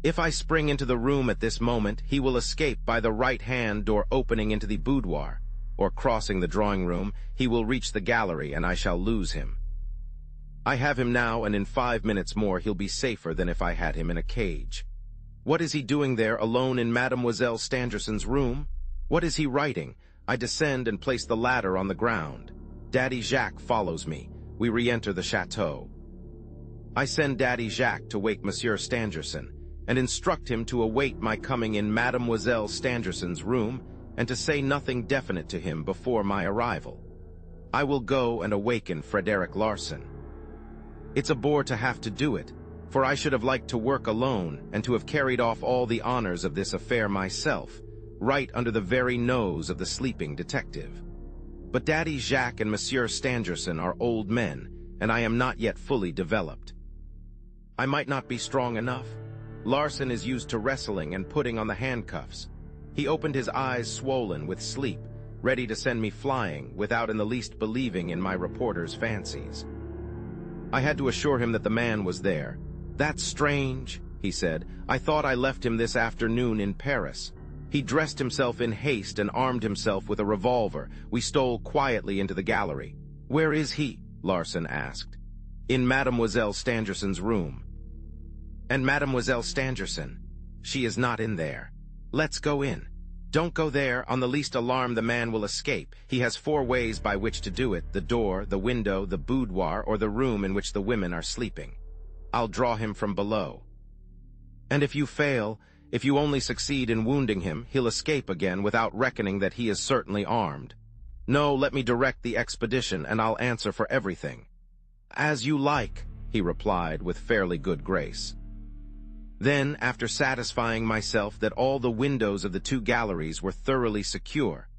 Speaker 1: If I spring into the room at this moment, he will escape by the right-hand door opening into the boudoir, or crossing the drawing room, he will reach the gallery and I shall lose him. I have him now, and in 5 minutes more he'll be safer than if I had him in a cage. What is he doing there alone in Mademoiselle Stangerson's room? What is he writing? I descend and place the ladder on the ground. Daddy Jacques follows me. We re-enter the chateau. I send Daddy Jacques to wake Monsieur Stangerson, and instruct him to await my coming in Mademoiselle Stangerson's room, and to say nothing definite to him before my arrival. I will go and awaken Frederick Larsan. It's a bore to have to do it, for I should have liked to work alone and to have carried off all the honors of this affair myself, right under the very nose of the sleeping detective. But Daddy Jacques and Monsieur Stangerson are old men, and I am not yet fully developed. I might not be strong enough. Larsan is used to wrestling and putting on the handcuffs. He opened his eyes swollen with sleep, ready to send me flying without in the least believing in my reporter's fancies. I had to assure him that the man was there. "That's strange," he said. "I thought I left him this afternoon in Paris." He dressed himself in haste and armed himself with a revolver. We stole quietly into the gallery. "Where is he?" Larsan asked. "In Mademoiselle Stangerson's room." "And Mademoiselle Stangerson? She is not in there. Let's go in." "Don't go there. On the least alarm the man will escape. He has 4 ways by which to do it: the door, the window, the boudoir, or the room in which the women are sleeping. I'll draw him from below. And if you fail, if you only succeed in wounding him, he'll escape again without reckoning that he is certainly armed. No, let me direct the expedition, and I'll answer for everything." "As you like," he replied with fairly good grace. Then, after satisfying myself that all the windows of the 2 galleries were thoroughly secure,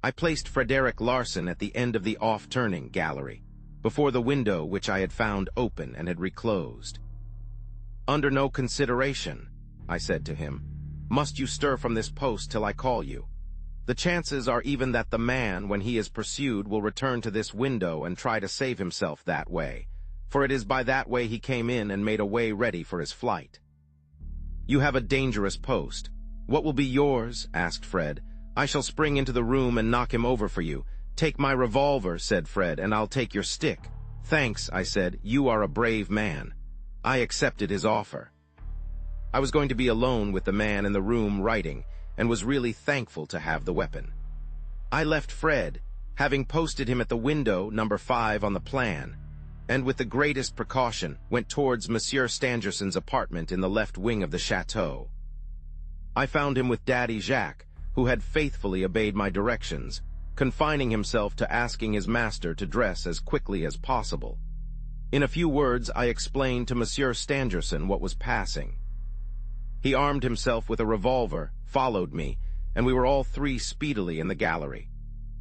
Speaker 1: I placed Frederick Larsan at the end of the off-turning gallery, before the window which I had found open and had reclosed. "Under no consideration," I said to him, "must you stir from this post till I call you. The chances are even that the man, when he is pursued, will return to this window and try to save himself that way, for it is by that way he came in and made a way ready for his flight. You have a dangerous post. What will be yours?" asked Fred. "I shall spring into the room and knock him over for you." "Take my revolver," said Fred, "and I'll take your stick." "Thanks," I said. "You are a brave man." I accepted his offer. I was going to be alone with the man in the room writing, and was really thankful to have the weapon. I left Fred, having posted him at the window number 5 on the plan, and with the greatest precaution went towards Monsieur Stangerson's apartment in the left wing of the chateau. I found him with Daddy Jacques, who had faithfully obeyed my directions, confining himself to asking his master to dress as quickly as possible. In a few words I explained to Monsieur Stangerson what was passing. He armed himself with a revolver, followed me, and we were all 3 speedily in the gallery.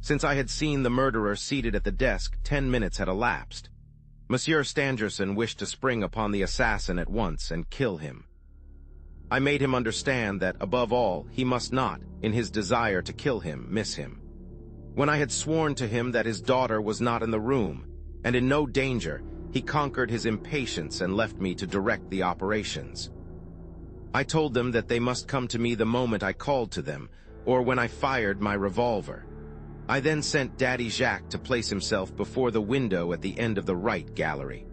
Speaker 1: Since I had seen the murderer seated at the desk, 10 minutes had elapsed. Monsieur Stangerson wished to spring upon the assassin at once and kill him. I made him understand that, above all, he must not, in his desire to kill him, miss him. When I had sworn to him that his daughter was not in the room, and in no danger, he conquered his impatience and left me to direct the operations. I told them that they must come to me the moment I called to them, or when I fired my revolver. I then sent Daddy Jacques to place himself before the window at the end of the right gallery,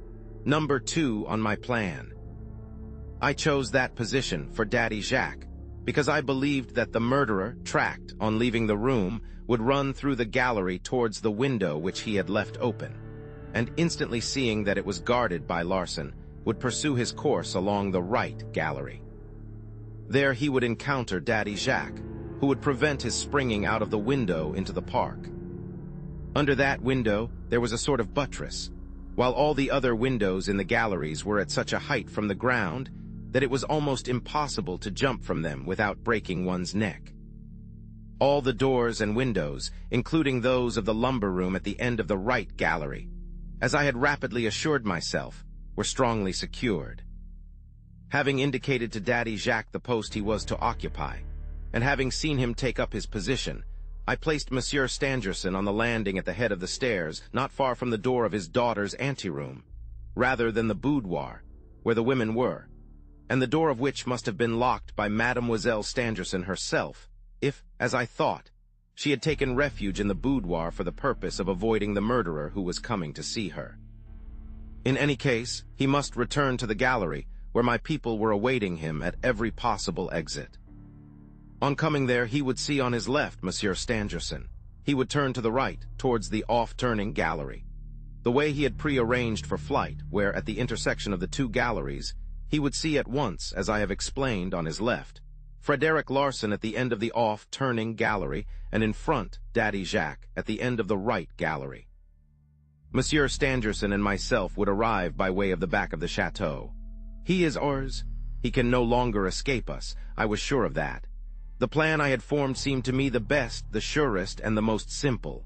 Speaker 1: number 2 on my plan. I chose that position for Daddy Jacques because I believed that the murderer, tracked on leaving the room, would run through the gallery towards the window which he had left open, and instantly seeing that it was guarded by Larsan, would pursue his course along the right gallery. There he would encounter Daddy Jacques, who would prevent his springing out of the window into the park. Under that window there was a sort of buttress, while all the other windows in the galleries were at such a height from the ground that it was almost impossible to jump from them without breaking one's neck. All the doors and windows, including those of the lumber room at the end of the right gallery, as I had rapidly assured myself, were strongly secured. Having indicated to Daddy Jacques the post he was to occupy, and having seen him take up his position, I placed Monsieur Stangerson on the landing at the head of the stairs, not far from the door of his daughter's anteroom, rather than the boudoir, where the women were, and the door of which must have been locked by Mademoiselle Stangerson herself, if, as I thought, She had taken refuge in the boudoir for the purpose of avoiding the murderer who was coming to see her. In any case, he must return to the gallery, where my people were awaiting him at every possible exit. On coming there, he would see on his left Monsieur Stangerson. He would turn to the right, towards the off-turning gallery. The way he had pre-arranged for flight, where at the intersection of the two galleries, he would see at once, as I have explained, on his left, Frederick Larsan at the end of the off-turning gallery, and in front, Daddy Jacques at the end of the right gallery. Monsieur Stangerson and myself would arrive by way of the back of the chateau. He is ours. He can no longer escape us. I was sure of that. The plan I had formed seemed to me the best, the surest, and the most simple.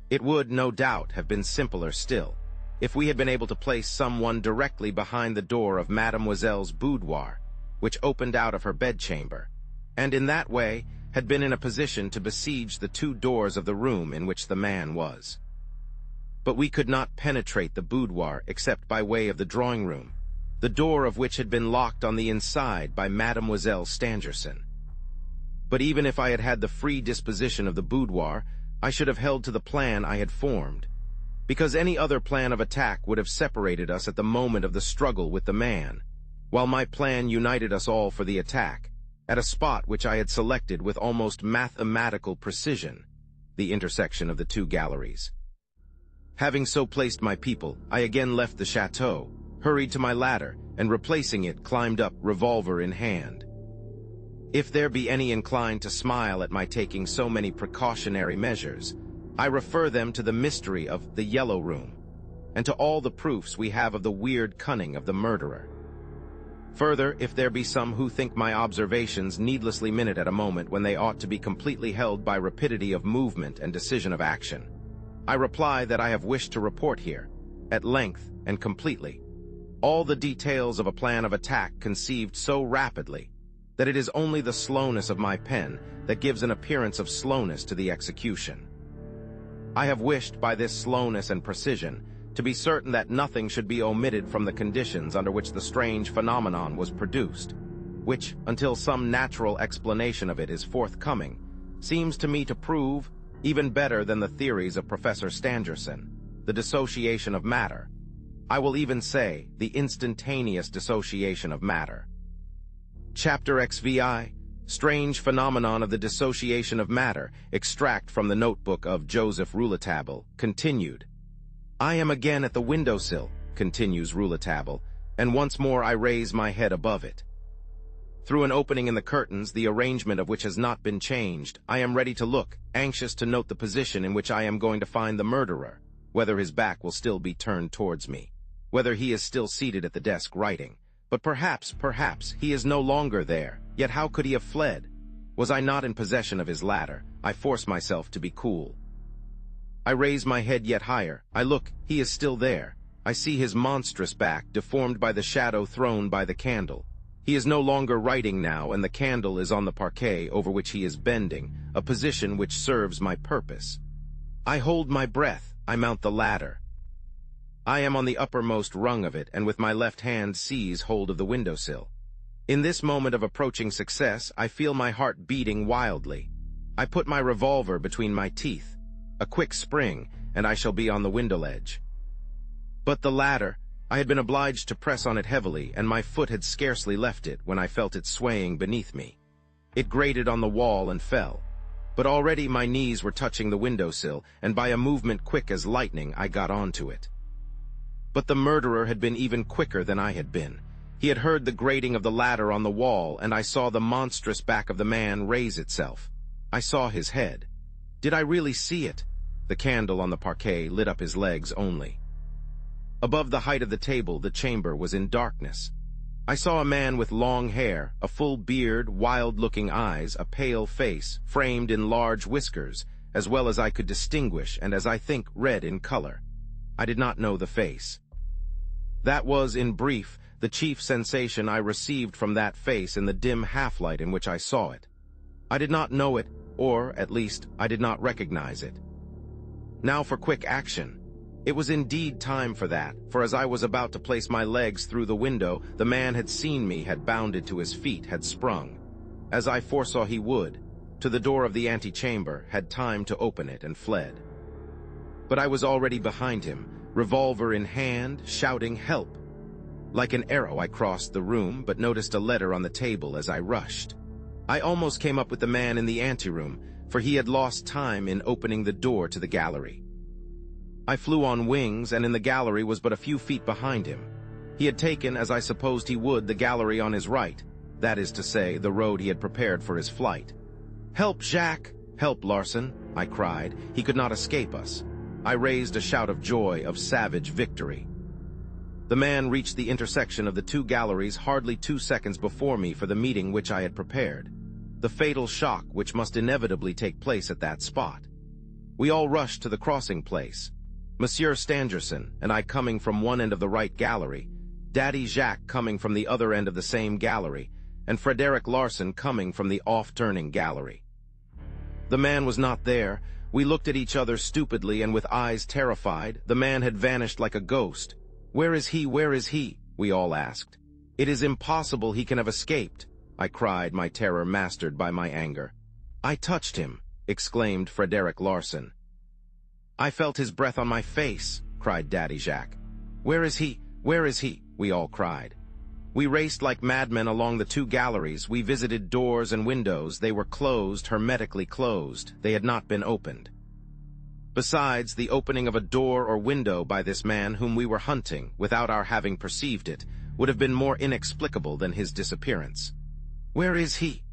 Speaker 1: It would, no doubt, have been simpler still, if we had been able to place someone directly behind the door of Mademoiselle's boudoir, which opened out of her bedchamber, and in that way had been in a position to besiege the two doors of the room in which the man was. But we could not penetrate the boudoir except by way of the drawing-room, the door of which had been locked on the inside by Mademoiselle Stangerson. But even if I had had the free disposition of the boudoir, I should have held to the plan I had formed, because any other plan of attack would have separated us at the moment of the struggle with the man, while my plan united us all for the attack, at a spot which I had selected with almost mathematical precision, the intersection of the two galleries. Having so placed my people, I again left the chateau, hurried to my ladder, and replacing it, climbed up, revolver in hand. If there be any inclined to smile at my taking so many precautionary measures, I refer them to the mystery of the Yellow Room, and to all the proofs we have of the weird cunning of the murderer. Further, if there be some who think my observations needlessly minute at a moment when they ought to be completely held by rapidity of movement and decision of action, I reply that I have wished to report here, at length and completely, all the details of a plan of attack conceived so rapidly that it is only the slowness of my pen that gives an appearance of slowness to the execution. I have wished by this slowness and precision to be certain that nothing should be omitted from the conditions under which the strange phenomenon was produced, which, until some natural explanation of it is forthcoming, seems to me to prove, even better than the theories of Professor Stangerson, the dissociation of matter. I will even say the instantaneous dissociation of matter. Chapter XVI, Strange Phenomenon of the Dissociation of Matter, extract from the notebook of Joseph Rouletabille, continued. I am again at the windowsill, continues Rouletabille, and once more I raise my head above it. Through an opening in the curtains, the arrangement of which has not been changed, I am ready to look, anxious to note the position in which I am going to find the murderer, whether his back will still be turned towards me, whether he is still seated at the desk writing. But perhaps, he is no longer there. Yet how could he have fled? Was I not in possession of his ladder? I force myself to be cool. I raise my head yet higher. I look, he is still there. I see his monstrous back, deformed by the shadow thrown by the candle. He is no longer writing now, and the candle is on the parquet over which he is bending, a position which serves my purpose. I hold my breath. I mount the ladder. I am on the uppermost rung of it, and with my left hand seize hold of the windowsill. In this moment of approaching success, I feel my heart beating wildly. I put my revolver between my teeth. A quick spring, and I shall be on the window ledge. But the ladder, I had been obliged to press on it heavily, and my foot had scarcely left it when I felt it swaying beneath me. It grated on the wall and fell. But already my knees were touching the windowsill, and by a movement quick as lightning, I got onto it. But the murderer had been even quicker than I had been. He had heard the grating of the ladder on the wall, and I saw the monstrous back of the man raise itself. I saw his head. Did I really see it? The candle on the parquet lit up his legs only. Above the height of the table, the chamber was in darkness. I saw a man with long hair, a full beard, wild-looking eyes, a pale face, framed in large whiskers, as well as I could distinguish, and as I think red in color. I did not know the face. That was, in brief, the chief sensation I received from that face in the dim half-light in which I saw it. I did not know it, or, at least, I did not recognize it. Now for quick action. It was indeed time for that, for as I was about to place my legs through the window, the man had seen me, had bounded to his feet, had sprung, as I foresaw he would, to the door of the antechamber, had time to open it, and fled. But I was already behind him, revolver in hand, shouting help. Like an arrow, I crossed the room, but noticed a letter on the table as I rushed. I almost came up with the man in the anteroom, for he had lost time in opening the door to the gallery. I flew on wings, and in the gallery was but a few feet behind him. He had taken, as I supposed he would, the gallery on his right, that is to say, the road he had prepared for his flight. "Help, Jacques! Help, Larson!" I cried. He could not escape us. I raised a shout of joy, of savage victory. The man reached the intersection of the two galleries hardly 2 seconds before me for the meeting which I had prepared, the fatal shock which must inevitably take place at that spot. We all rushed to the crossing place. Monsieur Stangerson and I coming from one end of the right gallery, Daddy Jacques coming from the other end of the same gallery, and Frederick Larson coming from the off-turning gallery. The man was not there. We looked at each other stupidly and with eyes terrified. The man had vanished like a ghost. "Where is he? Where is he?" we all asked. "It is impossible he can have escaped," I cried, my terror mastered by my anger. "I touched him," exclaimed Frederick Larson. "I felt his breath on my face," cried Daddy Jacques. "Where is he? Where is he?" we all cried. We raced like madmen along the two galleries. We visited doors and windows. They were closed, hermetically closed. They had not been opened. Besides, the opening of a door or window by this man whom we were hunting, without our having perceived it, would have been more inexplicable than his disappearance. "Where is he?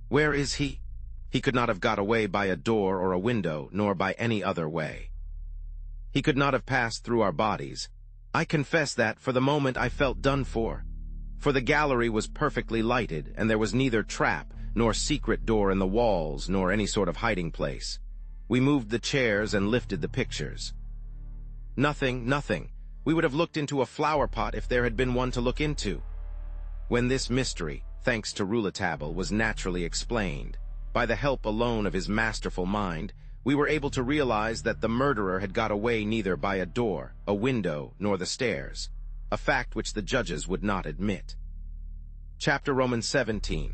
Speaker 1: Where is he?" He could not have got away by a door or a window, nor by any other way. He could not have passed through our bodies. I confess that, for the moment, I felt done for the gallery was perfectly lighted, and there was neither trap, nor secret door in the walls, nor any sort of hiding place. We moved the chairs and lifted the pictures. Nothing. We would have looked into a flower pot if there had been one to look into. When this mystery, thanks to Rouletabille, was naturally explained, by the help alone of his masterful mind, we were able to realize that the murderer had got away neither by a door, a window, nor the stairs, a fact which the judges would not admit. Chapter Roman 17.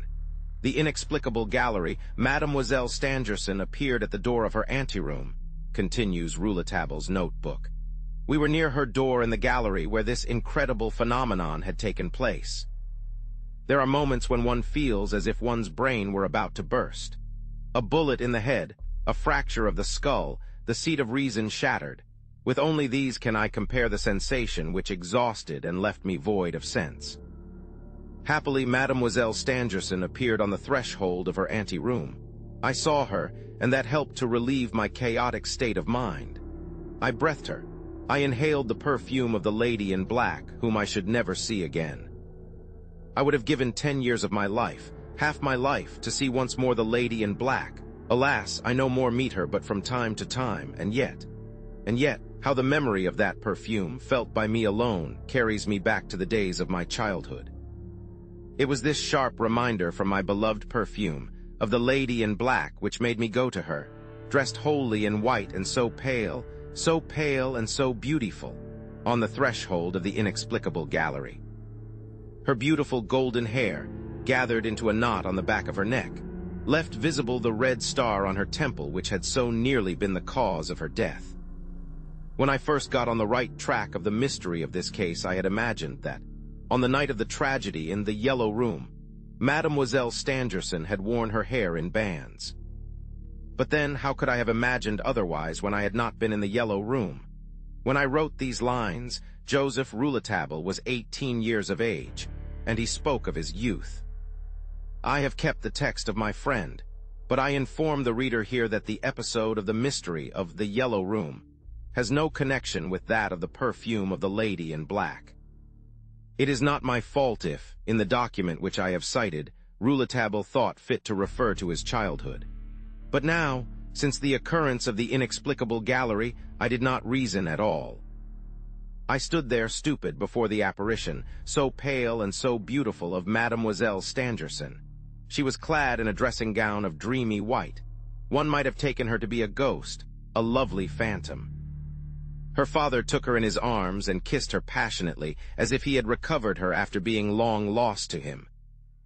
Speaker 1: The inexplicable gallery. Mademoiselle Stangerson appeared at the door of her anteroom, continues Rouletabille's notebook. We were near her door in the gallery where this incredible phenomenon had taken place. There are moments when one feels as if one's brain were about to burst. A bullet in the head, a fracture of the skull, the seat of reason shattered. With only these can I compare the sensation which exhausted and left me void of sense. Happily, Mademoiselle Stangerson appeared on the threshold of her anteroom. I saw her, and that helped to relieve my chaotic state of mind. I breathed her. I inhaled the perfume of the lady in black, whom I should never see again. I would have given 10 years of my life, half my life, to see once more the lady in black. Alas, I no more meet her but from time to time, and yet, how the memory of that perfume, felt by me alone, carries me back to the days of my childhood. It was this sharp reminder from my beloved perfume, of the lady in black, which made me go to her, dressed wholly in white and so pale and so beautiful, on the threshold of the inexplicable gallery. Her beautiful golden hair, gathered into a knot on the back of her neck, left visible the red star on her temple which had so nearly been the cause of her death. When I first got on the right track of the mystery of this case, I had imagined that, on the night of the tragedy in the Yellow Room, Mademoiselle Stangerson had worn her hair in bands. But then, how could I have imagined otherwise when I had not been in the Yellow Room? When I wrote these lines, Joseph Rouletabille was 18 years of age, and he spoke of his youth. I have kept the text of my friend, but I inform the reader here that the episode of the mystery of the Yellow Room has no connection with that of the perfume of the lady in black. It is not my fault if, in the document which I have cited, Rouletabille thought fit to refer to his childhood. But now, since the occurrence of the inexplicable gallery, I did not reason at all. I stood there stupid before the apparition, so pale and so beautiful, of Mademoiselle Stangerson. She was clad in a dressing gown of dreamy white. One might have taken her to be a ghost, a lovely phantom. Her father took her in his arms and kissed her passionately, as if he had recovered her after being long lost to him.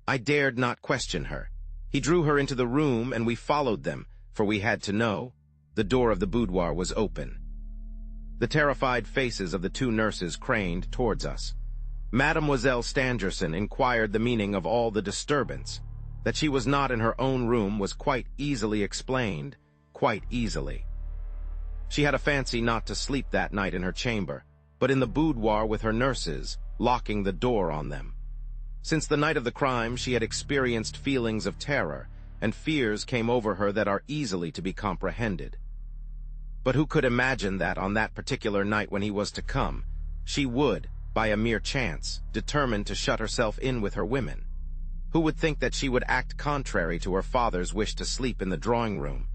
Speaker 1: I dared not question her. He drew her into the room, and we followed them, for we had to know. The door of the boudoir was open. The terrified faces of the two nurses craned towards us. Mademoiselle Stangerson inquired the meaning of all the disturbance. That she was not in her own room was quite easily explained, quite easily. She had a fancy not to sleep that night in her chamber, but in the boudoir with her nurses, locking the door on them. Since the night of the crime, she had experienced feelings of terror, and fears came over her that are easily to be comprehended. But who could imagine that on that particular night when he was to come, she would, by a mere chance, determine to shut herself in with her women? Who would think that she would act contrary to her father's wish to sleep in the drawing-room?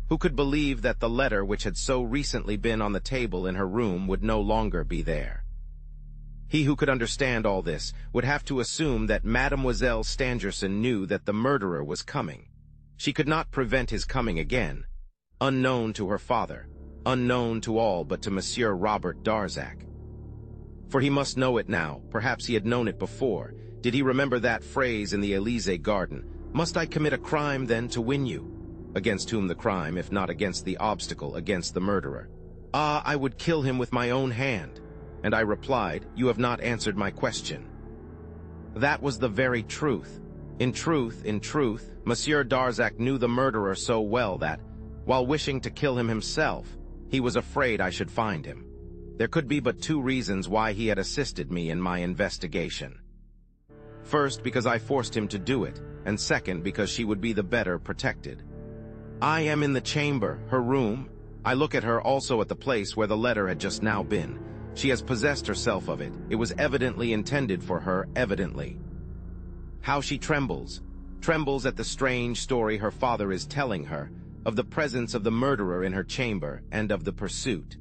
Speaker 1: Who could believe that the letter which had so recently been on the table in her room would no longer be there? He who could understand all this would have to assume that Mademoiselle Stangerson knew that the murderer was coming. She could not prevent his coming again, unknown to her father, unknown to all but to Monsieur Robert Darzac. For he must know it now. Perhaps he had known it before. Did he remember that phrase in the Élysée garden? Must I commit a crime, then, to win you? Against whom the crime, if not against the obstacle, against the murderer? Ah, I would kill him with my own hand. And I replied, you have not answered my question. That was the very truth. In truth, Monsieur Darzac knew the murderer so well that, while wishing to kill him himself, he was afraid I should find him. There could be but two reasons why he had assisted me in my investigation. First, because I forced him to do it, and second, because she would be the better protected. I am in the chamber, her room. I look at her also at the place where the letter had just now been. She has possessed herself of it. It was evidently intended for her, evidently. How she trembles at the strange story her father is telling her, of the presence of the murderer in her chamber and of the pursuit.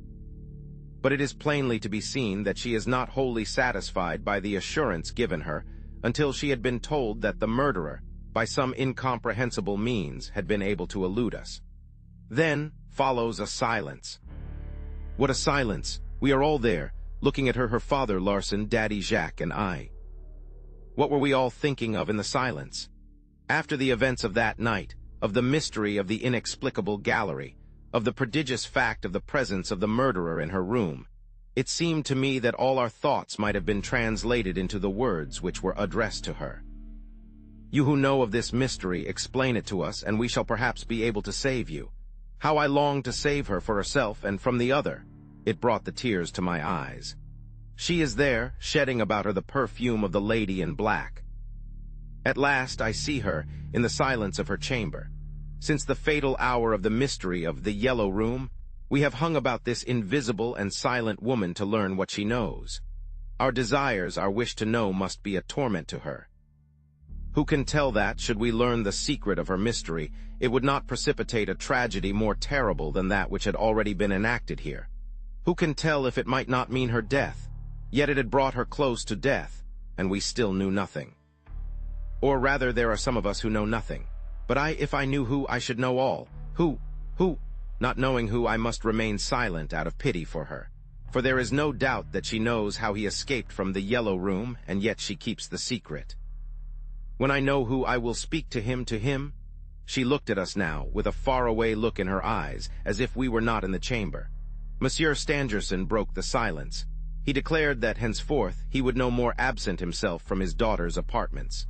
Speaker 1: But it is plainly to be seen that she is not wholly satisfied by the assurance given her until she had been told that the murderer, by some incomprehensible means, had been able to elude us. Then follows a silence. What a silence! We are all there, looking at her father, Larson, Daddy Jacques, and I. What were we all thinking of in the silence? After the events of that night, of the mystery of the inexplicable gallery, of the prodigious fact of the presence of the murderer in her room, it seemed to me that all our thoughts might have been translated into the words which were addressed to her. You who know of this mystery, explain it to us, and we shall perhaps be able to save you. How I longed to save her for herself and from the other. It brought the tears to my eyes. She is there, shedding about her the perfume of the lady in black. At last I see her, in the silence of her chamber. Since the fatal hour of the mystery of the Yellow Room, we have hung about this invisible and silent woman to learn what she knows. Our desires, our wish to know, must be a torment to her. Who can tell that, should we learn the secret of her mystery, it would not precipitate a tragedy more terrible than that which had already been enacted here? Who can tell if it might not mean her death? Yet it had brought her close to death, and we still knew nothing. Or rather, there are some of us who know nothing. But if I knew who, I should know all. Who? Not knowing who, I must remain silent out of pity for her. For there is no doubt that she knows how he escaped from the Yellow Room, and yet she keeps the secret. When I know who, I will speak to him. She looked at us now, with a faraway look in her eyes, as if we were not in the chamber. Monsieur Stangerson broke the silence. He declared that henceforth he would no more absent himself from his daughter's apartments.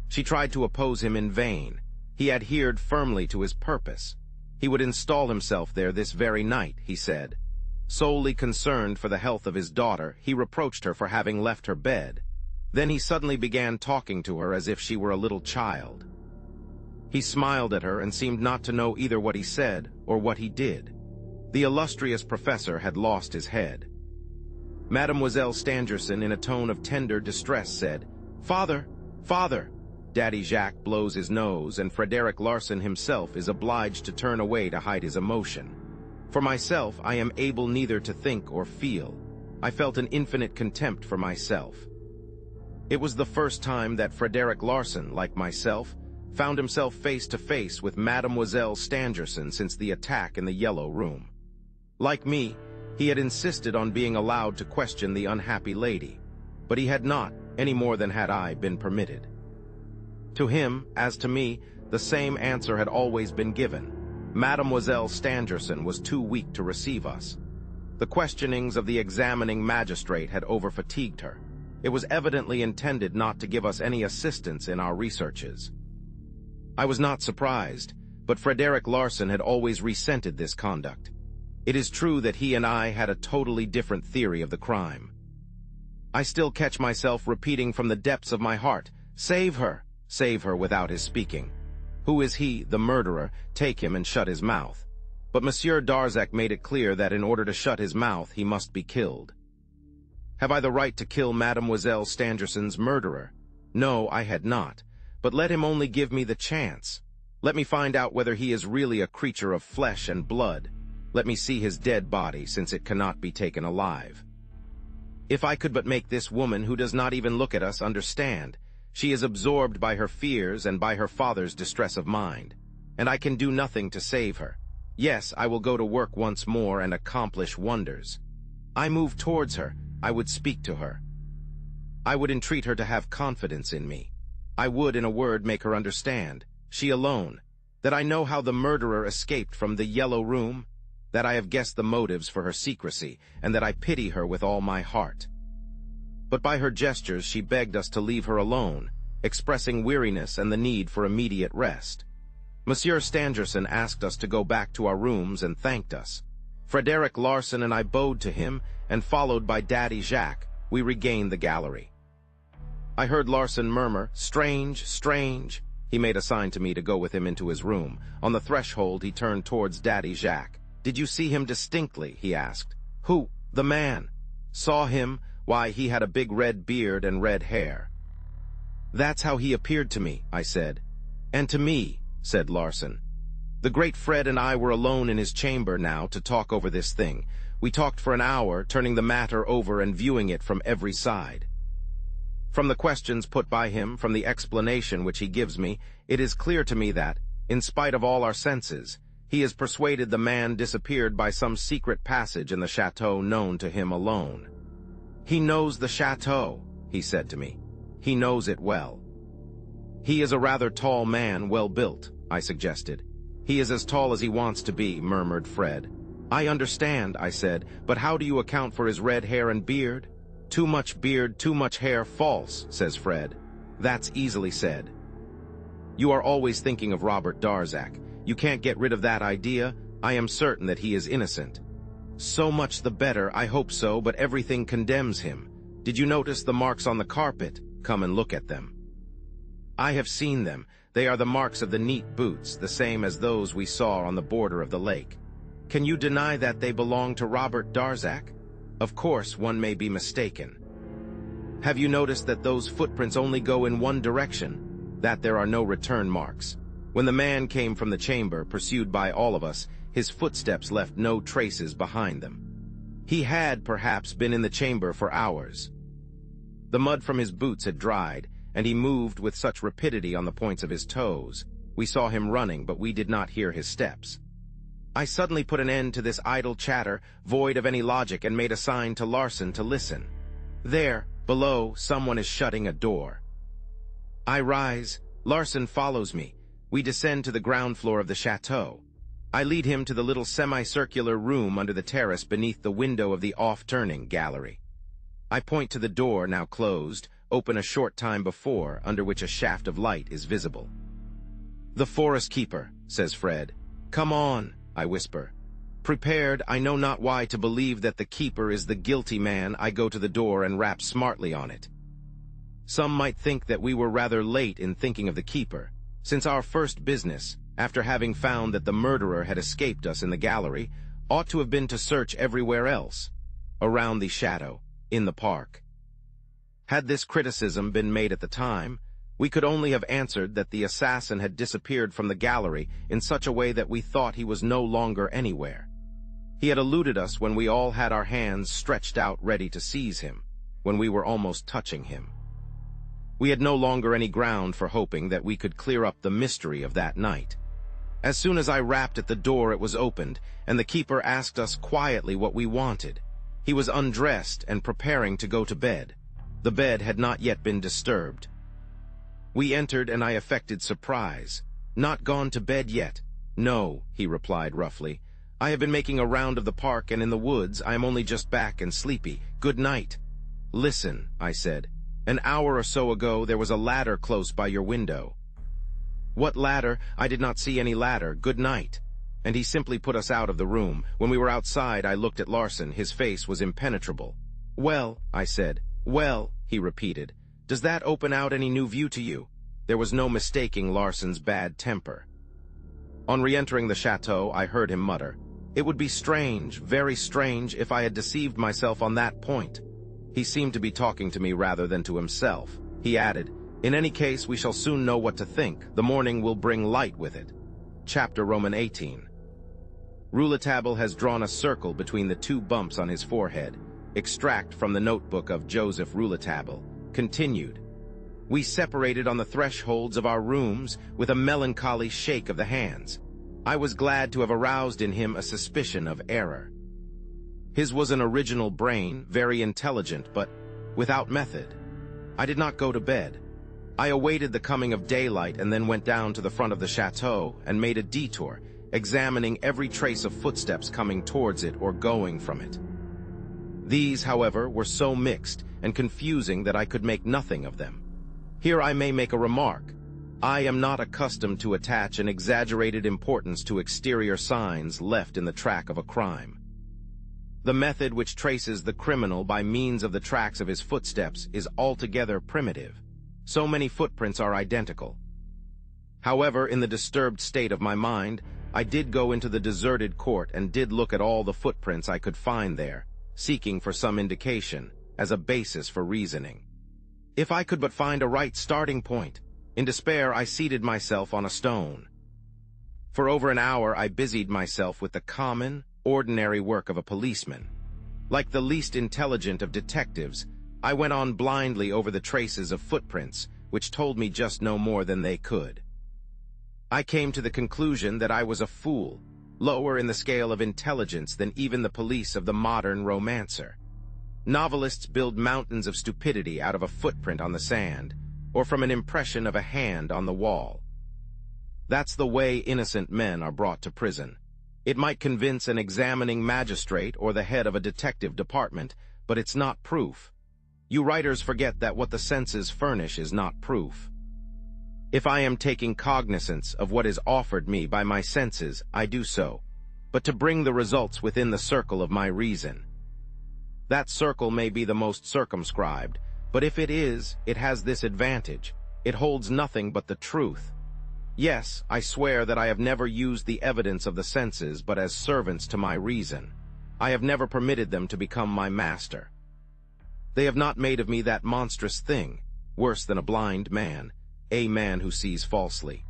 Speaker 1: She tried to oppose him in vain. He adhered firmly to his purpose. He would install himself there this very night, he said. Solely concerned for the health of his daughter, he reproached her for having left her bed. Then he suddenly began talking to her as if she were a little child. He smiled at her and seemed not to know either what he said or what he did. The illustrious professor had lost his head. Mademoiselle Stangerson, in a tone of tender distress, said, "Father, father!" Daddy Jacques blows his nose, and Frederick Larson himself is obliged to turn away to hide his emotion. For myself, I am able neither to think or feel. I felt an infinite contempt for myself. It was the first time that Frederick Larson, like myself, found himself face to face with Mademoiselle Stangerson since the attack in the Yellow Room. Like me, he had insisted on being allowed to question the unhappy lady, but he had not, any more than had I, been permitted. To him, as to me, the same answer had always been given. Mademoiselle Stangerson was too weak to receive us. The questionings of the examining magistrate had overfatigued her. It was evidently intended not to give us any assistance in our researches. I was not surprised, but Frederick Larsen had always resented this conduct. It is true that he and I had a totally different theory of the crime. I still catch myself repeating from the depths of my heart, "Save her! Save her," without his speaking. Who is he, the murderer? Take him and shut his mouth. But Monsieur Darzac made it clear that in order to shut his mouth, he must be killed. Have I the right to kill Mademoiselle Stangerson's murderer? No, I had not. But let him only give me the chance. Let me find out whether he is really a creature of flesh and blood. Let me see his dead body, since it cannot be taken alive. If I could but make this woman, who does not even look at us, understand. She is absorbed by her fears and by her father's distress of mind, and I can do nothing to save her. Yes, I will go to work once more and accomplish wonders. I move towards her. I would speak to her. I would entreat her to have confidence in me. I would, in a word, make her understand, she alone, that I know how the murderer escaped from the Yellow Room, that I have guessed the motives for her secrecy, and that I pity her with all my heart. But by her gestures she begged us to leave her alone, expressing weariness and the need for immediate rest. Monsieur Stangerson asked us to go back to our rooms and thanked us. Frederick Larsen and I bowed to him, and followed by Daddy Jacques, we regained the gallery. I heard Larsen murmur, "Strange, strange." He made a sign to me to go with him into his room. On the threshold he turned towards Daddy Jacques. "Did you see him distinctly?" he asked. "Who? The man." "Saw him? Why, he had a big red beard and red hair." "That's how he appeared to me," I said. "And to me," said Larsen. The great Fred and I were alone in his chamber now to talk over this thing. We talked for an hour, turning the matter over and viewing it from every side. From the questions put by him, from the explanation which he gives me, it is clear to me that, in spite of all our senses, he is persuaded the man disappeared by some secret passage in the chateau known to him alone. "He knows the chateau," he said to me. "He knows it well." "He is a rather tall man, well built," I suggested. "He is as tall as he wants to be," murmured Fred. "I understand," I said, "but how do you account for his red hair and beard?" "Too much beard, too much hair, false," says Fred. "That's easily said." "You are always thinking of Robert Darzac. You can't get rid of that idea. I am certain that he is innocent." "So much the better, I hope so, but everything condemns him. Did you notice the marks on the carpet? Come and look at them." "I have seen them. They are the marks of the neat boots, the same as those we saw on the border of the lake. Can you deny that they belong to Robert Darzac? Of course, one may be mistaken. Have you noticed that those footprints only go in one direction? That there are no return marks. When the man came from the chamber, pursued by all of us, his footsteps left no traces behind them. He had, perhaps, been in the chamber for hours. The mud from his boots had dried, and he moved with such rapidity on the points of his toes. We saw him running, but we did not hear his steps. I suddenly put an end to this idle chatter, void of any logic, and made a sign to Larsen to listen. There, below, someone is shutting a door. I rise. Larsen follows me. We descend to the ground floor of the chateau. I lead him to the little semicircular room under the terrace beneath the window of the off-turning gallery. I point to the door, now closed, open a short time before, under which a shaft of light is visible. "The forest keeper," says Fred. "Come on," I whisper. Prepared, I know not why, to believe that the keeper is the guilty man, I go to the door and rap smartly on it. Some might think that we were rather late in thinking of the keeper, since our first business, after having found that the murderer had escaped us in the gallery, ought to have been to search everywhere else, around the chateau, in the park. Had this criticism been made at the time, we could only have answered that the assassin had disappeared from the gallery in such a way that we thought he was no longer anywhere. He had eluded us when we all had our hands stretched out ready to seize him, when we were almost touching him. We had no longer any ground for hoping that we could clear up the mystery of that night. As soon as I rapped at the door, it was opened, and the keeper asked us quietly what we wanted. He was undressed and preparing to go to bed. The bed had not yet been disturbed. We entered, and I affected surprise. "Not gone to bed yet?" "No," he replied roughly. "I have been making a round of the park and in the woods. I am only just back and sleepy. Good night." "Listen," I said. "An hour or so ago there was a ladder close by your window." "What ladder? I did not see any ladder. Good night." And he simply put us out of the room. When we were outside, I looked at Larson. His face was impenetrable. "Well," I said. "Well," he repeated. "Does that open out any new view to you?" There was no mistaking Larson's bad temper. On re-entering the chateau, I heard him mutter, "It would be strange, very strange, if I had deceived myself on that point." He seemed to be talking to me rather than to himself. He added, "In any case, we shall soon know what to think. The morning will bring light with it." Chapter Roman 18. Rouletabille has drawn a circle between the two bumps on his forehead. Extract from the notebook of Joseph Rouletabille. Continued. We separated on the thresholds of our rooms with a melancholy shake of the hands. I was glad to have aroused in him a suspicion of error. His was an original brain, very intelligent, but without method. I did not go to bed. I awaited the coming of daylight and then went down to the front of the chateau and made a detour, examining every trace of footsteps coming towards it or going from it. These, however, were so mixed and confusing that I could make nothing of them. Here I may make a remark. I am not accustomed to attach an exaggerated importance to exterior signs left in the track of a crime. The method which traces the criminal by means of the tracks of his footsteps is altogether primitive. So many footprints are identical. However, in the disturbed state of my mind, I did go into the deserted court and did look at all the footprints I could find there, seeking for some indication, as a basis for reasoning. If I could but find a right starting point. In despair, I seated myself on a stone. For over an hour, I busied myself with the common, ordinary work of a policeman. Like the least intelligent of detectives, I went on blindly over the traces of footprints, which told me just no more than they could. I came to the conclusion that I was a fool, lower in the scale of intelligence than even the police of the modern romancer. Novelists build mountains of stupidity out of a footprint on the sand, or from an impression of a hand on the wall. That's the way innocent men are brought to prison. It might convince an examining magistrate or the head of a detective department, but it's not proof. You writers forget that what the senses furnish is not proof. If I am taking cognizance of what is offered me by my senses, I do so, but to bring the results within the circle of my reason. That circle may be the most circumscribed, but if it is, it has this advantage. It holds nothing but the truth. Yes, I swear that I have never used the evidence of the senses but as servants to my reason. I have never permitted them to become my master. They have not made of me that monstrous thing, worse than a blind man, a man who sees falsely.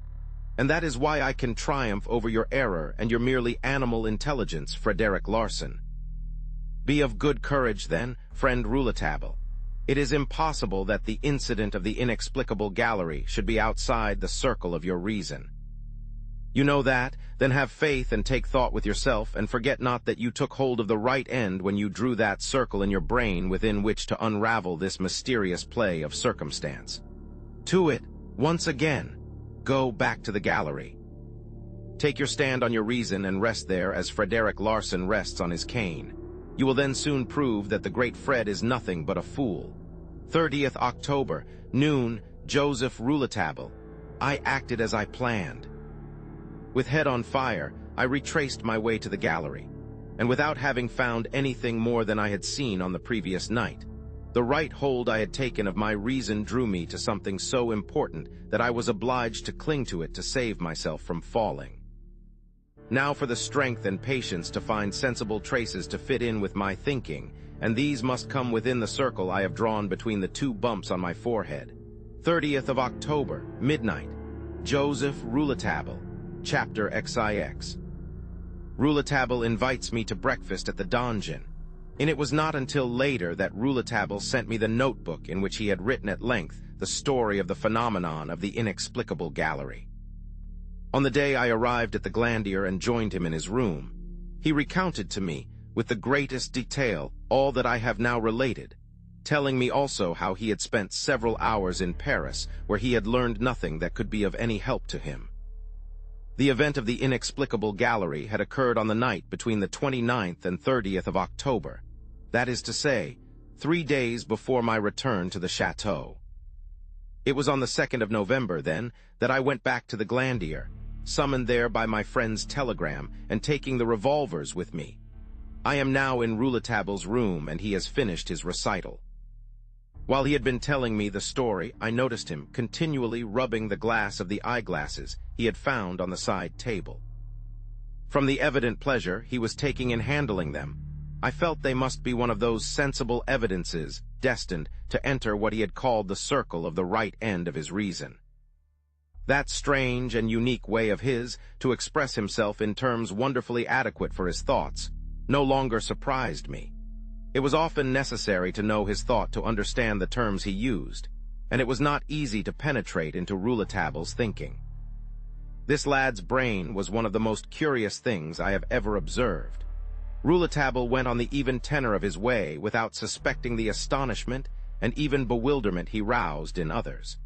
Speaker 1: And that is why I can triumph over your error and your merely animal intelligence, Frederick Larson. Be of good courage, then, friend Rouletabille. It is impossible that the incident of the inexplicable gallery should be outside the circle of your reason. You know that? Then have faith and take thought with yourself, and forget not that you took hold of the right end when you drew that circle in your brain within which to unravel this mysterious play of circumstance. To it, once again, go back to the gallery. Take your stand on your reason and rest there as Frederick Larson rests on his cane. You will then soon prove that the great Fred is nothing but a fool. 30th October, noon, Joseph Rouletabille. I acted as I planned. With head on fire, I retraced my way to the gallery, and without having found anything more than I had seen on the previous night, the right hold I had taken of my reason drew me to something so important that I was obliged to cling to it to save myself from falling. Now for the strength and patience to find sensible traces to fit in with my thinking, and these must come within the circle I have drawn between the two bumps on my forehead. 30th of October, midnight. Joseph Rouletabille, Chapter XIX. Rouletabille invites me to breakfast at the donjon, and it was not until later that Rouletabille sent me the notebook in which he had written at length the story of the phenomenon of the inexplicable gallery. On the day I arrived at the Glandier and joined him in his room, he recounted to me, with the greatest detail, all that I have now related. telling me also how he had spent several hours in Paris, where he had learned nothing that could be of any help to him. The event of the inexplicable gallery had occurred on the night between the 29th and 30th of October, that is to say, 3 days before my return to the chateau. It was on the 2nd of November, then, that I went back to the Glandier, summoned there by my friend's telegram and taking the revolvers with me. I am now in Rouletabille's room, and he has finished his recital. While he had been telling me the story, I noticed him continually rubbing the glass of the eyeglasses he had found on the side table. From the evident pleasure he was taking in handling them, I felt they must be one of those sensible evidences destined to enter what he had called the circle of the right end of his reason. That strange and unique way of his to express himself in terms wonderfully adequate for his thoughts no longer surprised me. It was often necessary to know his thought to understand the terms he used, and it was not easy to penetrate into Rouletabille's thinking. This lad's brain was one of the most curious things I have ever observed. Rouletabille went on the even tenor of his way without suspecting the astonishment and even bewilderment he roused in others.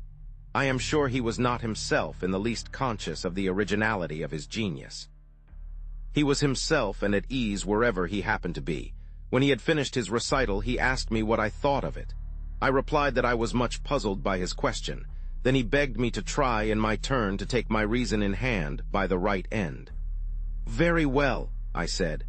Speaker 1: I am sure he was not himself in the least conscious of the originality of his genius. He was himself and at ease wherever he happened to be. When he had finished his recital, he asked me what I thought of it. I replied that I was much puzzled by his question. Then he begged me to try in my turn to take my reason in hand by the right end. "Very well," I said.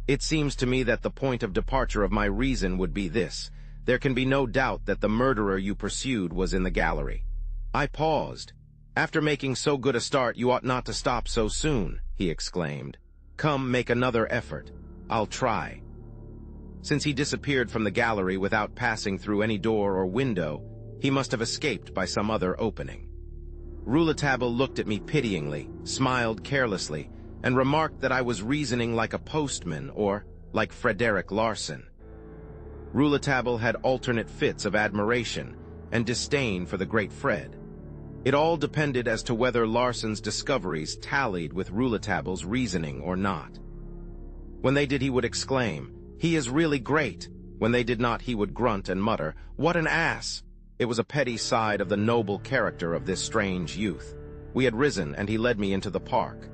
Speaker 1: "It seems to me that the point of departure of my reason would be this. There can be no doubt that the murderer you pursued was in the gallery." I paused. "After making so good a start, you ought not to stop so soon," he exclaimed. "Come, make another effort. I'll try." Since he disappeared from the gallery without passing through any door or window, he must have escaped by some other opening. Rouletabille looked at me pityingly, smiled carelessly, and remarked that I was reasoning like a postman or like Frederick Larsan. Rouletabille had alternate fits of admiration and disdain for the great Fred. It all depended as to whether Larsan's discoveries tallied with Rouletabille's reasoning or not. When they did, he would exclaim, "He is really great." When they did not, he would grunt and mutter, "What an ass!" It was a petty side of the noble character of this strange youth. We had risen, and he led me into the park.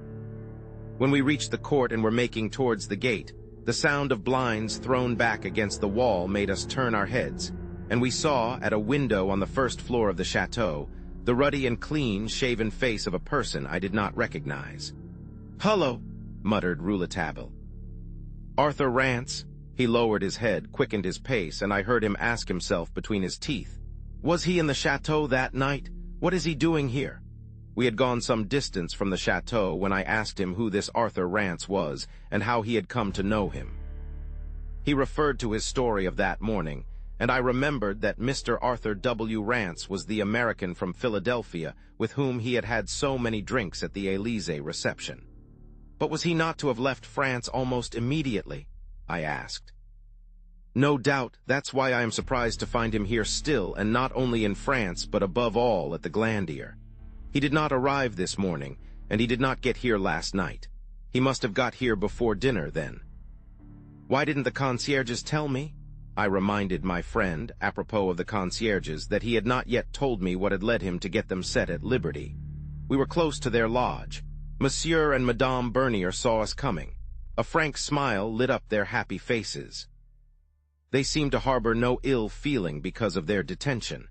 Speaker 1: When we reached the court and were making towards the gate, the sound of blinds thrown back against the wall made us turn our heads, and we saw, at a window on the first floor of the chateau, the ruddy and clean-shaven face of a person I did not recognize. "Hullo," muttered Rouletabille. "Arthur Rance." He lowered his head, quickened his pace, and I heard him ask himself between his teeth, "Was he in the chateau that night? What is he doing here?" We had gone some distance from the chateau when I asked him who this Arthur Rance was and how he had come to know him. He referred to his story of that morning, and I remembered that Mr. Arthur W. Rance was the American from Philadelphia with whom he had had so many drinks at the Élysée reception. But was he not to have left France almost immediately? I asked. "No doubt. That's why I am surprised to find him here still, and not only in France, but above all at the Glandier. He did not arrive this morning, and he did not get here last night. He must have got here before dinner, then." "Why didn't the concierges tell me?" I reminded my friend, apropos of the concierges, that he had not yet told me what had led him to get them set at liberty. We were close to their lodge. Monsieur and Madame Bernier saw us coming. A frank smile lit up their happy faces. They seemed to harbor no ill feeling because of their detention.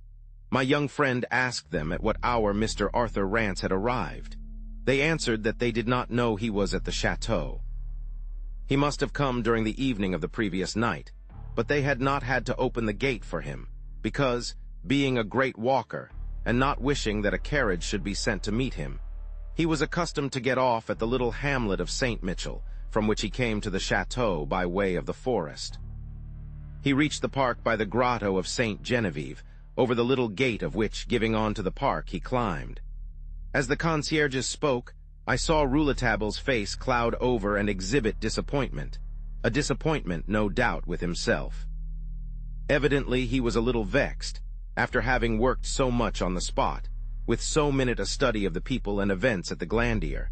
Speaker 1: My young friend asked them at what hour Mr. Arthur Rance had arrived. They answered that they did not know he was at the chateau. He must have come during the evening of the previous night, but they had not had to open the gate for him, because, being a great walker, and not wishing that a carriage should be sent to meet him, he was accustomed to get off at the little hamlet of St. Michel, from which he came to the chateau by way of the forest. He reached the park by the grotto of St. Genevieve, over the little gate of which, giving on to the park, he climbed. As the concierges spoke, I saw Rouletabille's face cloud over and exhibit disappointment, a disappointment, no doubt, with himself. Evidently he was a little vexed, after having worked so much on the spot, with so minute a study of the people and events at the Glandier,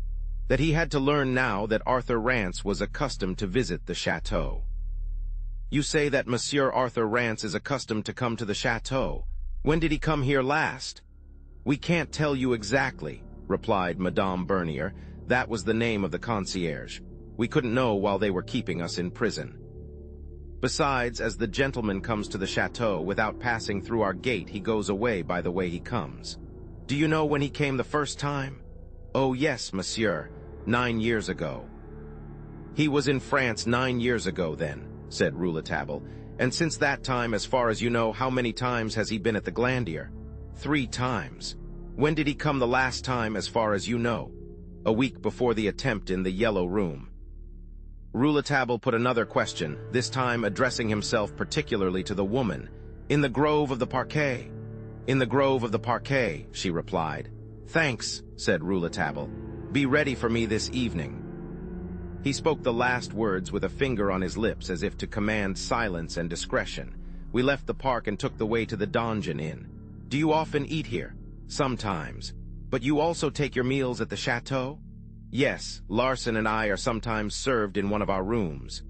Speaker 1: that he had to learn now that Arthur Rance was accustomed to visit the chateau. You say that Monsieur Arthur Rance is accustomed to come to the chateau. When did he come here last? We can't tell you exactly, replied Madame Bernier. That was the name of the concierge. We couldn't know while they were keeping us in prison. Besides, as the gentleman comes to the chateau without passing through our gate, he goes away by the way he comes. Do you know when he came the first time? Oh yes, monsieur, 9 years ago. He was in France 9 years ago then, said Rouletabille. And since that time, as far as you know, how many times has he been at the Glandier? 3 times. When did he come the last time, as far as you know? A week before the attempt in the Yellow Room. Rouletabille put another question, this time addressing himself particularly to the woman. In the grove of the Parquet. In the grove of the Parquet, she replied. Thanks, said Rouletabille. Be ready for me this evening. He spoke the last words with a finger on his lips as if to command silence and discretion. We left the park and took the way to the Donjon Inn. Do you often eat here? Sometimes. But you also take your meals at the chateau? Yes, Larson and I are sometimes served in one of our rooms.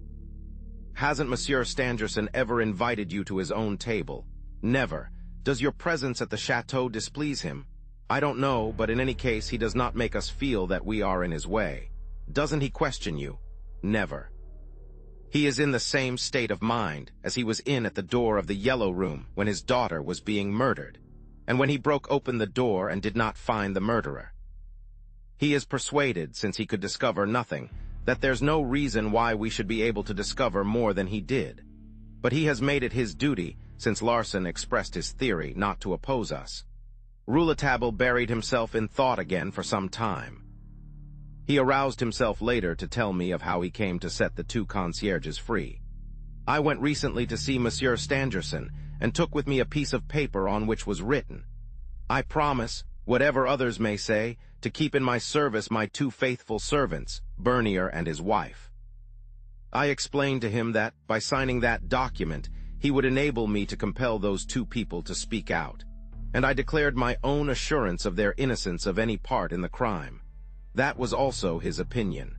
Speaker 1: Hasn't Monsieur Stangerson ever invited you to his own table? Never. Does your presence at the chateau displease him? I don't know, but in any case he does not make us feel that we are in his way. Doesn't he question you? Never. He is in the same state of mind as he was in at the door of the Yellow Room when his daughter was being murdered, and when he broke open the door and did not find the murderer. He is persuaded, since he could discover nothing, that there's no reason why we should be able to discover more than he did. But he has made it his duty, since Larson expressed his theory, not to oppose us. Rouletabille buried himself in thought again for some time. He aroused himself later to tell me of how he came to set the 2 concierges free. I went recently to see Monsieur Stangerson and took with me a piece of paper on which was written, I promise, whatever others may say, to keep in my service my 2 faithful servants, Bernier and his wife. I explained to him that, by signing that document, he would enable me to compel those 2 people to speak out, and I declared my own assurance of their innocence of any part in the crime. That was also his opinion.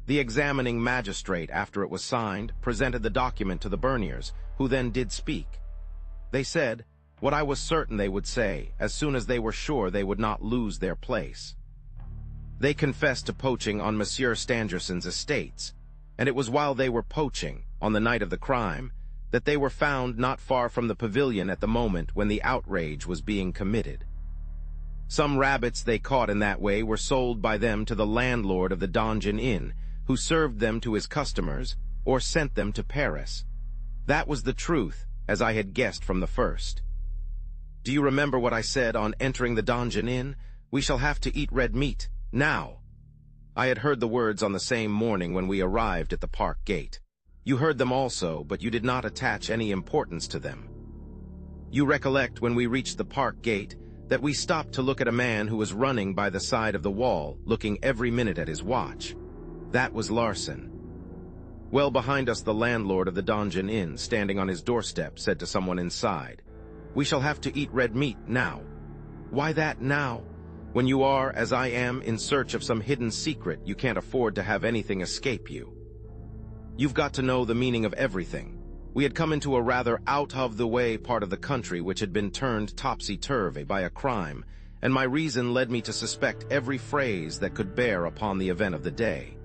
Speaker 1: The examining magistrate, after it was signed, presented the document to the Berniers, who then did speak. They said what I was certain they would say, as soon as they were sure they would not lose their place. They confessed to poaching on Monsieur Stangerson's estates, and it was while they were poaching, on the night of the crime, that they were found not far from the pavilion at the moment when the outrage was being committed. Some rabbits they caught in that way were sold by them to the landlord of the Donjon Inn, who served them to his customers, or sent them to Paris. That was the truth, as I had guessed from the first. Do you remember what I said on entering the Donjon Inn? We shall have to eat red meat, now. I had heard the words on the same morning when we arrived at the park gate. You heard them also, but you did not attach any importance to them. You recollect when we reached the park gate that we stopped to look at a man who was running by the side of the wall, looking every minute at his watch. That was Larson. Well behind us, the landlord of the Donjon Inn, standing on his doorstep, said to someone inside, We shall have to eat red meat now. Why that now? When you are, as I am, in search of some hidden secret, you can't afford to have anything escape you. You've got to know the meaning of everything. We had come into a rather out-of-the-way part of the country which had been turned topsy-turvy by a crime, and my reason led me to suspect every phrase that could bear upon the event of the day.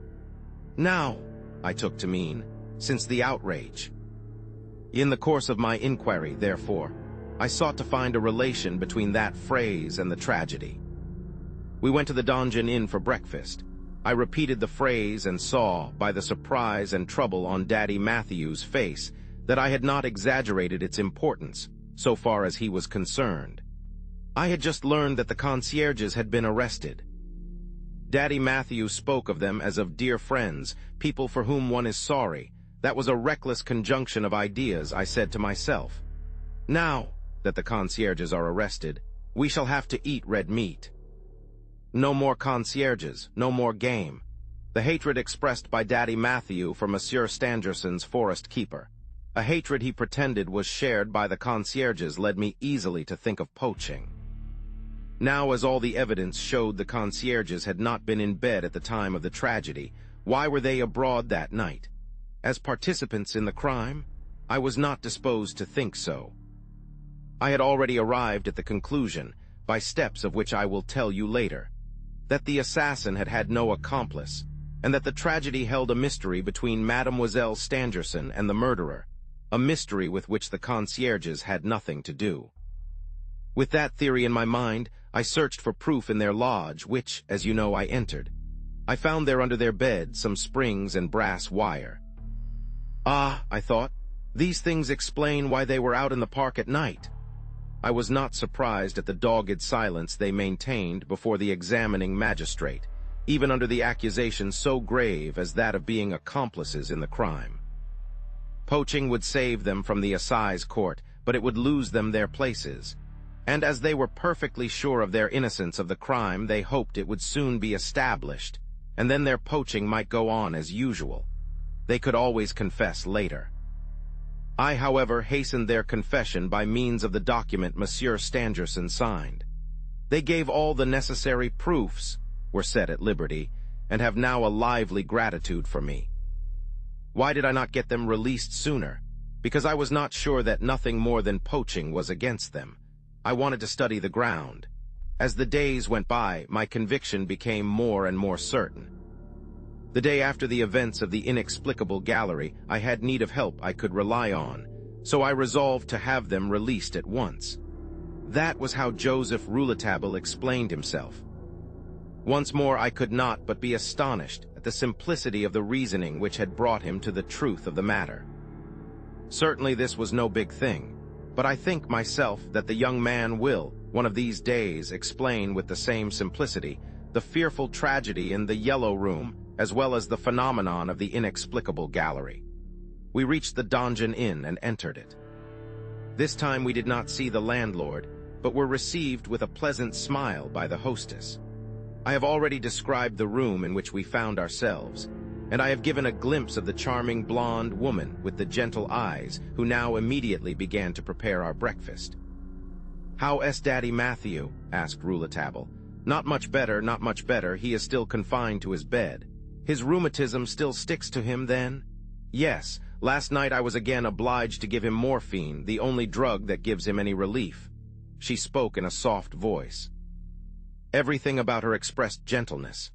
Speaker 1: Now, I took to mean, since the outrage. In the course of my inquiry, therefore, I sought to find a relation between that phrase and the tragedy. We went to the Donjon Inn for breakfast. I repeated the phrase and saw, by the surprise and trouble on Daddy Matthew's face, that I had not exaggerated its importance, so far as he was concerned. I had just learned that the concierges had been arrested. Daddy Matthew spoke of them as of dear friends, people for whom one is sorry. That was a reckless conjunction of ideas, I said to myself. Now that the concierges are arrested, we shall have to eat red meat. No more concierges, no more game. The hatred expressed by Daddy Matthew for Monsieur Stangerson's forest keeper, a hatred he pretended was shared by the concierges, led me easily to think of poaching. Now, as all the evidence showed the concierges had not been in bed at the time of the tragedy, why were they abroad that night? as participants in the crime? I was not disposed to think so. I had already arrived at the conclusion, by steps of which I will tell you later, that the assassin had had no accomplice, and that the tragedy held a mystery between Mademoiselle Stangerson and the murderer, a mystery with which the concierges had nothing to do. With that theory in my mind, I searched for proof in their lodge, which, as you know, I entered. I found there under their bed some springs and brass wire. Ah, I thought, these things explain why they were out in the park at night. I was not surprised at the dogged silence they maintained before the examining magistrate, even under the accusation so grave as that of being accomplices in the crime. Poaching would save them from the assize court, but it would lose them their places. And as they were perfectly sure of their innocence of the crime, they hoped it would soon be established, and then their poaching might go on as usual. They could always confess later. I, however, hastened their confession by means of the document Monsieur Stangerson signed. They gave all the necessary proofs, were set at liberty, and have now a lively gratitude for me. Why did I not get them released sooner? Because I was not sure that nothing more than poaching was against them. I wanted to study the ground. As the days went by, my conviction became more and more certain. The day after the events of the inexplicable gallery, I had need of help I could rely on, so I resolved to have them released at once. That was how Joseph Rouletabille explained himself. Once more I could not but be astonished at the simplicity of the reasoning which had brought him to the truth of the matter. Certainly this was no big thing, but I think myself that the young man will, one of these days, explain with the same simplicity the fearful tragedy in the Yellow Room, as well as the phenomenon of the inexplicable gallery. We reached the Donjon Inn and entered it. This time we did not see the landlord, but were received with a pleasant smile by the hostess. I have already described the room in which we found ourselves, and I have given a glimpse of the charming blonde woman with the gentle eyes, who now immediately began to prepare our breakfast. "How is Daddy Matthew?" asked Rouletabille. "Not much better, not much better. He is still confined to his bed." "His rheumatism still sticks to him, then?" "Yes. Last night I was again obliged to give him morphine, the only drug that gives him any relief." She spoke in a soft voice. Everything about her expressed gentleness.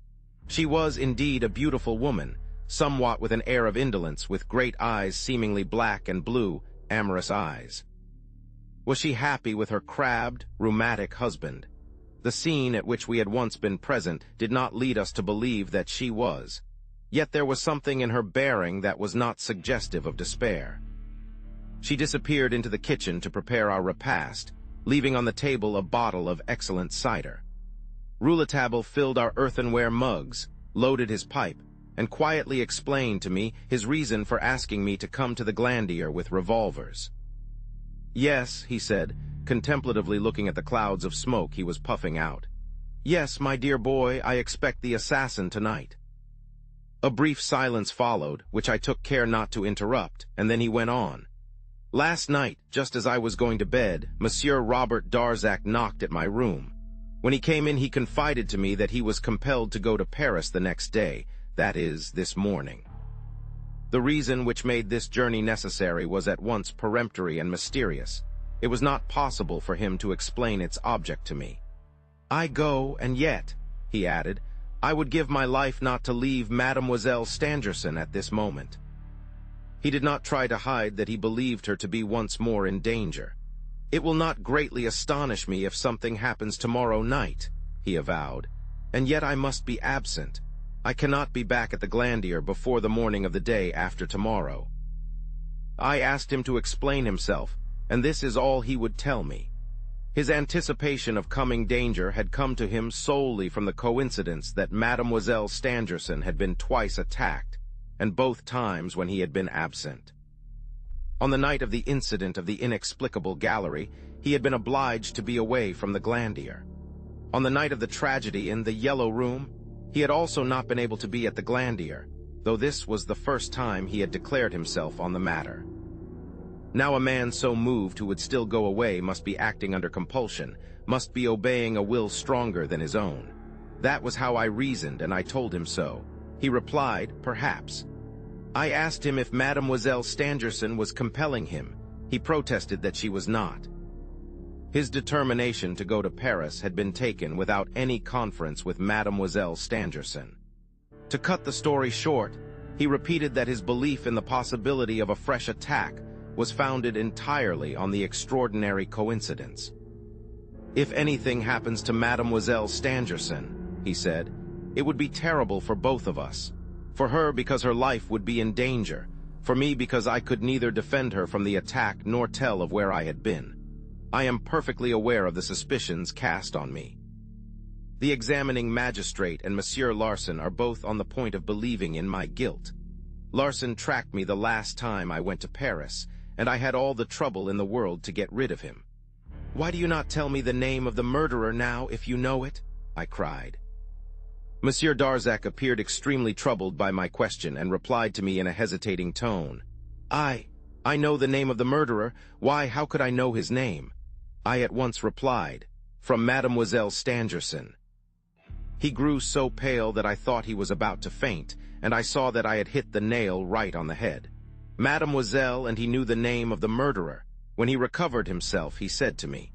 Speaker 1: She was indeed a beautiful woman, somewhat with an air of indolence, with great eyes seemingly black and blue, amorous eyes. Was she happy with her crabbed, rheumatic husband? The scene at which we had once been present did not lead us to believe that she was. Yet there was something in her bearing that was not suggestive of despair. She disappeared into the kitchen to prepare our repast, leaving on the table a bottle of excellent cider. Rouletabille filled our earthenware mugs, loaded his pipe, and quietly explained to me his reason for asking me to come to the Glandier with revolvers. "Yes," he said, contemplatively looking at the clouds of smoke he was puffing out. "Yes, my dear boy, I expect the assassin tonight." A brief silence followed, which I took care not to interrupt, and then he went on. "Last night, just as I was going to bed, Monsieur Robert Darzac knocked at my room. When he came in, he confided to me that he was compelled to go to Paris the next day, that is, this morning. The reason which made this journey necessary was at once peremptory and mysterious. It was not possible for him to explain its object to me. I go, and yet," he added, "I would give my life not to leave Mademoiselle Stangerson at this moment." He did not try to hide that he believed her to be once more in danger. "It will not greatly astonish me if something happens tomorrow night," he avowed, "and yet I must be absent. I cannot be back at the Glandier before the morning of the day after tomorrow." I asked him to explain himself, and this is all he would tell me. His anticipation of coming danger had come to him solely from the coincidence that Mademoiselle Stangerson had been twice attacked, and both times when he had been absent. On the night of the incident of the inexplicable gallery, he had been obliged to be away from the Glandier. On the night of the tragedy in the Yellow Room, he had also not been able to be at the Glandier, though this was the first time he had declared himself on the matter. Now a man so moved who would still go away must be acting under compulsion, must be obeying a will stronger than his own. That was how I reasoned, and I told him so. He replied, "Perhaps." I asked him if Mademoiselle Stangerson was compelling him. He protested that she was not. His determination to go to Paris had been taken without any conference with Mademoiselle Stangerson. To cut the story short, he repeated that his belief in the possibility of a fresh attack was founded entirely on the extraordinary coincidence. If anything happens to Mademoiselle Stangerson, he said, it would be terrible for both of us. For her because her life would be in danger, for me because I could neither defend her from the attack nor tell of where I had been. I am perfectly aware of the suspicions cast on me. The examining magistrate and Monsieur Larsan are both on the point of believing in my guilt. Larsan tracked me the last time I went to Paris, and I had all the trouble in the world to get rid of him. Why do you not tell me the name of the murderer now, if you know it? I cried. Monsieur Darzac appeared extremely troubled by my question and replied to me in a hesitating tone. I know the name of the murderer. Why, how could I know his name? I at once replied, from Mademoiselle Stangerson. He grew so pale that I thought he was about to faint, and I saw that I had hit the nail right on the head. Mademoiselle, and he knew the name of the murderer. When he recovered himself, he said to me,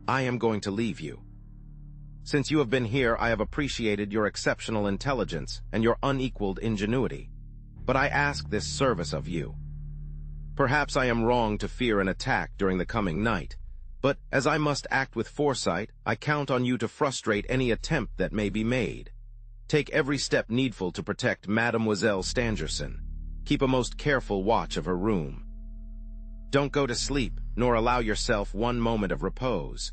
Speaker 1: I am going to leave you. Since you have been here, I have appreciated your exceptional intelligence and your unequaled ingenuity. But I ask this service of you. Perhaps I am wrong to fear an attack during the coming night, but as I must act with foresight, I count on you to frustrate any attempt that may be made. Take every step needful to protect Mademoiselle Stangerson. Keep a most careful watch of her room. Don't go to sleep, nor allow yourself one moment of repose.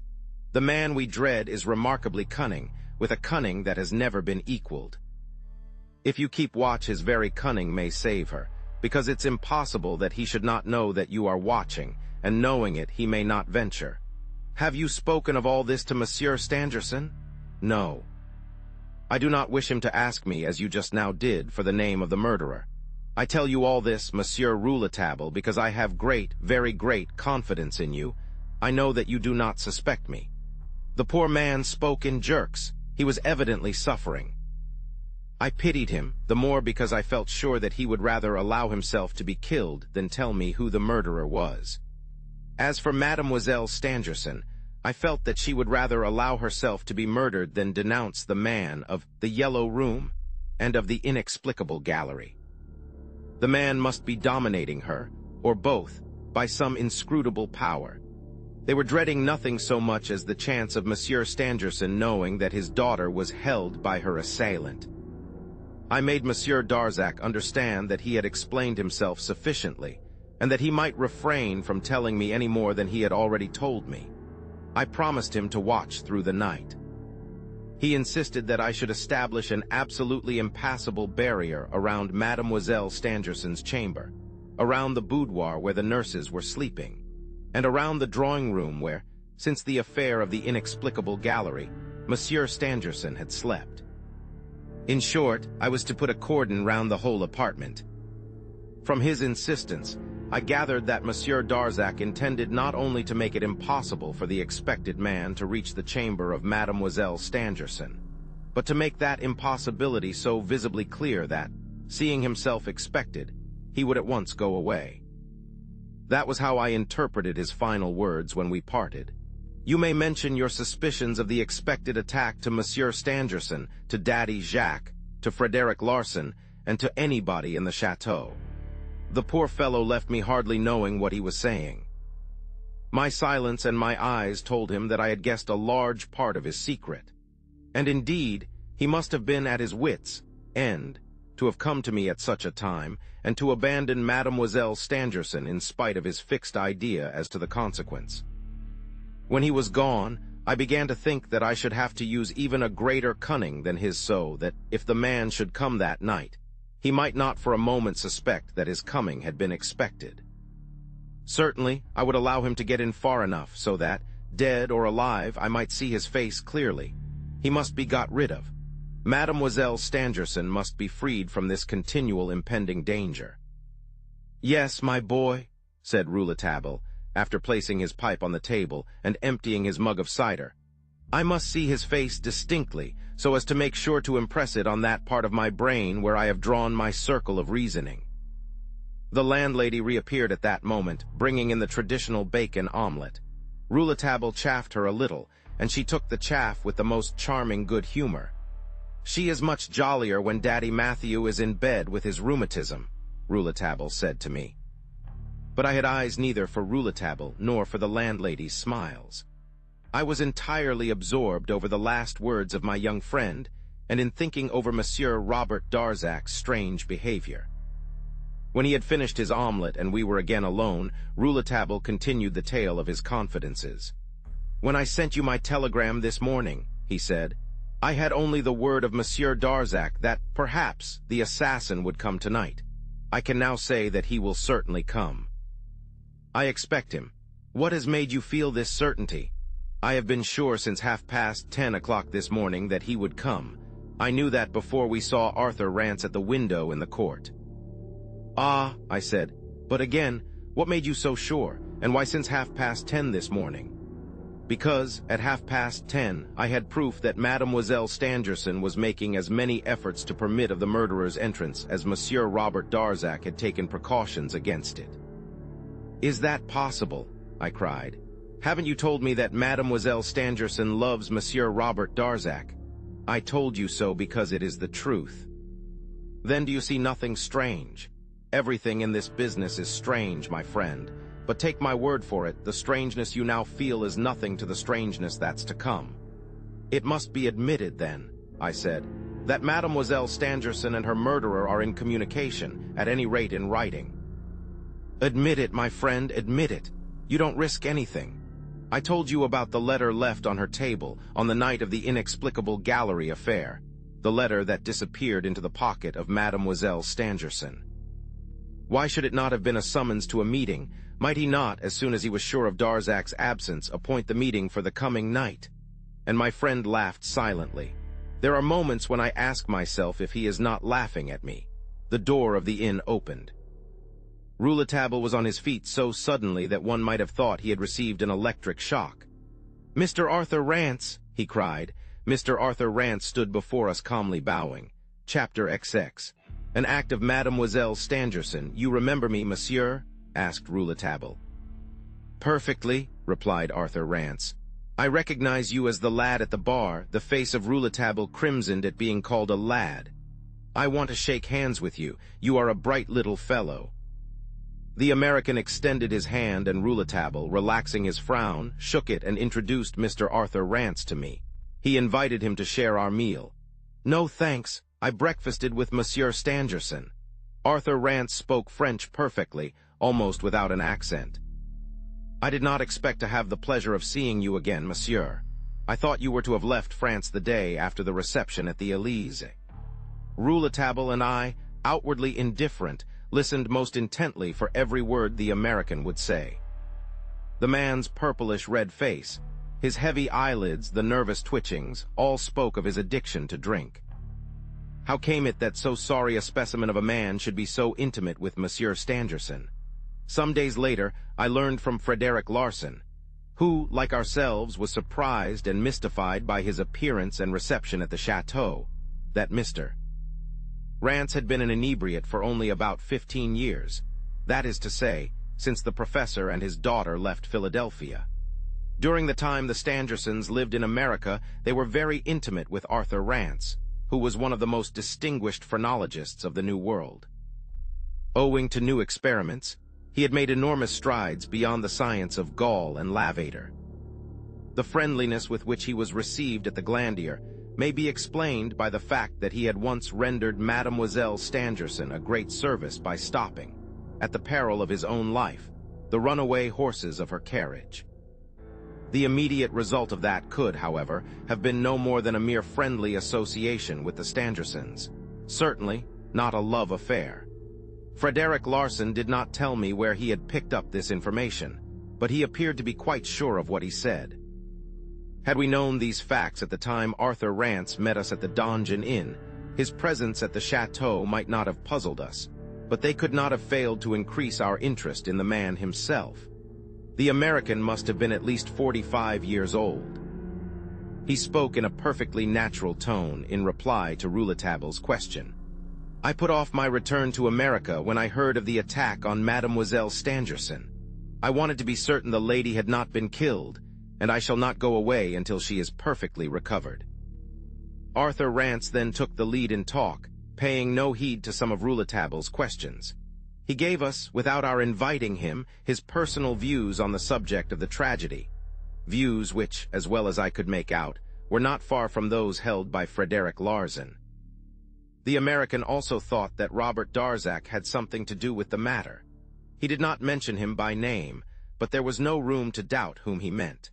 Speaker 1: The man we dread is remarkably cunning, with a cunning that has never been equaled. If you keep watch, his very cunning may save her, because it's impossible that he should not know that you are watching, and knowing it, he may not venture. Have you spoken of all this to Monsieur Stangerson? No. I do not wish him to ask me, as you just now did, for the name of the murderer. I tell you all this, Monsieur Rouletabille, because I have great, very great confidence in you. I know that you do not suspect me. The poor man spoke in jerks. He was evidently suffering. I pitied him, the more because I felt sure that he would rather allow himself to be killed than tell me who the murderer was. As for Mademoiselle Stangerson, I felt that she would rather allow herself to be murdered than denounce the man of the Yellow Room and of the inexplicable gallery. The man must be dominating her, or both, by some inscrutable power. They were dreading nothing so much as the chance of Monsieur Stangerson knowing that his daughter was held by her assailant. I made Monsieur Darzac understand that he had explained himself sufficiently, and that he might refrain from telling me any more than he had already told me. I promised him to watch through the night. He insisted that I should establish an absolutely impassable barrier around Mademoiselle Stangerson's chamber, around the boudoir where the nurses were sleeping, and around the drawing room where, since the affair of the inexplicable gallery, Monsieur Stangerson had slept. In short, I was to put a cordon round the whole apartment. From his insistence, I gathered that Monsieur Darzac intended not only to make it impossible for the expected man to reach the chamber of Mademoiselle Stangerson, but to make that impossibility so visibly clear that, seeing himself expected, he would at once go away. That was how I interpreted his final words when we parted. You may mention your suspicions of the expected attack to Monsieur Stangerson, to Daddy Jacques, to Frederic Larsan, and to anybody in the chateau. The poor fellow left me hardly knowing what he was saying. My silence and my eyes told him that I had guessed a large part of his secret. And indeed, he must have been at his wits' end to have come to me at such a time, and to abandon Mademoiselle Stangerson in spite of his fixed idea as to the consequence. When he was gone, I began to think that I should have to use even a greater cunning than his, so that, if the man should come that night, he might not for a moment suspect that his coming had been expected. Certainly, I would allow him to get in far enough so that, dead or alive, I might see his face clearly. He must be got rid of. Mademoiselle Stangerson must be freed from this continual impending danger. Yes, my boy, said Rouletabille, after placing his pipe on the table and emptying his mug of cider. I must see his face distinctly, so as to make sure to impress it on that part of my brain where I have drawn my circle of reasoning. The landlady reappeared at that moment, bringing in the traditional bacon omelet. Rouletabille chaffed her a little, and she took the chaff with the most charming good humor. "She is much jollier when Daddy Matthew is in bed with his rheumatism," Rouletabille said to me. But I had eyes neither for Rouletabille nor for the landlady's smiles. I was entirely absorbed over the last words of my young friend, and in thinking over Monsieur Robert Darzac's strange behavior. When he had finished his omelet and we were again alone, Rouletabille continued the tale of his confidences. "When I sent you my telegram this morning," he said, "I had only the word of Monsieur Darzac that, perhaps, the assassin would come tonight. I can now say that he will certainly come." "I expect him. What has made you feel this certainty?" "I have been sure since 10:30 this morning that he would come. I knew that before we saw Arthur Rance at the window in the court." "Ah," I said, "but again, what made you so sure, and why since 10:30 this morning?" "Because, at 10:30, I had proof that Mademoiselle Stangerson was making as many efforts to permit of the murderer's entrance as Monsieur Robert Darzac had taken precautions against it." "Is that possible?" I cried. "Haven't you told me that Mademoiselle Stangerson loves Monsieur Robert Darzac?" "I told you so because it is the truth." "Then do you see nothing strange? Everything in this business is strange, my friend. But take my word for it, the strangeness you now feel is nothing to the strangeness that's to come." "It must be admitted, then," I said, "that Mademoiselle Stangerson and her murderer are in communication, at any rate in writing." "Admit it, my friend, admit it. You don't risk anything. I told you about the letter left on her table on the night of the inexplicable gallery affair, the letter that disappeared into the pocket of Mademoiselle Stangerson. Why should it not have been a summons to a meeting? Might he not, as soon as he was sure of Darzac's absence, appoint the meeting for the coming night?" And my friend laughed silently. There are moments when I ask myself if he is not laughing at me. The door of the inn opened. Rouletabille was on his feet so suddenly that one might have thought he had received an electric shock. "Mr. Arthur Rance!" he cried. Mr. Arthur Rance stood before us calmly bowing. Chapter XX. "An act of Mademoiselle Stangerson. You remember me, monsieur?" asked Rouletabille. "Perfectly," replied Arthur Rance. "I recognize you as the lad at the bar." The face of Rouletabille crimsoned at being called a lad. "I want to shake hands with you. You are a bright little fellow." The American extended his hand, and Rouletabille, relaxing his frown, shook it and introduced Mr. Arthur Rance to me. He invited him to share our meal. "No, thanks. I breakfasted with Monsieur Stangerson." Arthur Rance spoke French perfectly, almost without an accent. "I did not expect to have the pleasure of seeing you again, monsieur. I thought you were to have left France the day after the reception at the Élysée." Rouletabille and I, outwardly indifferent, listened most intently for every word the American would say. The man's purplish-red face, his heavy eyelids, the nervous twitchings, all spoke of his addiction to drink. How came it that so sorry a specimen of a man should be so intimate with Monsieur Stangerson? Some days later, I learned from Frederick Larsan, who, like ourselves, was surprised and mystified by his appearance and reception at the chateau, that Mr. Rance had been an inebriate for only about 15 years, that is to say, since the professor and his daughter left Philadelphia. During the time the Stangersons lived in America, they were very intimate with Arthur Rance, who was one of the most distinguished phrenologists of the New World. Owing to new experiments, he had made enormous strides beyond the science of gall and lavater. The friendliness with which he was received at the Glandier may be explained by the fact that he had once rendered Mademoiselle Stangerson a great service by stopping, at the peril of his own life, the runaway horses of her carriage. The immediate result of that could, however, have been no more than a mere friendly association with the Stangersons, certainly not a love affair. Frederick Larsan did not tell me where he had picked up this information, but he appeared to be quite sure of what he said. Had we known these facts at the time Arthur Rance met us at the Donjon Inn, his presence at the chateau might not have puzzled us, but they could not have failed to increase our interest in the man himself. The American must have been at least 45 years old. He spoke in a perfectly natural tone in reply to Rouletabille's question. I put off my return to America when I heard of the attack on Mademoiselle Stangerson. I wanted to be certain the lady had not been killed, and I shall not go away until she is perfectly recovered." Arthur Rance then took the lead in talk, paying no heed to some of Rouletabille's questions. He gave us, without our inviting him, his personal views on the subject of the tragedy, views which, as well as I could make out, were not far from those held by Frederick Larsan. The American also thought that Robert Darzac had something to do with the matter. He did not mention him by name, but there was no room to doubt whom he meant.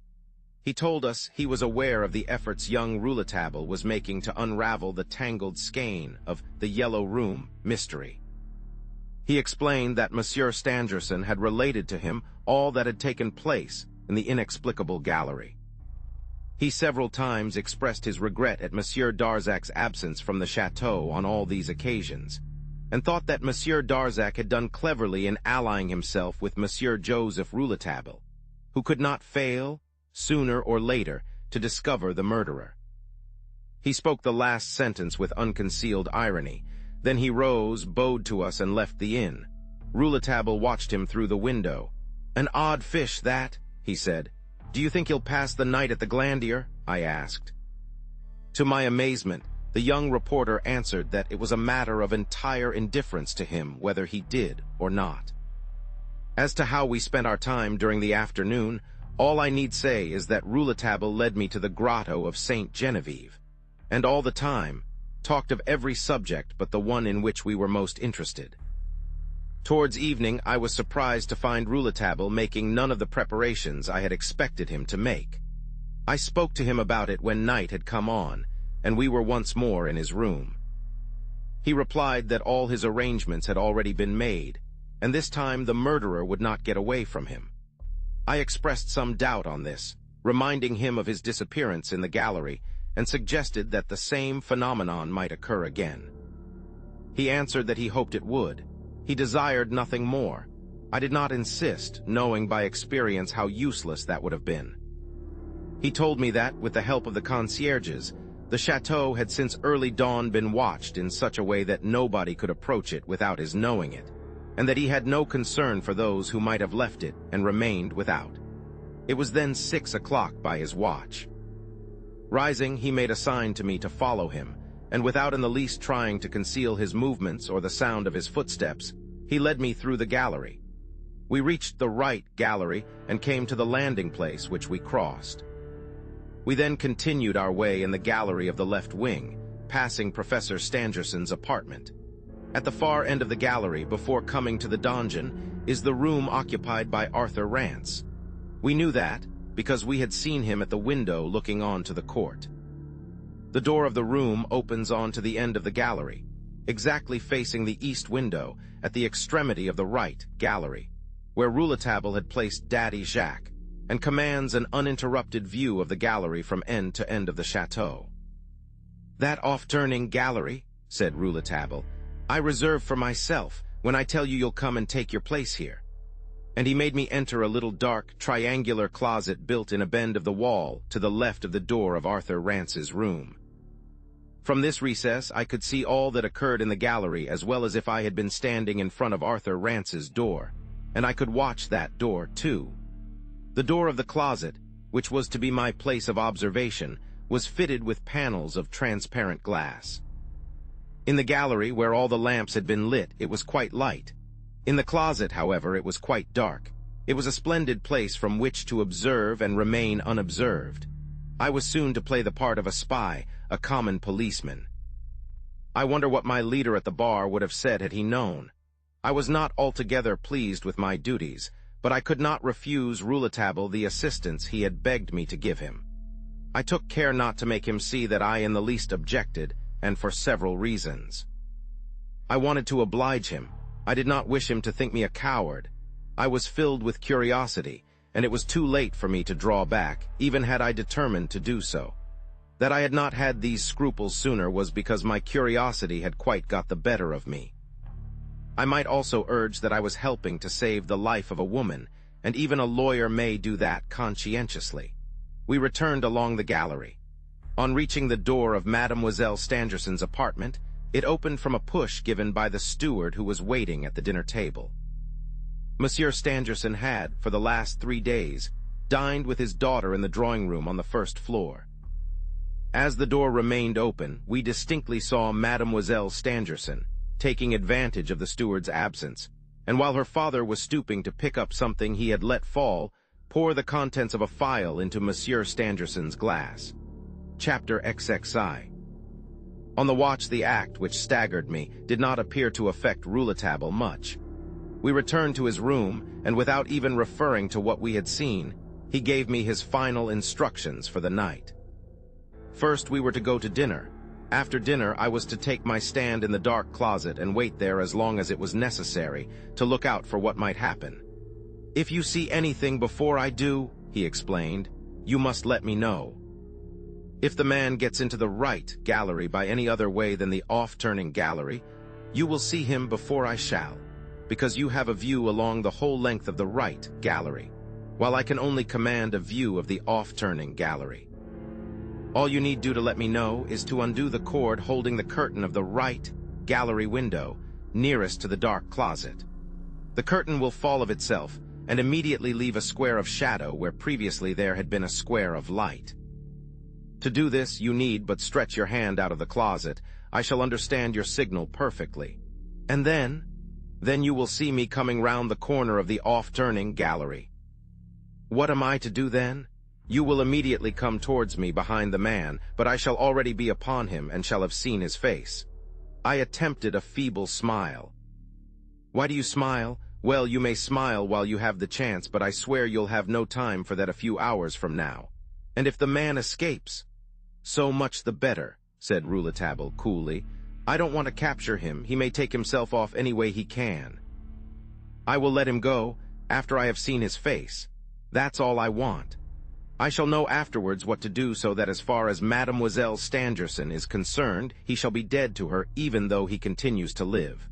Speaker 1: He told us he was aware of the efforts young Rouletabille was making to unravel the tangled skein of the Yellow Room mystery. He explained that Monsieur Stangerson had related to him all that had taken place in the inexplicable gallery. He several times expressed his regret at Monsieur Darzac's absence from the chateau on all these occasions, and thought that Monsieur Darzac had done cleverly in allying himself with Monsieur Joseph Rouletabille, who could not fail, sooner or later, to discover the murderer. He spoke the last sentence with unconcealed irony. Then he rose, bowed to us, and left the inn. Rouletabille watched him through the window. "An odd fish, that," he said. "Do you think he'll pass the night at the Glandier?" I asked. To my amazement, the young reporter answered that it was a matter of entire indifference to him whether he did or not. As to how we spent our time during the afternoon, all I need say is that Rouletabille led me to the grotto of Saint Genevieve, and all the time talked of every subject but the one in which we were most interested. Towards evening, I was surprised to find Rouletabille making none of the preparations I had expected him to make. I spoke to him about it when night had come on, and we were once more in his room. He replied that all his arrangements had already been made, and this time the murderer would not get away from him. I expressed some doubt on this, reminding him of his disappearance in the gallery, and suggested that the same phenomenon might occur again. He answered that he hoped it would. He desired nothing more. I did not insist, knowing by experience how useless that would have been. He told me that, with the help of the concierges, the chateau had since early dawn been watched in such a way that nobody could approach it without his knowing it, and that he had no concern for those who might have left it and remained without. It was then 6 o'clock by his watch. Rising, he made a sign to me to follow him, and without in the least trying to conceal his movements or the sound of his footsteps, he led me through the gallery. We reached the right gallery and came to the landing place, which we crossed. We then continued our way in the gallery of the left wing, passing Professor Stangerson's apartment. At the far end of the gallery, before coming to the donjon, is the room occupied by Arthur Rance. We knew that because we had seen him at the window looking on to the court. The door of the room opens onto the end of the gallery, exactly facing the east window at the extremity of the right gallery, where Rouletabille had placed Daddy Jacques, and commands an uninterrupted view of the gallery from end to end of the chateau. "That off-turning gallery," said Rouletabille, "I reserve for myself when I tell you you'll come and take your place here." And he made me enter a little dark, triangular closet built in a bend of the wall to the left of the door of Arthur Rance's room. From this recess, I could see all that occurred in the gallery as well as if I had been standing in front of Arthur Rance's door, and I could watch that door, too. The door of the closet, which was to be my place of observation, was fitted with panels of transparent glass. In the gallery, where all the lamps had been lit, it was quite light. In the closet, however, it was quite dark. It was a splendid place from which to observe and remain unobserved. I was soon to play the part of a spy, a common policeman. I wonder what my leader at the bar would have said had he known. I was not altogether pleased with my duties, but I could not refuse Rouletabille the assistance he had begged me to give him. I took care not to make him see that I in the least objected, and for several reasons. I wanted to oblige him. I did not wish him to think me a coward. I was filled with curiosity, and it was too late for me to draw back, even had I determined to do so. That I had not had these scruples sooner was because my curiosity had quite got the better of me. I might also urge that I was helping to save the life of a woman, and even a lawyer may do that conscientiously. We returned along the gallery. On reaching the door of Mademoiselle Stangerson's apartment, It opened from a push given by the steward who was waiting at the dinner table. Monsieur Stangerson had, for the last 3 days, dined with his daughter in the drawing room on the first floor. As the door remained open, we distinctly saw Mademoiselle Stangerson taking advantage of the steward's absence, and while her father was stooping to pick up something he had let fall, pour the contents of a phial into Monsieur Stangerson's glass. Chapter XXI. On the watch, the act, which staggered me, did not appear to affect Rouletabille much. We returned to his room, and without even referring to what we had seen, he gave me his final instructions for the night. First, we were to go to dinner. After dinner, I was to take my stand in the dark closet and wait there as long as it was necessary to look out for what might happen. "If you see anything before I do," he explained, "you must let me know. If the man gets into the right gallery by any other way than the off-turning gallery, you will see him before I shall, because you have a view along the whole length of the right gallery, while I can only command a view of the off-turning gallery. All you need do to let me know is to undo the cord holding the curtain of the right gallery window nearest to the dark closet. The curtain will fall of itself and immediately leave a square of shadow where previously there had been a square of light. To do this, you need but stretch your hand out of the closet. I shall understand your signal perfectly. And then you will see me coming round the corner of the off-turning gallery. What am I to do then? You will immediately come towards me behind the man, but I shall already be upon him and shall have seen his face." I attempted a feeble smile. "Why do you smile? Well, you may smile while you have the chance, but I swear you'll have no time for that a few hours from now. And if the man escapes—" "So much the better," said Rouletabille coolly. "I don't want to capture him. He may take himself off any way he can. I will let him go after I have seen his face. That's all I want. I shall know afterwards what to do so that as far as Mademoiselle Stangerson is concerned, he shall be dead to her even though he continues to live.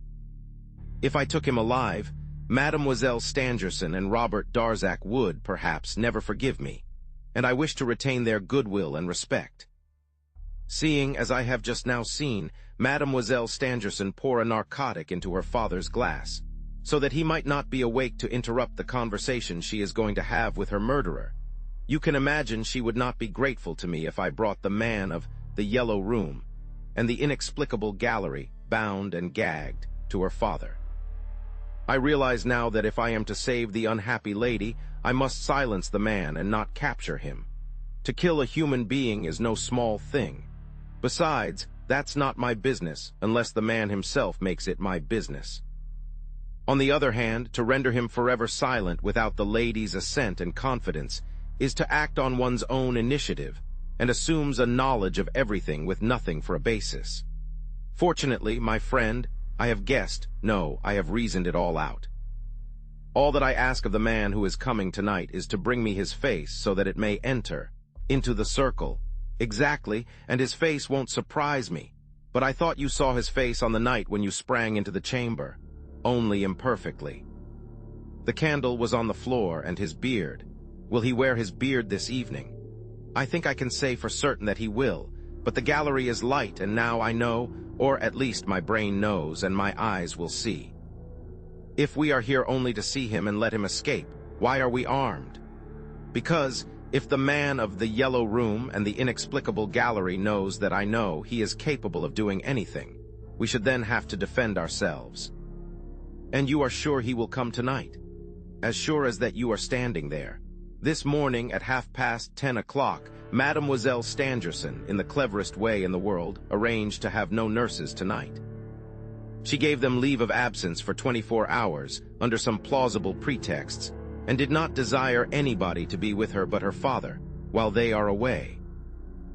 Speaker 1: If I took him alive, Mademoiselle Stangerson and Robert Darzac would, perhaps, never forgive me, and I wish to retain their goodwill and respect. Seeing, as I have just now seen, Mademoiselle Stangerson pour a narcotic into her father's glass, so that he might not be awake to interrupt the conversation she is going to have with her murderer, you can imagine she would not be grateful to me if I brought the man of the Yellow Room and the inexplicable gallery, bound and gagged, to her father. I realize now that if I am to save the unhappy lady, I must silence the man and not capture him. To kill a human being is no small thing. Besides, that's not my business unless the man himself makes it my business. On the other hand, to render him forever silent without the lady's assent and confidence is to act on one's own initiative and assumes a knowledge of everything with nothing for a basis. Fortunately, my friend, I have reasoned it all out. All that I ask of the man who is coming tonight is to bring me his face so that it may enter into the circle. Exactly, and his face won't surprise me. But I thought you saw his face on the night when you sprang into the chamber. Only imperfectly. The candle was on the floor, and his beard. Will he wear his beard this evening? I think I can say for certain that he will, but the gallery is light, and now I know, or at least my brain knows, and my eyes will see. If we are here only to see him and let him escape, why are we armed? Because, if the man of the Yellow Room and the inexplicable gallery knows that I know he is capable of doing anything, we should then have to defend ourselves. And you are sure he will come tonight? As sure as that you are standing there. This morning at 10:30, Mademoiselle Stangerson, in the cleverest way in the world, arranged to have no nurses tonight. She gave them leave of absence for 24 hours, under some plausible pretexts, and did not desire anybody to be with her but her father, while they are away.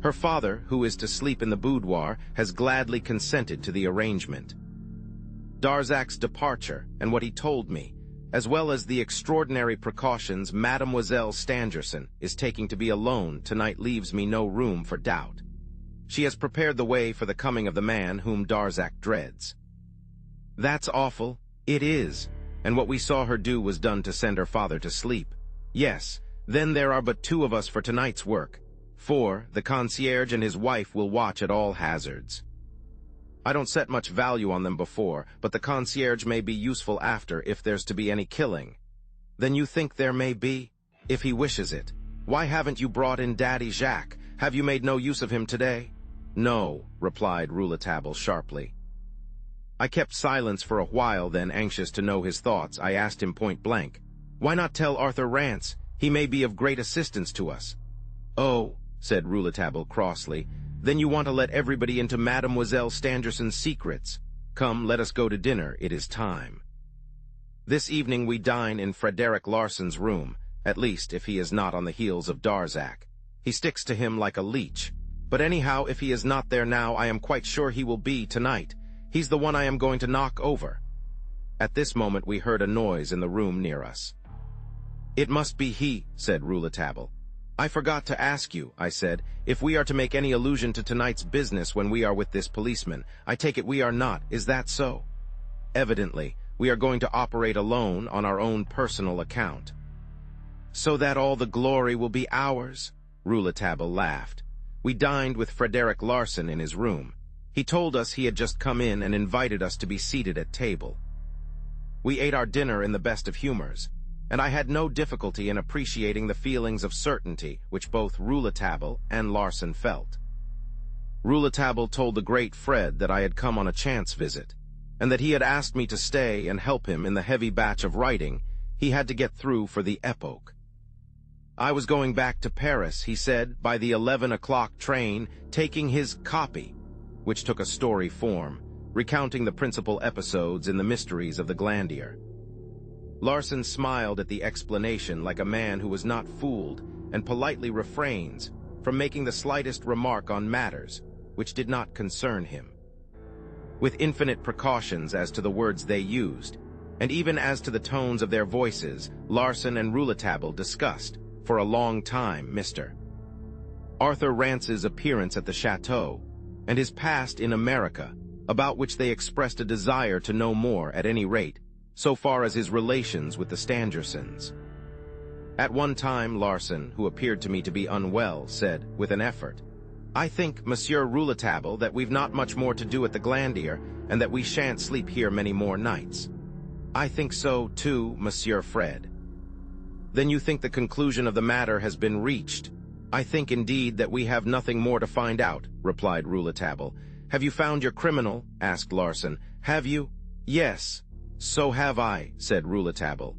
Speaker 1: Her father, who is to sleep in the boudoir, has gladly consented to the arrangement. Darzac's departure, and what he told me, as well as the extraordinary precautions Mademoiselle Stangerson is taking to be alone tonight, leaves me no room for doubt. She has prepared the way for the coming of the man whom Darzac dreads. That's awful. It is. And what we saw her do was done to send her father to sleep. Yes, then there are but 2 of us for tonight's work. 4, the concierge and his wife will watch at all hazards. I don't set much value on them before, but the concierge may be useful after if there's to be any killing. Then you think there may be? If he wishes it. Why haven't you brought in Daddy Jacques? Have you made no use of him today? No, replied Rouletabille sharply. I kept silence for a while, then, anxious to know his thoughts, I asked him point blank, "Why not tell Arthur Rance? He may be of great assistance to us." "Oh," said Rouletabille crossly, "then you want to let everybody into Mademoiselle Stangerson's secrets. Come, let us go to dinner, it is time." This evening we dine in Frederick Larsan's room, at least if he is not on the heels of Darzac. He sticks to him like a leech. But anyhow, if he is not there now, I am quite sure he will be tonight. He's the one I am going to knock over. At this moment we heard a noise in the room near us. "It must be he," said Rouletabille. "I forgot to ask you," I said, "if we are to make any allusion to tonight's business when we are with this policeman. I take it we are not, is that so?" "Evidently. We are going to operate alone on our own personal account." "So that all the glory will be ours?" Rouletabille laughed. "We dined with Frederick Larsan in his room. He told us he had just come in and invited us to be seated at table. We ate our dinner in the best of humors, and I had no difficulty in appreciating the feelings of certainty which both Rouletabille and Larsan felt. Rouletabille told the great Fred that I had come on a chance visit, and that he had asked me to stay and help him in the heavy batch of writing he had to get through for the Epoque. I was going back to Paris, he said, by the 11 o'clock train, taking his copy, which took a story form, recounting the principal episodes in the mysteries of the Glandier. Larsan smiled at the explanation like a man who was not fooled and politely refrains from making the slightest remark on matters which did not concern him. With infinite precautions as to the words they used, and even as to the tones of their voices, Larsan and Rouletabille discussed, for a long time, Mr. Arthur Rance's appearance at the chateau, and his past in America, about which they expressed a desire to know more at any rate, so far as his relations with the Stangersons. At one time, Larsan, who appeared to me to be unwell, said, with an effort, "I think, Monsieur Rouletabille, that we've not much more to do at the Glandier, and that we shan't sleep here many more nights." "I think so, too, Monsieur Fred." "Then you think the conclusion of the matter has been reached?" "I think, indeed, that we have nothing more to find out," replied Rouletabille. "Have you found your criminal?" asked Larsan. "Have you?" "Yes, so have I," said Rouletabille.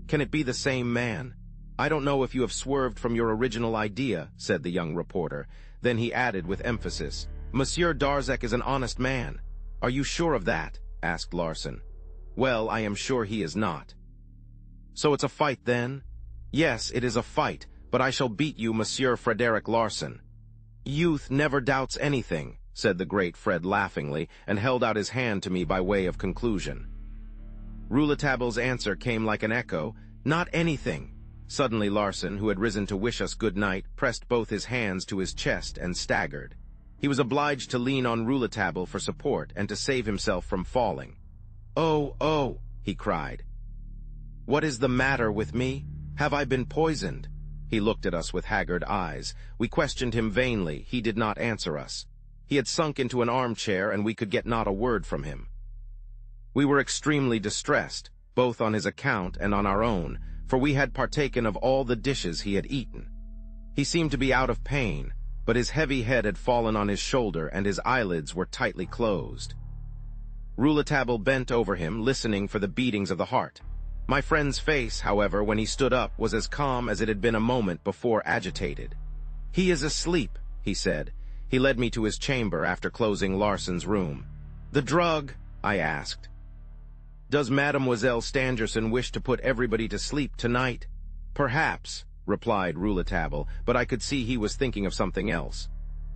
Speaker 1: "Can it be the same man?" "I don't know if you have swerved from your original idea," said the young reporter. Then he added with emphasis, "Monsieur Darzac is an honest man." "Are you sure of that?" asked Larsan. "Well, I am sure he is not." "So it's a fight, then?" "Yes, it is a fight, but I shall beat you, Monsieur Frederick Larsan." "Youth never doubts anything," said the great Fred laughingly, and held out his hand to me by way of conclusion. Rouletabille's answer came like an echo, "Not anything." Suddenly Larsan, who had risen to wish us good night, pressed both his hands to his chest and staggered. He was obliged to lean on Rouletabille for support and to save himself from falling. "Oh, oh," he cried. "What is the matter with me? Have I been poisoned?" He looked at us with haggard eyes. We questioned him vainly. He did not answer us. He had sunk into an armchair, and we could get not a word from him. We were extremely distressed, both on his account and on our own, for we had partaken of all the dishes he had eaten. He seemed to be out of pain, but his heavy head had fallen on his shoulder and his eyelids were tightly closed. Rouletabille bent over him, listening for the beatings of the heart. My friend's face, however, when he stood up, was as calm as it had been a moment before agitated. "He is asleep," he said. He led me to his chamber after closing Larsan's room. "The drug?" I asked. "Does Mademoiselle Stangerson wish to put everybody to sleep tonight?" "Perhaps," replied Rouletabille, but I could see he was thinking of something else.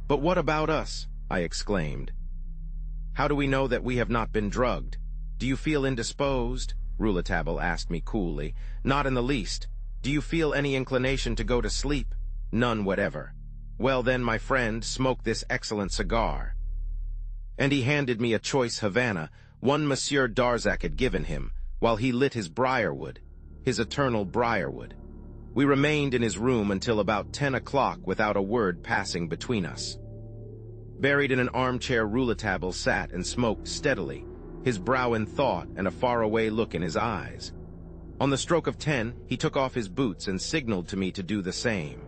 Speaker 1: "But what about us?" I exclaimed. "How do we know that we have not been drugged? Do you feel indisposed?" Rouletabille asked me coolly. "Not in the least. Do you feel any inclination to go to sleep?" "None whatever." "Well then, my friend, smoke this excellent cigar." And he handed me a choice Havana, one Monsieur Darzac had given him, while he lit his briarwood, his eternal briarwood. We remained in his room until about 10 o'clock without a word passing between us. Buried in an armchair, Rouletabille sat and smoked steadily, his brow in thought and a faraway look in his eyes. On the stroke of 10, he took off his boots and signaled to me to do the same.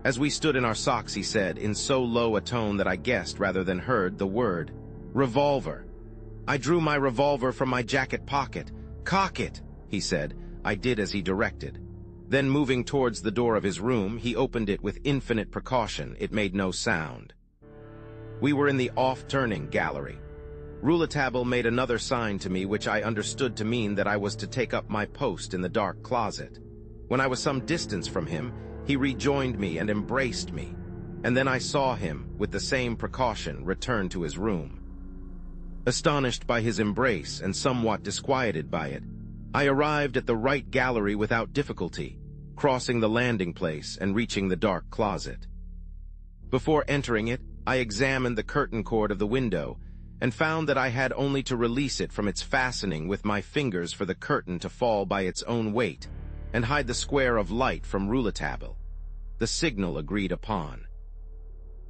Speaker 1: As we stood in our socks, he said, in so low a tone that I guessed rather than heard the word, "Revolver." I drew my revolver from my jacket pocket. "Cock it," he said. I did as he directed. Then, moving towards the door of his room, he opened it with infinite precaution. It made no sound. We were in the off-turning gallery. Rouletabille made another sign to me, which I understood to mean that I was to take up my post in the dark closet. When I was some distance from him, he rejoined me and embraced me, and then I saw him, with the same precaution, return to his room. Astonished by his embrace and somewhat disquieted by it, I arrived at the right gallery without difficulty, crossing the landing place and reaching the dark closet. Before entering it, I examined the curtain cord of the window and found that I had only to release it from its fastening with my fingers for the curtain to fall by its own weight and hide the square of light from Rouletabille, the signal agreed upon.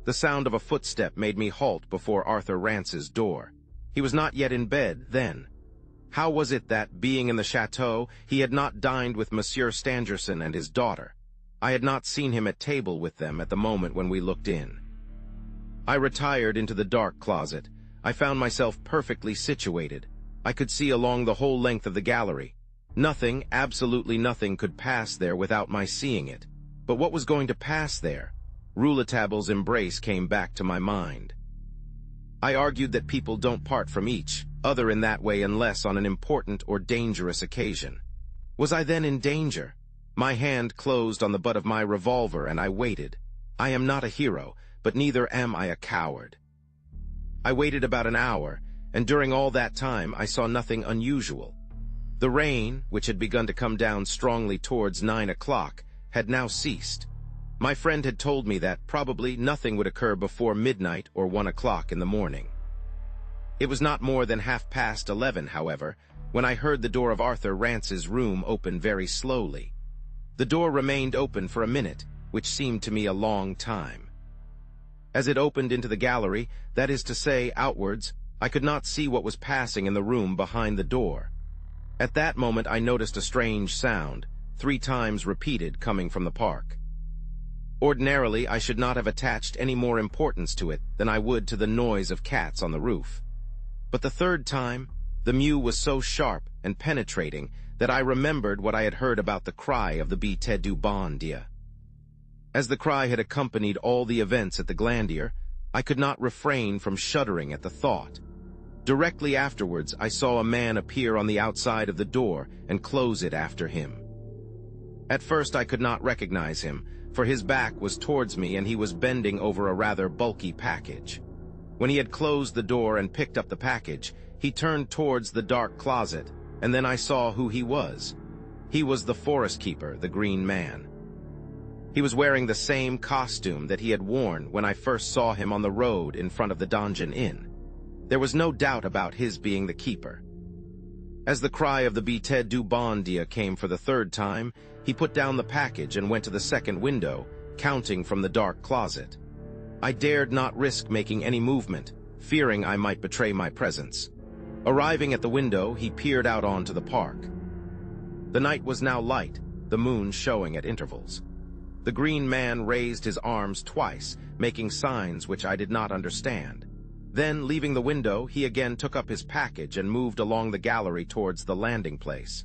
Speaker 1: The sound of a footstep made me halt before Arthur Rance's door. He was not yet in bed then. How was it that, being in the chateau, he had not dined with Monsieur Stangerson and his daughter? I had not seen him at table with them at the moment when we looked in. I retired into the dark closet. I found myself perfectly situated. I could see along the whole length of the gallery. Nothing, absolutely nothing, could pass there without my seeing it. But what was going to pass there? Rouletabille's embrace came back to my mind. I argued that people don't part from each other in that way unless on an important or dangerous occasion. Was I then in danger? My hand closed on the butt of my revolver and I waited. I am not a hero, but neither am I a coward. I waited about an hour, and during all that time I saw nothing unusual. The rain, which had begun to come down strongly towards 9 o'clock, had now ceased. My friend had told me that probably nothing would occur before midnight or 1 o'clock in the morning. It was not more than 11:30, however, when I heard the door of Arthur Rance's room open very slowly. The door remained open for a minute, which seemed to me a long time. As it opened into the gallery, that is to say, outwards, I could not see what was passing in the room behind the door. At that moment I noticed a strange sound, 3 times repeated, coming from the park. Ordinarily, I should not have attached any more importance to it than I would to the noise of cats on the roof. But the 3rd time, the mew was so sharp and penetrating that I remembered what I had heard about the cry of the Bête du Bon Dieu. As the cry had accompanied all the events at the Glandier, I could not refrain from shuddering at the thought. Directly afterwards, I saw a man appear on the outside of the door and close it after him. At first I could not recognize him, for his back was towards me and he was bending over a rather bulky package. When he had closed the door and picked up the package, he turned towards the dark closet, and then I saw who he was. He was the forest keeper, the Green Man. He was wearing the same costume that he had worn when I first saw him on the road in front of the Donjon Inn. There was no doubt about his being the keeper. As the cry of the Bête du Bon Dieu came for the 3rd time, he put down the package and went to the 2nd window, counting from the dark closet. I dared not risk making any movement, fearing I might betray my presence. Arriving at the window, he peered out onto the park. The night was now light, the moon showing at intervals. The Green Man raised his arms twice, making signs which I did not understand. Then, leaving the window, he again took up his package and moved along the gallery towards the landing place.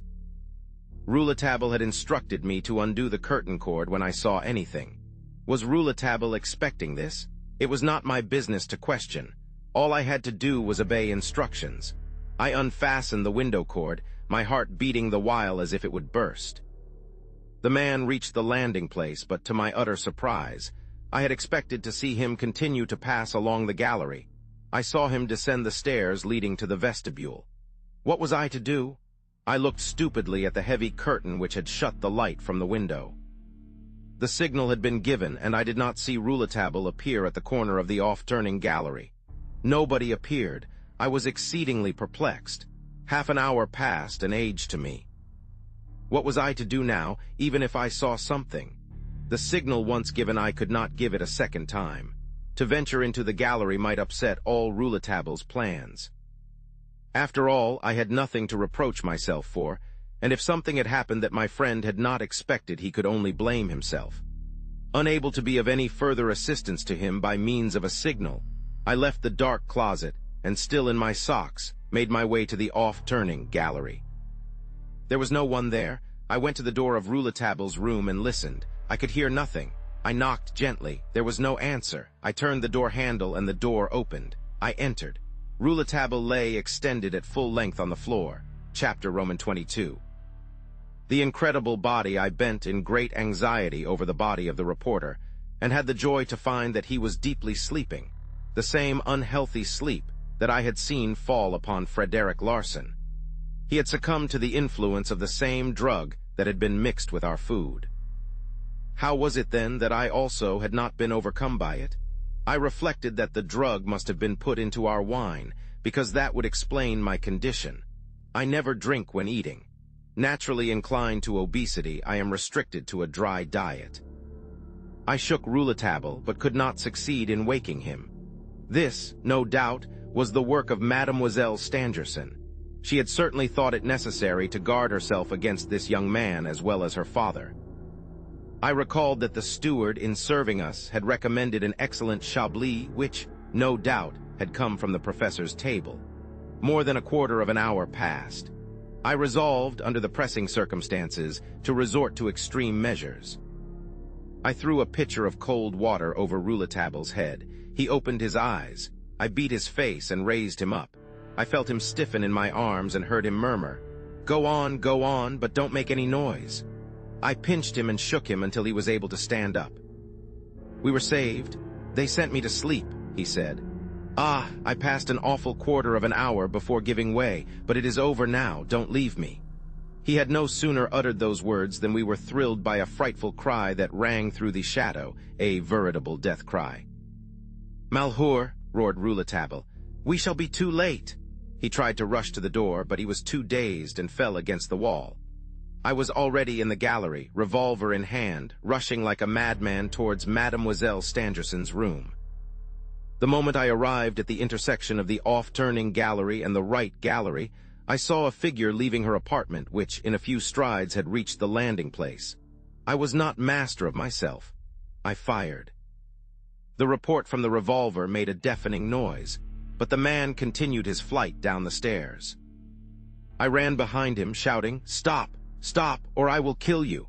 Speaker 1: Rouletabille had instructed me to undo the curtain cord when I saw anything. Was Rouletabille expecting this? It was not my business to question. All I had to do was obey instructions. I unfastened the window cord, my heart beating the while as if it would burst. The man reached the landing place, but to my utter surprise, I had expected to see him continue to pass along the gallery. I saw him descend the stairs leading to the vestibule. What was I to do? I looked stupidly at the heavy curtain which had shut the light from the window. The signal had been given, and I did not see Rouletabille appear at the corner of the off-turning gallery. Nobody appeared. I was exceedingly perplexed. Half an hour passed, an age to me. What was I to do now, even if I saw something? The signal once given, I could not give it a 2nd time. To venture into the gallery might upset all Rouletabille's plans. After all, I had nothing to reproach myself for, and if something had happened that my friend had not expected, he could only blame himself. Unable to be of any further assistance to him by means of a signal, I left the dark closet and, still in my socks, made my way to the off-turning gallery. There was no one there. I went to the door of Rouletabille's room and listened. I could hear nothing. I knocked gently. There was no answer. I turned the door handle and the door opened. I entered. Rouletabille lay extended at full length on the floor. Chapter Roman 22. The incredible body. I bent in great anxiety over the body of the reporter, and had the joy to find that he was deeply sleeping, the same unhealthy sleep that I had seen fall upon Frederick Larsan. He had succumbed to the influence of the same drug that had been mixed with our food. How was it then that I also had not been overcome by it? I reflected that the drug must have been put into our wine, because that would explain my condition. I never drink when eating. Naturally inclined to obesity, I am restricted to a dry diet. I shook Rouletabille, but could not succeed in waking him. This, no doubt, was the work of Mademoiselle Stangerson. She had certainly thought it necessary to guard herself against this young man as well as her father. I recalled that the steward, in serving us, had recommended an excellent Chablis, which, no doubt, had come from the professor's table. More than a quarter of an hour passed. I resolved, under the pressing circumstances, to resort to extreme measures. I threw a pitcher of cold water over Rouletabille's head. He opened his eyes. I beat his face and raised him up. I felt him stiffen in my arms and heard him murmur, go on, but don't make any noise." I pinched him and shook him until he was able to stand up. "We were saved. They sent me to sleep," he said. I passed an awful quarter of an hour before giving way, but it is over now, don't leave me." He had no sooner uttered those words than we were thrilled by a frightful cry that rang through the shadow, a veritable death cry. "Malheur," roared Rouletabille, "we shall be too late." He tried to rush to the door, but he was too dazed and fell against the wall. I was already in the gallery, revolver in hand, rushing like a madman towards Mademoiselle Stangerson's room. The moment I arrived at the intersection of the off-turning gallery and the right gallery, I saw a figure leaving her apartment, which in a few strides had reached the landing place. I was not master of myself. I fired. The report from the revolver made a deafening noise, but the man continued his flight down the stairs. I ran behind him, shouting, "Stop! Stop, or I will kill you!"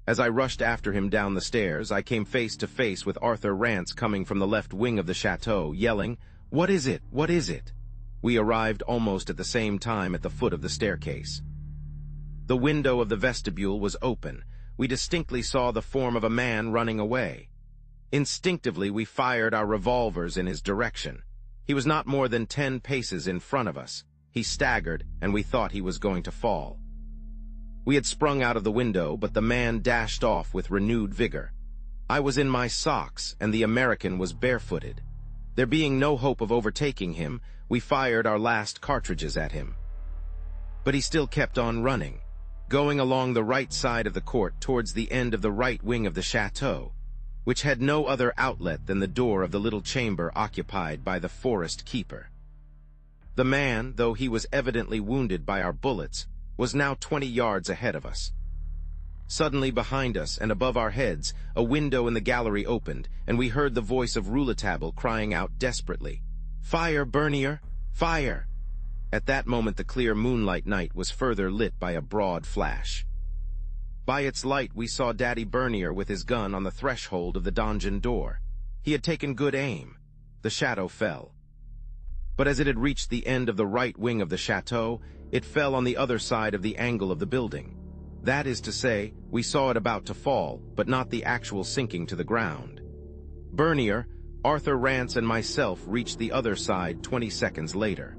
Speaker 1: As I rushed after him down the stairs, I came face to face with Arthur Rance coming from the left wing of the chateau, yelling, "What is it? What is it?" We arrived almost at the same time at the foot of the staircase. The window of the vestibule was open. We distinctly saw the form of a man running away. Instinctively, we fired our revolvers in his direction. He was not more than 10 paces in front of us. He staggered, and we thought he was going to fall. We had sprung out of the window, but the man dashed off with renewed vigor. I was in my socks, and the American was barefooted. There being no hope of overtaking him, we fired our last cartridges at him. But he still kept on running, going along the right side of the court towards the end of the right wing of the chateau, which had no other outlet than the door of the little chamber occupied by the forest keeper. The man, though he was evidently wounded by our bullets, was now 20 yards ahead of us. Suddenly behind us and above our heads, a window in the gallery opened, and we heard the voice of Rouletabille crying out desperately, "Fire, Bernier! Fire!" At that moment the clear moonlight night was further lit by a broad flash. By its light we saw Daddy Bernier with his gun on the threshold of the donjon door. He had taken good aim. The shadow fell. But as it had reached the end of the right wing of the chateau, it fell on the other side of the angle of the building. That is to say, we saw it about to fall, but not the actual sinking to the ground. Bernier, Arthur Rance, and myself reached the other side 20 seconds later.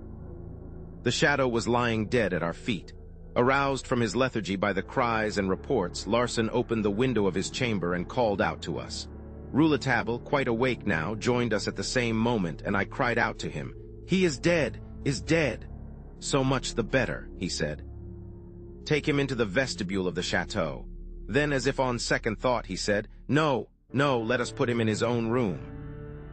Speaker 1: The shadow was lying dead at our feet. Aroused from his lethargy by the cries and reports, Larsan opened the window of his chamber and called out to us. Rouletabille, quite awake now, joined us at the same moment, and I cried out to him, "He is dead, is dead." "So much the better," he said. "Take him into the vestibule of the chateau." Then, as if on second thought, he said, No, let us put him in his own room."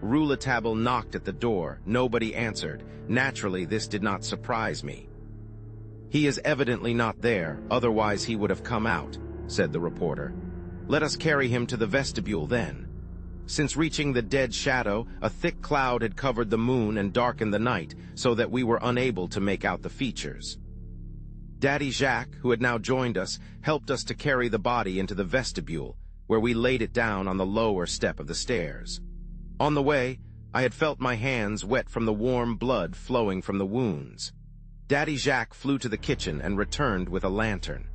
Speaker 1: Rouletabille knocked at the door. Nobody answered. Naturally, this did not surprise me. "He is evidently not there, otherwise he would have come out," said the reporter. "Let us carry him to the vestibule then." Since reaching the dead shadow, a thick cloud had covered the moon and darkened the night, so that we were unable to make out the features. Daddy Jacques, who had now joined us, helped us to carry the body into the vestibule, where we laid it down on the lower step of the stairs. On the way, I had felt my hands wet from the warm blood flowing from the wounds. Daddy Jacques flew to the kitchen and returned with a lantern.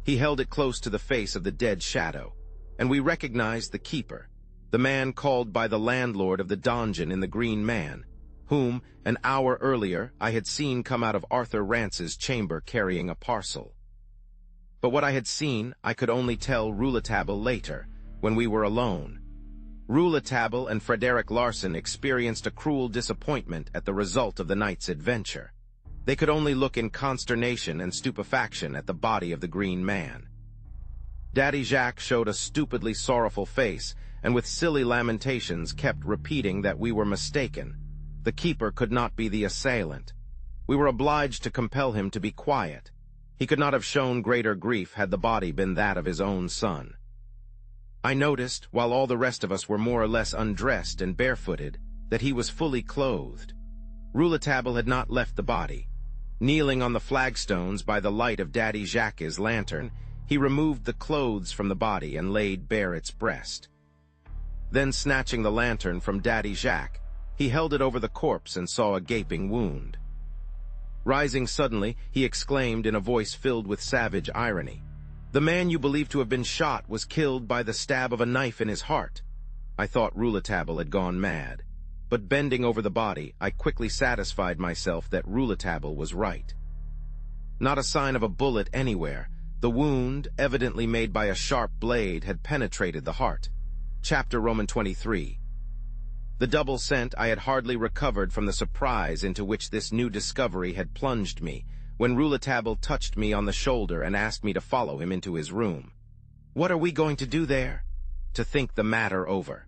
Speaker 1: He held it close to the face of the dead shadow, and we recognized the keeper, the man called by the landlord of the donjon in the Green Man, whom, an hour earlier, I had seen come out of Arthur Rance's chamber carrying a parcel. But what I had seen, I could only tell Rouletabille later, when we were alone. Rouletabille and Frederick Larsan experienced a cruel disappointment at the result of the night's adventure. They could only look in consternation and stupefaction at the body of the Green Man. Daddy Jacques showed a stupidly sorrowful face, and with silly lamentations kept repeating that we were mistaken. The keeper could not be the assailant. We were obliged to compel him to be quiet. He could not have shown greater grief had the body been that of his own son. I noticed, while all the rest of us were more or less undressed and barefooted, that he was fully clothed. Rouletabille had not left the body. Kneeling on the flagstones by the light of Daddy Jacques' lantern, he removed the clothes from the body and laid bare its breast. Then, snatching the lantern from Daddy Jacques, he held it over the corpse and saw a gaping wound. Rising suddenly, he exclaimed in a voice filled with savage irony, "The man you believe to have been shot was killed by the stab of a knife in his heart." I thought Rouletabille had gone mad, but bending over the body, I quickly satisfied myself that Rouletabille was right. Not a sign of a bullet anywhere. The wound, evidently made by a sharp blade, had penetrated the heart. Chapter Roman 23. The double scent I had hardly recovered from the surprise into which this new discovery had plunged me, when Rouletabille touched me on the shoulder and asked me to follow him into his room. "What are we going to do there?" "To think the matter over."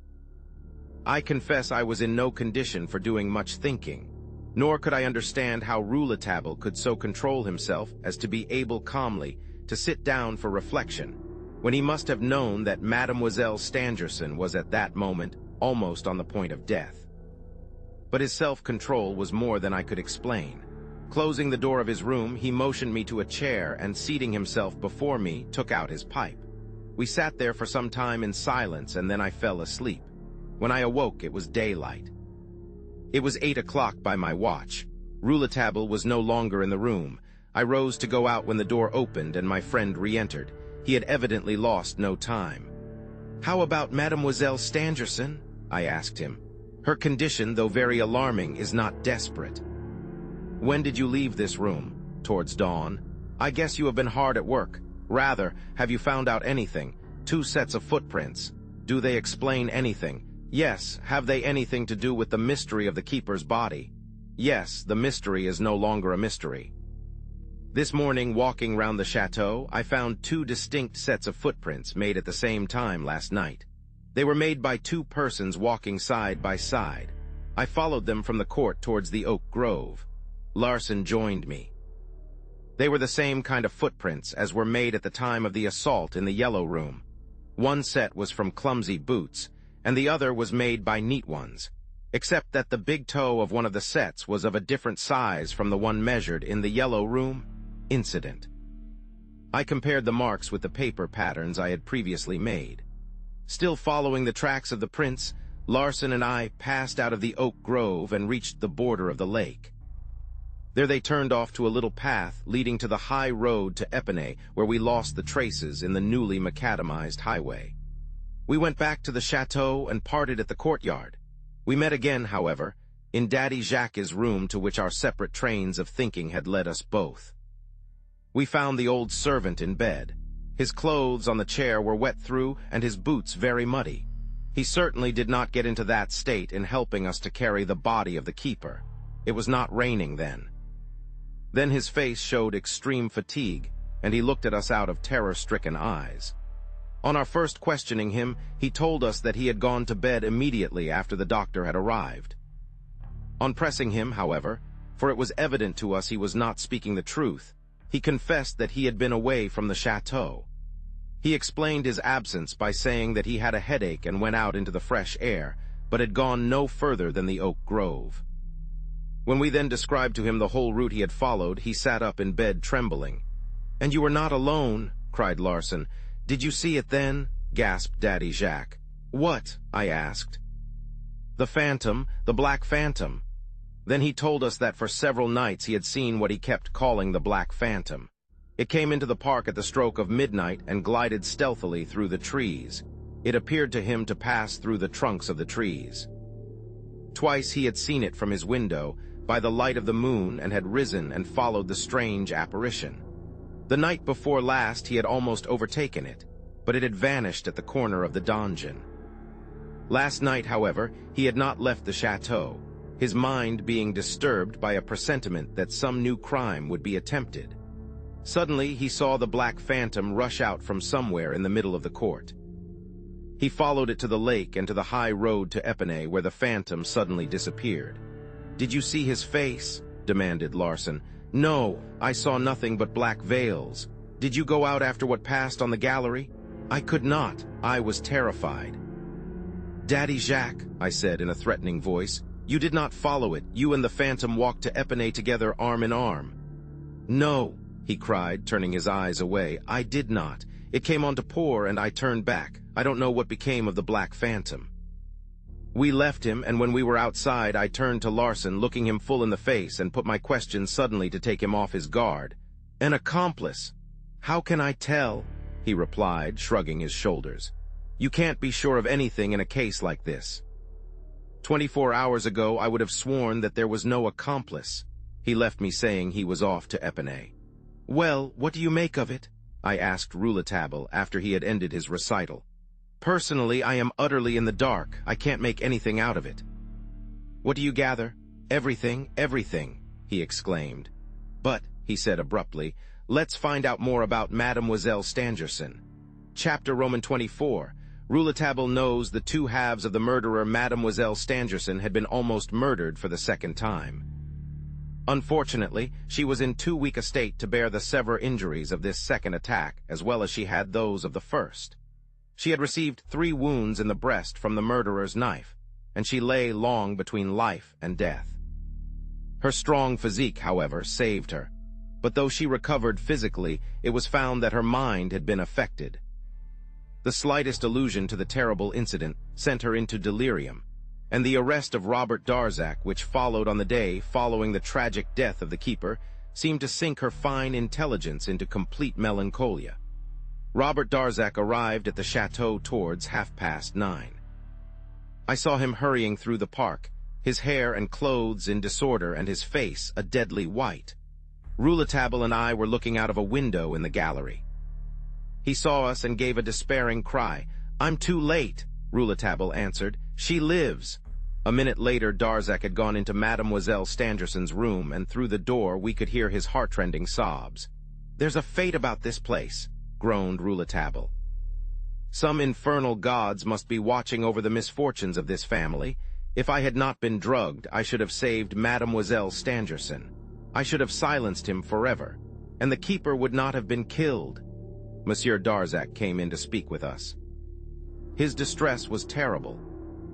Speaker 1: I confess I was in no condition for doing much thinking, nor could I understand how Rouletabille could so control himself as to be able calmly to sit down for reflection, when he must have known that Mademoiselle Stangerson was at that moment almost on the point of death. But his self-control was more than I could explain. Closing the door of his room, he motioned me to a chair and, seating himself before me, took out his pipe. We sat there for some time in silence, and then I fell asleep. When I awoke, it was daylight. It was 8 o'clock by my watch. Rouletabille was no longer in the room. I rose to go out when the door opened and my friend re-entered. He had evidently lost no time. "How about Mademoiselle Stangerson?" I asked him. "Her condition, though very alarming, is not desperate." "When did you leave this room?" "Towards dawn." "I guess you have been hard at work." "Rather. Have you found out anything?" "2 sets of footprints." "Do they explain anything?" "Yes." "Have they anything to do with the mystery of the keeper's body?" "Yes, the mystery is no longer a mystery." This morning, walking round the chateau, I found 2 distinct sets of footprints made at the same time last night. They were made by 2 persons walking side by side. I followed them from the court towards the oak grove. Larsan joined me. They were the same kind of footprints as were made at the time of the assault in the Yellow Room. One set was from clumsy boots, and the other was made by neat ones, except that the big toe of one of the sets was of a different size from the one measured in the Yellow Room. Incident. I compared the marks with the paper patterns I had previously made. Still following the tracks of the prints, Larsan and I passed out of the oak grove and reached the border of the lake. There they turned off to a little path leading to the high road to Epinay, where we lost the traces in the newly macadamized highway. We went back to the chateau and parted at the courtyard. We met again, however, in Daddy Jacques' room, to which our separate trains of thinking had led us both. We found the old servant in bed. His clothes on the chair were wet through, and his boots very muddy. He certainly did not get into that state in helping us to carry the body of the keeper. It was not raining then. Then his face showed extreme fatigue, and he looked at us out of terror-stricken eyes. On our first questioning him, he told us that he had gone to bed immediately after the doctor had arrived. On pressing him, however, for it was evident to us he was not speaking the truth, he confessed that he had been away from the chateau. He explained his absence by saying that he had a headache and went out into the fresh air, but had gone no further than the oak grove. When we then described to him the whole route he had followed, he sat up in bed trembling. "And you were not alone," cried Larson. "Did you see it then?" gasped Daddy Jacques. "What?" I asked. "The phantom, the black phantom." Then he told us that for several nights he had seen what he kept calling the black phantom. It came into the park at the stroke of midnight and glided stealthily through the trees. It appeared to him to pass through the trunks of the trees. Twice he had seen it from his window, by the light of the moon, and had risen and followed the strange apparition. The night before last he had almost overtaken it, but it had vanished at the corner of the donjon. Last night, however, he had not left the chateau, his mind being disturbed by a presentiment that some new crime would be attempted. Suddenly he saw the black phantom rush out from somewhere in the middle of the court. He followed it to the lake and to the high road to Epinay, where the phantom suddenly disappeared. "Did you see his face?" demanded Larson. "No, I saw nothing but black veils. Did you go out after what passed on the gallery?" "I could not. I was terrified." "Daddy Jacques," I said in a threatening voice, "you did not follow it. You and the phantom walked to Epinay together arm in arm." "No," he cried, turning his eyes away. "I did not. It came on to pour and I turned back. I don't know what became of the black phantom." We left him, and when we were outside, I turned to Larson, looking him full in the face, and put my question suddenly to take him off his guard. "An accomplice?" "How can I tell?" he replied, shrugging his shoulders. "You can't be sure of anything in a case like this. 24 hours ago, I would have sworn that there was no accomplice." He left me saying he was off to Epinay. "Well, what do you make of it?" I asked Rouletabille after he had ended his recital. "Personally, I am utterly in the dark. I can't make anything out of it." "What do you gather?" "Everything, everything," he exclaimed. "But," he said abruptly, "let's find out more about Mademoiselle Stangerson." Chapter Roman 24. Rouletabille knows the two halves of the murderer Mademoiselle Stangerson had been almost murdered for the second time. Unfortunately, she was in too weak a state to bear the severe injuries of this second attack, as well as she had those of the first. She had received 3 wounds in the breast from the murderer's knife, and she lay long between life and death. Her strong physique, however, saved her, but though she recovered physically, it was found that her mind had been affected. The slightest allusion to the terrible incident sent her into delirium, and the arrest of Robert Darzac, which followed on the day following the tragic death of the keeper, seemed to sink her fine intelligence into complete melancholia. Robert Darzac arrived at the chateau towards 9:30. I saw him hurrying through the park, his hair and clothes in disorder and his face a deadly white. Rouletabille and I were looking out of a window in the gallery. He saw us and gave a despairing cry. "I'm too late," Rouletabille answered. "She lives." A minute later, Darzac had gone into Mademoiselle Stangerson's room, and through the door we could hear his heartrending sobs. "There's a fate about this place," groaned Rouletabille. "Some infernal gods must be watching over the misfortunes of this family. If I had not been drugged, I should have saved Mademoiselle Stangerson. I should have silenced him forever, and the keeper would not have been killed." Monsieur Darzac came in to speak with us. His distress was terrible.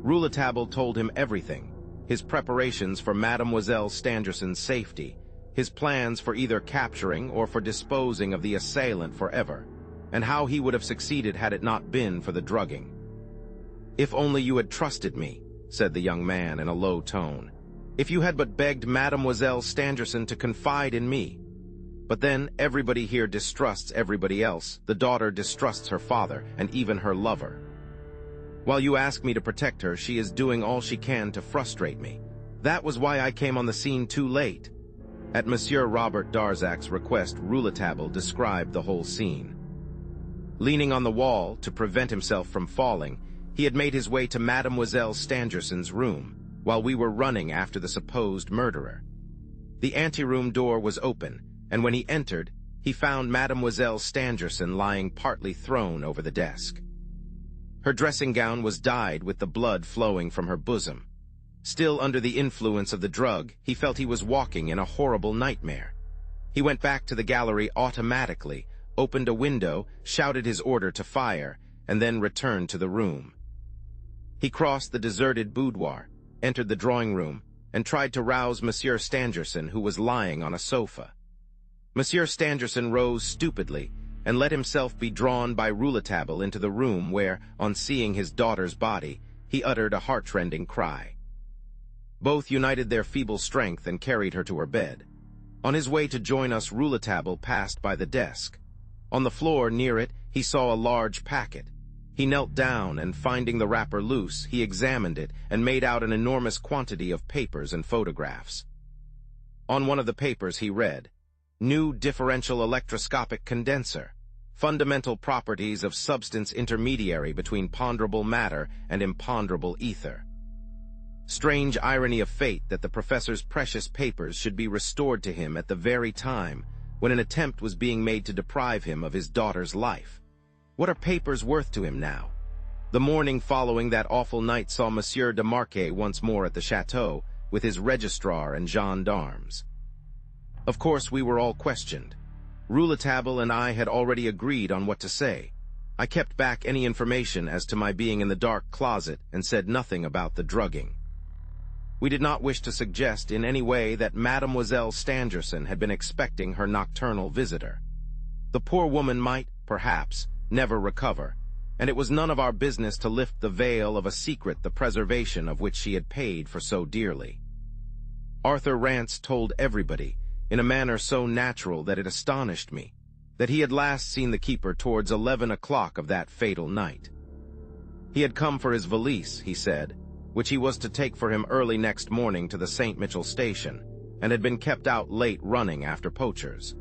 Speaker 1: Rouletabille told him everything: his preparations for Mademoiselle Stangerson's safety, his plans for either capturing or for disposing of the assailant forever, and how he would have succeeded had it not been for the drugging. "If only you had trusted me," said the young man in a low tone. "If you had but begged Mademoiselle Stangerson to confide in me. But then everybody here distrusts everybody else. The daughter distrusts her father, and even her lover. While you ask me to protect her, she is doing all she can to frustrate me. That was why I came on the scene too late." At Monsieur Robert Darzac's request, Rouletabille described the whole scene. Leaning on the wall to prevent himself from falling, he had made his way to Mademoiselle Stangerson's room, while we were running after the supposed murderer. The anteroom door was open, and when he entered, he found Mademoiselle Stangerson lying partly thrown over the desk. Her dressing gown was dyed with the blood flowing from her bosom. Still under the influence of the drug, he felt he was walking in a horrible nightmare. He went back to the gallery automatically, opened a window, shouted his order to fire, and then returned to the room. He crossed the deserted boudoir, entered the drawing room, and tried to rouse Monsieur Stangerson, who was lying on a sofa. Monsieur Stangerson rose stupidly and let himself be drawn by Rouletabille into the room where, on seeing his daughter's body, he uttered a heartrending cry. Both united their feeble strength and carried her to her bed. On his way to join us, Rouletabille passed by the desk. On the floor near it, he saw a large packet. He knelt down and, finding the wrapper loose, he examined it and made out an enormous quantity of papers and photographs. On one of the papers he read, "New differential electroscopic condenser. Fundamental properties of substance intermediary between ponderable matter and imponderable ether." Strange irony of fate that the professor's precious papers should be restored to him at the very time when an attempt was being made to deprive him of his daughter's life. What are papers worth to him now? The morning following that awful night saw Monsieur de Marquet once more at the chateau with his registrar and gendarmes. Of course, we were all questioned. Rouletabille and I had already agreed on what to say. I kept back any information as to my being in the dark closet and said nothing about the drugging. We did not wish to suggest in any way that Mademoiselle Stangerson had been expecting her nocturnal visitor. The poor woman might, perhaps, never recover, and it was none of our business to lift the veil of a secret the preservation of which she had paid for so dearly. Arthur Rance told everybody, in a manner so natural that it astonished me, that he had last seen the keeper towards 11 o'clock of that fatal night. He had come for his valise, he said, which he was to take for him early next morning to the St. Mitchell station, and had been kept out late running after poachers.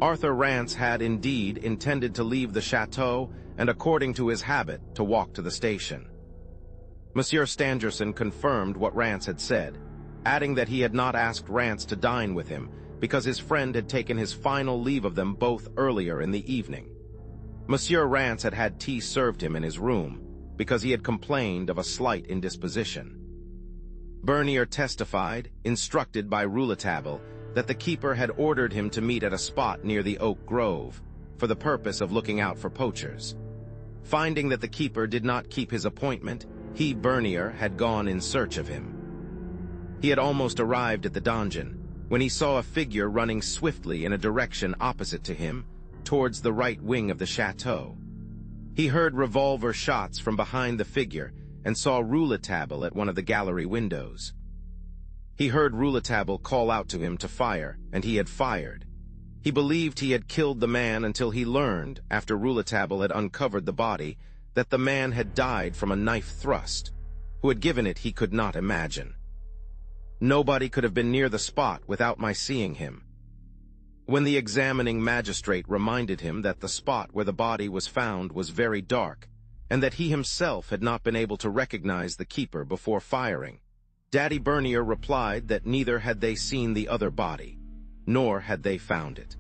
Speaker 1: Arthur Rance had indeed intended to leave the chateau and, according to his habit, to walk to the station. Monsieur Stangerson confirmed what Rance had said, adding that he had not asked Rance to dine with him because his friend had taken his final leave of them both earlier in the evening. Monsieur Rance had had tea served him in his room because he had complained of a slight indisposition. Bernier testified, instructed by Rouletabille, that the keeper had ordered him to meet at a spot near the oak grove for the purpose of looking out for poachers. Finding that the keeper did not keep his appointment, he, Bernier, had gone in search of him. He had almost arrived at the donjon when he saw a figure running swiftly in a direction opposite to him, towards the right wing of the chateau. He heard revolver shots from behind the figure and saw Rouletabille at one of the gallery windows. He heard Rouletabille call out to him to fire, and he had fired. He believed he had killed the man until he learned, after Rouletabille had uncovered the body, that the man had died from a knife thrust. Who had given it he could not imagine. Nobody could have been near the spot without my seeing him. When the examining magistrate reminded him that the spot where the body was found was very dark, and that he himself had not been able to recognize the keeper before firing, Daddy Bernier replied that neither had they seen the other body, nor had they found it.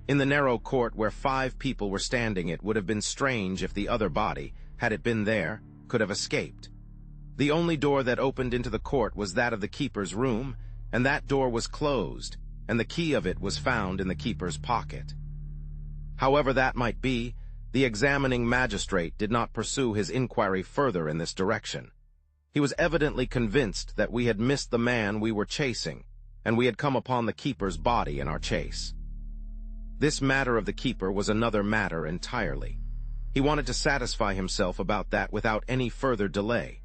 Speaker 1: In the narrow court where 5 people were standing, it would have been strange if the other body, had it been there, could have escaped. The only door that opened into the court was that of the keeper's room, and that door was closed, and the key of it was found in the keeper's pocket. However that might be, the examining magistrate did not pursue his inquiry further in this direction. He was evidently convinced that we had missed the man we were chasing, and we had come upon the keeper's body in our chase. This matter of the keeper was another matter entirely. He wanted to satisfy himself about that without any further delay.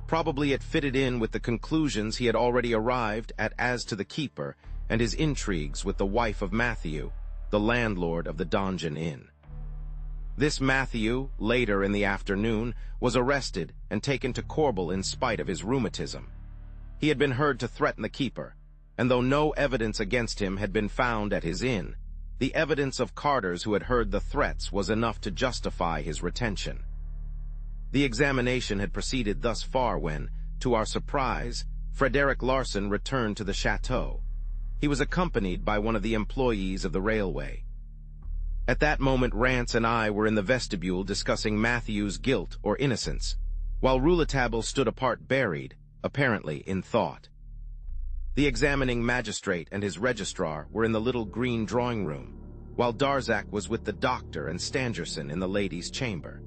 Speaker 1: Probably it fitted in with the conclusions he had already arrived at as to the keeper and his intrigues with the wife of Matthew, the landlord of the Donjon Inn. This Matthew, later in the afternoon, was arrested and taken to Corbel in spite of his rheumatism. He had been heard to threaten the keeper, and though no evidence against him had been found at his inn, the evidence of carters who had heard the threats was enough to justify his retention. The examination had proceeded thus far when, to our surprise, Frederick Larsen returned to the chateau. He was accompanied by one of the employees of the railway. At that moment, Rance and I were in the vestibule discussing Matthew's guilt or innocence, while Rouletabille stood apart buried, apparently in thought. The examining magistrate and his registrar were in the little green drawing room, while Darzac was with the doctor and Stangerson in the ladies' chamber.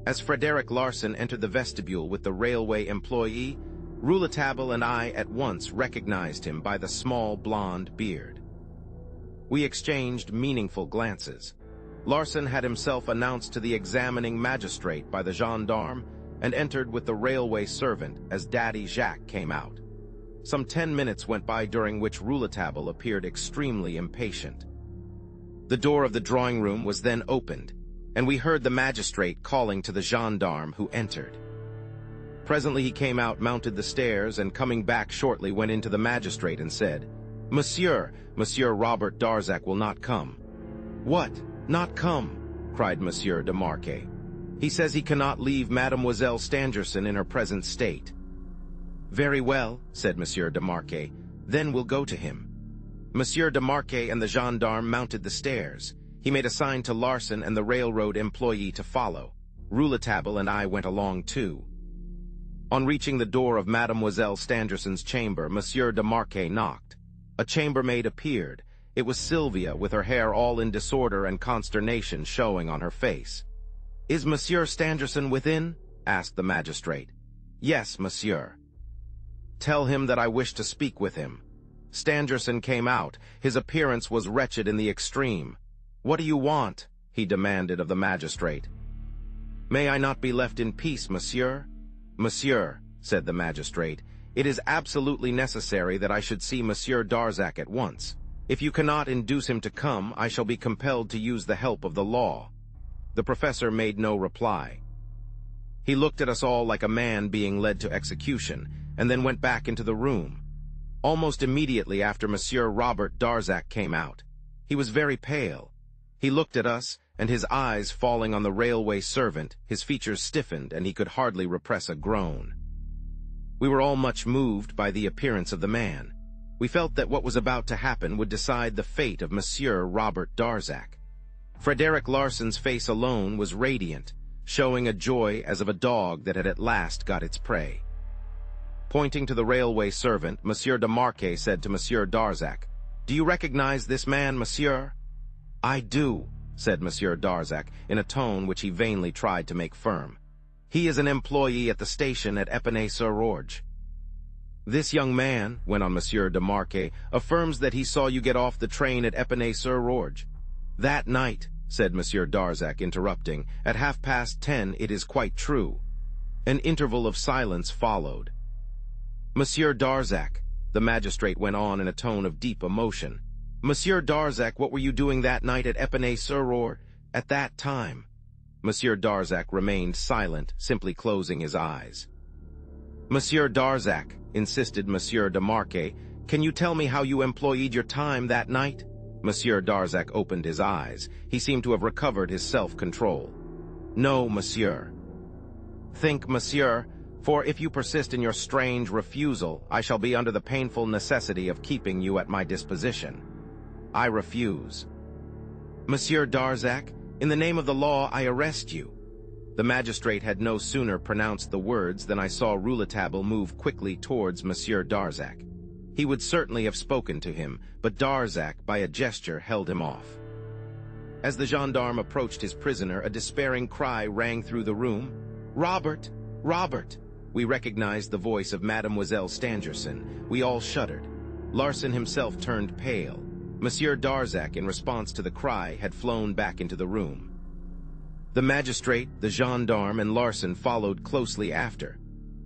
Speaker 1: As Frederick Larsen entered the vestibule with the railway employee, Rouletabille and I at once recognized him by the small blonde beard. We exchanged meaningful glances. Larsen had himself announced to the examining magistrate by the gendarme and entered with the railway servant as Daddy Jacques came out. Some 10 minutes went by during which Rouletabille appeared extremely impatient. The door of the drawing room was then opened, and we heard the magistrate calling to the gendarme who entered. Presently he came out, mounted the stairs, and coming back shortly went into the magistrate and said, Monsieur Robert Darzac will not come." "What? Not come?" cried Monsieur de Marquet. "He says he cannot leave Mademoiselle Stangerson in her present state." "Very well," said Monsieur de Marquet, "then we'll go to him." Monsieur de Marquet and the gendarme mounted the stairs. He made a sign to Larsen and the railroad employee to follow. Rouletabille and I went along too. On reaching the door of Mademoiselle Stangerson's chamber, Monsieur de Marquet knocked. A chambermaid appeared. It was Sylvia, with her hair all in disorder and consternation showing on her face. "Is Monsieur Stangerson within?" asked the magistrate. "Yes, monsieur." "Tell him that I wish to speak with him." Stangerson came out. His appearance was wretched in the extreme. "What do you want?" he demanded of the magistrate. "May I not be left in peace, monsieur?" "Monsieur," said the magistrate, "it is absolutely necessary that I should see Monsieur Darzac at once. If you cannot induce him to come, I shall be compelled to use the help of the law." The professor made no reply. He looked at us all like a man being led to execution, and then went back into the room. Almost immediately after, Monsieur Robert Darzac came out. He was very pale. He looked at us, and his eyes falling on the railway servant, his features stiffened, and he could hardly repress a groan. We were all much moved by the appearance of the man. We felt that what was about to happen would decide the fate of Monsieur Robert Darzac. Frederick Larsen's face alone was radiant, showing a joy as of a dog that had at last got its prey. Pointing to the railway servant, Monsieur de Marquet said to Monsieur Darzac, "Do you recognize this man, monsieur?" "I do," said Monsieur Darzac, in a tone which he vainly tried to make firm. "He is an employee at the station at Epinay-sur-Orge." "This young man," went on Monsieur de Marquet, "affirms that he saw you get off the train at Epinay-sur-Orge." "That night," said Monsieur Darzac, interrupting, "at 10:30, it is quite true." An interval of silence followed. "Monsieur Darzac," the magistrate went on in a tone of deep emotion, "Monsieur Darzac, what were you doing that night at Epinay-sur-Orge at that time?" Monsieur Darzac remained silent, simply closing his eyes. "Monsieur Darzac," insisted Monsieur de Marquet, "can you tell me how you employed your time that night?" Monsieur Darzac opened his eyes. He seemed to have recovered his self-control. "No, monsieur." "Think, monsieur, for if you persist in your strange refusal, I shall be under the painful necessity of keeping you at my disposition." "I refuse." "Monsieur Darzac, in the name of the law, I arrest you." The magistrate had no sooner pronounced the words than I saw Rouletabille move quickly towards Monsieur Darzac. He would certainly have spoken to him, but Darzac, by a gesture, held him off. As the gendarme approached his prisoner, a despairing cry rang through the room. "Robert! Robert!" We recognized the voice of Mademoiselle Stangerson. We all shuddered. Larsen himself turned pale. Monsieur Darzac, in response to the cry, had flown back into the room. The magistrate, the gendarme, and Larsen followed closely after.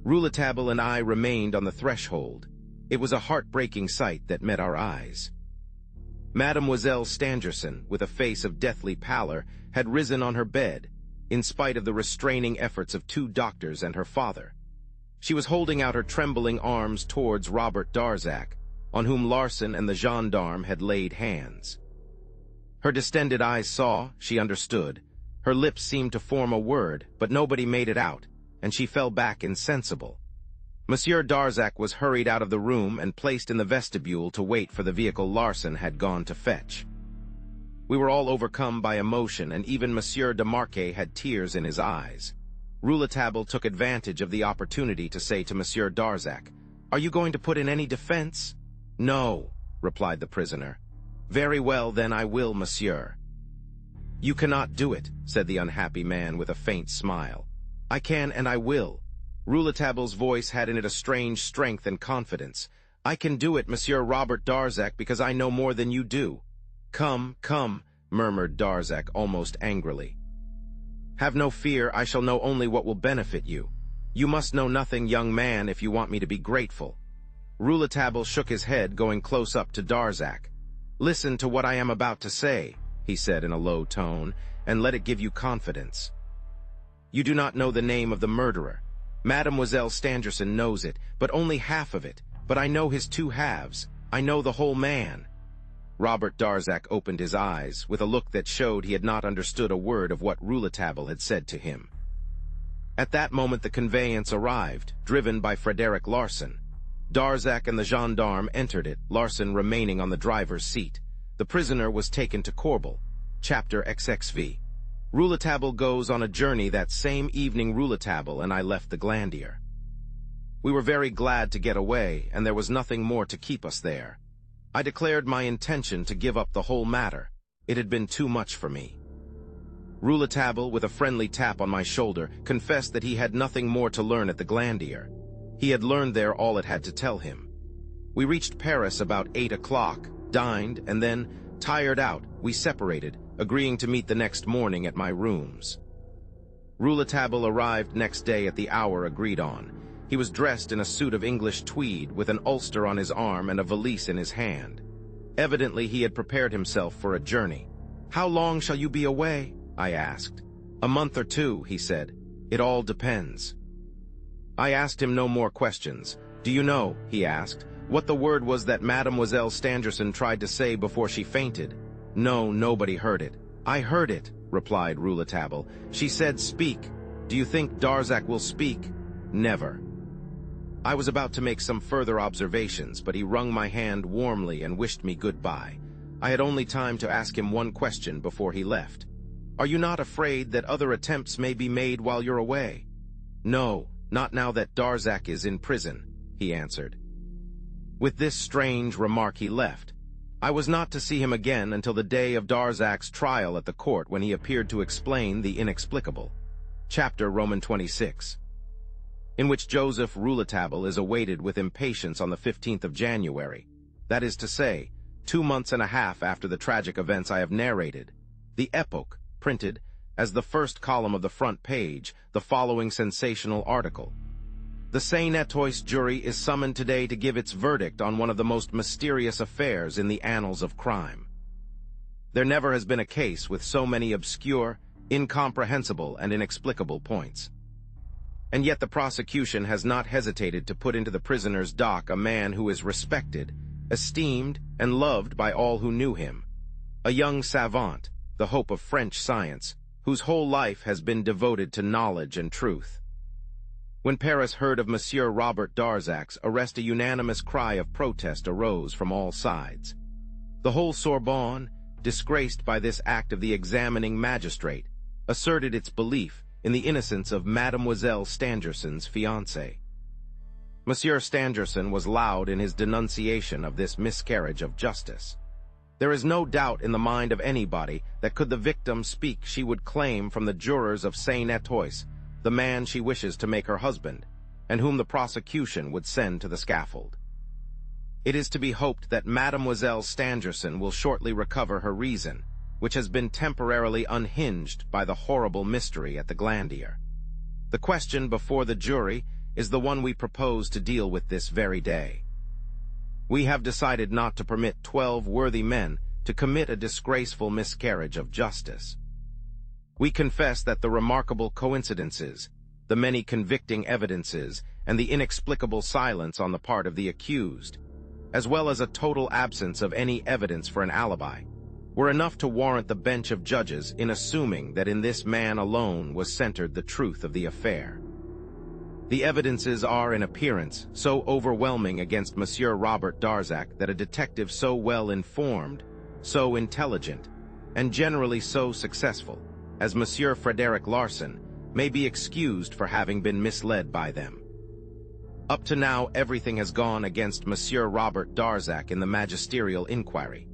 Speaker 1: Rouletabille and I remained on the threshold. It was a heartbreaking sight that met our eyes. Mademoiselle Stangerson, with a face of deathly pallor, had risen on her bed, in spite of the restraining efforts of 2 doctors and her father. She was holding out her trembling arms towards Robert Darzac, on whom Larsen and the gendarme had laid hands. Her distended eyes saw, she understood. Her lips seemed to form a word, but nobody made it out, and she fell back insensible. Monsieur Darzac was hurried out of the room and placed in the vestibule to wait for the vehicle Larson had gone to fetch. We were all overcome by emotion, and even Monsieur de Marquet had tears in his eyes. Rouletabille took advantage of the opportunity to say to Monsieur Darzac, "Are you going to put in any defense?" "No," replied the prisoner. "Very well, then I will, monsieur." "You cannot do it," said the unhappy man with a faint smile. "I can and I will." Rouletabille's voice had in it a strange strength and confidence. "I can do it, Monsieur Robert Darzac, because I know more than you do." "Come, come," murmured Darzac almost angrily. "Have no fear, I shall know only what will benefit you. You must know nothing, young man, if you want me to be grateful." Rouletabille shook his head, going close up to Darzac. "Listen to what I am about to say," he said in a low tone, "and let it give you confidence. You do not know the name of the murderer. Mademoiselle Stangerson knows it, but only half of it. But I know his two halves. I know the whole man." Robert Darzac opened his eyes, with a look that showed he had not understood a word of what Rouletabille had said to him. At that moment the conveyance arrived, driven by Frederic Larsan. Darzac and the gendarme entered it, Larsan remaining on the driver's seat. The prisoner was taken to Corbel. Chapter XXV. Rouletabille goes on a journey. That same evening Rouletabille and I left the Glandier. We were very glad to get away, and there was nothing more to keep us there. I declared my intention to give up the whole matter. It had been too much for me. Rouletabille, with a friendly tap on my shoulder, confessed that he had nothing more to learn at the Glandier. He had learned there all it had to tell him. We reached Paris about 8 o'clock, dined, and then, tired out, we separated, agreeing to meet the next morning at my rooms. Rouletabille arrived next day at the hour agreed on. He was dressed in a suit of English tweed, with an ulster on his arm and a valise in his hand. Evidently he had prepared himself for a journey. "How long shall you be away?" I asked. "A month or two," he said. "It all depends." I asked him no more questions. "Do you know," he asked, "what the word was that Mademoiselle Stangerson tried to say before she fainted?" "No, nobody heard it." "I heard it," replied Rouletabille. "She said, 'Speak.' Do you think Darzac will speak?" "Never." I was about to make some further observations, but he wrung my hand warmly and wished me goodbye. I had only time to ask him one question before he left. "Are you not afraid that other attempts may be made while you're away?" "No, not now that Darzac is in prison," he answered. With this strange remark he left. I was not to see him again until the day of Darzac's trial at the court, when he appeared to explain the inexplicable. Chapter XXVI. In which Joseph Rouletabille is awaited with impatience on the 15th of January, that is to say, 2 months and a half after the tragic events I have narrated. The Epoch printed, as the first column of the front page, the following sensational article. The Saint-Etoile jury is summoned today to give its verdict on one of the most mysterious affairs in the annals of crime. There never has been a case with so many obscure, incomprehensible, and inexplicable points. And yet the prosecution has not hesitated to put into the prisoner's dock a man who is respected, esteemed, and loved by all who knew him. A young savant, the hope of French science, whose whole life has been devoted to knowledge and truth. When Paris heard of Monsieur Robert Darzac's arrest, a unanimous cry of protest arose from all sides. The whole Sorbonne, disgraced by this act of the examining magistrate, asserted its belief in the innocence of Mademoiselle Stangerson's fiancé. Monsieur Stangerson was loud in his denunciation of this miscarriage of justice. There is no doubt in the mind of anybody that could the victim speak, she would claim from the jurors of Saint-Etoile the man she wishes to make her husband, and whom the prosecution would send to the scaffold. It is to be hoped that Mademoiselle Stangerson will shortly recover her reason, which has been temporarily unhinged by the horrible mystery at the Glandier. The question before the jury is the one we propose to deal with this very day. We have decided not to permit 12 worthy men to commit a disgraceful miscarriage of justice. We confess that the remarkable coincidences, the many convicting evidences, and the inexplicable silence on the part of the accused, as well as a total absence of any evidence for an alibi, were enough to warrant the bench of judges in assuming that in this man alone was centered the truth of the affair. The evidences are, in appearance, so overwhelming against Monsieur Robert Darzac that a detective so well informed, so intelligent, and generally so successful as Monsieur Frederick Larsan may be excused for having been misled by them. Up to now, everything has gone against Monsieur Robert Darzac in the magisterial inquiry.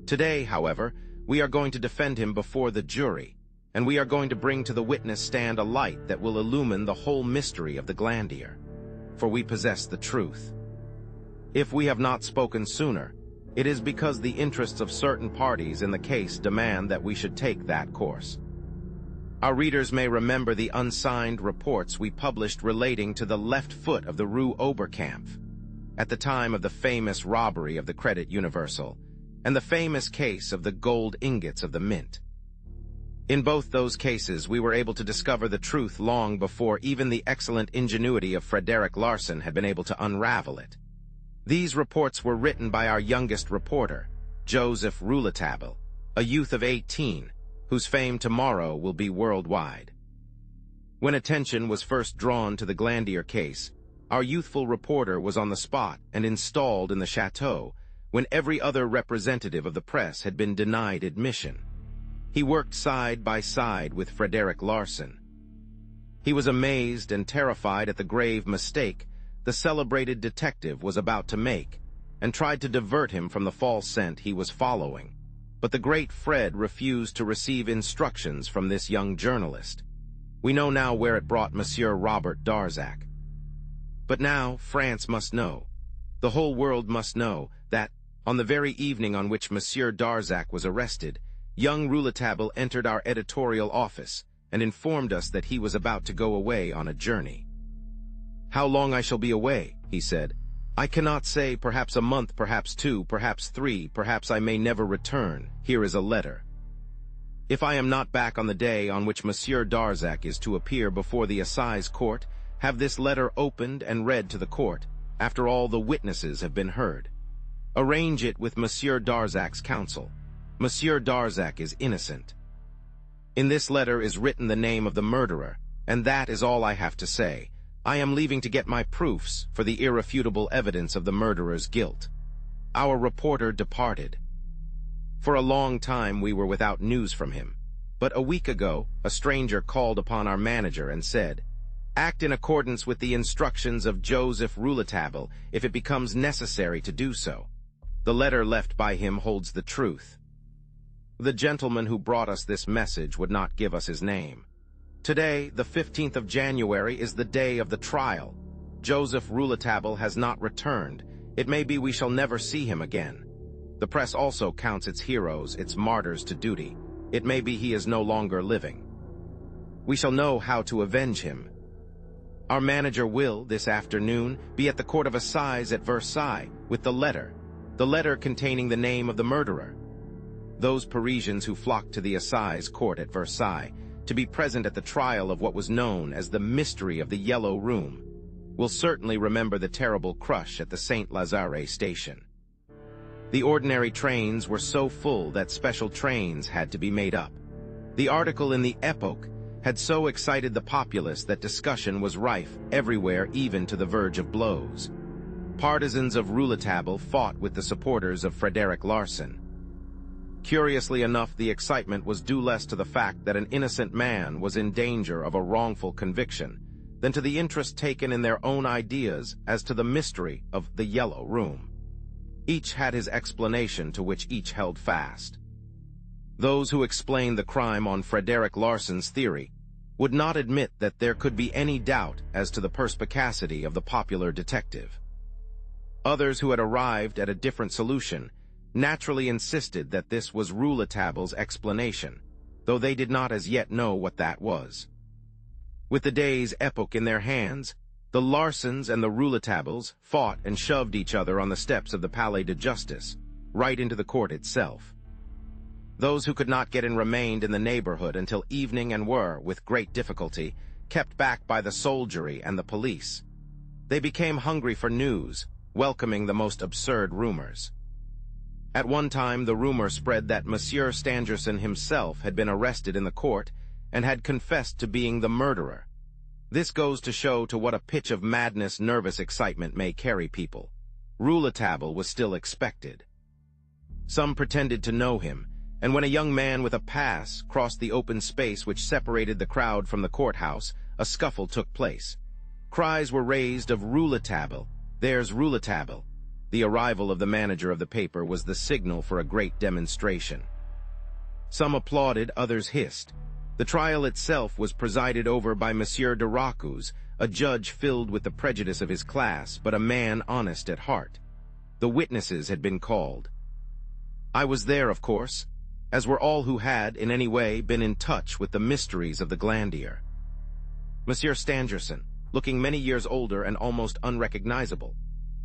Speaker 1: Today, however, we are going to defend him before the jury, and we are going to bring to the witness stand a light that will illumine the whole mystery of the Glandier, for we possess the truth. If we have not spoken sooner, it is because the interests of certain parties in the case demand that we should take that course. Our readers may remember the unsigned reports we published relating to the left foot of the Rue Oberkampf, at the time of the famous robbery of the Credit Universal, and the famous case of the gold ingots of the Mint. In both those cases, we were able to discover the truth long before even the excellent ingenuity of Frederick Larsan had been able to unravel it. These reports were written by our youngest reporter, Joseph Rouletabille, a youth of 18, whose fame tomorrow will be worldwide. When attention was first drawn to the Glandier case, our youthful reporter was on the spot and installed in the chateau when every other representative of the press had been denied admission. He worked side by side with Frederick Larsan. He was amazed and terrified at the grave mistake the celebrated detective was about to make, and tried to divert him from the false scent he was following. But the great Fred refused to receive instructions from this young journalist. We know now where it brought Monsieur Robert Darzac. But now France must know, the whole world must know, that, on the very evening on which Monsieur Darzac was arrested, young Rouletabille entered our editorial office and informed us that he was about to go away on a journey. "How long I shall be away," he said, "I cannot say, perhaps a month, perhaps 2, perhaps 3, perhaps I may never return. Here is a letter. If I am not back on the day on which Monsieur Darzac is to appear before the assize court, have this letter opened and read to the court, after all the witnesses have been heard. Arrange it with Monsieur Darzac's counsel. Monsieur Darzac is innocent. In this letter is written the name of the murderer, and that is all I have to say. I am leaving to get my proofs for the irrefutable evidence of the murderer's guilt." Our reporter departed. For a long time we were without news from him, but a week ago a stranger called upon our manager and said, "Act in accordance with the instructions of Joseph Rouletabille if it becomes necessary to do so. The letter left by him holds the truth." The gentleman who brought us this message would not give us his name. Today, the 15th of January, is the day of the trial. Joseph Rouletabille has not returned. It may be we shall never see him again. The press also counts its heroes, its martyrs to duty. It may be he is no longer living. We shall know how to avenge him. Our manager will, this afternoon, be at the Court of Assize at Versailles with the letter containing the name of the murderer. Those Parisians who flocked to the Assize Court at Versailles to be present at the trial of what was known as the mystery of the Yellow Room will certainly remember the terrible crush at the Saint Lazare station. The ordinary trains were so full that special trains had to be made up. The article in the Epoque had so excited the populace that discussion was rife everywhere, even to the verge of blows. Partisans of Rouletabille fought with the supporters of Frederick Larsan. Curiously enough, the excitement was due less to the fact that an innocent man was in danger of a wrongful conviction than to the interest taken in their own ideas as to the mystery of the Yellow Room. Each had his explanation to which each held fast. Those who explained the crime on Frederick Larsan's theory would not admit that there could be any doubt as to the perspicacity of the popular detective. Others who had arrived at a different solution naturally insisted that this was Rouletabille's explanation, though they did not as yet know what that was. With the day's Epoque in their hands, the Larsans and the Rouletabils fought and shoved each other on the steps of the Palais de Justice, right into the court itself. Those who could not get in remained in the neighborhood until evening and were, with great difficulty, kept back by the soldiery and the police. They became hungry for news, welcoming the most absurd rumors. At one time, the rumor spread that Monsieur Stangerson himself had been arrested in the court and had confessed to being the murderer. This goes to show to what a pitch of madness nervous excitement may carry people. Rouletabille was still expected. Some pretended to know him, and when a young man with a pass crossed the open space which separated the crowd from the courthouse, a scuffle took place. Cries were raised of "Rouletabille! There's Rouletabille!" The arrival of the manager of the paper was the signal for a great demonstration. Some applauded, others hissed. The trial itself was presided over by Monsieur de Racus, a judge filled with the prejudice of his class, but a man honest at heart. The witnesses had been called. I was there, of course, as were all who had, in any way, been in touch with the mysteries of the Glandier. Monsieur Stangerson, looking many years older and almost unrecognizable.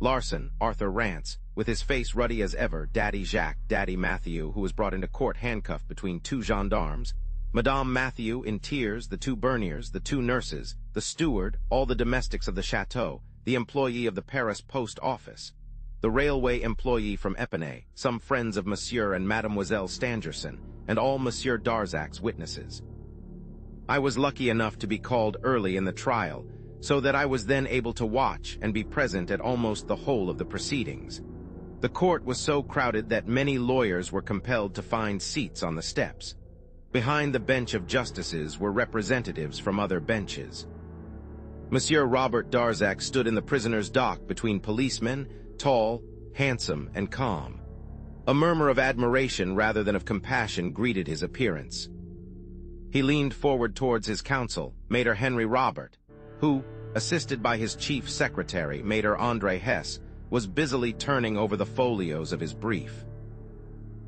Speaker 1: Larson, Arthur Rance, with his face ruddy as ever, Daddy Jacques, Daddy Matthew, who was brought into court handcuffed between two gendarmes, Madame Matthew in tears, the two Berniers, the two nurses, the steward, all the domestics of the chateau, the employee of the Paris post office, the railway employee from Epinay, some friends of Monsieur and Mademoiselle Stangerson, and all Monsieur Darzac's witnesses. I was lucky enough to be called early in the trial, so that I was then able to watch and be present at almost the whole of the proceedings. The court was so crowded that many lawyers were compelled to find seats on the steps. Behind the bench of justices were representatives from other benches. Monsieur Robert Darzac stood in the prisoner's dock between policemen, tall, handsome, and calm. A murmur of admiration rather than of compassion greeted his appearance. He leaned forward towards his counsel, Maître Henry Robert, who, assisted by his chief secretary, Maître André Hesse, was busily turning over the folios of his brief.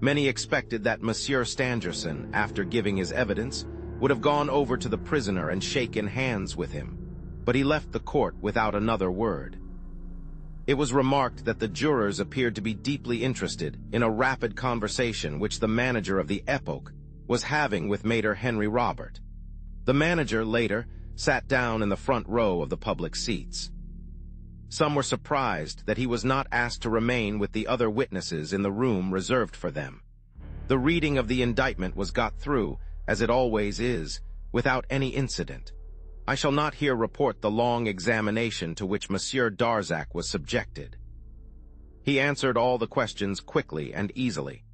Speaker 1: Many expected that Monsieur Stangerson, after giving his evidence, would have gone over to the prisoner and shaken hands with him, but he left the court without another word. It was remarked that the jurors appeared to be deeply interested in a rapid conversation which the manager of the Epoch was having with Maître Henry Robert. The manager, later, sat down in the front row of the public seats. Some were surprised that he was not asked to remain with the other witnesses in the room reserved for them. The reading of the indictment was got through, as it always is, without any incident. I shall not here report the long examination to which Monsieur Darzac was subjected. He answered all the questions quickly and easily.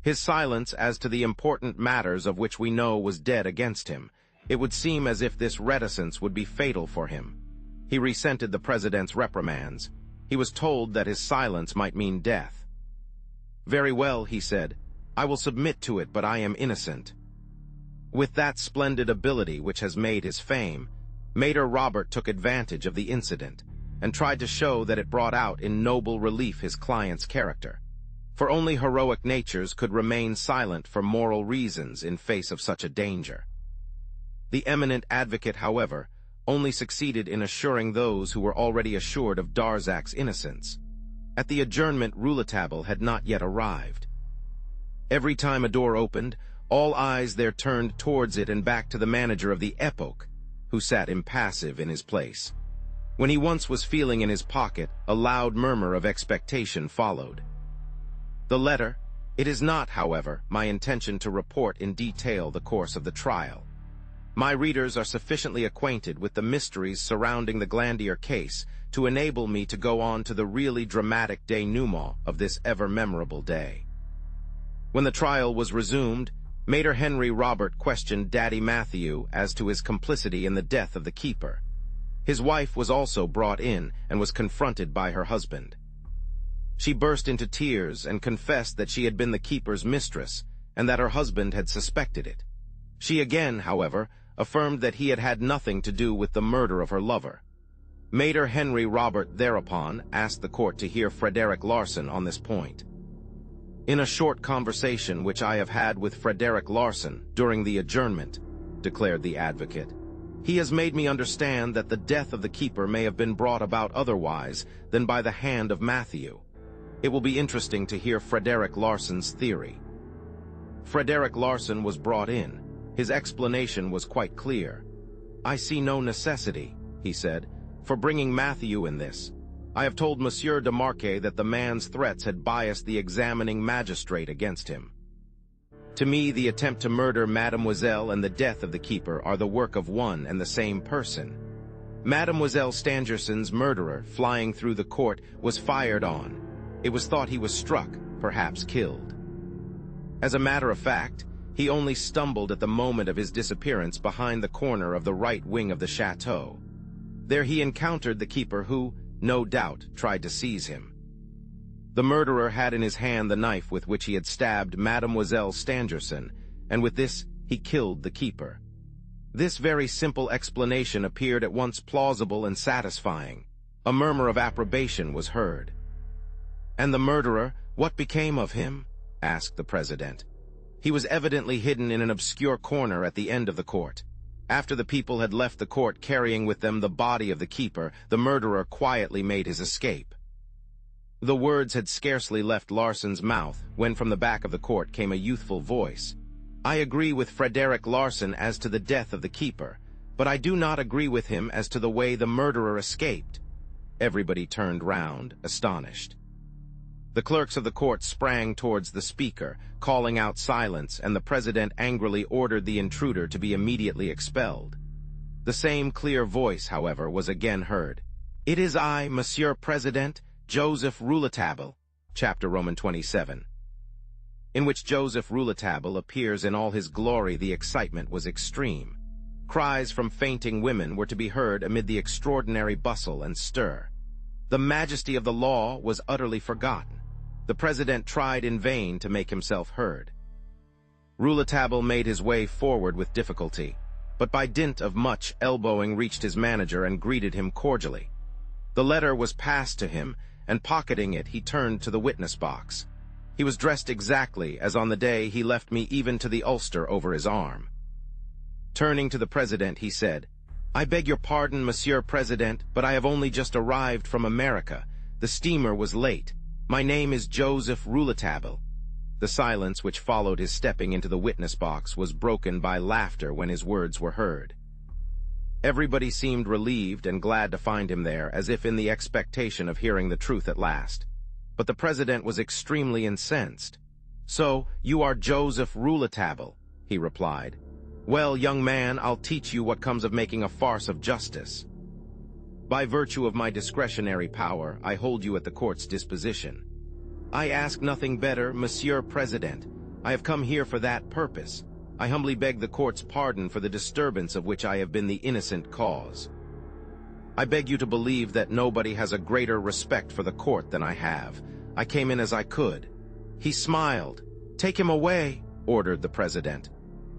Speaker 1: His silence as to the important matters of which we know was dead against him. It would seem as if this reticence would be fatal for him. He resented the president's reprimands. He was told that his silence might mean death. "Very well," he said, "I will submit to it, but I am innocent." With that splendid ability which has made his fame, Maître Robert took advantage of the incident and tried to show that it brought out in noble relief his client's character. For only heroic natures could remain silent for moral reasons in face of such a danger. The eminent advocate, however, only succeeded in assuring those who were already assured of Darzac's innocence. At the adjournment, Rouletabille had not yet arrived. Every time a door opened, all eyes there turned towards it and back to the manager of the Epoch, who sat impassive in his place. When he once was feeling in his pocket, a loud murmur of expectation followed. The letter. It is not, however, my intention to report in detail the course of the trial. My readers are sufficiently acquainted with the mysteries surrounding the Glandier case to enable me to go on to the really dramatic denouement of this ever-memorable day. When the trial was resumed, Maître Henry Robert questioned Daddy Matthew as to his complicity in the death of the keeper. His wife was also brought in and was confronted by her husband. She burst into tears and confessed that she had been the keeper's mistress and that her husband had suspected it. She again, however, affirmed that he had had nothing to do with the murder of her lover. Maître Henry Robert thereupon asked the court to hear Frederick Larsan on this point. "In a short conversation which I have had with Frederick Larsan during the adjournment," declared the advocate, "he has made me understand that the death of the keeper may have been brought about otherwise than by the hand of Matthew. It will be interesting to hear Frederick Larsan's theory." Frederick Larsan was brought in. His explanation was quite clear. "I see no necessity," he said, "for bringing Matthew in this. I have told Monsieur de Marquet that the man's threats had biased the examining magistrate against him. To me, the attempt to murder Mademoiselle and the death of the keeper are the work of one and the same person. Mademoiselle Stangerson's murderer, flying through the court, was fired on. It was thought he was struck, perhaps killed. As a matter of fact, he only stumbled at the moment of his disappearance behind the corner of the right wing of the chateau. There he encountered the keeper who, no doubt, tried to seize him. The murderer had in his hand the knife with which he had stabbed Mademoiselle Stangerson, and with this he killed the keeper. This very simple explanation appeared at once plausible and satisfying. A murmur of approbation was heard. "And the murderer, what became of him?" asked the president. "He was evidently hidden in an obscure corner at the end of the court. After the people had left the court carrying with them the body of the keeper, the murderer quietly made his escape." The words had scarcely left Larson's mouth when from the back of the court came a youthful voice. "I agree with Frederick Larson as to the death of the keeper, but I do not agree with him as to the way the murderer escaped." Everybody turned round, astonished. The clerks of the court sprang towards the speaker, calling out silence, and the president angrily ordered the intruder to be immediately expelled. The same clear voice, however, was again heard. "It is I, Monsieur President, Joseph Rouletabille," chapter Roman 27. In which Joseph Rouletabille appears in all his glory, the excitement was extreme. Cries from fainting women were to be heard amid the extraordinary bustle and stir. The majesty of the law was utterly forgotten. The president tried in vain to make himself heard. Rouletabille made his way forward with difficulty, but by dint of much elbowing reached his manager and greeted him cordially. The letter was passed to him, and pocketing it he turned to the witness box. He was dressed exactly as on the day he left me, even to the ulster over his arm. Turning to the president, he said, "I beg your pardon, Monsieur President, but I have only just arrived from America. The steamer was late. My name is Joseph Rouletabille." The silence which followed his stepping into the witness box was broken by laughter when his words were heard. Everybody seemed relieved and glad to find him there, as if in the expectation of hearing the truth at last. But the president was extremely incensed. "So, you are Joseph Rouletabille," he replied. "Well, young man, I'll teach you what comes of making a farce of justice. By virtue of my discretionary power, I hold you at the court's disposition. I ask nothing better, Monsieur President. I have come here for that purpose. I humbly beg the court's pardon for the disturbance of which I have been the innocent cause. I beg you to believe that nobody has a greater respect for the court than I have. I came in as I could." He smiled. "Take him away," ordered the president.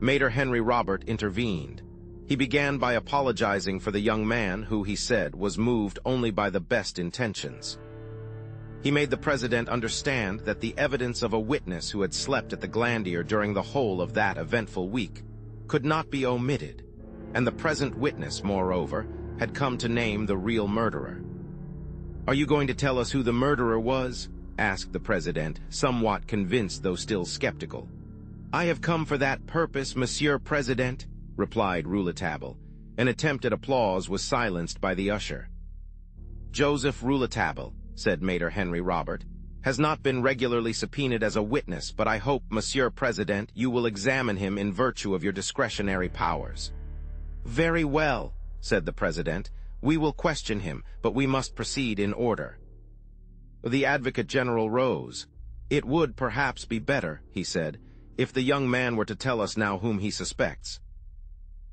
Speaker 1: Mater Henry Robert intervened. He began by apologizing for the young man who, he said, was moved only by the best intentions. He made the president understand that the evidence of a witness who had slept at the Glandier during the whole of that eventful week could not be omitted, and the present witness, moreover, had come to name the real murderer. "Are you going to tell us who the murderer was?" asked the president, somewhat convinced though still skeptical. "I have come for that purpose, Monsieur President," replied Rouletabille. An attempt at applause was silenced by the usher. "Joseph Rouletabille," said Mater Henry Robert, "has not been regularly subpoenaed as a witness, but I hope, Monsieur President, you will examine him in virtue of your discretionary powers." "Very well," said the president. "We will question him, but we must proceed in order." The advocate general rose. "It would perhaps be better," he said, "if the young man were to tell us now whom he suspects."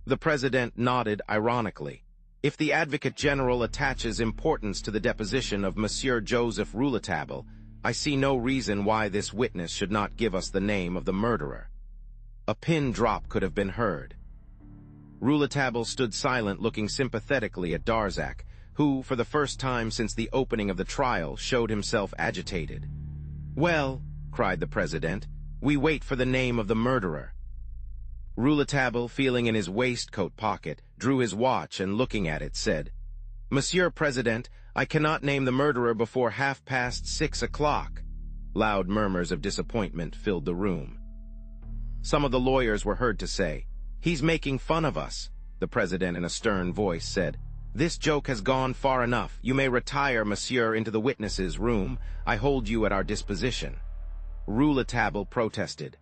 Speaker 1: The president nodded ironically. "If the advocate general attaches importance to the deposition of Monsieur Joseph Rouletabille, I see no reason why this witness should not give us the name of the murderer." A pin drop could have been heard. Rouletabille stood silent, looking sympathetically at Darzac, who, for the first time since the opening of the trial, showed himself agitated. "Well," cried the president, "we wait for the name of the murderer." Rouletabille, feeling in his waistcoat pocket, drew his watch and, looking at it, said, "Monsieur President, I cannot name the murderer before 6:30. Loud murmurs of disappointment filled the room. Some of the lawyers were heard to say, "He's making fun of us." The president, in a stern voice, said, "This joke has gone far enough. You may retire, monsieur, into the witnesses' room. I hold you at our disposition." Rouletabille protested.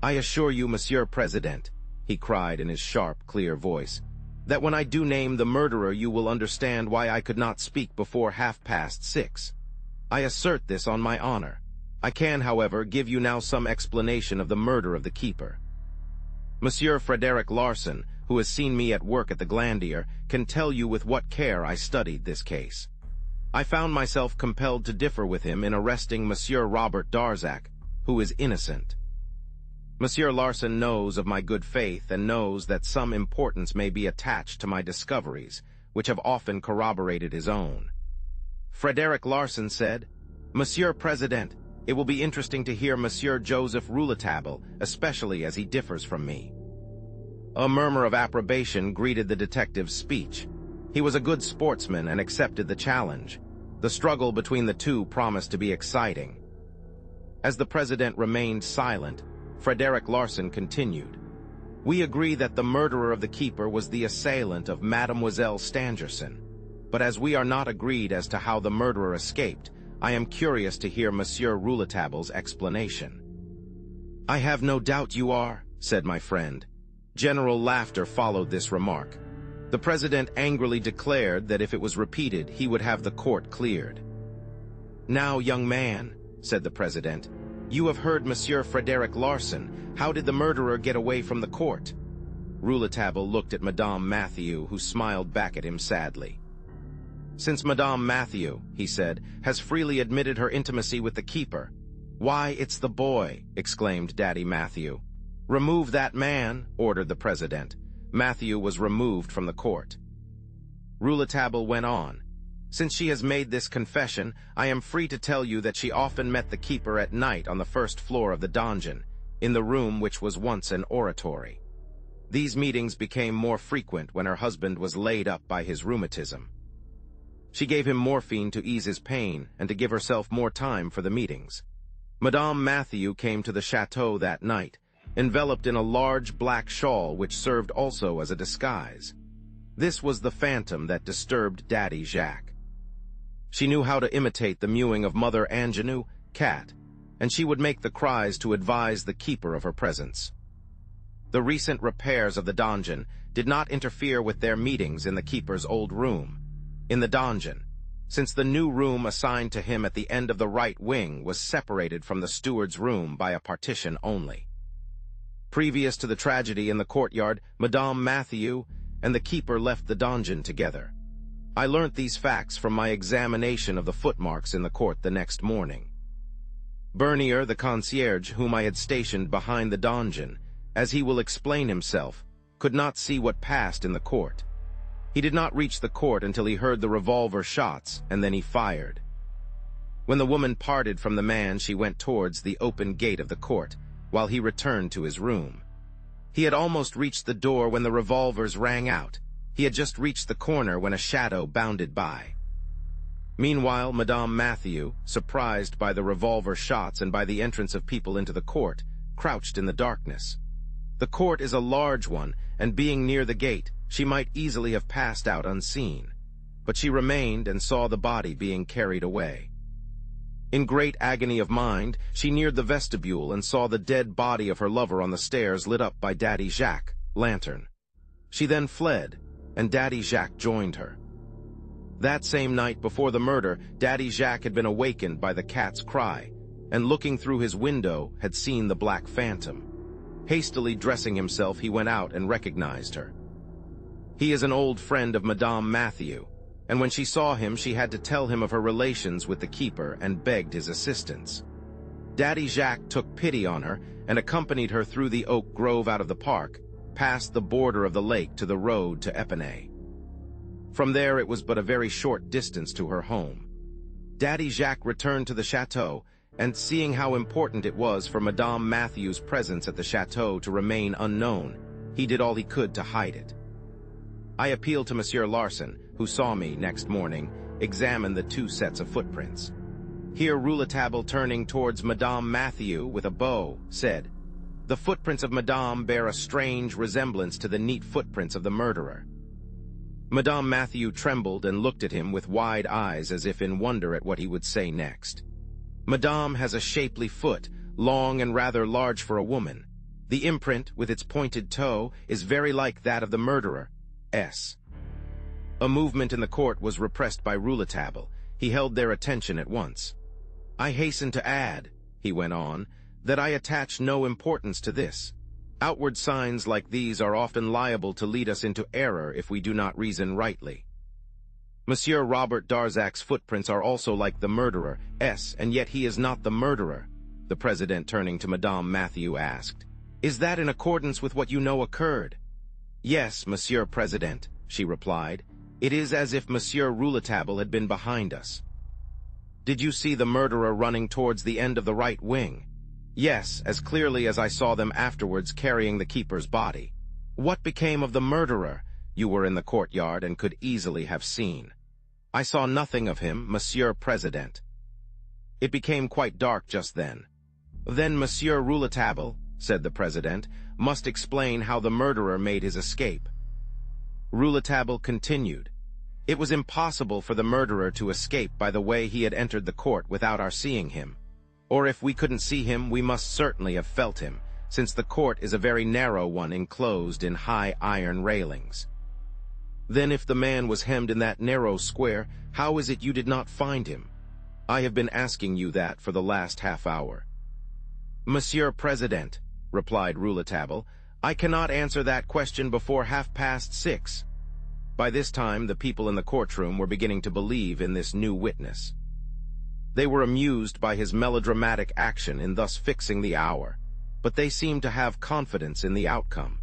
Speaker 1: "I assure you, Monsieur President," he cried in his sharp, clear voice, that when I do name the murderer you will understand why I could not speak before 6:30. I assert this on my honor. I can, however, give you now some explanation of the murder of the keeper. Monsieur Frederick Larsan, who has seen me at work at the Glandier, can tell you with what care I studied this case. I found myself compelled to differ with him in arresting Monsieur Robert Darzac, who is innocent. Monsieur Larsan knows of my good faith and knows that some importance may be attached to my discoveries, which have often corroborated his own. Frederick Larsan said, "Monsieur President, it will be interesting to hear Monsieur Joseph Rouletabille, especially as he differs from me." A murmur of approbation greeted the detective's speech. He was a good sportsman and accepted the challenge. The struggle between the two promised to be exciting. As the president remained silent, Frederick Larsan continued, "We agree that the murderer of the keeper was the assailant of Mademoiselle Stangerson. But as we are not agreed as to how the murderer escaped, I am curious to hear Monsieur Rouletabille's explanation." "I have no doubt you are," said my friend. General laughter followed this remark. The president angrily declared that if it was repeated, he would have the court cleared. "Now, young man," said the president, "you have heard Monsieur Frederick Larsan. How did the murderer get away from the court?" Rouletabille looked at Madame Mathieu, who smiled back at him sadly. "Since Madame Mathieu," he said, "has freely admitted her intimacy with the keeper." "Why, it's the boy," exclaimed Daddy Mathieu. "Remove that man," ordered the president. Mathieu was removed from the court. Rouletabille went on, "Since she has made this confession, I am free to tell you that she often met the keeper at night on the first floor of the donjon, in the room which was once an oratory. These meetings became more frequent when her husband was laid up by his rheumatism. She gave him morphine to ease his pain and to give herself more time for the meetings. Madame Mathieu came to the chateau that night, enveloped in a large black shawl which served also as a disguise. This was the phantom that disturbed Daddy Jacques. She knew how to imitate the mewing of Mother Angenou, cat, and she would make the cries to advise the keeper of her presence. The recent repairs of the donjon did not interfere with their meetings in the keeper's old room. In the donjon, since the new room assigned to him at the end of the right wing was separated from the steward's room by a partition only. Previous to the tragedy in the courtyard, Madame Mathieu and the keeper left the donjon together. I learnt these facts from my examination of the footmarks in the court the next morning. Bernier, the concierge, whom I had stationed behind the donjon, as he will explain himself, could not see what passed in the court. He did not reach the court until he heard the revolver shots, and then he fired. When the woman parted from the man, she went towards the open gate of the court, while he returned to his room. He had almost reached the door when the revolvers rang out. He had just reached the corner when a shadow bounded by. Meanwhile, Madame Mathieu, surprised by the revolver shots and by the entrance of people into the court, crouched in the darkness. The court is a large one, and being near the gate, she might easily have passed out unseen. But she remained and saw the body being carried away. In great agony of mind, she neared the vestibule and saw the dead body of her lover on the stairs lit up by Daddy Jacques' lantern. She then fled, and Daddy Jacques joined her. That same night before the murder, Daddy Jacques had been awakened by the cat's cry, and looking through his window had seen the black phantom. Hastily dressing himself, he went out and recognized her. He is an old friend of Madame Mathieu, and when she saw him, she had to tell him of her relations with the keeper and begged his assistance. Daddy Jacques took pity on her and accompanied her through the oak grove out of the park, past the border of the lake to the road to Epinay. From there it was but a very short distance to her home. Daddy Jacques returned to the chateau, and seeing how important it was for Madame Mathieu's presence at the chateau to remain unknown, he did all he could to hide it. I appealed to Monsieur Larsan, who saw me next morning, examine the two sets of footprints. Here Rouletabille, turning towards Madame Mathieu with a bow, said, "The footprints of Madame bear a strange resemblance to the neat footprints of the murderer." Madame Mathieu trembled and looked at him with wide eyes as if in wonder at what he would say next. "Madame has a shapely foot, long and rather large for a woman. The imprint, with its pointed toe, is very like that of the murderer, S. A movement in the court was repressed by Rouletabille. He held their attention at once. "I hasten to add," he went on, "that I attach no importance to this. Outward signs like these are often liable to lead us into error if we do not reason rightly. Monsieur Robert Darzac's footprints are also like the murderer, S, and yet he is not the murderer," the president, turning to Madame Mathieu, asked. "Is that in accordance with what you know occurred?" "Yes, Monsieur President," she replied. "It is as if Monsieur Rouletabille had been behind us." "Did you see the murderer running towards the end of the right wing?" "Yes, as clearly as I saw them afterwards carrying the keeper's body." "What became of the murderer?" "You were in the courtyard and could easily have seen." "I saw nothing of him, Monsieur President." It became quite dark just then. "Then Monsieur Rouletabille," said the president, "must explain how the murderer made his escape." Rouletabille continued. "It was impossible for the murderer to escape by the way he had entered the court without our seeing him. Or if we couldn't see him, we must certainly have felt him, since the court is a very narrow one enclosed in high iron railings." "Then if the man was hemmed in that narrow square, how is it you did not find him? I have been asking you that for the last half hour." "Monsieur President," replied Rouletabille, "I cannot answer that question before 6:30. By this time, the people in the courtroom were beginning to believe in this new witness. They were amused by his melodramatic action in thus fixing the hour, but they seemed to have confidence in the outcome.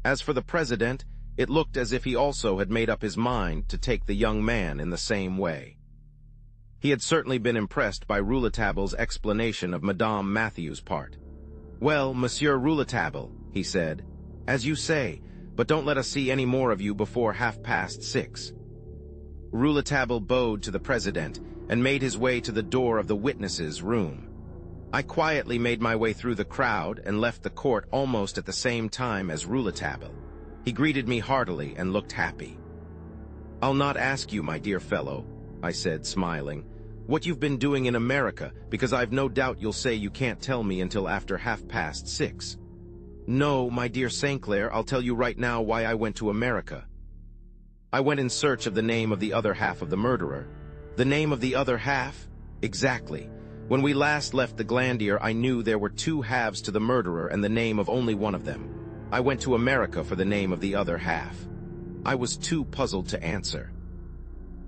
Speaker 1: As for the president, it looked as if he also had made up his mind to take the young man in the same way. He had certainly been impressed by Rouletabille's explanation of Madame Mathieu's part. "Well, Monsieur Rouletabille," he said, "as you say, but don't let us see any more of you before 6:30. Rouletabille bowed to the president and made his way to the door of the witnesses' room. I quietly made my way through the crowd and left the court almost at the same time as Rouletabille. He greeted me heartily and looked happy. "I'll not ask you, my dear fellow," I said, smiling, "what you've been doing in America, because I've no doubt you'll say you can't tell me until after 6:30. No, my dear St. Clair, I'll tell you right now why I went to America. I went in search of the name of the other half of the murderer." "The name of the other half?" "Exactly. When we last left the Glandier, I knew there were two halves to the murderer and the name of only one of them. I went to America for the name of the other half." I was too puzzled to answer.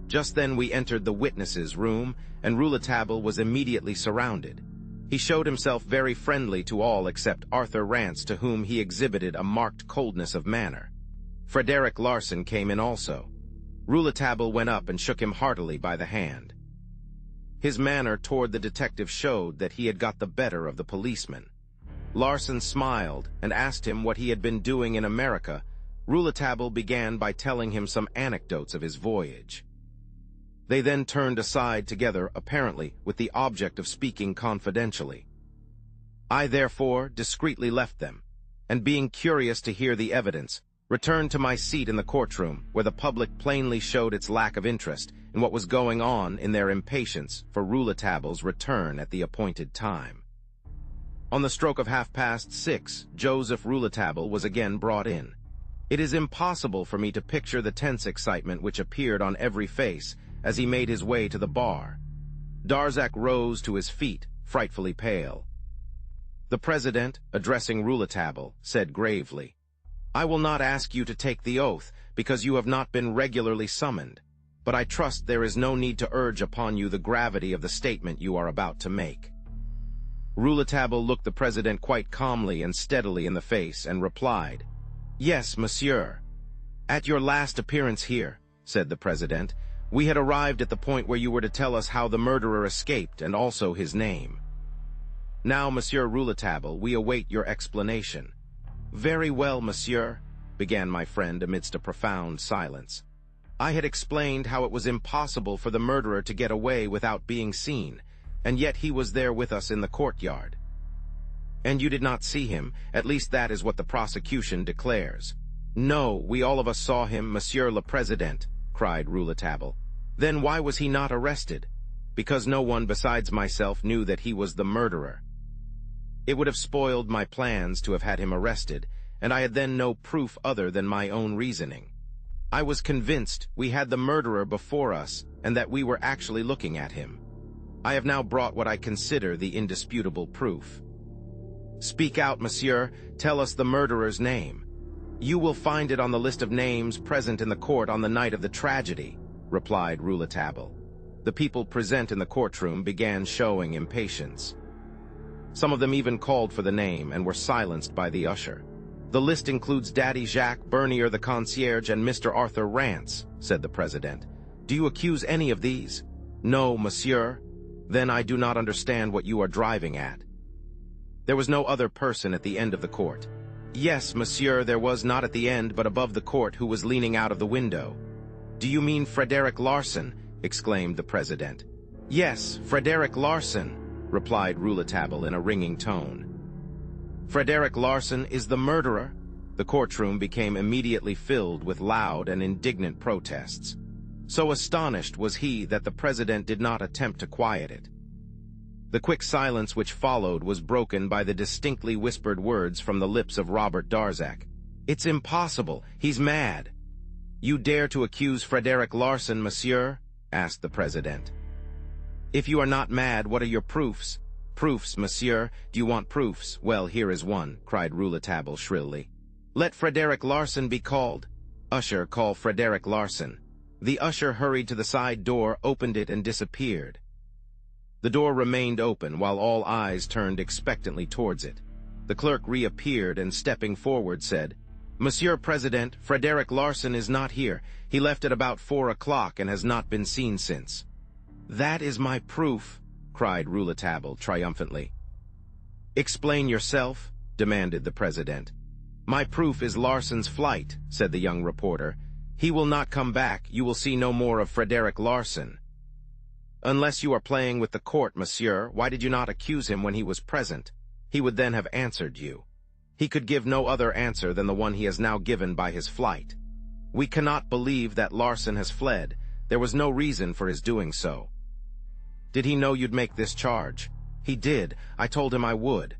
Speaker 1: Just then we entered the witnesses' room, and Rouletabille was immediately surrounded. He showed himself very friendly to all except Arthur Rance, to whom he exhibited a marked coldness of manner. Frederick Larsan came in also. Rouletabille went up and shook him heartily by the hand. His manner toward the detective showed that he had got the better of the policeman. Larsan smiled and asked him what he had been doing in America. Rouletabille began by telling him some anecdotes of his voyage. They then turned aside together, apparently with the object of speaking confidentially. I therefore discreetly left them, and being curious to hear the evidence, returned to my seat in the courtroom, where the public plainly showed its lack of interest in what was going on in their impatience for Rouletabille's return at the appointed time. On the stroke of 6:30, Joseph Rouletabille was again brought in. It is impossible for me to picture the tense excitement which appeared on every face as he made his way to the bar. Darzac rose to his feet, frightfully pale. The president, addressing Rouletabille, said gravely, "I will not ask you to take the oath, because you have not been regularly summoned, but I trust there is no need to urge upon you the gravity of the statement you are about to make." Rouletabille looked the president quite calmly and steadily in the face and replied, "Yes, monsieur." "At your last appearance here," said the president, "we had arrived at the point where you were to tell us how the murderer escaped and also his name. Now, Monsieur Rouletabille, we await your explanation." "Very well, monsieur," began my friend amidst a profound silence. "I had explained how it was impossible for the murderer to get away without being seen, and yet he was there with us in the courtyard." "And you did not see him, at least that is what the prosecution declares." "No, we all of us saw him, Monsieur le Président," cried Rouletabille. "Then why was he not arrested?" "Because no one besides myself knew that he was the murderer. It would have spoiled my plans to have had him arrested, and I had then no proof other than my own reasoning. I was convinced we had the murderer before us and that we were actually looking at him. I have now brought what I consider the indisputable proof. Speak out, monsieur. Tell us the murderer's name. You will find it on the list of names present in the court on the night of the tragedy, replied Rouletabille. The people present in the courtroom began showing impatience. Some of them even called for the name and were silenced by the usher. The list includes Daddy Jacques, Bernier the concierge, and Mr. Arthur Rance, said the president. Do you accuse any of these? No, monsieur. Then I do not understand what you are driving at. There was no other person at the end of the court. Yes, monsieur, there was not at the end but above the court who was leaning out of the window. Do you mean Frederick Larsan? Exclaimed the president. Yes, Frederick Larsan, replied Rouletabille in a ringing tone. Frederick Larsan is the murderer? The courtroom became immediately filled with loud and indignant protests. So astonished was he that the president did not attempt to quiet it. The quick silence which followed was broken by the distinctly whispered words from the lips of Robert Darzac. It's impossible. He's mad. You dare to accuse Frederick Larsan, monsieur? Asked the president. If you are not mad, what are your proofs? Proofs, monsieur. Do you want proofs? Well, here is one, cried Rouletabille shrilly. Let Frederick Larsan be called. Usher, call Frederick Larsan. The usher hurried to the side door, opened it, and disappeared. The door remained open while all eyes turned expectantly towards it. The clerk reappeared and, stepping forward, said, Monsieur President, Frederick Larsan is not here. He left at about 4 o'clock and has not been seen since. That is my proof, cried Rouletabille triumphantly. Explain yourself, demanded the president. My proof is Larsan's flight, said the young reporter. He will not come back. You will see no more of Frederick Larsan. Unless you are playing with the court, monsieur, why did you not accuse him when he was present? He would then have answered you. He could give no other answer than the one he has now given by his flight. We cannot believe that Larsan has fled. There was no reason for his doing so. Did he know you'd make this charge? He did. I told him I would.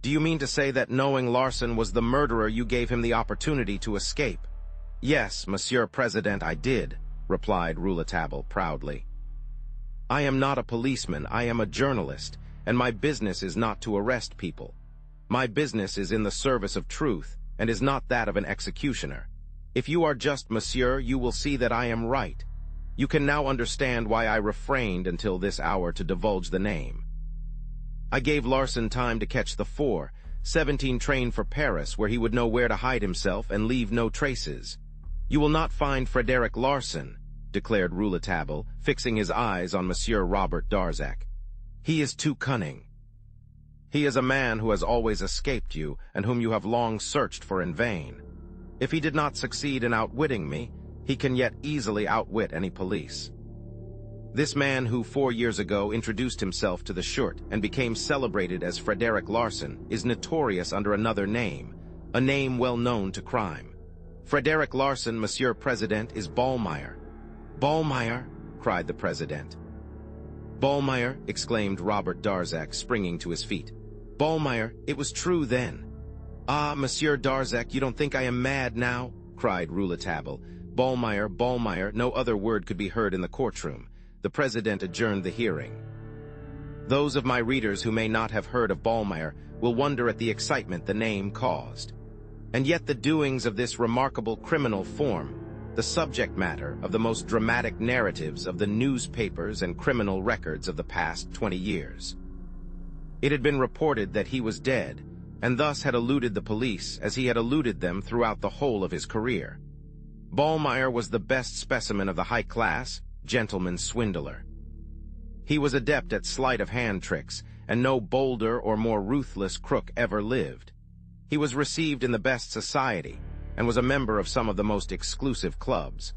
Speaker 1: Do you mean to say that knowing Larsan was the murderer, you gave him the opportunity to escape? Yes, Monsieur President, I did, replied Rouletabille proudly. I am not a policeman, I am a journalist, and my business is not to arrest people. My business is in the service of truth, and is not that of an executioner. If you are just, monsieur, you will see that I am right. You can now understand why I refrained until this hour to divulge the name. I gave Larsan time to catch the 4:17 train for Paris, where he would know where to hide himself and leave no traces. You will not find Frederick Larsan, declared Rouletabille, fixing his eyes on Monsieur Robert Darzac. He is too cunning. He is a man who has always escaped you, and whom you have long searched for in vain. If he did not succeed in outwitting me, he can yet easily outwit any police. This man who 4 years ago introduced himself to the Schurt and became celebrated as Frederick Larsan is notorious under another name, a name well known to crime. Frederick Larsan, Monsieur President, is Ballmeyer. Ballmeyer, cried the president. Ballmeyer, exclaimed Robert Darzac, springing to his feet. Ballmeyer, it was true then. Ah, Monsieur Darzac, you don't think I am mad now? Cried Rouletabille. Ballmeyer, Ballmeyer, no other word could be heard in the courtroom. The president adjourned the hearing. Those of my readers who may not have heard of Ballmeyer will wonder at the excitement the name caused. And yet the doings of this remarkable criminal form the subject matter of the most dramatic narratives of the newspapers and criminal records of the past 20 years. It had been reported that he was dead, and thus had eluded the police as he had eluded them throughout the whole of his career. Ballmeyer was the best specimen of the high-class, gentleman swindler. He was adept at sleight-of-hand tricks, and no bolder or more ruthless crook ever lived. He was received in the best society, and was a member of some of the most exclusive clubs.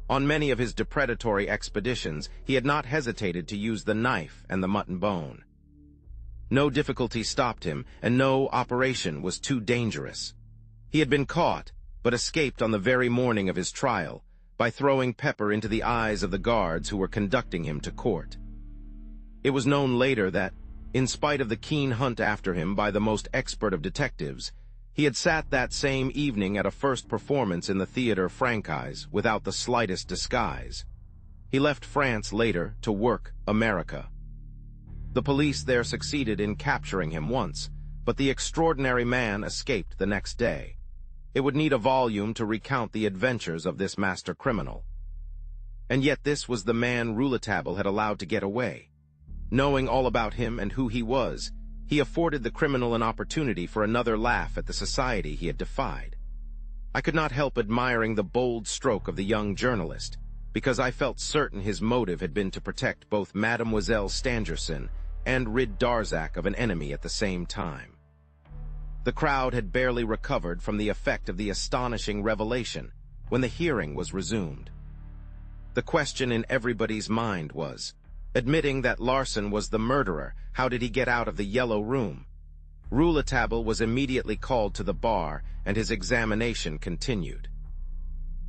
Speaker 1: On many of his depredatory expeditions, he had not hesitated to use the knife and the mutton bone. No difficulty stopped him, and no operation was too dangerous. He had been caught, but escaped on the very morning of his trial, by throwing pepper into the eyes of the guards who were conducting him to court. It was known later that, in spite of the keen hunt after him by the most expert of detectives, He had sat that same evening at a first performance in the Theatre Franchise without the slightest disguise. He left France later to work America. The police there succeeded in capturing him once, but the extraordinary man escaped the next day. It would need a volume to recount the adventures of this master criminal. And yet this was the man Rouletabille had allowed to get away. Knowing all about him and who he was, he afforded the criminal an opportunity for another laugh at the society he had defied. I could not help admiring the bold stroke of the young journalist, because I felt certain his motive had been to protect both Mademoiselle Stangerson and rid Darzac of an enemy at the same time. The crowd had barely recovered from the effect of the astonishing revelation when the hearing was resumed. The question in everybody's mind was, admitting that Larsan was the murderer, how did he get out of the yellow room? Rouletabille was immediately called to the bar, and his examination continued.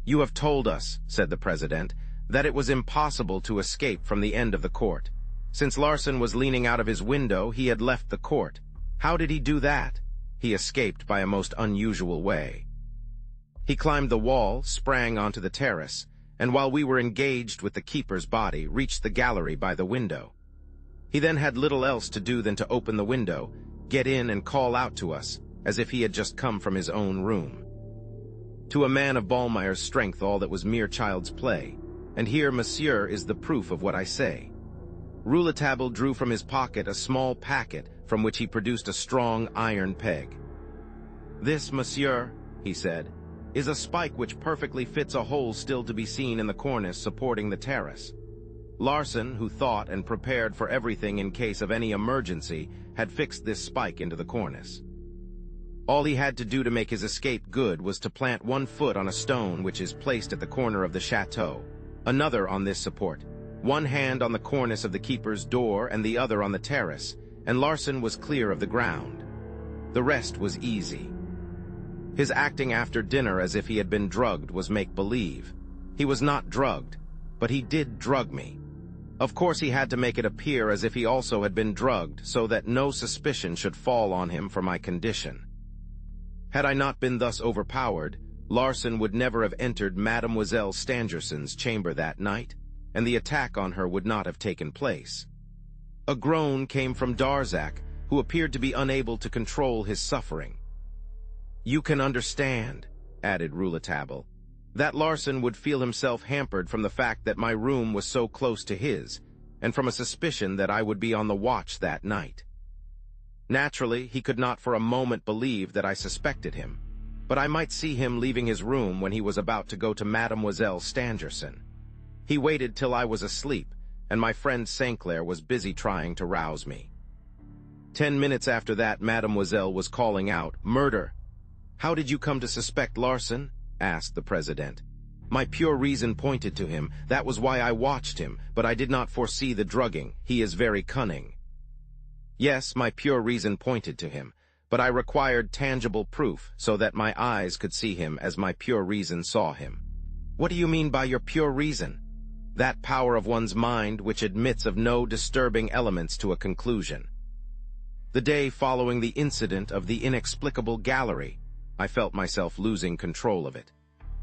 Speaker 1: "You have told us," said the president, "that it was impossible to escape from the end of the court. Since Larsan was leaning out of his window, he had left the court. How did he do that?" "He escaped by a most unusual way. He climbed the wall, sprang onto the terrace, and while we were engaged with the keeper's body, reached the gallery by the window. He then had little else to do than to open the window, get in and call out to us, as if he had just come from his own room. To a man of Ballmeyer's strength all that was mere child's play, and here, monsieur, is the proof of what I say." Rouletabille drew from his pocket a small packet from which he produced a strong iron peg. "This, monsieur," he said, "is a spike which perfectly fits a hole still to be seen in the cornice supporting the terrace. Larsan, who thought and prepared for everything in case of any emergency, had fixed this spike into the cornice. All he had to do to make his escape good was to plant one foot on a stone which is placed at the corner of the chateau, another on this support, one hand on the cornice of the keeper's door and the other on the terrace, and Larsan was clear of the ground. The rest was easy. His acting after dinner as if he had been drugged was make-believe. He was not drugged, but he did drug me. Of course he had to make it appear as if he also had been drugged so that no suspicion should fall on him for my condition. Had I not been thus overpowered, Larsan would never have entered Mademoiselle Stangerson's chamber that night, and the attack on her would not have taken place. A groan came from Darzac, who appeared to be unable to control his suffering. "You can understand," added Rouletabille, "that Larsan would feel himself hampered from the fact that my room was so close to his, and from a suspicion that I would be on the watch that night. Naturally, he could not for a moment believe that I suspected him, but I might see him leaving his room when he was about to go to Mademoiselle Stangerson. He waited till I was asleep, and my friend St. Clair was busy trying to rouse me. 10 minutes after that, Mademoiselle was calling out, 'Murder!' 'How did you come to suspect Larsan?' asked the president. 'My pure reason pointed to him. That was why I watched him, but I did not foresee the drugging. He is very cunning.' 'Yes, my pure reason pointed to him, but I required tangible proof so that my eyes could see him as my pure reason saw him.' 'What do you mean by your pure reason?' 'That power of one's mind which admits of no disturbing elements to a conclusion. The day following the incident of the inexplicable gallery, I felt myself losing control of it.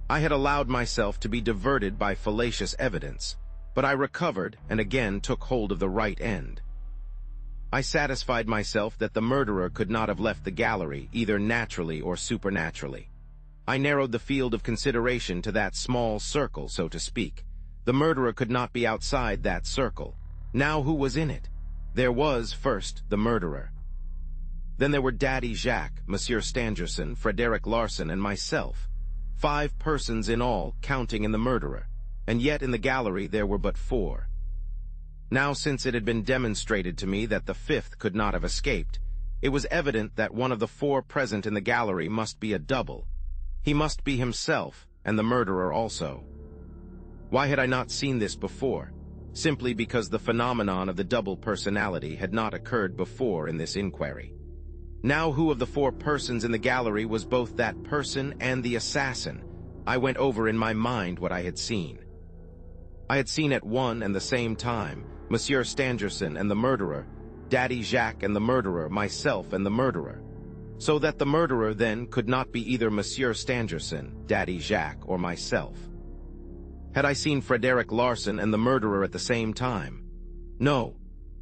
Speaker 1: I had allowed myself to be diverted by fallacious evidence, but I recovered and again took hold of the right end. I satisfied myself that the murderer could not have left the gallery either naturally or supernaturally. I narrowed the field of consideration to that small circle, so to speak. The murderer could not be outside that circle. Now who was in it? There was, first, the murderer. Then there were Daddy Jacques, Monsieur Stangerson, Frederick Larsan, and myself. 5 persons in all, counting in the murderer, and yet in the gallery there were but 4. Now, since it had been demonstrated to me that the 5th could not have escaped, it was evident that one of the 4 present in the gallery must be a double. He must be himself, and the murderer also. Why had I not seen this before? Simply because the phenomenon of the double personality had not occurred before in this inquiry. Now who of the 4 persons in the gallery was both that person and the assassin? I went over in my mind what I had seen. I had seen at one and the same time Monsieur Stangerson and the murderer, Daddy Jacques and the murderer, myself and the murderer. so that the murderer then could not be either Monsieur Stangerson, Daddy Jacques, or myself. Had I seen Frederick Larsan and the murderer at the same time? No.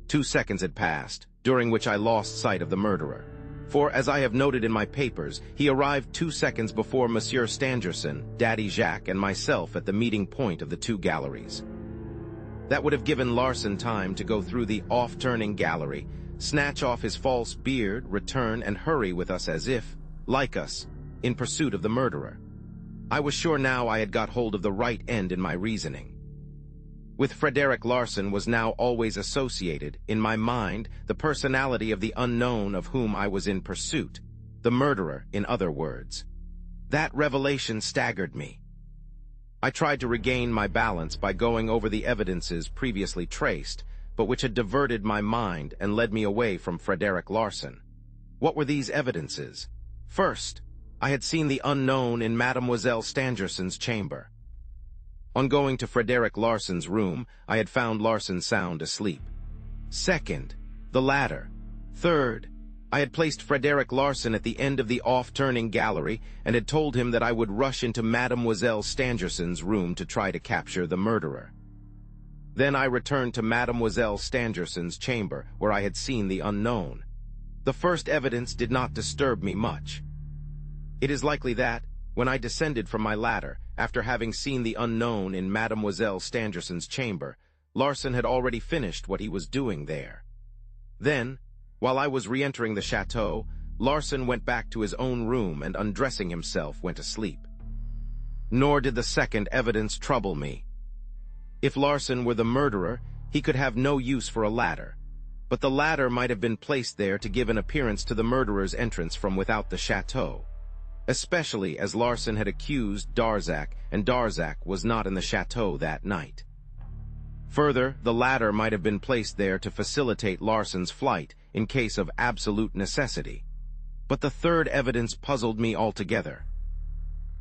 Speaker 1: 2 seconds had passed, during which I lost sight of the murderer. For, as I have noted in my papers, he arrived 2 seconds before Monsieur Stangerson, Daddy Jacques, and myself at the meeting point of the 2 galleries. That would have given Larsan time to go through the off-turning gallery, snatch off his false beard, return, and hurry with us as if, like us, in pursuit of the murderer. I was sure now I had got hold of the right end in my reasoning. With Frederick Larsan was now always associated, in my mind, the personality of the unknown of whom I was in pursuit, the murderer, in other words. That revelation staggered me. I tried to regain my balance by going over the evidences previously traced, but which had diverted my mind and led me away from Frederick Larsan. What were these evidences? First, I had seen the unknown in Mademoiselle Stangerson's chamber. On going to Frederick Larsan's room, I had found Larsan sound asleep. Second, the ladder. Third, I had placed Frederick Larsan at the end of the off-turning gallery and had told him that I would rush into Mademoiselle Stangerson's room to try to capture the murderer. Then I returned to Mademoiselle Stangerson's chamber, where I had seen the unknown. The first evidence did not disturb me much. It is likely that, when I descended from my ladder, after having seen the unknown in Mademoiselle Stangerson's chamber, Larsan had already finished what he was doing there. Then, while I was re-entering the chateau, Larsan went back to his own room and, undressing himself, went to sleep. Nor did the second evidence trouble me. If Larsan were the murderer, he could have no use for a ladder, but the ladder might have been placed there to give an appearance to the murderer's entrance from without the chateau, especially as Larsan had accused Darzac, and Darzac was not in the chateau that night. Further, the ladder might have been placed there to facilitate Larsan's flight in case of absolute necessity. But the third evidence puzzled me altogether.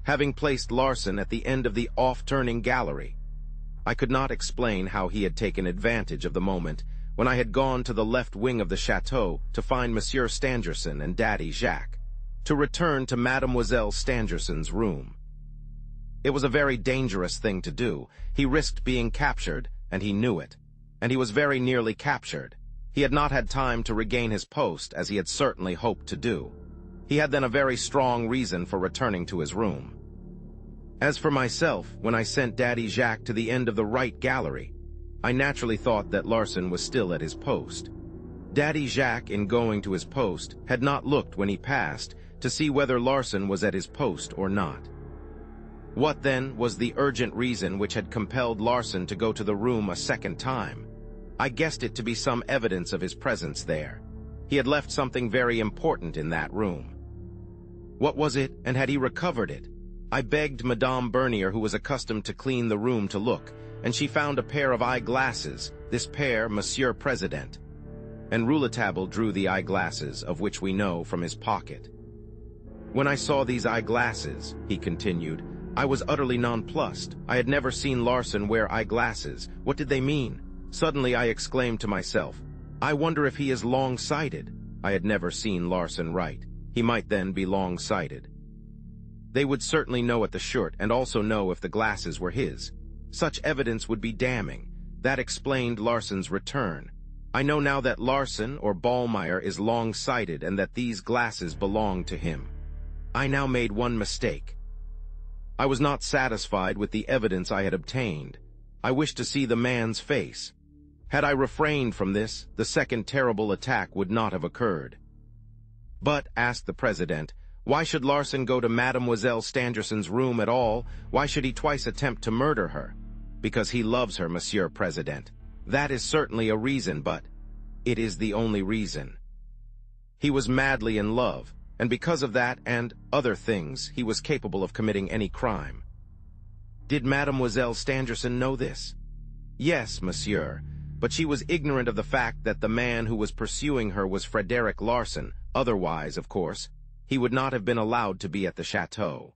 Speaker 1: Having placed Larsan at the end of the off-turning gallery, I could not explain how he had taken advantage of the moment when I had gone to the left wing of the chateau to find Monsieur Stangerson and Daddy Jacques, to return to Mademoiselle Stangerson's room. It was a very dangerous thing to do. He risked being captured, and he knew it. And he was very nearly captured. He had not had time to regain his post, as he had certainly hoped to do. He had then a very strong reason for returning to his room. As for myself, when I sent Daddy Jacques to the end of the right gallery, I naturally thought that Larsan was still at his post. Daddy Jacques, in going to his post, had not looked when he passed to see whether Larsan was at his post or not. What, then, was the urgent reason which had compelled Larsan to go to the room a second time? I guessed it to be some evidence of his presence there. He had left something very important in that room. What was it, and had he recovered it? I begged Madame Bernier, who was accustomed to clean the room, to look, and she found a pair of eyeglasses, this pair Monsieur President. And Rouletabille drew the eyeglasses, of which we know, from his pocket. When I saw these eyeglasses, he continued, I was utterly nonplussed. I had never seen Larsan wear eyeglasses. What did they mean? Suddenly I exclaimed to myself, I wonder if he is long-sighted. I had never seen Larsan write. He might then be long-sighted. They would certainly know at the shirt, and also know if the glasses were his. Such evidence would be damning. That explained Larsan's return. I know now that Larsan, or Ballmeyer, is long-sighted and that these glasses belong to him. I now made one mistake. I was not satisfied with the evidence I had obtained. I wished to see the man's face. Had I refrained from this, the second terrible attack would not have occurred. But, asked the President, why should Larsan go to Mademoiselle Stangerson's room at all? Why should he twice attempt to murder her? Because he loves her, Monsieur President. That is certainly a reason, but it is the only reason. He was madly in love, and because of that and other things, he was capable of committing any crime. Did Mademoiselle Stangerson know this? Yes, monsieur, but she was ignorant of the fact that the man who was pursuing her was Frederick Larsan. Otherwise, of course, he would not have been allowed to be at the chateau.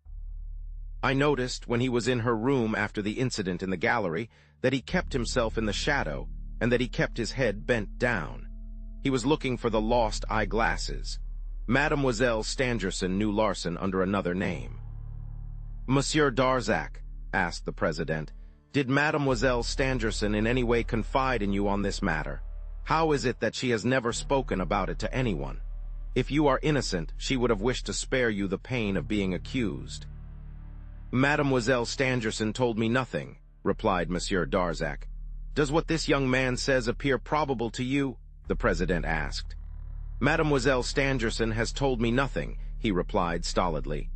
Speaker 1: I noticed, when he was in her room after the incident in the gallery, that he kept himself in the shadow, and that he kept his head bent down. He was looking for the lost eyeglasses. Mademoiselle Stangerson knew Larson under another name. "Monsieur Darzac," asked the president, "did Mademoiselle Stangerson in any way confide in you on this matter? How is it that she has never spoken about it to anyone? If you are innocent, she would have wished to spare you the pain of being accused." "Mademoiselle Stangerson told me nothing," replied Monsieur Darzac. "Does what this young man says appear probable to you?" the president asked. "Mademoiselle Stangerson has told me nothing," he replied stolidly.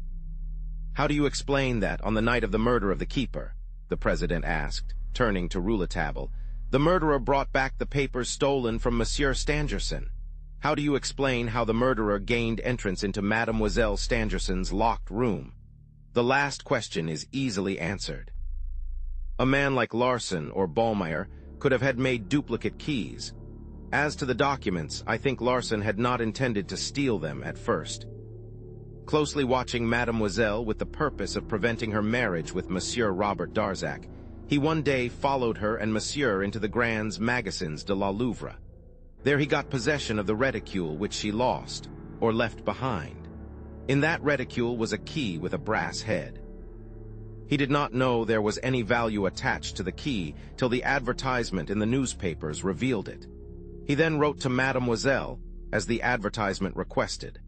Speaker 1: "How do you explain that on the night of the murder of the keeper?" the president asked, turning to Rouletabille. "The murderer brought back the papers stolen from Monsieur Stangerson. How do you explain how the murderer gained entrance into Mademoiselle Stangerson's locked room? The last question is easily answered. A man like Larson or Ballmeyer could have had made duplicate keys. As to the documents, I think Larson had not intended to steal them at first. Closely watching Mademoiselle with the purpose of preventing her marriage with Monsieur Robert Darzac, he one day followed her and Monsieur into the Grands Magasins de la Louvre. There he got possession of the reticule which she lost, or left behind. In that reticule was a key with a brass head. He did not know there was any value attached to the key till the advertisement in the newspapers revealed it. He then wrote to Mademoiselle, as the advertisement requested.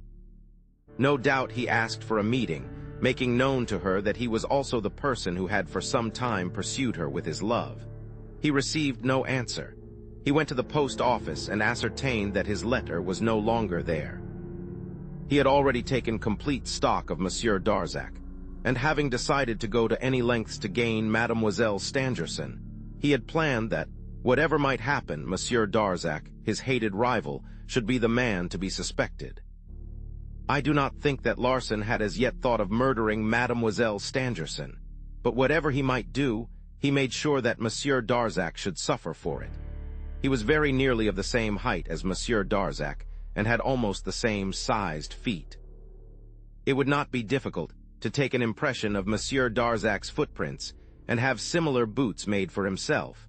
Speaker 1: No doubt he asked for a meeting, making known to her that he was also the person who had for some time pursued her with his love. He received no answer. He went to the post office and ascertained that his letter was no longer there. He had already taken complete stock of Monsieur Darzac, and having decided to go to any lengths to gain Mademoiselle Stangerson, he had planned that, whatever might happen, Monsieur Darzac, his hated rival, should be the man to be suspected. I do not think that Larson had as yet thought of murdering Mademoiselle Stangerson, but whatever he might do, he made sure that Monsieur Darzac should suffer for it. He was very nearly of the same height as Monsieur Darzac, and had almost the same sized feet. It would not be difficult to take an impression of Monsieur Darzac's footprints and have similar boots made for himself.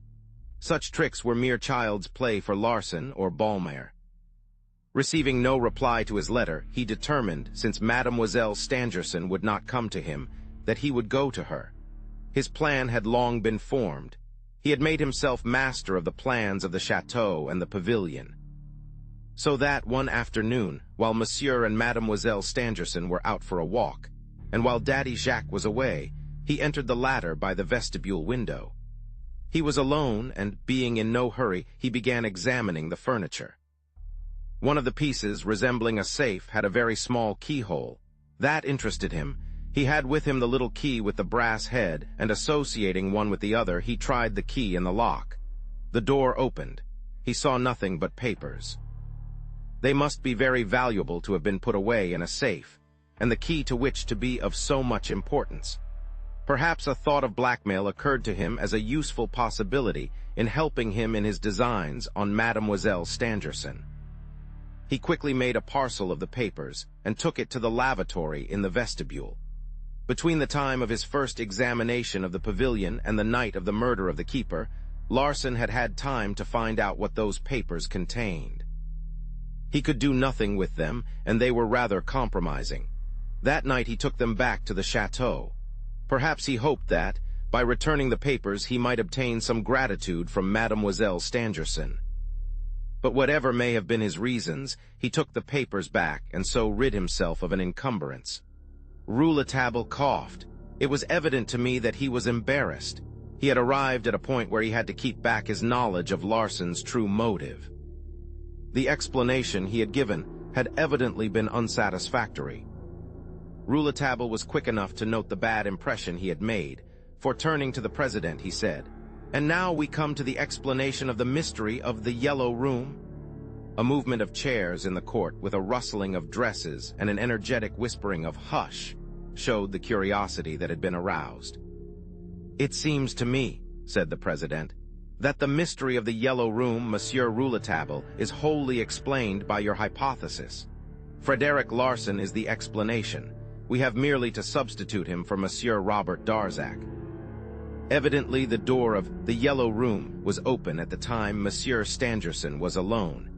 Speaker 1: Such tricks were mere child's play for Larson or Ballmeyer. Receiving no reply to his letter, he determined, since Mademoiselle Stangerson would not come to him, that he would go to her. His plan had long been formed. He had made himself master of the plans of the chateau and the pavilion. So that one afternoon, while Monsieur and Mademoiselle Stangerson were out for a walk, and while Daddy Jacques was away, he entered the latter by the vestibule window. He was alone, and, being in no hurry, he began examining the furniture. One of the pieces, resembling a safe, had a very small keyhole. That interested him. He had with him the little key with the brass head, and associating one with the other, he tried the key in the lock. The door opened. He saw nothing but papers. They must be very valuable to have been put away in a safe, and the key to which to be of so much importance. Perhaps a thought of blackmail occurred to him as a useful possibility in helping him in his designs on Mademoiselle Stangerson. He quickly made a parcel of the papers and took it to the lavatory in the vestibule. Between the time of his first examination of the pavilion and the night of the murder of the keeper, Larson had had time to find out what those papers contained. He could do nothing with them, and they were rather compromising. That night he took them back to the chateau. Perhaps he hoped that, by returning the papers, he might obtain some gratitude from Mademoiselle Stangerson. But whatever may have been his reasons, he took the papers back and so rid himself of an encumbrance. Rouletabille coughed. It was evident to me that he was embarrassed. He had arrived at a point where he had to keep back his knowledge of Larson's true motive. The explanation he had given had evidently been unsatisfactory. Rouletabille was quick enough to note the bad impression he had made, for turning to the president he said, "And now we come to the explanation of the mystery of the Yellow Room." A movement of chairs in the court with a rustling of dresses and an energetic whispering of "hush" showed the curiosity that had been aroused. "It seems to me," said the president, "that the mystery of the Yellow Room, Monsieur Rouletabille, is wholly explained by your hypothesis. Frederick Larson is the explanation. We have merely to substitute him for Monsieur Robert Darzac. Evidently the door of the Yellow Room was open at the time Monsieur Stangerson was alone.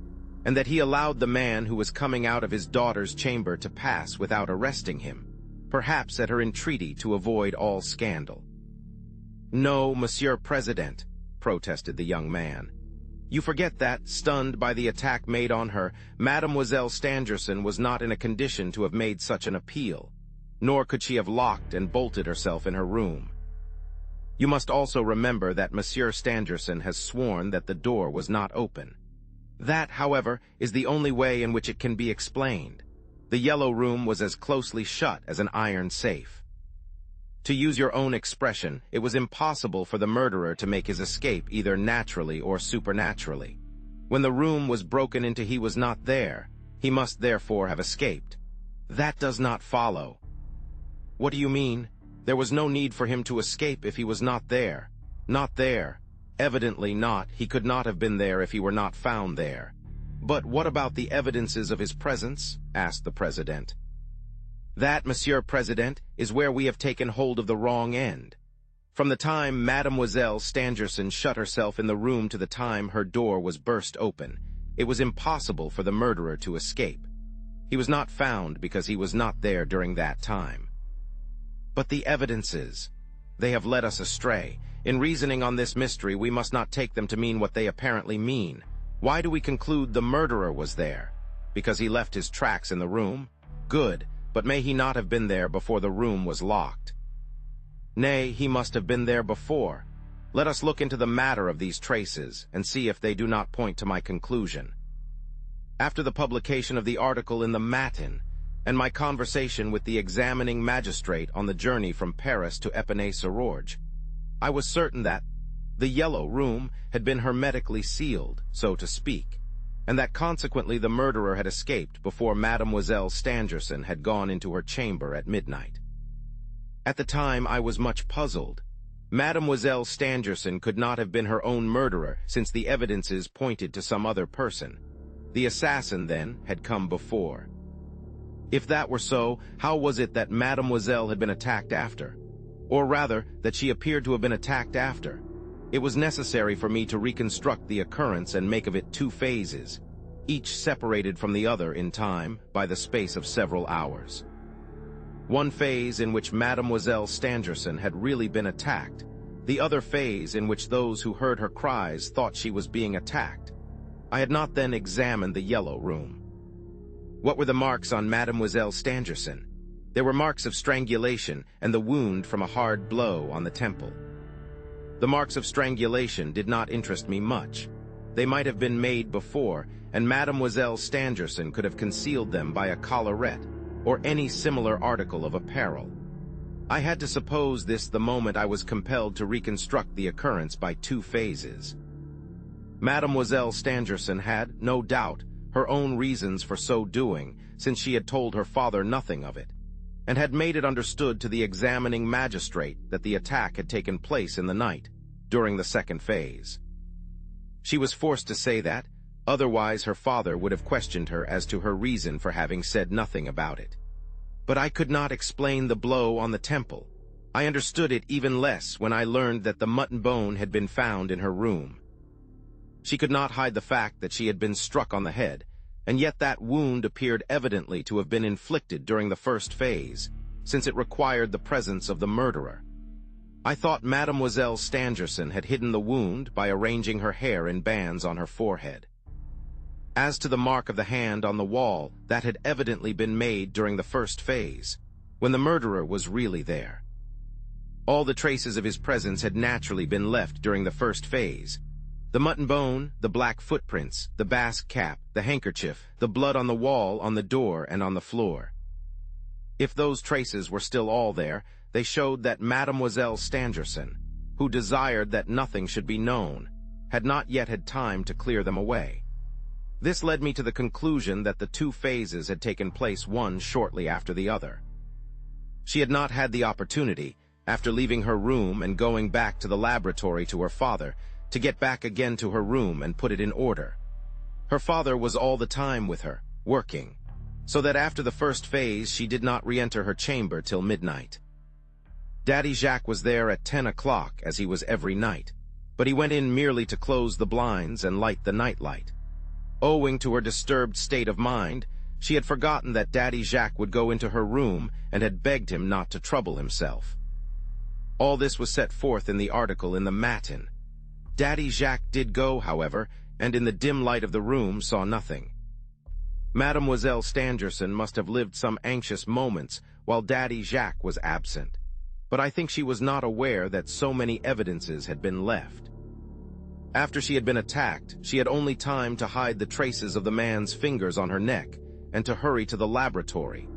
Speaker 1: and that he allowed the man who was coming out of his daughter's chamber to pass without arresting him, perhaps at her entreaty to avoid all scandal. "No, Monsieur President," protested the young man. "You forget that, stunned by the attack made on her, Mademoiselle Stangerson was not in a condition to have made such an appeal, nor could she have locked and bolted herself in her room. You must also remember that Monsieur Stangerson has sworn that the door was not open. That, however, is the only way in which it can be explained. The Yellow Room was as closely shut as an iron safe. To use your own expression, it was impossible for the murderer to make his escape either naturally or supernaturally. When the room was broken into, he was not there. He must therefore have escaped. That does not follow." "What do you mean? There was no need for him to escape if he was not there." "Not there. Evidently not. He could not have been there if he were not found there." "But what about the evidences of his presence?" asked the President. "That, Monsieur President, is where we have taken hold of the wrong end. From the time Mademoiselle Stangerson shut herself in the room to the time her door was burst open, it was impossible for the murderer to escape. He was not found because he was not there during that time." "But the evidences, they have led us astray. In reasoning on this mystery, we must not take them to mean what they apparently mean. Why do we conclude the murderer was there? Because he left his tracks in the room? Good, but may he not have been there before the room was locked? Nay, he must have been there before. Let us look into the matter of these traces, and see if they do not point to my conclusion. After the publication of the article in the Matin, and my conversation with the examining magistrate on the journey from Paris to Epinay-sur-Orge, I was certain that the Yellow Room had been hermetically sealed, so to speak, and that consequently the murderer had escaped before Mademoiselle Stangerson had gone into her chamber at midnight. At the time I was much puzzled. Mademoiselle Stangerson could not have been her own murderer, since the evidences pointed to some other person. The assassin, then, had come before. If that were so, how was it that Mademoiselle had been attacked after? Or rather, that she appeared to have been attacked after? It was necessary for me to reconstruct the occurrence and make of it two phases, each separated from the other in time by the space of several hours. One phase in which Mademoiselle Stangerson had really been attacked, the other phase in which those who heard her cries thought she was being attacked. I had not then examined the Yellow Room. What were the marks on Mademoiselle Stangerson? There were marks of strangulation and the wound from a hard blow on the temple. The marks of strangulation did not interest me much. They might have been made before, and Mademoiselle Stangerson could have concealed them by a collarette or any similar article of apparel. I had to suppose this the moment I was compelled to reconstruct the occurrence by two phases. Mademoiselle Stangerson had, no doubt, her own reasons for so doing, since she had told her father nothing of it, and had made it understood to the examining magistrate that the attack had taken place in the night, during the second phase. She was forced to say that, otherwise her father would have questioned her as to her reason for having said nothing about it. But I could not explain the blow on the temple. I understood it even less when I learned that the mutton bone had been found in her room. She could not hide the fact that she had been struck on the head, and yet that wound appeared evidently to have been inflicted during the first phase, since it required the presence of the murderer. I thought Mademoiselle Stangerson had hidden the wound by arranging her hair in bands on her forehead. As to the mark of the hand on the wall, that had evidently been made during the first phase, when the murderer was really there. All the traces of his presence had naturally been left during the first phase. The mutton bone, the black footprints, the basque cap, the handkerchief, the blood on the wall, on the door, and on the floor. If those traces were still all there, they showed that Mademoiselle Stangerson, who desired that nothing should be known, had not yet had time to clear them away. This led me to the conclusion that the two phases had taken place one shortly after the other. She had not had the opportunity, after leaving her room and going back to the laboratory to her father, to get back again to her room and put it in order. Her father was all the time with her, working, so that after the first phase she did not re-enter her chamber till midnight. Daddy Jacques was there at 10 o'clock, as he was every night, but he went in merely to close the blinds and light the nightlight. Owing to her disturbed state of mind, she had forgotten that Daddy Jacques would go into her room and had begged him not to trouble himself. All this was set forth in the article in the Matin. Daddy Jacques did go, however, and in the dim light of the room saw nothing. Mademoiselle Stangerson must have lived some anxious moments while Daddy Jacques was absent, but I think she was not aware that so many evidences had been left. After she had been attacked, she had only time to hide the traces of the man's fingers on her neck and to hurry to the laboratory.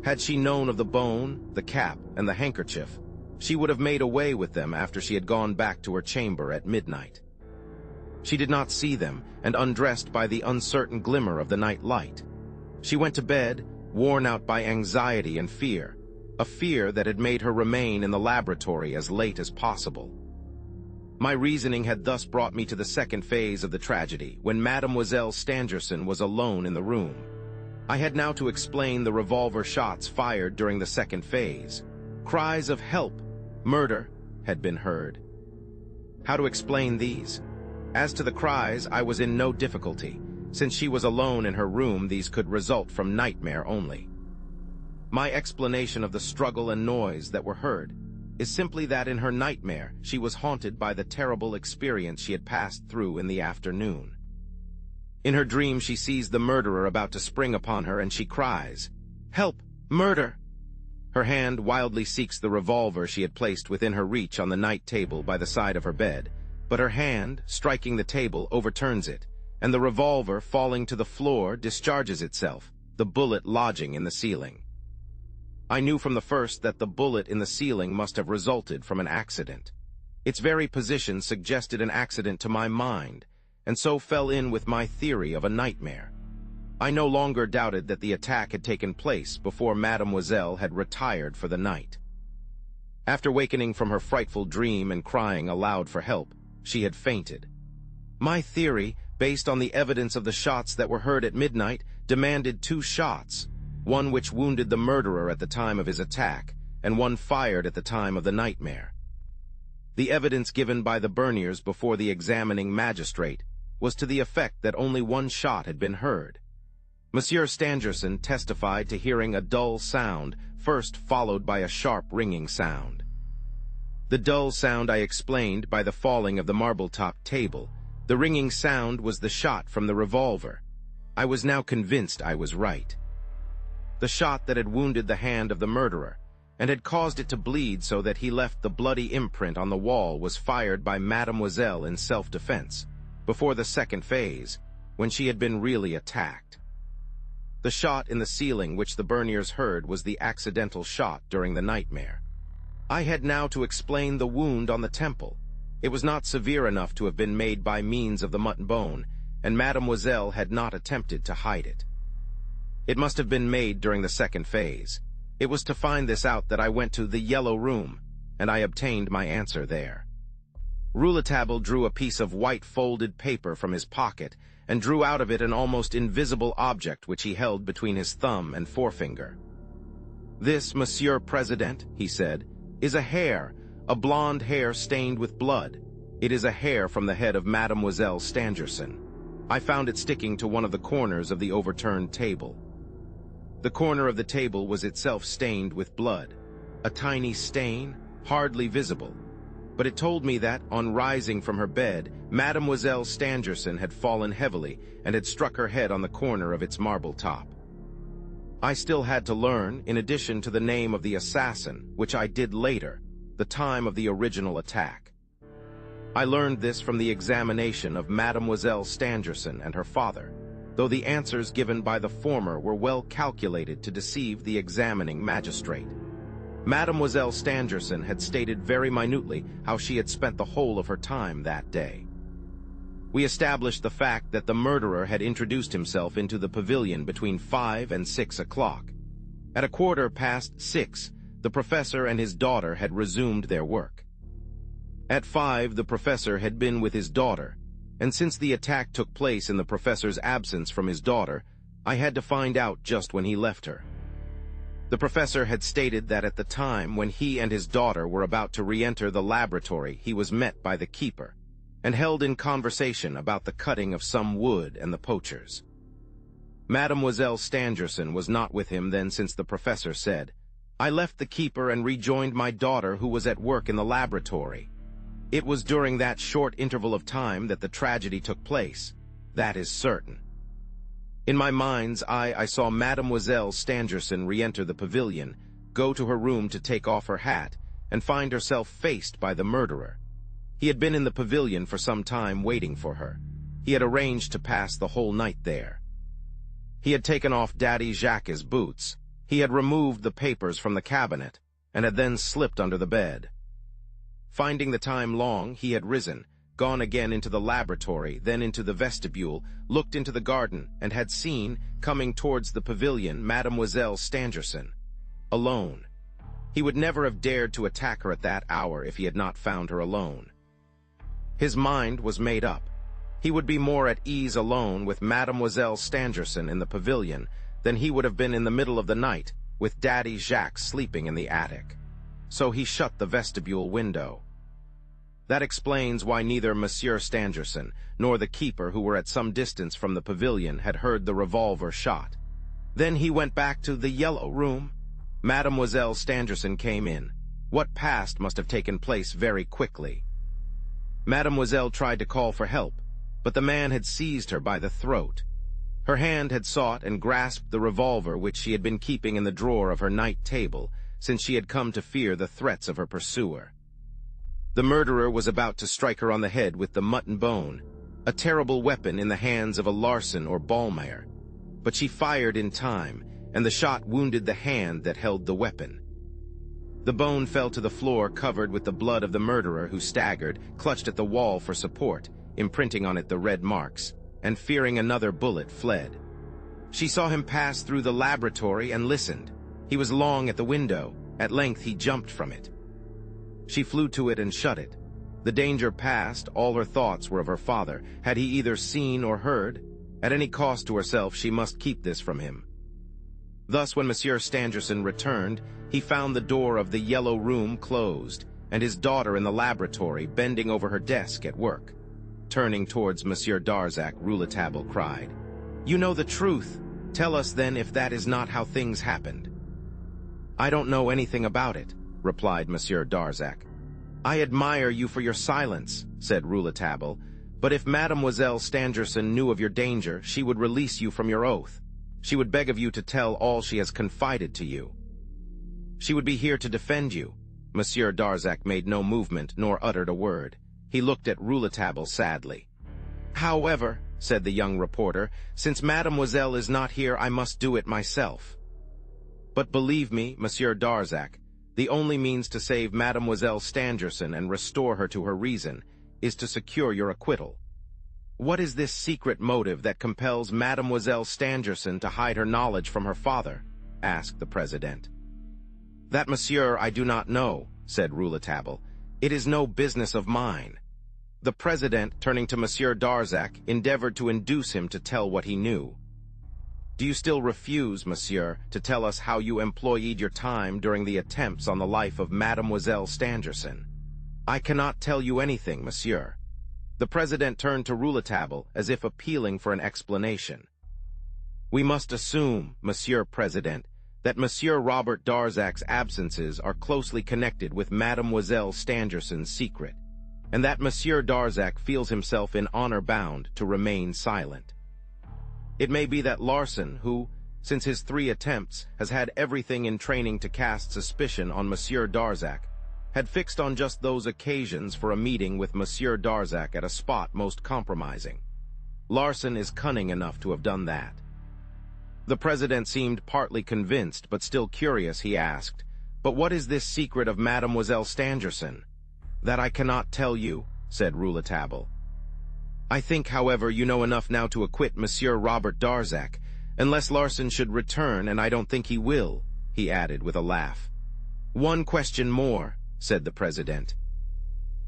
Speaker 1: Had she known of the bone, the cap, and the handkerchief, she would have made away with them after she had gone back to her chamber at midnight. She did not see them, and undressed by the uncertain glimmer of the night light. She went to bed, worn out by anxiety and fear, a fear that had made her remain in the laboratory as late as possible. My reasoning had thus brought me to the second phase of the tragedy, when Mademoiselle Stangerson was alone in the room. I had now to explain the revolver shots fired during the second phase. Cries of "help," "murder," had been heard. How to explain these? As to the cries, I was in no difficulty. Since she was alone in her room, these could result from nightmare only. My explanation of the struggle and noise that were heard is simply that in her nightmare she was haunted by the terrible experience she had passed through in the afternoon. In her dream she sees the murderer about to spring upon her and she cries, "Help! Murder!" Her hand wildly seeks the revolver she had placed within her reach on the night table by the side of her bed, but her hand, striking the table, overturns it, and the revolver, falling to the floor, discharges itself, the bullet lodging in the ceiling. I knew from the first that the bullet in the ceiling must have resulted from an accident. Its very position suggested an accident to my mind, and so fell in with my theory of a nightmare. I no longer doubted that the attack had taken place before Mademoiselle had retired for the night. After wakening from her frightful dream and crying aloud for help, she had fainted. My theory, based on the evidence of the shots that were heard at midnight, demanded 2 shots, one which wounded the murderer at the time of his attack, and one fired at the time of the nightmare. The evidence given by the Berniers before the examining magistrate was to the effect that only 1 shot had been heard. Monsieur Stangerson testified to hearing a dull sound, first followed by a sharp ringing sound. The dull sound I explained by the falling of the marble-top table. The ringing sound was the shot from the revolver. I was now convinced I was right. The shot that had wounded the hand of the murderer, and had caused it to bleed so that he left the bloody imprint on the wall, was fired by Mademoiselle in self-defense, before the second phase, when she had been really attacked. The shot in the ceiling which the Berniers heard was the accidental shot during the nightmare. I had now to explain the wound on the temple. It was not severe enough to have been made by means of the mutton bone, and Mademoiselle had not attempted to hide it. It must have been made during the second phase. It was to find this out that I went to the Yellow Room, and I obtained my answer there. Rouletabille drew a piece of white folded paper from his pocket and drew out of it an almost invisible object which he held between his thumb and forefinger. "This, Monsieur President," he said, "is a hair, a blonde hair stained with blood. It is a hair from the head of Mademoiselle Stangerson. I found it sticking to one of the corners of the overturned table." The corner of the table was itself stained with blood, a tiny stain, hardly visible, but it told me that, on rising from her bed, Mademoiselle Stangerson had fallen heavily and had struck her head on the corner of its marble top. I still had to learn, in addition to the name of the assassin, which I did later, the time of the original attack. I learned this from the examination of Mademoiselle Stangerson and her father, though the answers given by the former were well calculated to deceive the examining magistrate. Mademoiselle Stangerson had stated very minutely how she had spent the whole of her time that day. We established the fact that the murderer had introduced himself into the pavilion between 5 and 6 o'clock. At 6:15, the professor and his daughter had resumed their work. At 5, the professor had been with his daughter, and since the attack took place in the professor's absence from his daughter, I had to find out just when he left her. The professor had stated that at the time when he and his daughter were about to re-enter the laboratory, he was met by the keeper. and held in conversation about the cutting of some wood and the poachers. Mademoiselle Stangerson was not with him then, since the professor said, "I left the keeper and rejoined my daughter, who was at work in the laboratory. It was during that short interval of time that the tragedy took place. That is certain." In my mind's eye, I saw Mademoiselle Stangerson re-enter the pavilion, go to her room to take off her hat, and find herself faced by the murderer. He had been in the pavilion for some time waiting for her. He had arranged to pass the whole night there. He had taken off Daddy Jacques' boots. He had removed the papers from the cabinet, and had then slipped under the bed. Finding the time long, he had risen, gone again into the laboratory, then into the vestibule, looked into the garden, and had seen, coming towards the pavilion, Mademoiselle Stangerson, alone. He would never have dared to attack her at that hour if he had not found her alone. His mind was made up. He would be more at ease alone with Mademoiselle Stangerson in the pavilion than he would have been in the middle of the night with Daddy Jacques sleeping in the attic. So he shut the vestibule window. That explains why neither Monsieur Stangerson nor the keeper, who were at some distance from the pavilion, had heard the revolver shot. Then he went back to the yellow room. Mademoiselle Stangerson came in. What passed must have taken place very quickly. Mademoiselle tried to call for help, but the man had seized her by the throat. Her hand had sought and grasped the revolver which she had been keeping in the drawer of her night table, since she had come to fear the threats of her pursuer. The murderer was about to strike her on the head with the mutton bone, a terrible weapon in the hands of a Larson or Ballmeyer. But she fired in time, and the shot wounded the hand that held the weapon. The bone fell to the floor, covered with the blood of the murderer, who staggered, clutched at the wall for support, imprinting on it the red marks, and fearing another bullet, fled. She saw him pass through the laboratory and listened. He was long at the window. At length he jumped from it. She flew to it and shut it. The danger past, all her thoughts were of her father. Had he either seen or heard? At any cost to herself, she must keep this from him. Thus, when Monsieur Stangerson returned, he found the door of the yellow room closed, and his daughter in the laboratory bending over her desk at work. Turning towards Monsieur Darzac, Rouletabille cried, "You know the truth. Tell us then if that is not how things happened." "I don't know anything about it," replied Monsieur Darzac. "I admire you for your silence," said Rouletabille, "but if Mademoiselle Stangerson knew of your danger, she would release you from your oath. She would beg of you to tell all she has confided to you. She would be here to defend you." Monsieur Darzac made no movement nor uttered a word. He looked at Rouletabille sadly. "However," said the young reporter, "since Mademoiselle is not here, I must do it myself. But believe me, Monsieur Darzac, the only means to save Mademoiselle Stangerson and restore her to her reason is to secure your acquittal. What is this secret motive that compels Mademoiselle Stangerson to hide her knowledge from her father?" asked the president. "That, monsieur, I do not know," said Rouletabille. "It is no business of mine." The president, turning to Monsieur Darzac, endeavored to induce him to tell what he knew. "Do you still refuse, monsieur, to tell us how you employed your time during the attempts on the life of Mademoiselle Stangerson?" "I cannot tell you anything, monsieur." The president turned to Rouletabille as if appealing for an explanation. "We must assume, Monsieur President, that Monsieur Robert Darzac's absences are closely connected with Mademoiselle Stangerson's secret, and that Monsieur Darzac feels himself in honor bound to remain silent. It may be that Larson, who, since his 3 attempts, has had everything in training to cast suspicion on Monsieur Darzac, had fixed on just those occasions for a meeting with Monsieur Darzac at a spot most compromising. Larson is cunning enough to have done that." The president seemed partly convinced, but still curious. He asked, "But what is this secret of Mademoiselle Stangerson?" "That I cannot tell you," said Rouletabille. "I think, however, you know enough now to acquit Monsieur Robert Darzac, unless Larson should return, and I don't think he will," he added with a laugh. "One question more," said the president.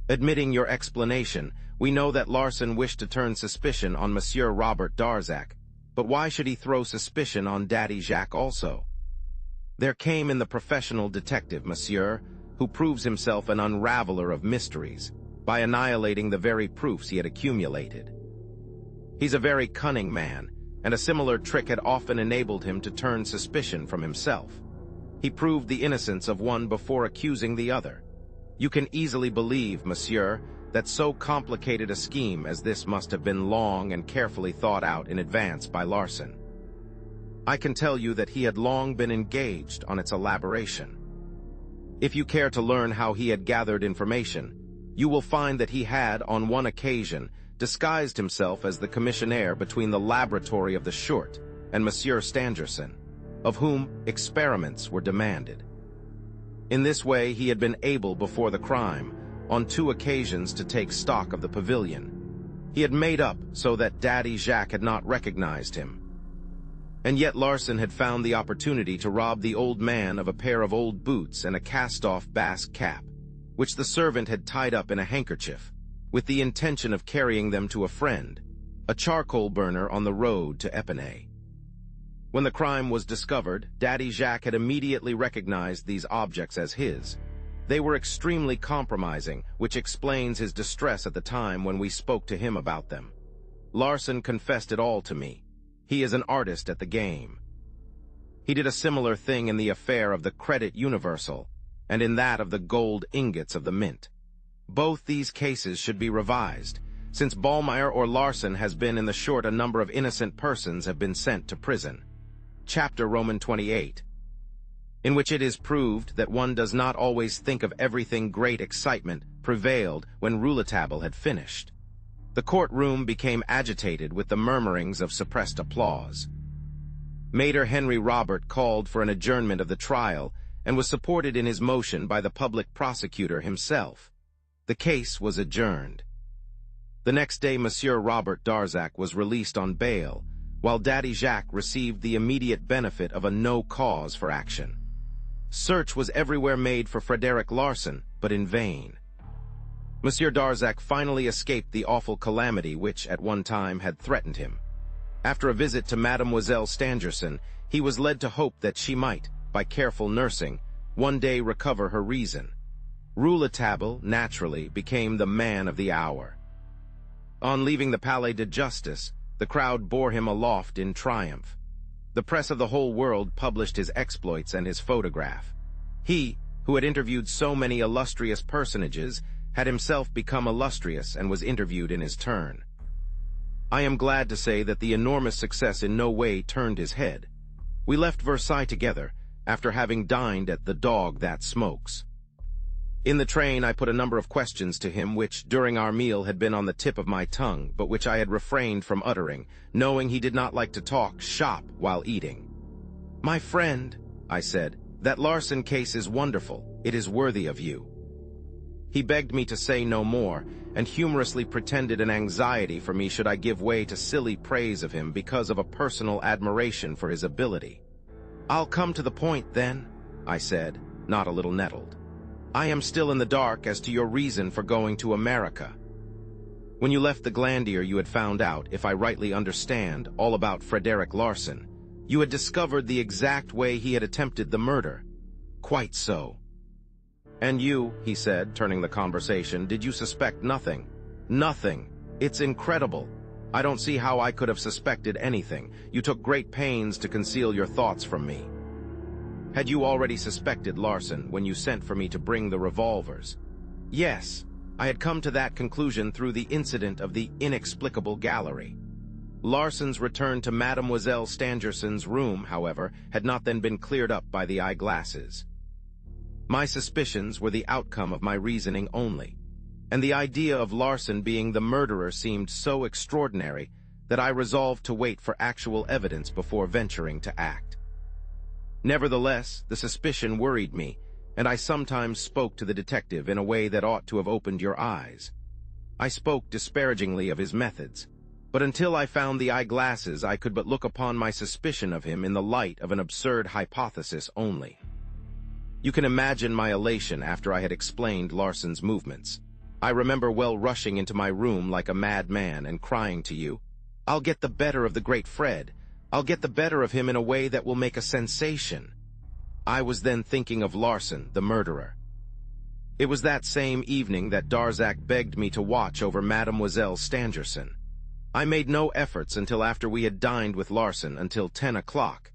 Speaker 1: "Admitting your explanation, we know that Larson wished to turn suspicion on Monsieur Robert Darzac, but why should he throw suspicion on Daddy Jacques also? There came in the professional detective, monsieur, who proves himself an unraveler of mysteries. by annihilating the very proofs he had accumulated. He's a very cunning man, and a similar trick had often enabled him to turn suspicion from himself. He proved the innocence of one before accusing the other. You can easily believe, monsieur, that so complicated a scheme as this must have been long and carefully thought out in advance by Larsan. I can tell you that he had long been engaged on its elaboration. If you care to learn how he had gathered information, you will find that he had, on one occasion, disguised himself as the commissionaire between the laboratory of the Short and Monsieur Stangerson, of whom experiments were demanded. In this way, he had been able, before the crime, on 2 occasions to take stock of the pavilion. He had made up so that Daddy Jacques had not recognized him. And yet Larsan had found the opportunity to rob the old man of a pair of old boots and a cast-off Basque cap, which the servant had tied up in a handkerchief, with the intention of carrying them to a friend, a charcoal burner on the road to Epinay. When the crime was discovered, Daddy Jacques had immediately recognized these objects as his. They were extremely compromising, which explains his distress at the time when we spoke to him about them. Larsan confessed it all to me. He is an artist at the game. He did a similar thing in the affair of the Credit Universal, and in that of the gold ingots of the Mint. Both these cases should be revised. Since Ballmeyer or Larsan has been in the Short, a number of innocent persons have been sent to prison. Chapter Roman 28, in which it is proved that one does not always think of everything. Great excitement prevailed when Rouletabille had finished. The courtroom became agitated with the murmurings of suppressed applause. Mater Henry Robert called for an adjournment of the trial and was supported in his motion by the public prosecutor himself. The case was adjourned. The next day, Monsieur Robert Darzac was released on bail, while Daddy Jacques received the immediate benefit of a no cause for action. Search was everywhere made for Frederick Larsan, but in vain. Monsieur Darzac finally escaped the awful calamity which, at one time, had threatened him. After a visit to Mademoiselle Stangerson, he was led to hope that she might, by careful nursing, one day recover her reason. Rouletabille, naturally, became the man of the hour. On leaving the Palais de Justice, the crowd bore him aloft in triumph. The press of the whole world published his exploits and his photograph. He, who had interviewed so many illustrious personages, had himself become illustrious and was interviewed in his turn. I am glad to say that the enormous success in no way turned his head. We left Versailles together, after having dined at The Dog That Smokes. In the train, I put a number of questions to him which, during our meal, had been on the tip of my tongue, but which I had refrained from uttering, knowing he did not like to talk shop while eating. "My friend," I said, "that Larsan case is wonderful. It is worthy of you." He begged me to say no more, and humorously pretended an anxiety for me should I give way to silly praise of him because of a personal admiration for his ability. "I'll come to the point, then," I said, not a little nettled. "I am still in the dark as to your reason for going to America. When you left the Glandier, you had found out, if I rightly understand, all about Frederick Larsan. You had discovered the exact way he had attempted the murder." "Quite so." "And you," he said, turning the conversation, "did you suspect nothing?" "Nothing. It's incredible. I don't see how I could have suspected anything. You took great pains to conceal your thoughts from me." "Had you already suspected Larsan when you sent for me to bring the revolvers?" "Yes. I had come to that conclusion through the incident of the inexplicable gallery." Larsan's return to Mademoiselle Stangerson's room, however, had not then been cleared up by the eyeglasses. My suspicions were the outcome of my reasoning only, and the idea of Larsan being the murderer seemed so extraordinary that I resolved to wait for actual evidence before venturing to act. Nevertheless, the suspicion worried me, and I sometimes spoke to the detective in a way that ought to have opened your eyes. I spoke disparagingly of his methods, but until I found the eyeglasses I could but look upon my suspicion of him in the light of an absurd hypothesis only. You can imagine my elation after I had explained Larsan's movements. I remember well rushing into my room like a madman and crying to you, "I'll get the better of the great Fred. I'll get the better of him in a way that will make a sensation." I was then thinking of Larsan, the murderer. It was that same evening that Darzac begged me to watch over Mademoiselle Stangerson. I made no efforts until after we had dined with Larson until 10 o'clock.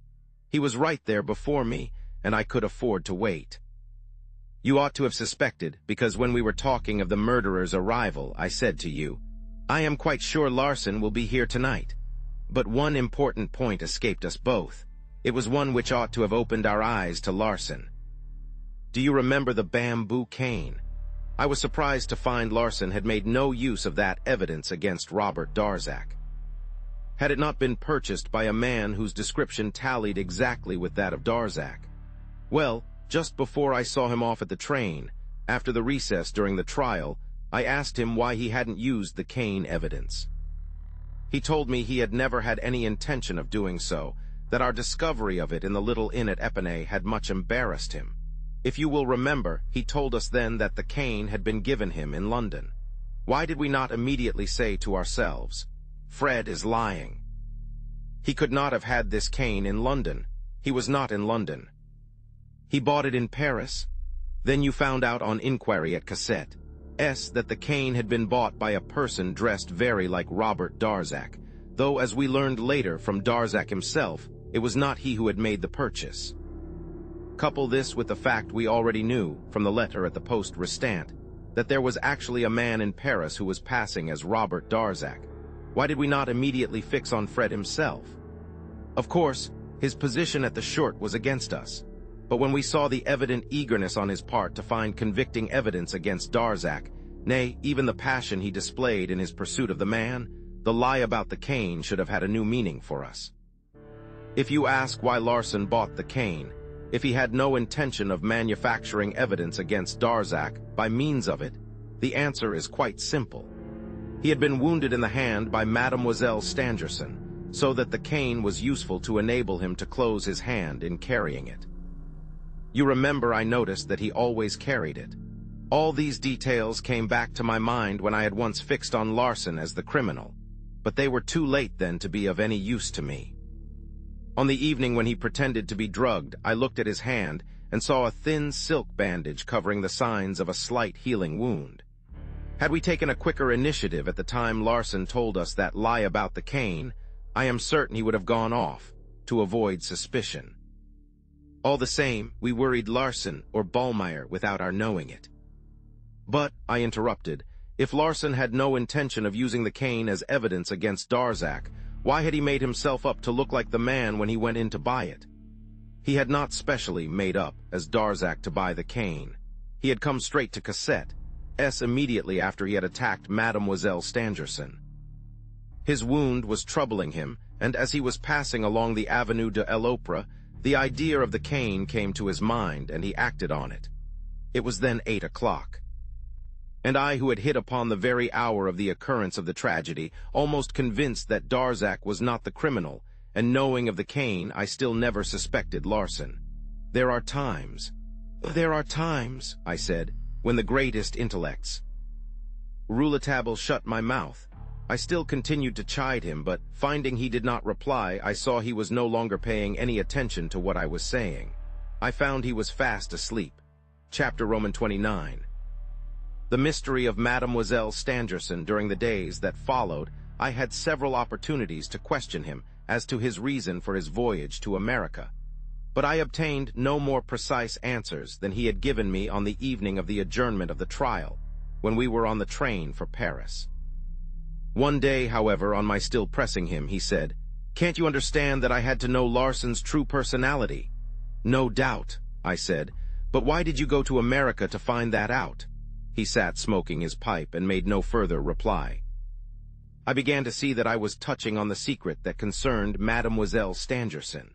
Speaker 1: He was right there before me, and I could afford to wait. You ought to have suspected, because when we were talking of the murderer's arrival, I said to you, I am quite sure Larson will be here tonight. But one important point escaped us both. It was one which ought to have opened our eyes to Larson. Do you remember the bamboo cane? I was surprised to find Larson had made no use of that evidence against Robert Darzac. Had it not been purchased by a man whose description tallied exactly with that of Darzac? Well, just before I saw him off at the train, after the recess during the trial, I asked him why he hadn't used the cane evidence. He told me he had never had any intention of doing so, that our discovery of it in the little inn at Epinay had much embarrassed him. If you will remember, he told us then that the cane had been given him in London. Why did we not immediately say to ourselves, Fred is lying? He could not have had this cane in London. He was not in London. He bought it in Paris. Then you found out on inquiry at Cassette that the cane had been bought by a person dressed very like Robert Darzac, though as we learned later from Darzac himself, it was not he who had made the purchase. Couple this with the fact we already knew from the letter at the Poste Restante, that there was actually a man in Paris who was passing as Robert Darzac. Why did we not immediately fix on Fred himself? Of course, his position at the Short was against us, but when we saw the evident eagerness on his part to find convicting evidence against Darzac, nay, even the passion he displayed in his pursuit of the man, the lie about the cane should have had a new meaning for us. If you ask why Larson bought the cane, if he had no intention of manufacturing evidence against Darzac by means of it, the answer is quite simple. He had been wounded in the hand by Mademoiselle Stangerson, so that the cane was useful to enable him to close his hand in carrying it. You remember I noticed that he always carried it. All these details came back to my mind when I had once fixed on Larson as the criminal, but they were too late then to be of any use to me. On the evening when he pretended to be drugged, I looked at his hand and saw a thin silk bandage covering the signs of a slight healing wound. Had we taken a quicker initiative at the time Larson told us that lie about the cane, I am certain he would have gone off, to avoid suspicion. All the same, we worried Larson or Ballmeyer without our knowing it. But, I interrupted, if Larson had no intention of using the cane as evidence against Darzac, why had he made himself up to look like the man when he went in to buy it? He had not specially made up as Darzac to buy the cane. He had come straight to Cassette immediately after he had attacked Mademoiselle Stangerson. His wound was troubling him, and as he was passing along the Avenue de l'Opera, the idea of the cane came to his mind, and he acted on it. It was then 8 o'clock. And I, who had hit upon the very hour of the occurrence of the tragedy, almost convinced that Darzac was not the criminal, and knowing of the cane, I still never suspected Larson. There are times, I said, when the greatest intellects. Rouletabille shut my mouth. I still continued to chide him, but finding he did not reply, I saw he was no longer paying any attention to what I was saying. I found he was fast asleep. Chapter Roman 29. The mystery of Mademoiselle Stangerson during the days that followed, I had several opportunities to question him as to his reason for his voyage to America. But I obtained no more precise answers than he had given me on the evening of the adjournment of the trial, when we were on the train for Paris. One day, however, on my still pressing him, he said, "Can't you understand that I had to know Larson's true personality?" "No doubt," I said, "but why did you go to America to find that out?" He sat smoking his pipe and made no further reply. I began to see that I was touching on the secret that concerned Mademoiselle Stangerson.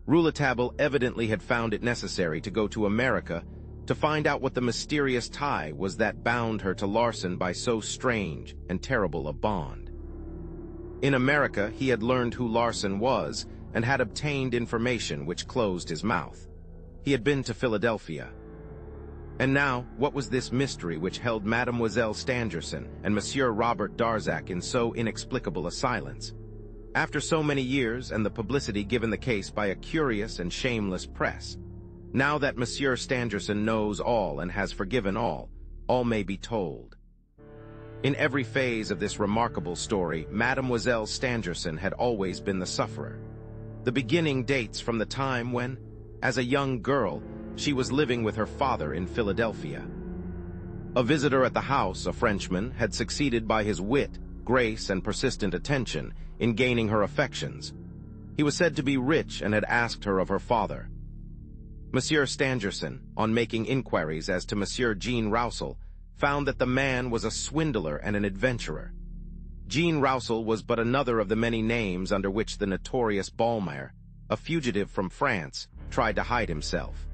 Speaker 1: Rouletabille evidently had found it necessary to go to America to find out what the mysterious tie was that bound her to Larson by so strange and terrible a bond. In America, he had learned who Larson was and had obtained information which closed his mouth. He had been to Philadelphia. And now, what was this mystery which held Mademoiselle Stangerson and Monsieur Robert Darzac in so inexplicable a silence? After so many years and the publicity given the case by a curious and shameless press, Now that Monsieur Stangerson knows all and has forgiven all may be told. In every phase of this remarkable story, Mademoiselle Stangerson had always been the sufferer. The beginning dates from the time when, as a young girl, she was living with her father in Philadelphia. A visitor at the house, a Frenchman, had succeeded by his wit, grace, and persistent attention in gaining her affections. He was said to be rich and had asked her of her father. Monsieur Stangerson, on making inquiries as to Monsieur Jean Roussel, found that the man was a swindler and an adventurer. Jean Roussel was but another of the many names under which the notorious Ballmeyer, a fugitive from France, tried to hide himself.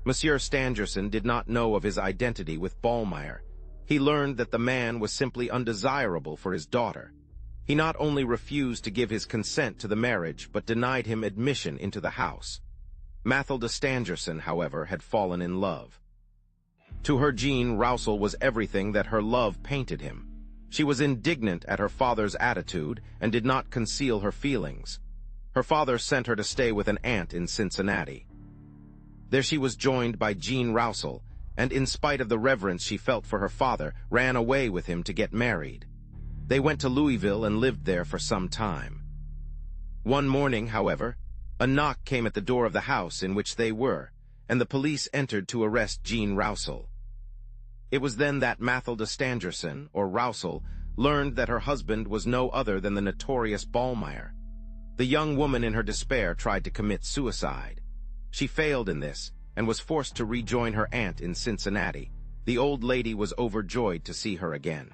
Speaker 1: Monsieur Stangerson did not know of his identity with Ballmeyer. He learned that the man was simply undesirable for his daughter. He not only refused to give his consent to the marriage, but denied him admission into the house. Mathilde Stangerson, however, had fallen in love. To her, Jean Roussel was everything that her love painted him. She was indignant at her father's attitude and did not conceal her feelings. Her father sent her to stay with an aunt in Cincinnati. There she was joined by Jean Roussel, and in spite of the reverence she felt for her father, ran away with him to get married. They went to Louisville and lived there for some time. One morning, however, a knock came at the door of the house in which they were, and the police entered to arrest Jean Roussel. It was then that Mathilde Stangerson, or Roussel, learned that her husband was no other than the notorious Ballmeyer. The young woman in her despair tried to commit suicide. She failed in this, and was forced to rejoin her aunt in Cincinnati. The old lady was overjoyed to see her again.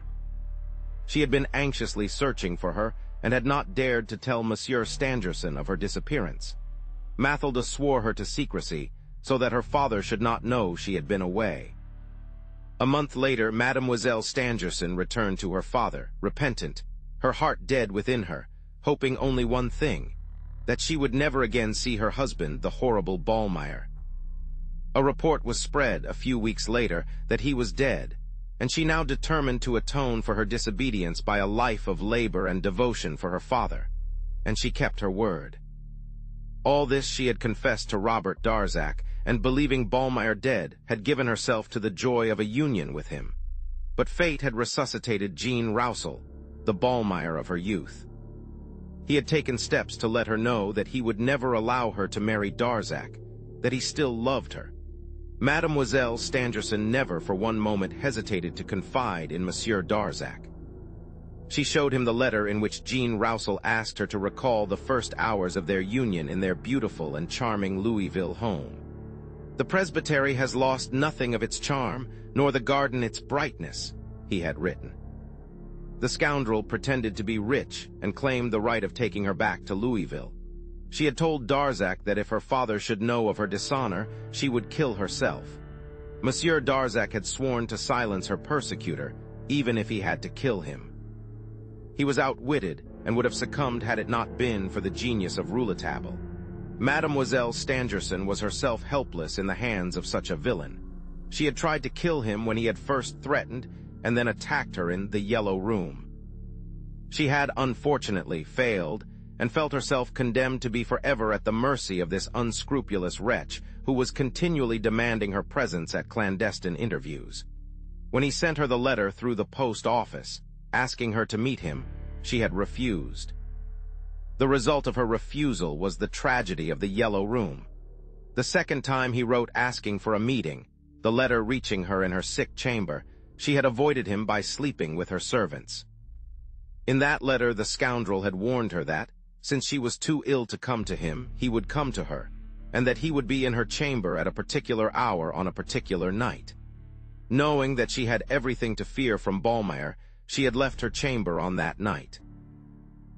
Speaker 1: She had been anxiously searching for her, and had not dared to tell Monsieur Stangerson of her disappearance. Mathilde swore her to secrecy, so that her father should not know she had been away. A month later, Mademoiselle Stangerson returned to her father, repentant, her heart dead within her, hoping only one thing, that she would never again see her husband, the horrible Ballmeyer. A report was spread a few weeks later that he was dead, and she now determined to atone for her disobedience by a life of labor and devotion for her father, and she kept her word. All this she had confessed to Robert Darzac, and believing Ballmeyer dead, had given herself to the joy of a union with him. But fate had resuscitated Jean Roussel, the Ballmeyer of her youth. He had taken steps to let her know that he would never allow her to marry Darzac, that he still loved her. Mademoiselle Stangerson never for one moment hesitated to confide in Monsieur Darzac. She showed him the letter in which Jean Roussel asked her to recall the first hours of their union in their beautiful and charming Louisville home. "The presbytery has lost nothing of its charm, nor the garden its brightness," he had written. The scoundrel pretended to be rich and claimed the right of taking her back to Louisville. She had told Darzac that if her father should know of her dishonor, she would kill herself. Monsieur Darzac had sworn to silence her persecutor, even if he had to kill him. He was outwitted and would have succumbed had it not been for the genius of Rouletabille. Mademoiselle Stangerson was herself helpless in the hands of such a villain. She had tried to kill him when he had first threatened and then attacked her in the Yellow Room. She had unfortunately failed and felt herself condemned to be forever at the mercy of this unscrupulous wretch who was continually demanding her presence at clandestine interviews. When he sent her the letter through the post office, asking her to meet him, she had refused. The result of her refusal was the tragedy of the Yellow Room. The second time he wrote asking for a meeting, the letter reaching her in her sick chamber, she had avoided him by sleeping with her servants. In that letter the scoundrel had warned her that, since she was too ill to come to him, he would come to her, and that he would be in her chamber at a particular hour on a particular night. Knowing that she had everything to fear from Ballmeyer, she had left her chamber on that night.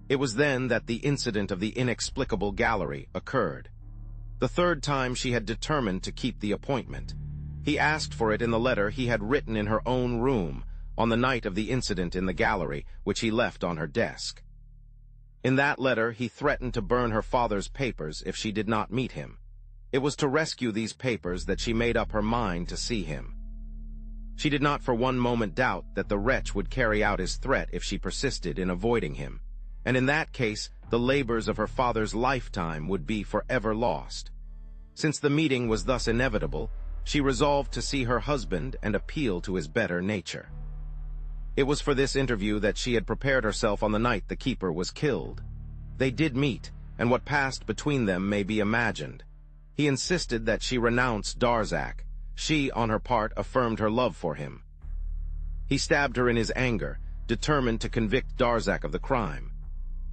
Speaker 1: It was then that the incident of the inexplicable gallery occurred. The third time she had determined to keep the appointment. He asked for it in the letter he had written in her own room on the night of the incident in the gallery, which he left on her desk. In that letter he threatened to burn her father's papers if she did not meet him. It was to rescue these papers that she made up her mind to see him. She did not for one moment doubt that the wretch would carry out his threat if she persisted in avoiding him, and in that case the labors of her father's lifetime would be forever lost. Since the meeting was thus inevitable, she resolved to see her husband and appeal to his better nature. It was for this interview that she had prepared herself on the night the keeper was killed. They did meet, and what passed between them may be imagined. He insisted that she renounce Darzac. She, on her part, affirmed her love for him. He stabbed her in his anger, determined to convict Darzac of the crime.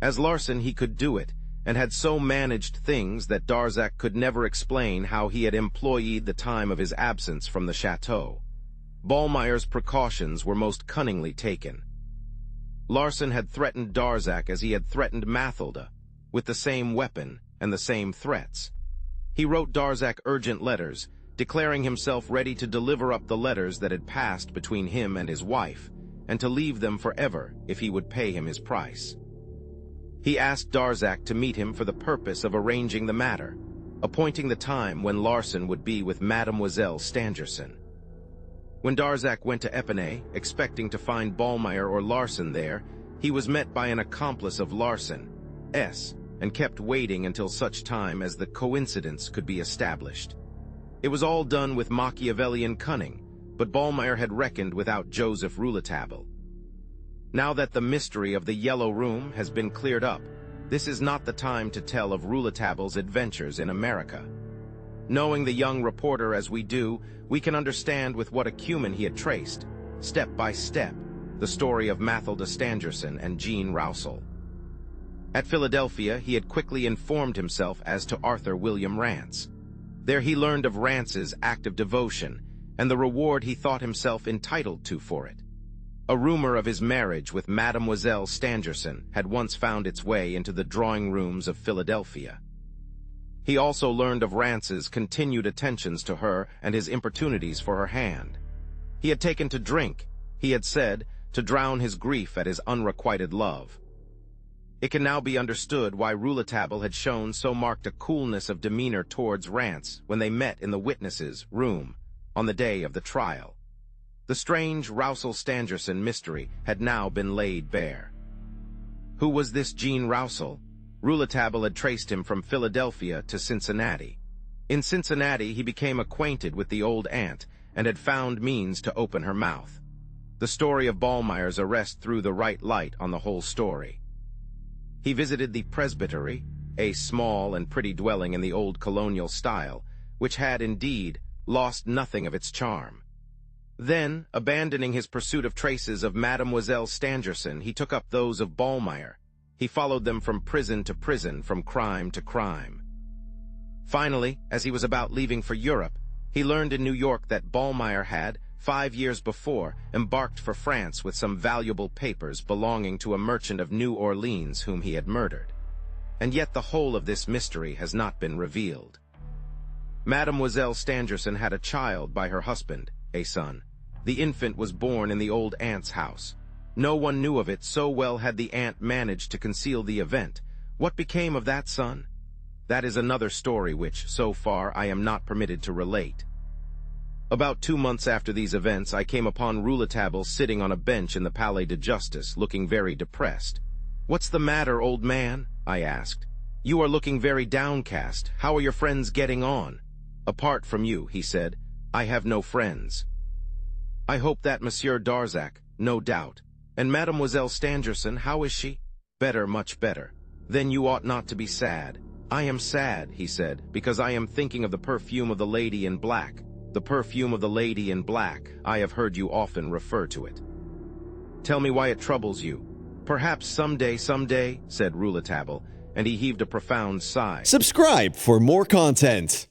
Speaker 1: As larson, he could do it, and had so managed things that Darzac could never explain how he had employed the time of his absence from the chateau. Ballmeyer's precautions were most cunningly taken. Larson had threatened Darzac as he had threatened Mathilde, with the same weapon and the same threats. He wrote Darzac urgent letters, declaring himself ready to deliver up the letters that had passed between him and his wife, and to leave them forever if he would pay him his price. He asked Darzac to meet him for the purpose of arranging the matter, appointing the time when Larson would be with Mademoiselle Stangerson. When Darzac went to Epinay, expecting to find Ballmeyer or Larson there, he was met by an accomplice of Larson, S., and kept waiting until such time as the coincidence could be established. It was all done with Machiavellian cunning, but Ballmeyer had reckoned without Joseph Rouletabille. Now that the mystery of the Yellow Room has been cleared up, this is not the time to tell of Rouletabille's adventures in America. Knowing the young reporter as we do, we can understand with what acumen he had traced, step by step, the story of Mathilde Stangerson and Jean Roussel. At Philadelphia, he had quickly informed himself as to Arthur William Rance. There he learned of Rance's act of devotion and the reward he thought himself entitled to for it. A rumor of his marriage with Mademoiselle Stangerson had once found its way into the drawing rooms of Philadelphia. He also learned of Rance's continued attentions to her and his importunities for her hand. He had taken to drink, he had said, to drown his grief at his unrequited love. It can now be understood why Rouletabille had shown so marked a coolness of demeanor towards Rance when they met in the witnesses' room on the day of the trial. The strange Roussel-Stangerson mystery had now been laid bare. Who was this Jean Roussel? Rouletabille had traced him from Philadelphia to Cincinnati. In Cincinnati, he became acquainted with the old aunt and had found means to open her mouth. The story of Ballmeyer's arrest threw the right light on the whole story. He visited the presbytery, a small and pretty dwelling in the old colonial style, which had, indeed, lost nothing of its charm. Then, abandoning his pursuit of traces of Mademoiselle Stangerson, he took up those of Ballmeyer. He followed them from prison to prison, from crime to crime. Finally, as he was about leaving for Europe, he learned in New York that Ballmeyer had, 5 years before, embarked for France with some valuable papers belonging to a merchant of New Orleans whom he had murdered. And yet the whole of this mystery has not been revealed. Mademoiselle Stangerson had a child by her husband, a son. The infant was born in the old aunt's house. No one knew of it, so well had the aunt managed to conceal the event. What became of that son? That is another story which, so far, I am not permitted to relate. About 2 months after these events, I came upon Rouletabille sitting on a bench in the Palais de Justice, looking very depressed. "What's the matter, old man?" I asked. "You are looking very downcast. How are your friends getting on?" "Apart from you," he said, "I have no friends." "I hope that Monsieur Darzac, no doubt. And Mademoiselle Stangerson, how is she?" "Better, much better." "Then you ought not to be sad." "I am sad," he said, "because I am thinking of the perfume of the lady in black." "The perfume of the lady in black, I have heard you often refer to it." "Tell me why it troubles you." "Perhaps someday," said Rouletabille, and he heaved a profound sigh.
Speaker 2: Subscribe for more content.